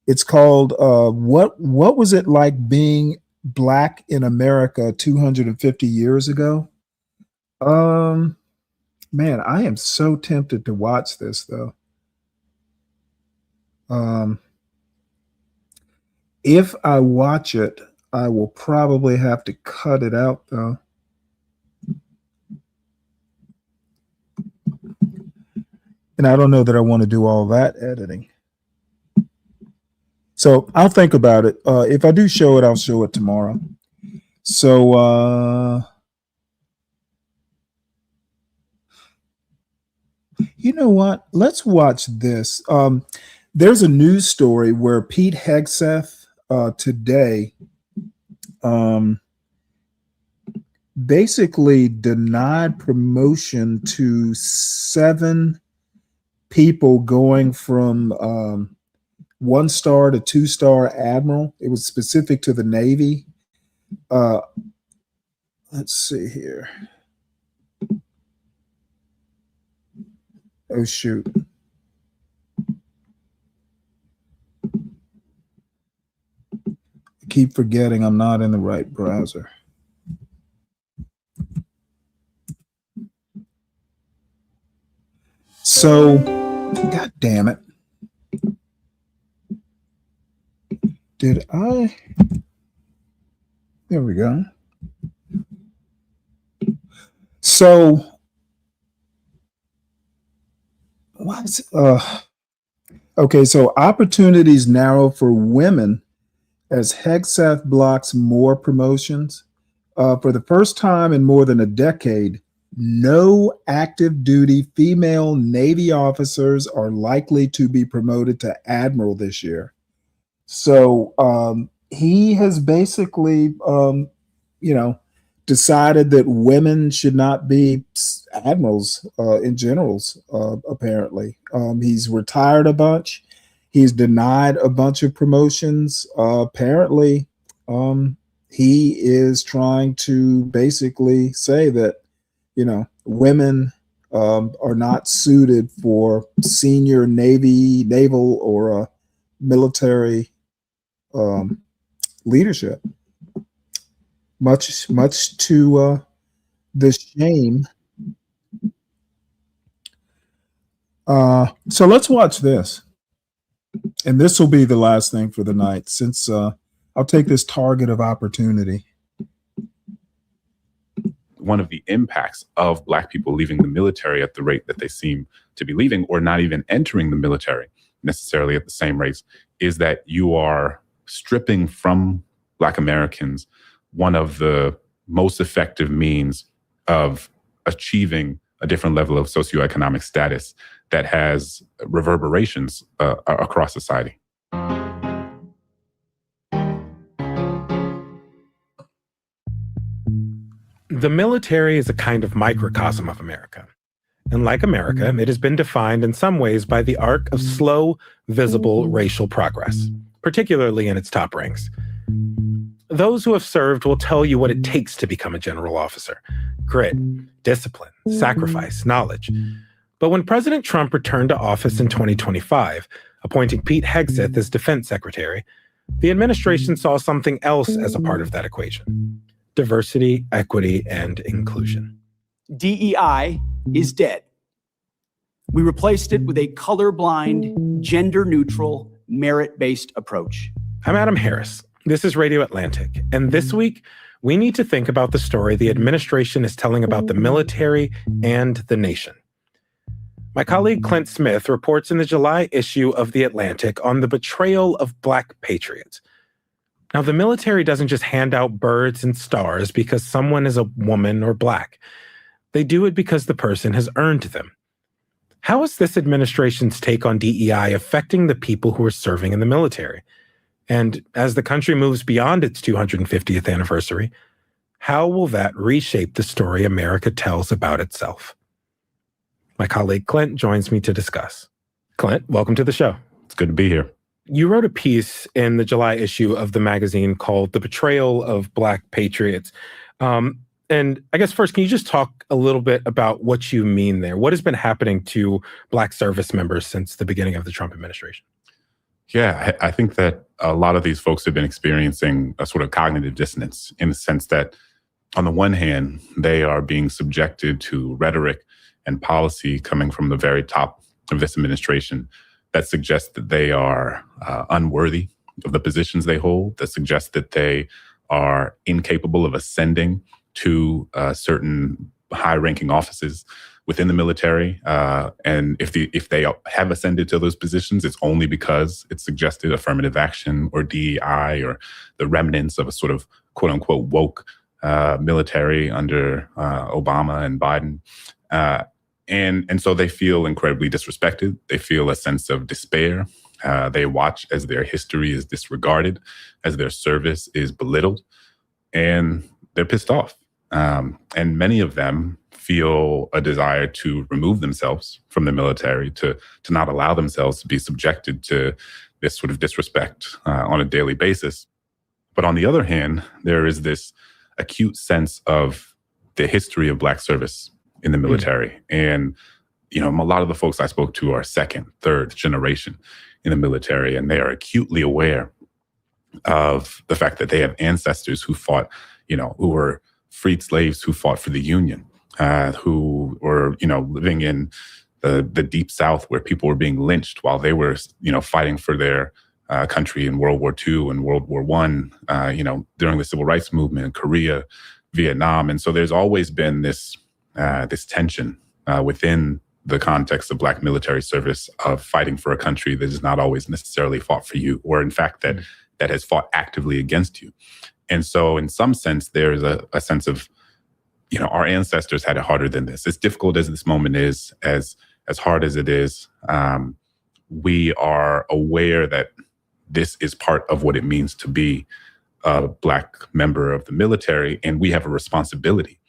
It's called what was it like being Black in America 250 years ago? Man, I am so tempted to watch this though. If I watch it, I will probably have to cut it out though. And I don't know that I want to do all that editing. So I'll think about it. If I do show it, I'll show it tomorrow. So, you know what? Let's watch this. There's a news story where Pete Hegseth today basically denied promotion to 7 people going from 1-star to 2-star admiral. It was specific to the Navy. Let's see here. Oh, shoot. I keep forgetting I'm not in the right browser. So, God damn it. Did I? There we go. So, what's okay, so opportunities narrow for women as Hegseth blocks more promotions. For the first time in more than a decade, no active duty female Navy officers are likely to be promoted to admiral this year. So he has basically, decided that women should not be admirals in generals, apparently. He's retired a bunch. He's denied a bunch of promotions. Apparently, he is trying to basically say that, women are not suited for senior naval or military leadership. Much to the shame. So let's watch this. And this will be the last thing for the night, since I'll take this target of opportunity. One of the impacts of Black people leaving the military at the rate that they seem to be leaving, or not even entering the military necessarily at the same rates, is that you are stripping from Black Americans one of the most effective means of achieving a different level of socioeconomic status that has reverberations across society. The military is a kind of microcosm of America. And like America, it has been defined in some ways by the arc of slow, visible racial progress, particularly in its top ranks. Those who have served will tell you what it takes to become a general officer: grit, discipline, sacrifice, knowledge. But when President Trump returned to office in 2025, appointing Pete Hegseth as defense secretary, the administration saw something else as a part of that equation: diversity, equity, and inclusion. DEI is dead. We replaced it with a colorblind, gender-neutral, merit-based approach. I'm Adam Harris. This is Radio Atlantic. And this week, we need to think about the story the administration is telling about the military and the nation. My colleague Clint Smith reports in the July issue of The Atlantic on the betrayal of Black patriots. Now, the military doesn't just hand out birds and stars because someone is a woman or Black. They do it because the person has earned them. How is this administration's take on DEI affecting the people who are serving in the military? And as the country moves beyond its 250th anniversary, how will that reshape the story America tells about itself? My colleague Clint joins me to discuss. Clint, welcome to the show. It's good to be here. You wrote a piece in the July issue of the magazine called "The Betrayal of Black Patriots." And I guess first, can you just talk a little bit about what you mean there? What has been happening to Black service members since the beginning of the Trump administration? Yeah, I think that a lot of these folks have been experiencing a sort of cognitive dissonance in the sense that, on the one hand, they are being subjected to rhetoric and policy coming from the very top of this administration that suggests that they are unworthy of the positions they hold, that suggests that they are incapable of ascending to certain high-ranking offices within the military. And if they have ascended to those positions, it's only because it suggested affirmative action or DEI or the remnants of a sort of quote-unquote woke military under Obama and Biden. And so they feel incredibly disrespected. They feel a sense of despair. They watch as their history is disregarded, as their service is belittled, and they're pissed off. And many of them feel a desire to remove themselves from the military, to not allow themselves to be subjected to this sort of disrespect on a daily basis. But on the other hand, there is this acute sense of the history of Black service in the military. And, you know, a lot of the folks I spoke to are second, third generation in the military, and they are acutely aware of the fact that they have ancestors who fought, you know, who were freed slaves who fought for the Union, who were, you know, living in the Deep South where people were being lynched while they were, you know, fighting for their country in World War II and World War I, you know, during the Civil Rights Movement in Korea, Vietnam. And so there's always been this tension within the context of Black military service of fighting for a country that is not always necessarily fought for you, or in fact that has fought actively against you. And so in some sense, there's a sense of, you know, our ancestors had it harder than this. As difficult as this moment is, as hard as it is, we are aware that this is part of what it means to be a Black member of the military. And we have a responsibility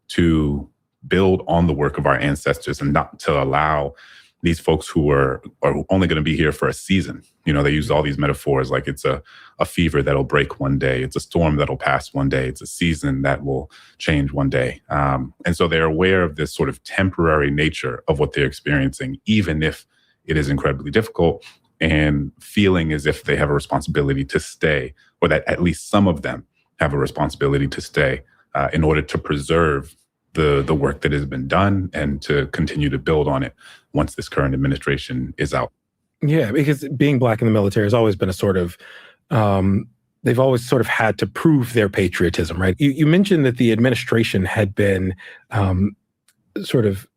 to build on the work of our ancestors and not to allow these folks who are only going to be here for a season. You know, they use all these metaphors like it's a fever that'll break one day. It's a storm that'll pass one day. It's a season that will change one day. And so they're aware of this sort of temporary nature of what they're experiencing, even if it is incredibly difficult, and feeling as if they have a responsibility to stay, or that at least some of them have a responsibility to stay in order to preserve the work that has been done and to continue to build on it once this current administration is out. Yeah, because being Black in the military has always been a sort of, they've always sort of had to prove their patriotism, right? You mentioned that the administration had been sort of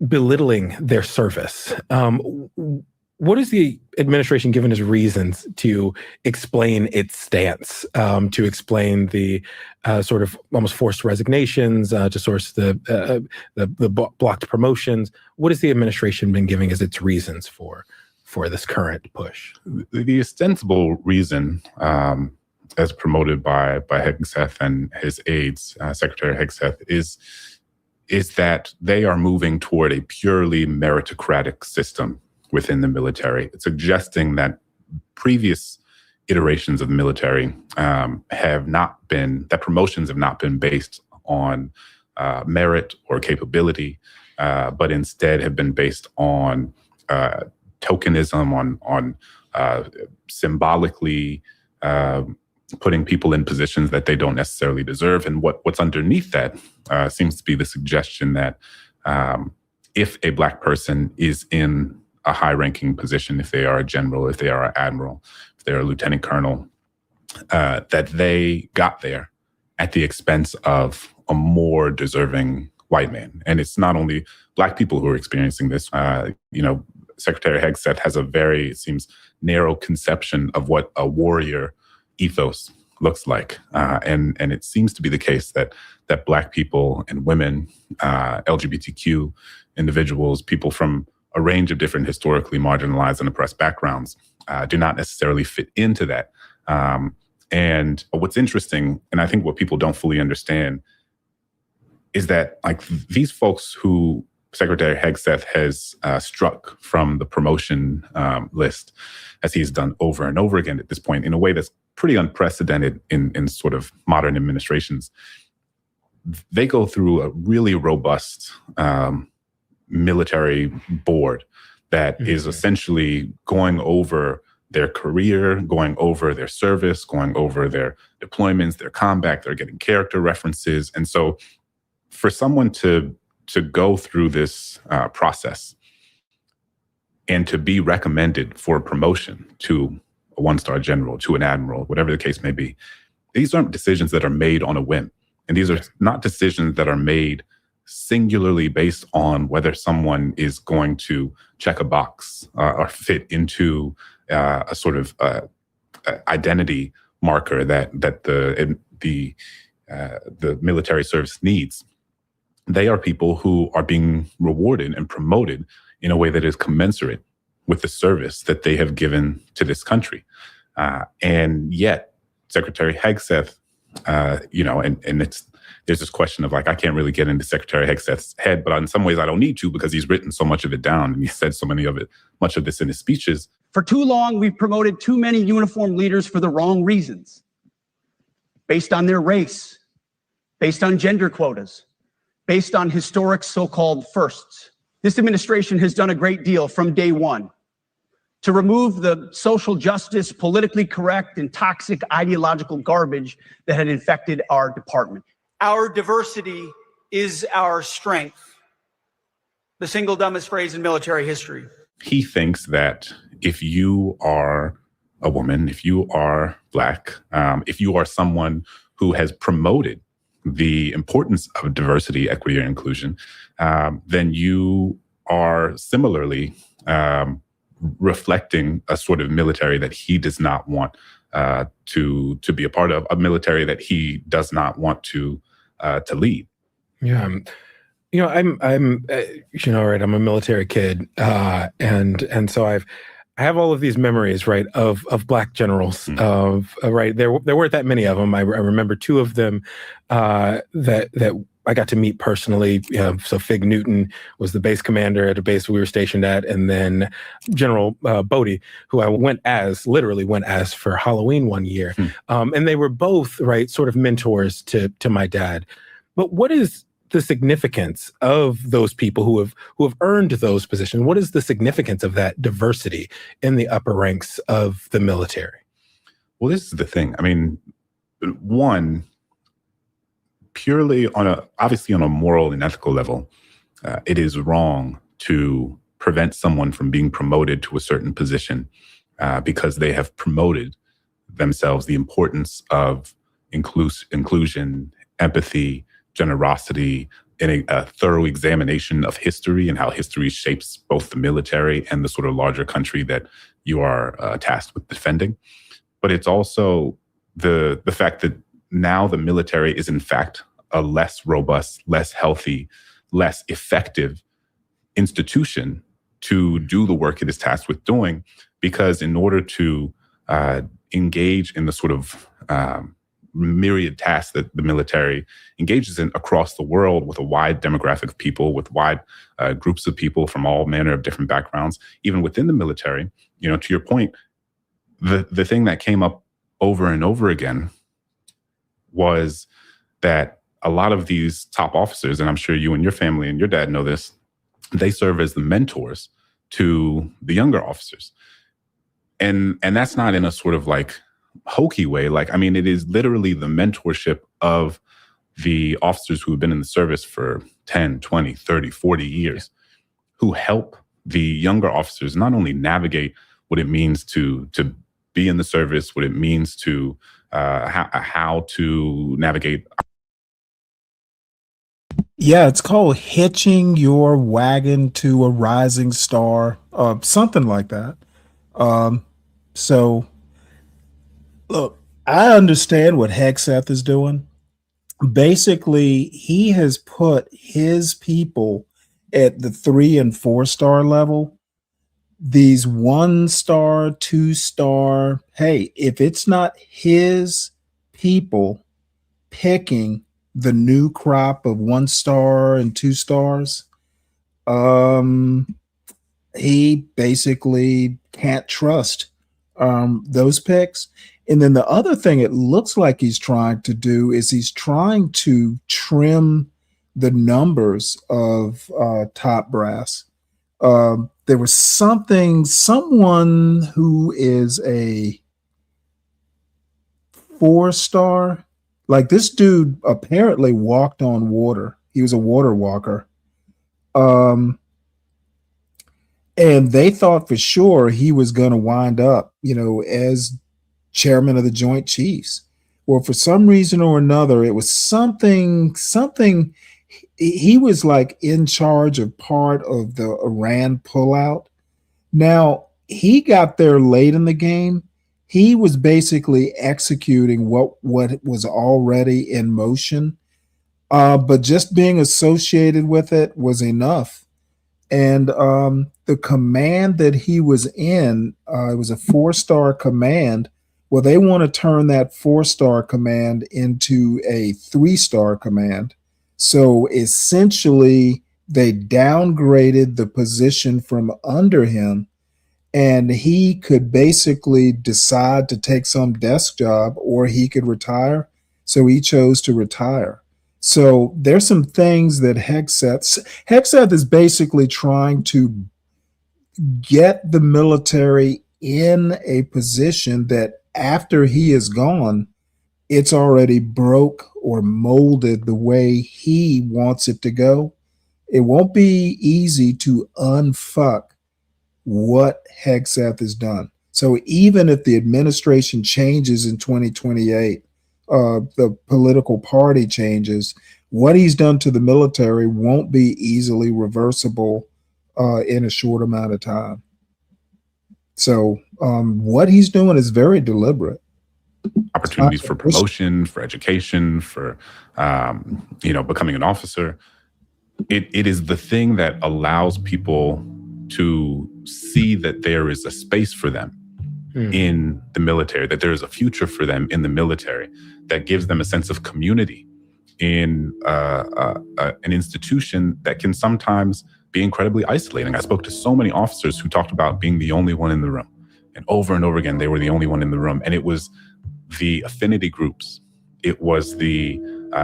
belittling their service. What is the administration given as reasons to explain its stance, to explain the sort of almost forced resignations, to source the blocked promotions? What has the administration been giving as its reasons for this current push? The ostensible reason, as promoted by Hegseth and his aides, Secretary Hegseth, is that they are moving toward a purely meritocratic system within the military. It's suggesting that previous iterations of the military that promotions have not been based on merit or capability, but instead have been based on tokenism, on symbolically putting people in positions that they don't necessarily deserve. And what's underneath that seems to be the suggestion that if a Black person is in a high-ranking position, if they are a general, if they are an admiral, if they're a lieutenant colonel, that they got there at the expense of a more deserving white man. And it's not only Black people who are experiencing this. You know, Secretary Hegseth has a very, it seems, narrow conception of what a warrior ethos looks like. And it seems to be the case that Black people and women, LGBTQ individuals, people from a range of different historically marginalized and oppressed backgrounds do not necessarily fit into that. And what's interesting, and I think what people don't fully understand, is that like these folks who Secretary Hegseth has struck from the promotion list, as he's done over and over again at this point, in a way that's pretty unprecedented in sort of modern administrations. They go through a really robust military board that is essentially going over their career, going over their service, going over their deployments, their combat. They're getting character references. And so for someone to go through this process and to be recommended for promotion to a one-star general, to an admiral, whatever the case may be, these aren't decisions that are made on a whim. And these are not decisions that are made singularly based on whether someone is going to check a box or fit into a sort of identity marker that the military service needs. They are people who are being rewarded and promoted in a way that is commensurate with the service that they have given to this country. And yet, Secretary Hegseth, there's this question of like, I can't really get into Secretary Hegseth's head, but in some ways I don't need to, because he's written so much of it down and he said much of this in his speeches. For too long, we've promoted too many uniformed leaders for the wrong reasons, based on their race, based on gender quotas, based on historic so-called firsts. This administration has done a great deal from day one to remove the social justice, politically correct, and toxic ideological garbage that had infected our department. Our diversity is our strength. The single dumbest phrase in military history. He thinks that if you are a woman, if you are Black, if you are someone who has promoted the importance of diversity, equity, and inclusion, then you are similarly reflecting a sort of military that he does not want to be a part of, a military that he does not want to lead. Yeah. I'm right. I'm a military kid. And so I have all of these memories, right, of Black generals, right. There weren't that many of them. I remember two of them that I got to meet personally. So Fig Newton was the base commander at a base we were stationed at. And then General Bodie, who I literally went as for Halloween one year. And they were both, right, sort of mentors to my dad. But what is the significance of those people who have earned those positions? What is the significance of that diversity in the upper ranks of the military? Well, this is the thing. I mean, one, purely obviously on a moral and ethical level, it is wrong to prevent someone from being promoted to a certain position because they have promoted themselves. The importance of inclusion, empathy, generosity, in a thorough examination of history and how history shapes both the military and the sort of larger country that you are tasked with defending. But it's also the fact that now the military is in fact a less robust, less healthy, less effective institution to do the work it is tasked with doing, because in order to engage in the sort of myriad tasks that the military engages in across the world with a wide demographic of people, with wide groups of people from all manner of different backgrounds, even within the military, to your point, the thing that came up over and over again was that a lot of these top officers, and I'm sure you and your family and your dad know this, they serve as the mentors to the younger officers. And that's not in a sort of like hokey way. Like, I mean, it is literally the mentorship of the officers who have been in the service for 10, 20, 30, 40 years, who help the younger officers not only navigate what it means to be in the service, what it means to how to navigate. Yeah, it's called hitching your wagon to a rising star, something like that. So, look, I understand what Hegseth is doing. Basically, he has put his people at the 3 and 4 star level. These 1 star, 2 star, hey, if it's not his people picking the new crop of 1 star and 2 stars, He basically can't trust those picks. And then the other thing it looks like he's trying to do is he's trying to trim the numbers of top brass. There was someone who is a 4-star, like this dude apparently walked on water. He was a water walker. And they thought for sure he was going to wind up, as chairman of the Joint Chiefs. Well, for some reason or another, it was something. He was like in charge of part of the Iran pullout. Now, he got there late in the game. He was basically executing what was already in motion. But just being associated with it was enough. And the command that he was in, it was a 4-star command. Well, they want to turn that 4-star command into a 3-star command. So essentially, they downgraded the position from under him, and he could basically decide to take some desk job or he could retire. So he chose to retire. So there's some things that Hegseth is basically trying to get the military in a position that after he is gone, it's already broke or molded the way he wants it to go. It won't be easy to unfuck what Hegseth has done. So even if the administration changes in 2028, the political party changes, what he's done to the military won't be easily reversible in a short amount of time. So what he's doing is very deliberate. Opportunities for promotion, for education, for becoming an officer. It is the thing that allows people to see that there is a space for them in the military, that there is a future for them in the military, that gives them a sense of community in an institution that can sometimes be incredibly isolating. I spoke to so many officers who talked about being the only one in the room, and over again, they were the only one in the room. And it was the affinity groups. It was the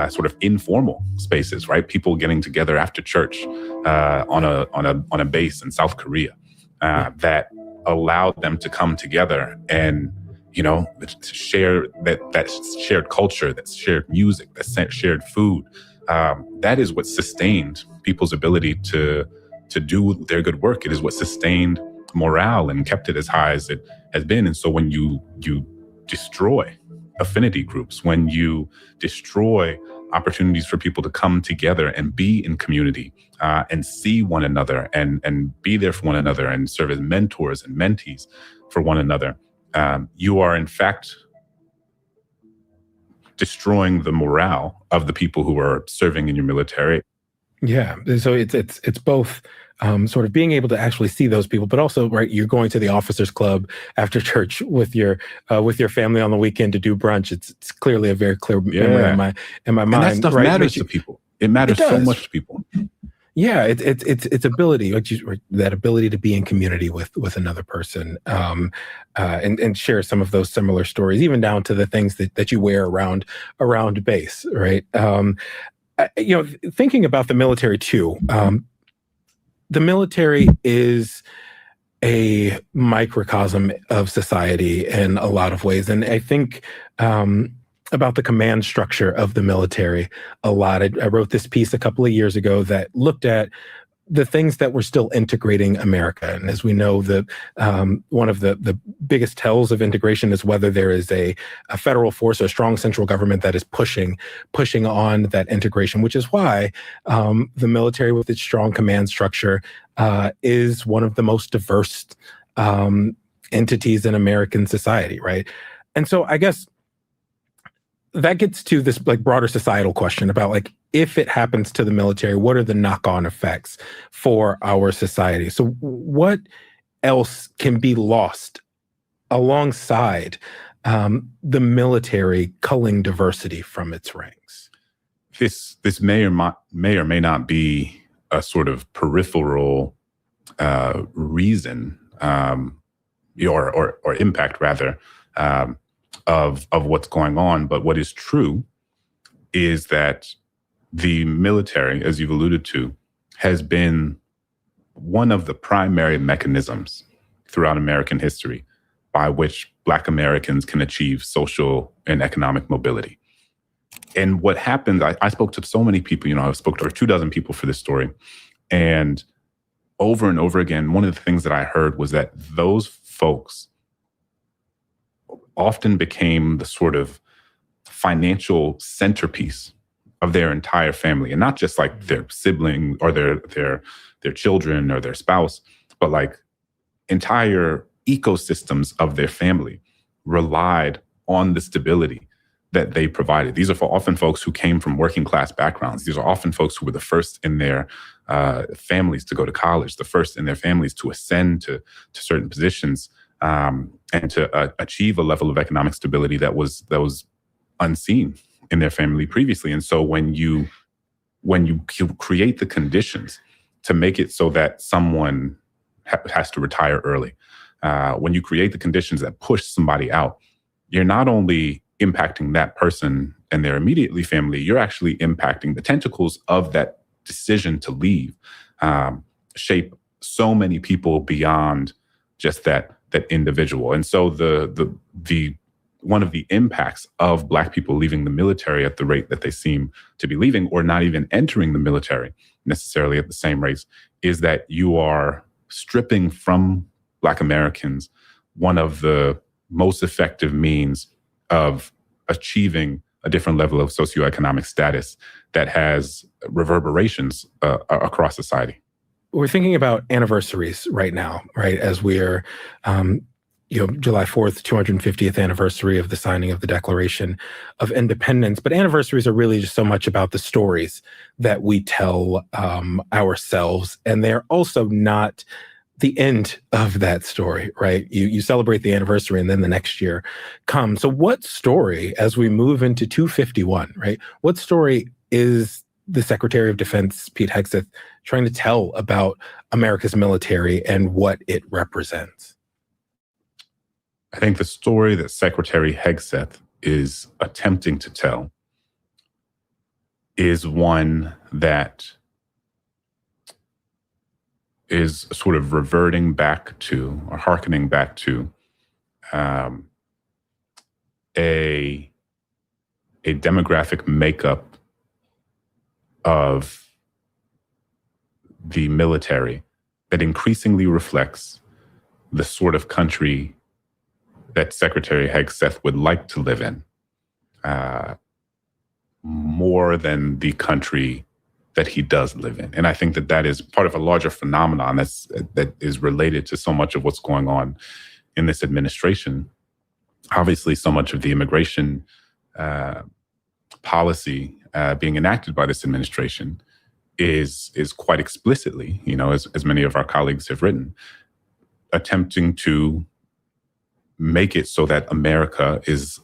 sort of informal spaces, right? People getting together after church on a base in South Korea that allowed them to come together and to share that shared culture, that shared music, that shared food. That is what sustained people's ability to do their good work. It is what sustained morale and kept it as high as it has been. And so when you destroy affinity groups, when you destroy opportunities for people to come together and be in community and see one another and be there for one another and serve as mentors and mentees for one another, you are in fact destroying the morale of the people who are serving in your military. Yeah, so it's both sort of being able to actually see those people, but also, right, you're going to the officers club after church with your family on the weekend to do brunch. It's clearly a very clear memory in my mind. And that stuff matters to people. It matters so much to people. Yeah, it's ability, that ability to be in community with another person, and share some of those similar stories, even down to the things that you wear around base, right? Thinking about the military too. The military is a microcosm of society in a lot of ways. And I think about the command structure of the military a lot. I wrote this piece a couple of years ago that looked at the things that were still integrating America. And as we know, one of the biggest tells of integration is whether there is a federal force or a strong central government that is pushing on that integration, which is why the military, with its strong command structure, is one of the most diverse entities in American society, right? And so I guess that gets to this broader societal question about if it happens to the military, what are the knock-on effects for our society? So what else can be lost alongside the military culling diversity from its ranks? This may or may not be a sort of peripheral reason or impact rather of what's going on. But what is true is that the military, as you've alluded to, has been one of the primary mechanisms throughout American history by which Black Americans can achieve social and economic mobility. And what happened, I spoke to so many people, I spoke to over 24 people for this story. And over again, one of the things that I heard was that those folks often became the sort of financial centerpiece of their entire family. And not just like their sibling or their children or their spouse, but like entire ecosystems of their family relied on the stability that they provided. These are often folks who came from working class backgrounds. These are often folks who were the first in their families to go to college, the first in their families to ascend to certain positions, and to achieve a level of economic stability that was unseen in their family previously. And so when you create the conditions to make it so that someone has to retire early, when you create the conditions that push somebody out, you're not only impacting that person and their immediately family, you're actually impacting the tentacles of that decision to leave, shape so many people beyond just that individual. And so the one of the impacts of Black people leaving the military at the rate that they seem to be leaving, or not even entering the military necessarily at the same rates, is that you are stripping from Black Americans one of the most effective means of achieving a different level of socioeconomic status that has reverberations across society. We're thinking about anniversaries right now, right? As we're, July 4th, 250th anniversary of the signing of the Declaration of Independence. But anniversaries are really just so much about the stories that we tell ourselves. And they're also not the end of that story, right? You celebrate the anniversary and then the next year comes. So what story, as we move into 251, right? What story is the Secretary of Defense, Pete Hegseth, trying to tell about America's military and what it represents? I think the story that Secretary Hegseth is attempting to tell is one that is sort of reverting back to, or hearkening back to, a demographic makeup of the military that increasingly reflects the sort of country that Secretary Hegseth would like to live in, more than the country that he does live in. And I think that is part of a larger phenomenon that is related to so much of what's going on in this administration. Obviously, so much of the immigration policy being enacted by this administration is quite explicitly, as many of our colleagues have written, attempting to make it so that America is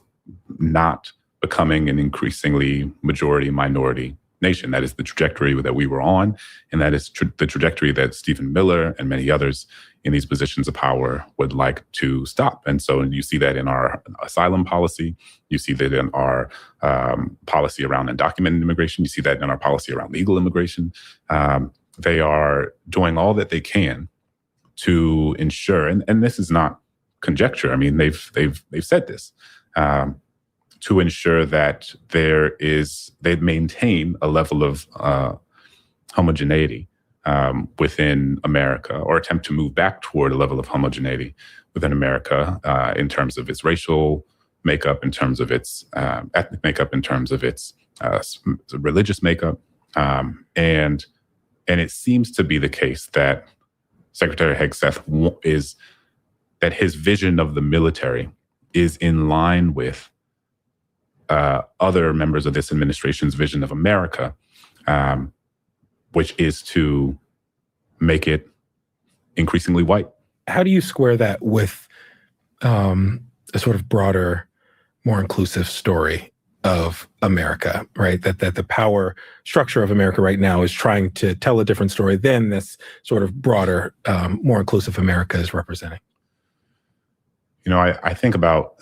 not becoming an increasingly majority-minority nation. That is the trajectory that we were on, and that is the trajectory that Stephen Miller and many others in these positions of power would like to stop. And so you see that in our asylum policy, you see that in our policy around undocumented immigration, you see that in our policy around legal immigration. They are doing all that they can to ensure, and this is not conjecture. I mean, they've said this, to ensure that they maintain a level of homogeneity within America, or attempt to move back toward a level of homogeneity within America in terms of its racial makeup, in terms of its ethnic makeup, in terms of its religious makeup. And it seems to be the case that Secretary Hegseth that his vision of the military is in line with other members of this administration's vision of America, which is to make it increasingly white. How do you square that with a sort of broader, more inclusive story of America, right? That the power structure of America right now is trying to tell a different story than this sort of broader, more inclusive America is representing. You know, I think about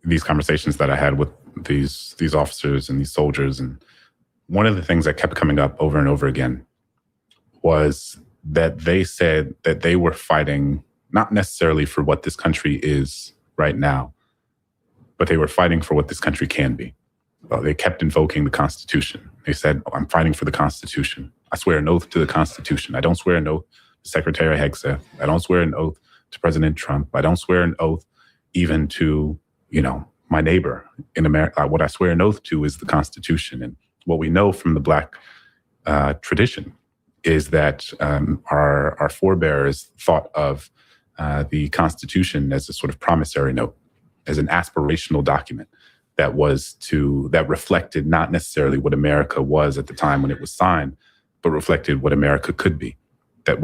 these conversations that I had with these officers and these soldiers, and one of the things that kept coming up over and over again was that they said that they were fighting not necessarily for what this country is right now, but they were fighting for what this country can be. Well, they kept invoking the Constitution. They said, I'm fighting for the Constitution. I swear an oath to the Constitution. I don't swear an oath to Secretary Hegseth. I don't swear an oath to President Trump. I don't swear an oath even to, my neighbor in America. What I swear an oath to is the Constitution. And what we know from the Black tradition is that our forebears thought of the Constitution as a sort of promissory note, as an aspirational document that reflected not necessarily what America was at the time when it was signed, but reflected what America could be, that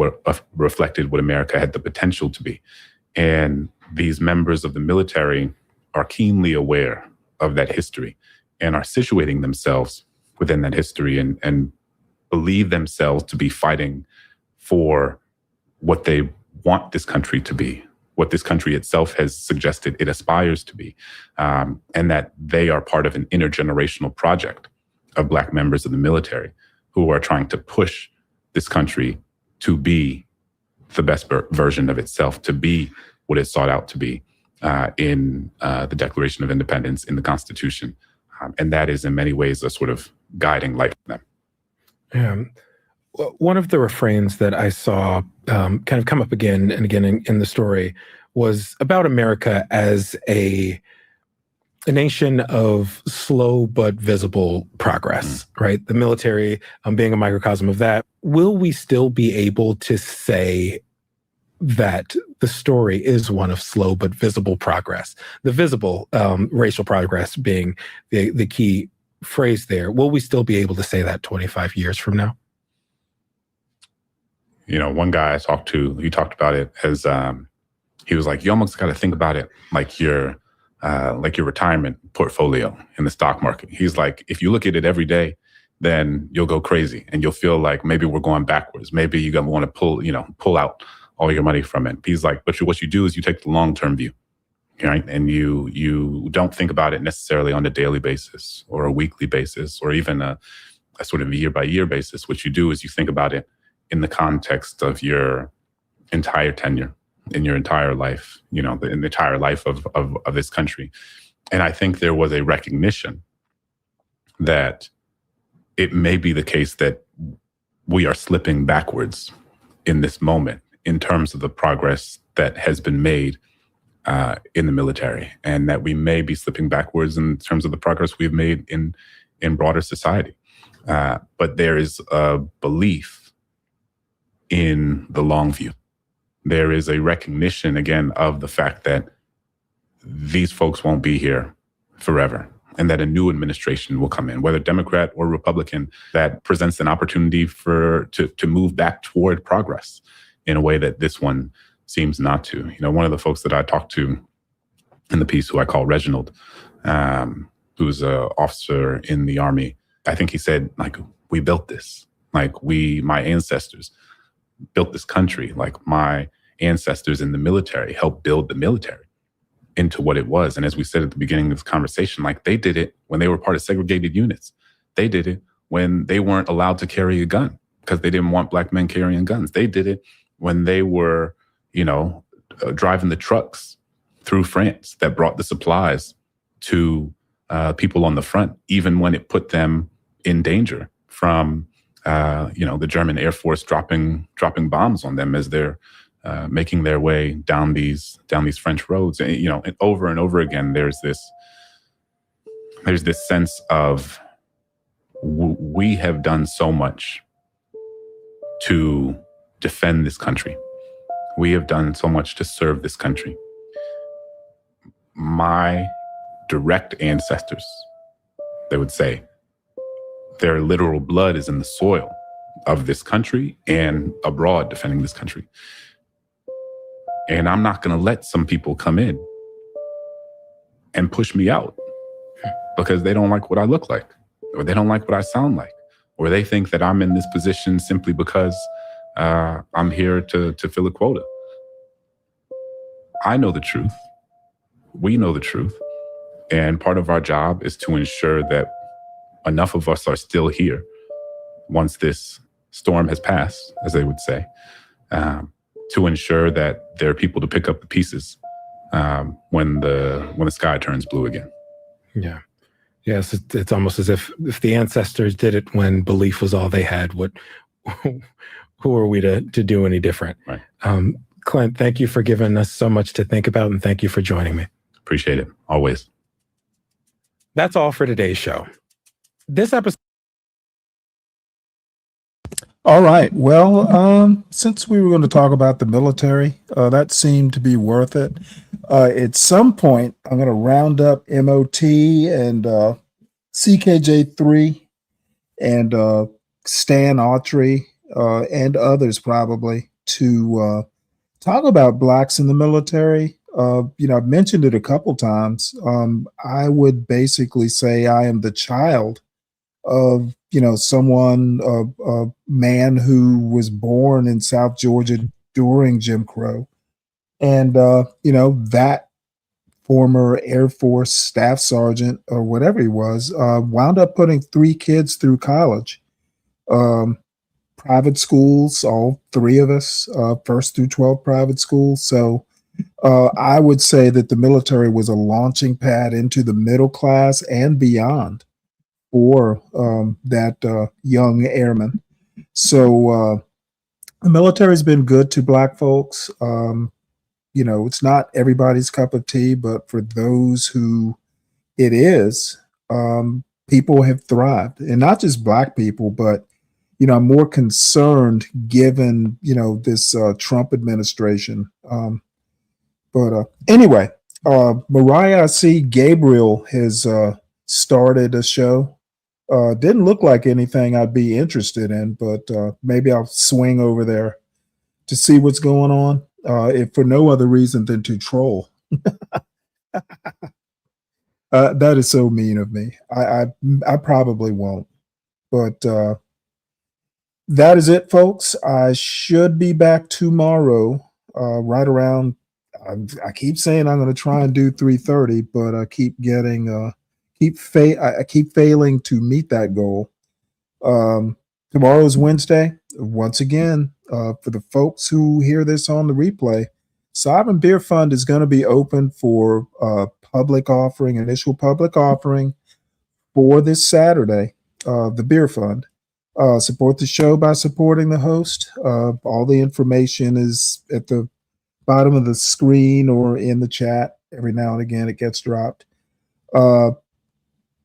reflected what America had the potential to be. And these members of the military are keenly aware of that history and are situating themselves within that history and believe themselves to be fighting for what they want this country to be, what this country itself has suggested it aspires to be, and that they are part of an intergenerational project of Black members of the military who are trying to push this country to be the best version of itself, to be what it sought out to be in the Declaration of Independence, in the Constitution. And that is in many ways a sort of guiding light for them. One of the refrains that I saw kind of come up again and again in the story was about America as a nation of slow but visible progress, right? The military being a microcosm of that. Will we still be able to say that the story is one of slow but visible progress? The visible racial progress being the key phrase there. Will we still be able to say that 25 years from now? One guy I talked to, he talked about it as, he was like, you almost got to think about it like your retirement portfolio in the stock market. He's like, if you look at it every day, then you'll go crazy and you'll feel like maybe we're going backwards. Maybe you're going to want to pull out all your money from it. He's like, but what you do is you take the long-term view, right? And you don't think about it necessarily on a daily basis or a weekly basis or even a sort of year-by-year basis. What you do is you think about it in the context of your entire tenure, in your entire life, in the entire life of this country. And I think there was a recognition that it may be the case that we are slipping backwards in this moment in terms of the progress that has been made in the military, and that we may be slipping backwards in terms of the progress we've made in broader society. But there is a belief in the long view. There is a recognition, again, of the fact that these folks won't be here forever, and that a new administration will come in, whether Democrat or Republican, that presents an opportunity to move back toward progress in a way that this one seems not to. One of the folks that I talked to in the piece, who I call Reginald, who's an officer in the Army, I think he said, like, we built this. Like, my ancestors built this country. Like, my ancestors in the military helped build the military into what it was. And as we said at the beginning of this conversation, like, they did it when they were part of segregated units. They did it when they weren't allowed to carry a gun because they didn't want Black men carrying guns. They did it when they were, driving the trucks through France that brought the supplies to people on the front, even when it put them in danger from, the German Air Force dropping bombs on them as they're making their way down these French roads. And, and over again, there's this sense of we have done so much to defend this country. We have done so much to serve this country. My direct ancestors, they would say, their literal blood is in the soil of this country and abroad defending this country. And I'm not going to let some people come in and push me out because they don't like what I look like, or they don't like what I sound like, or they think that I'm in this position simply because I'm here to fill a quota. I know the truth. We know the truth. And part of our job is to ensure that enough of us are still here once this storm has passed, as they would say, to ensure that there are people to pick up the pieces when the sky turns blue again. Yeah. Yes, it's almost as if the ancestors did it when belief was all they had. Who are we to do any different? Right. Clint, thank you for giving us so much to think about, and thank you for joining me. Appreciate it. Always. That's all for today's show. This episode. All right. Well, since we were going to talk about the military, that seemed to be worth it. At some point, I'm going to round up MOT and CKJ3 and Stan Autry and others probably to talk about blacks in the military. I've mentioned it a couple times. I would basically say I am the child of, someone, a man who was born in South Georgia during Jim Crow. And, that former Air Force staff sergeant or whatever he was, wound up putting 3 kids through college. Private schools, all 3 of us, 1st through 12th private schools. So I would say that the military was a launching pad into the middle class and beyond for that young airman. So the military's been good to black folks. It's not everybody's cup of tea, but for those who it is, people have thrived. And not just black people, but I'm more concerned given, this Trump administration. But anyway, Mariah, I see Gabriel has started a show. Didn't look like anything I'd be interested in, but maybe I'll swing over there to see what's going on, if for no other reason than to troll. That is so mean of me. I probably won't, but that is it, folks. I should be back tomorrow, right around. I keep saying I'm going to try and do 3:30, but I keep getting I keep failing to meet that goal. Tomorrow is Wednesday. Once again, for the folks who hear this on the replay, Sovereign Beer Fund is going to be open for initial public offering for this Saturday. The Beer Fund. Support the show by supporting the host. All the information is at the bottom of the screen or in the chat. Every now and again, it gets dropped.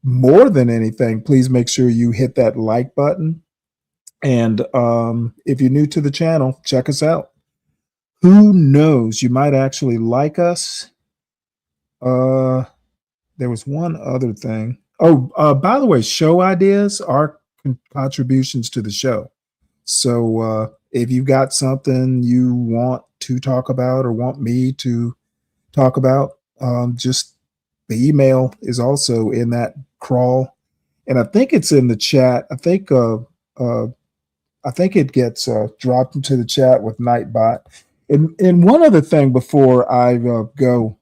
More than anything, please make sure you hit that like button. And if you're new to the channel, check us out. Who knows? You might actually like us. There was one other thing. Oh, by the way, show ideas are contributions to the show. So if you've got something you want to talk about or want me to talk about, just the email is also in that crawl, and I think it's in the chat. I think it gets dropped into the chat with Nightbot. And one other thing before I go,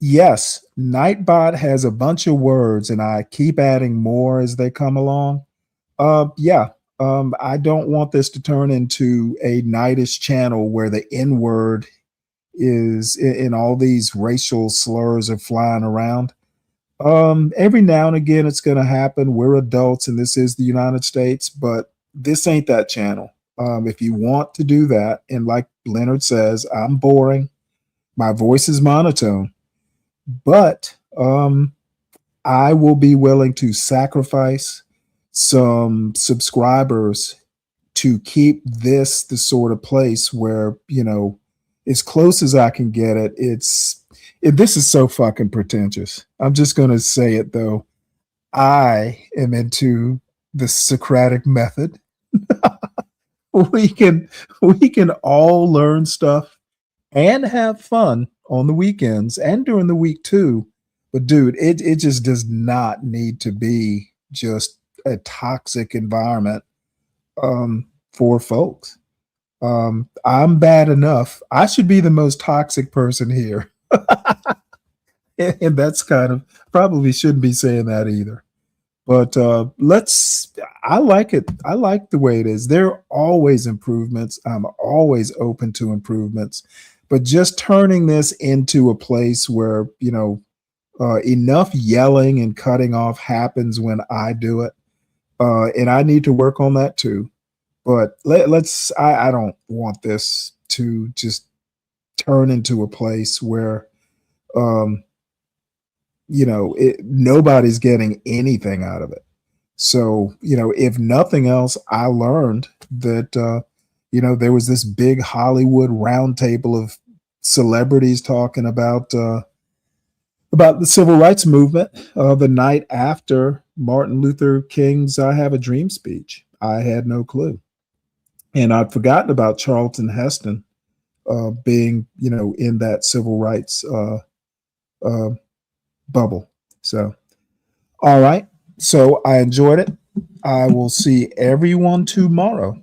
yes, Nightbot has a bunch of words, and I keep adding more as they come along. I don't want this to turn into a Nightish channel where the N-word is in all these racial slurs are flying around. Every now and again, it's going to happen. We're adults, and this is the United States, but this ain't that channel. If you want to do that, and like Leonard says, I'm boring. My voice is monotone, but I will be willing to sacrifice some subscribers to keep this the sort of place where, as close as I can get it, this is so fucking pretentious. I'm just going to say it though. I am into the Socratic method. we can all learn stuff and have fun on the weekends and during the week too. But dude, it just does not need to be just a toxic environment for folks. I'm bad enough. I should be the most toxic person here. And that's kind of probably shouldn't be saying that either. But I like it. I like the way it is. There are always improvements. I'm always open to improvements. But just turning this into a place where, enough yelling and cutting off happens when I do it. And I need to work on that too. But I don't want this to just turn into a place where, nobody's getting anything out of it. So, if nothing else, I learned that, there was this big Hollywood roundtable of celebrities talking about the civil rights movement the night after Martin Luther King's "I Have a Dream" speech. I had no clue, and I'd forgotten about Charlton Heston being, in that civil rights bubble. So, all right. So I enjoyed it. I will see everyone tomorrow.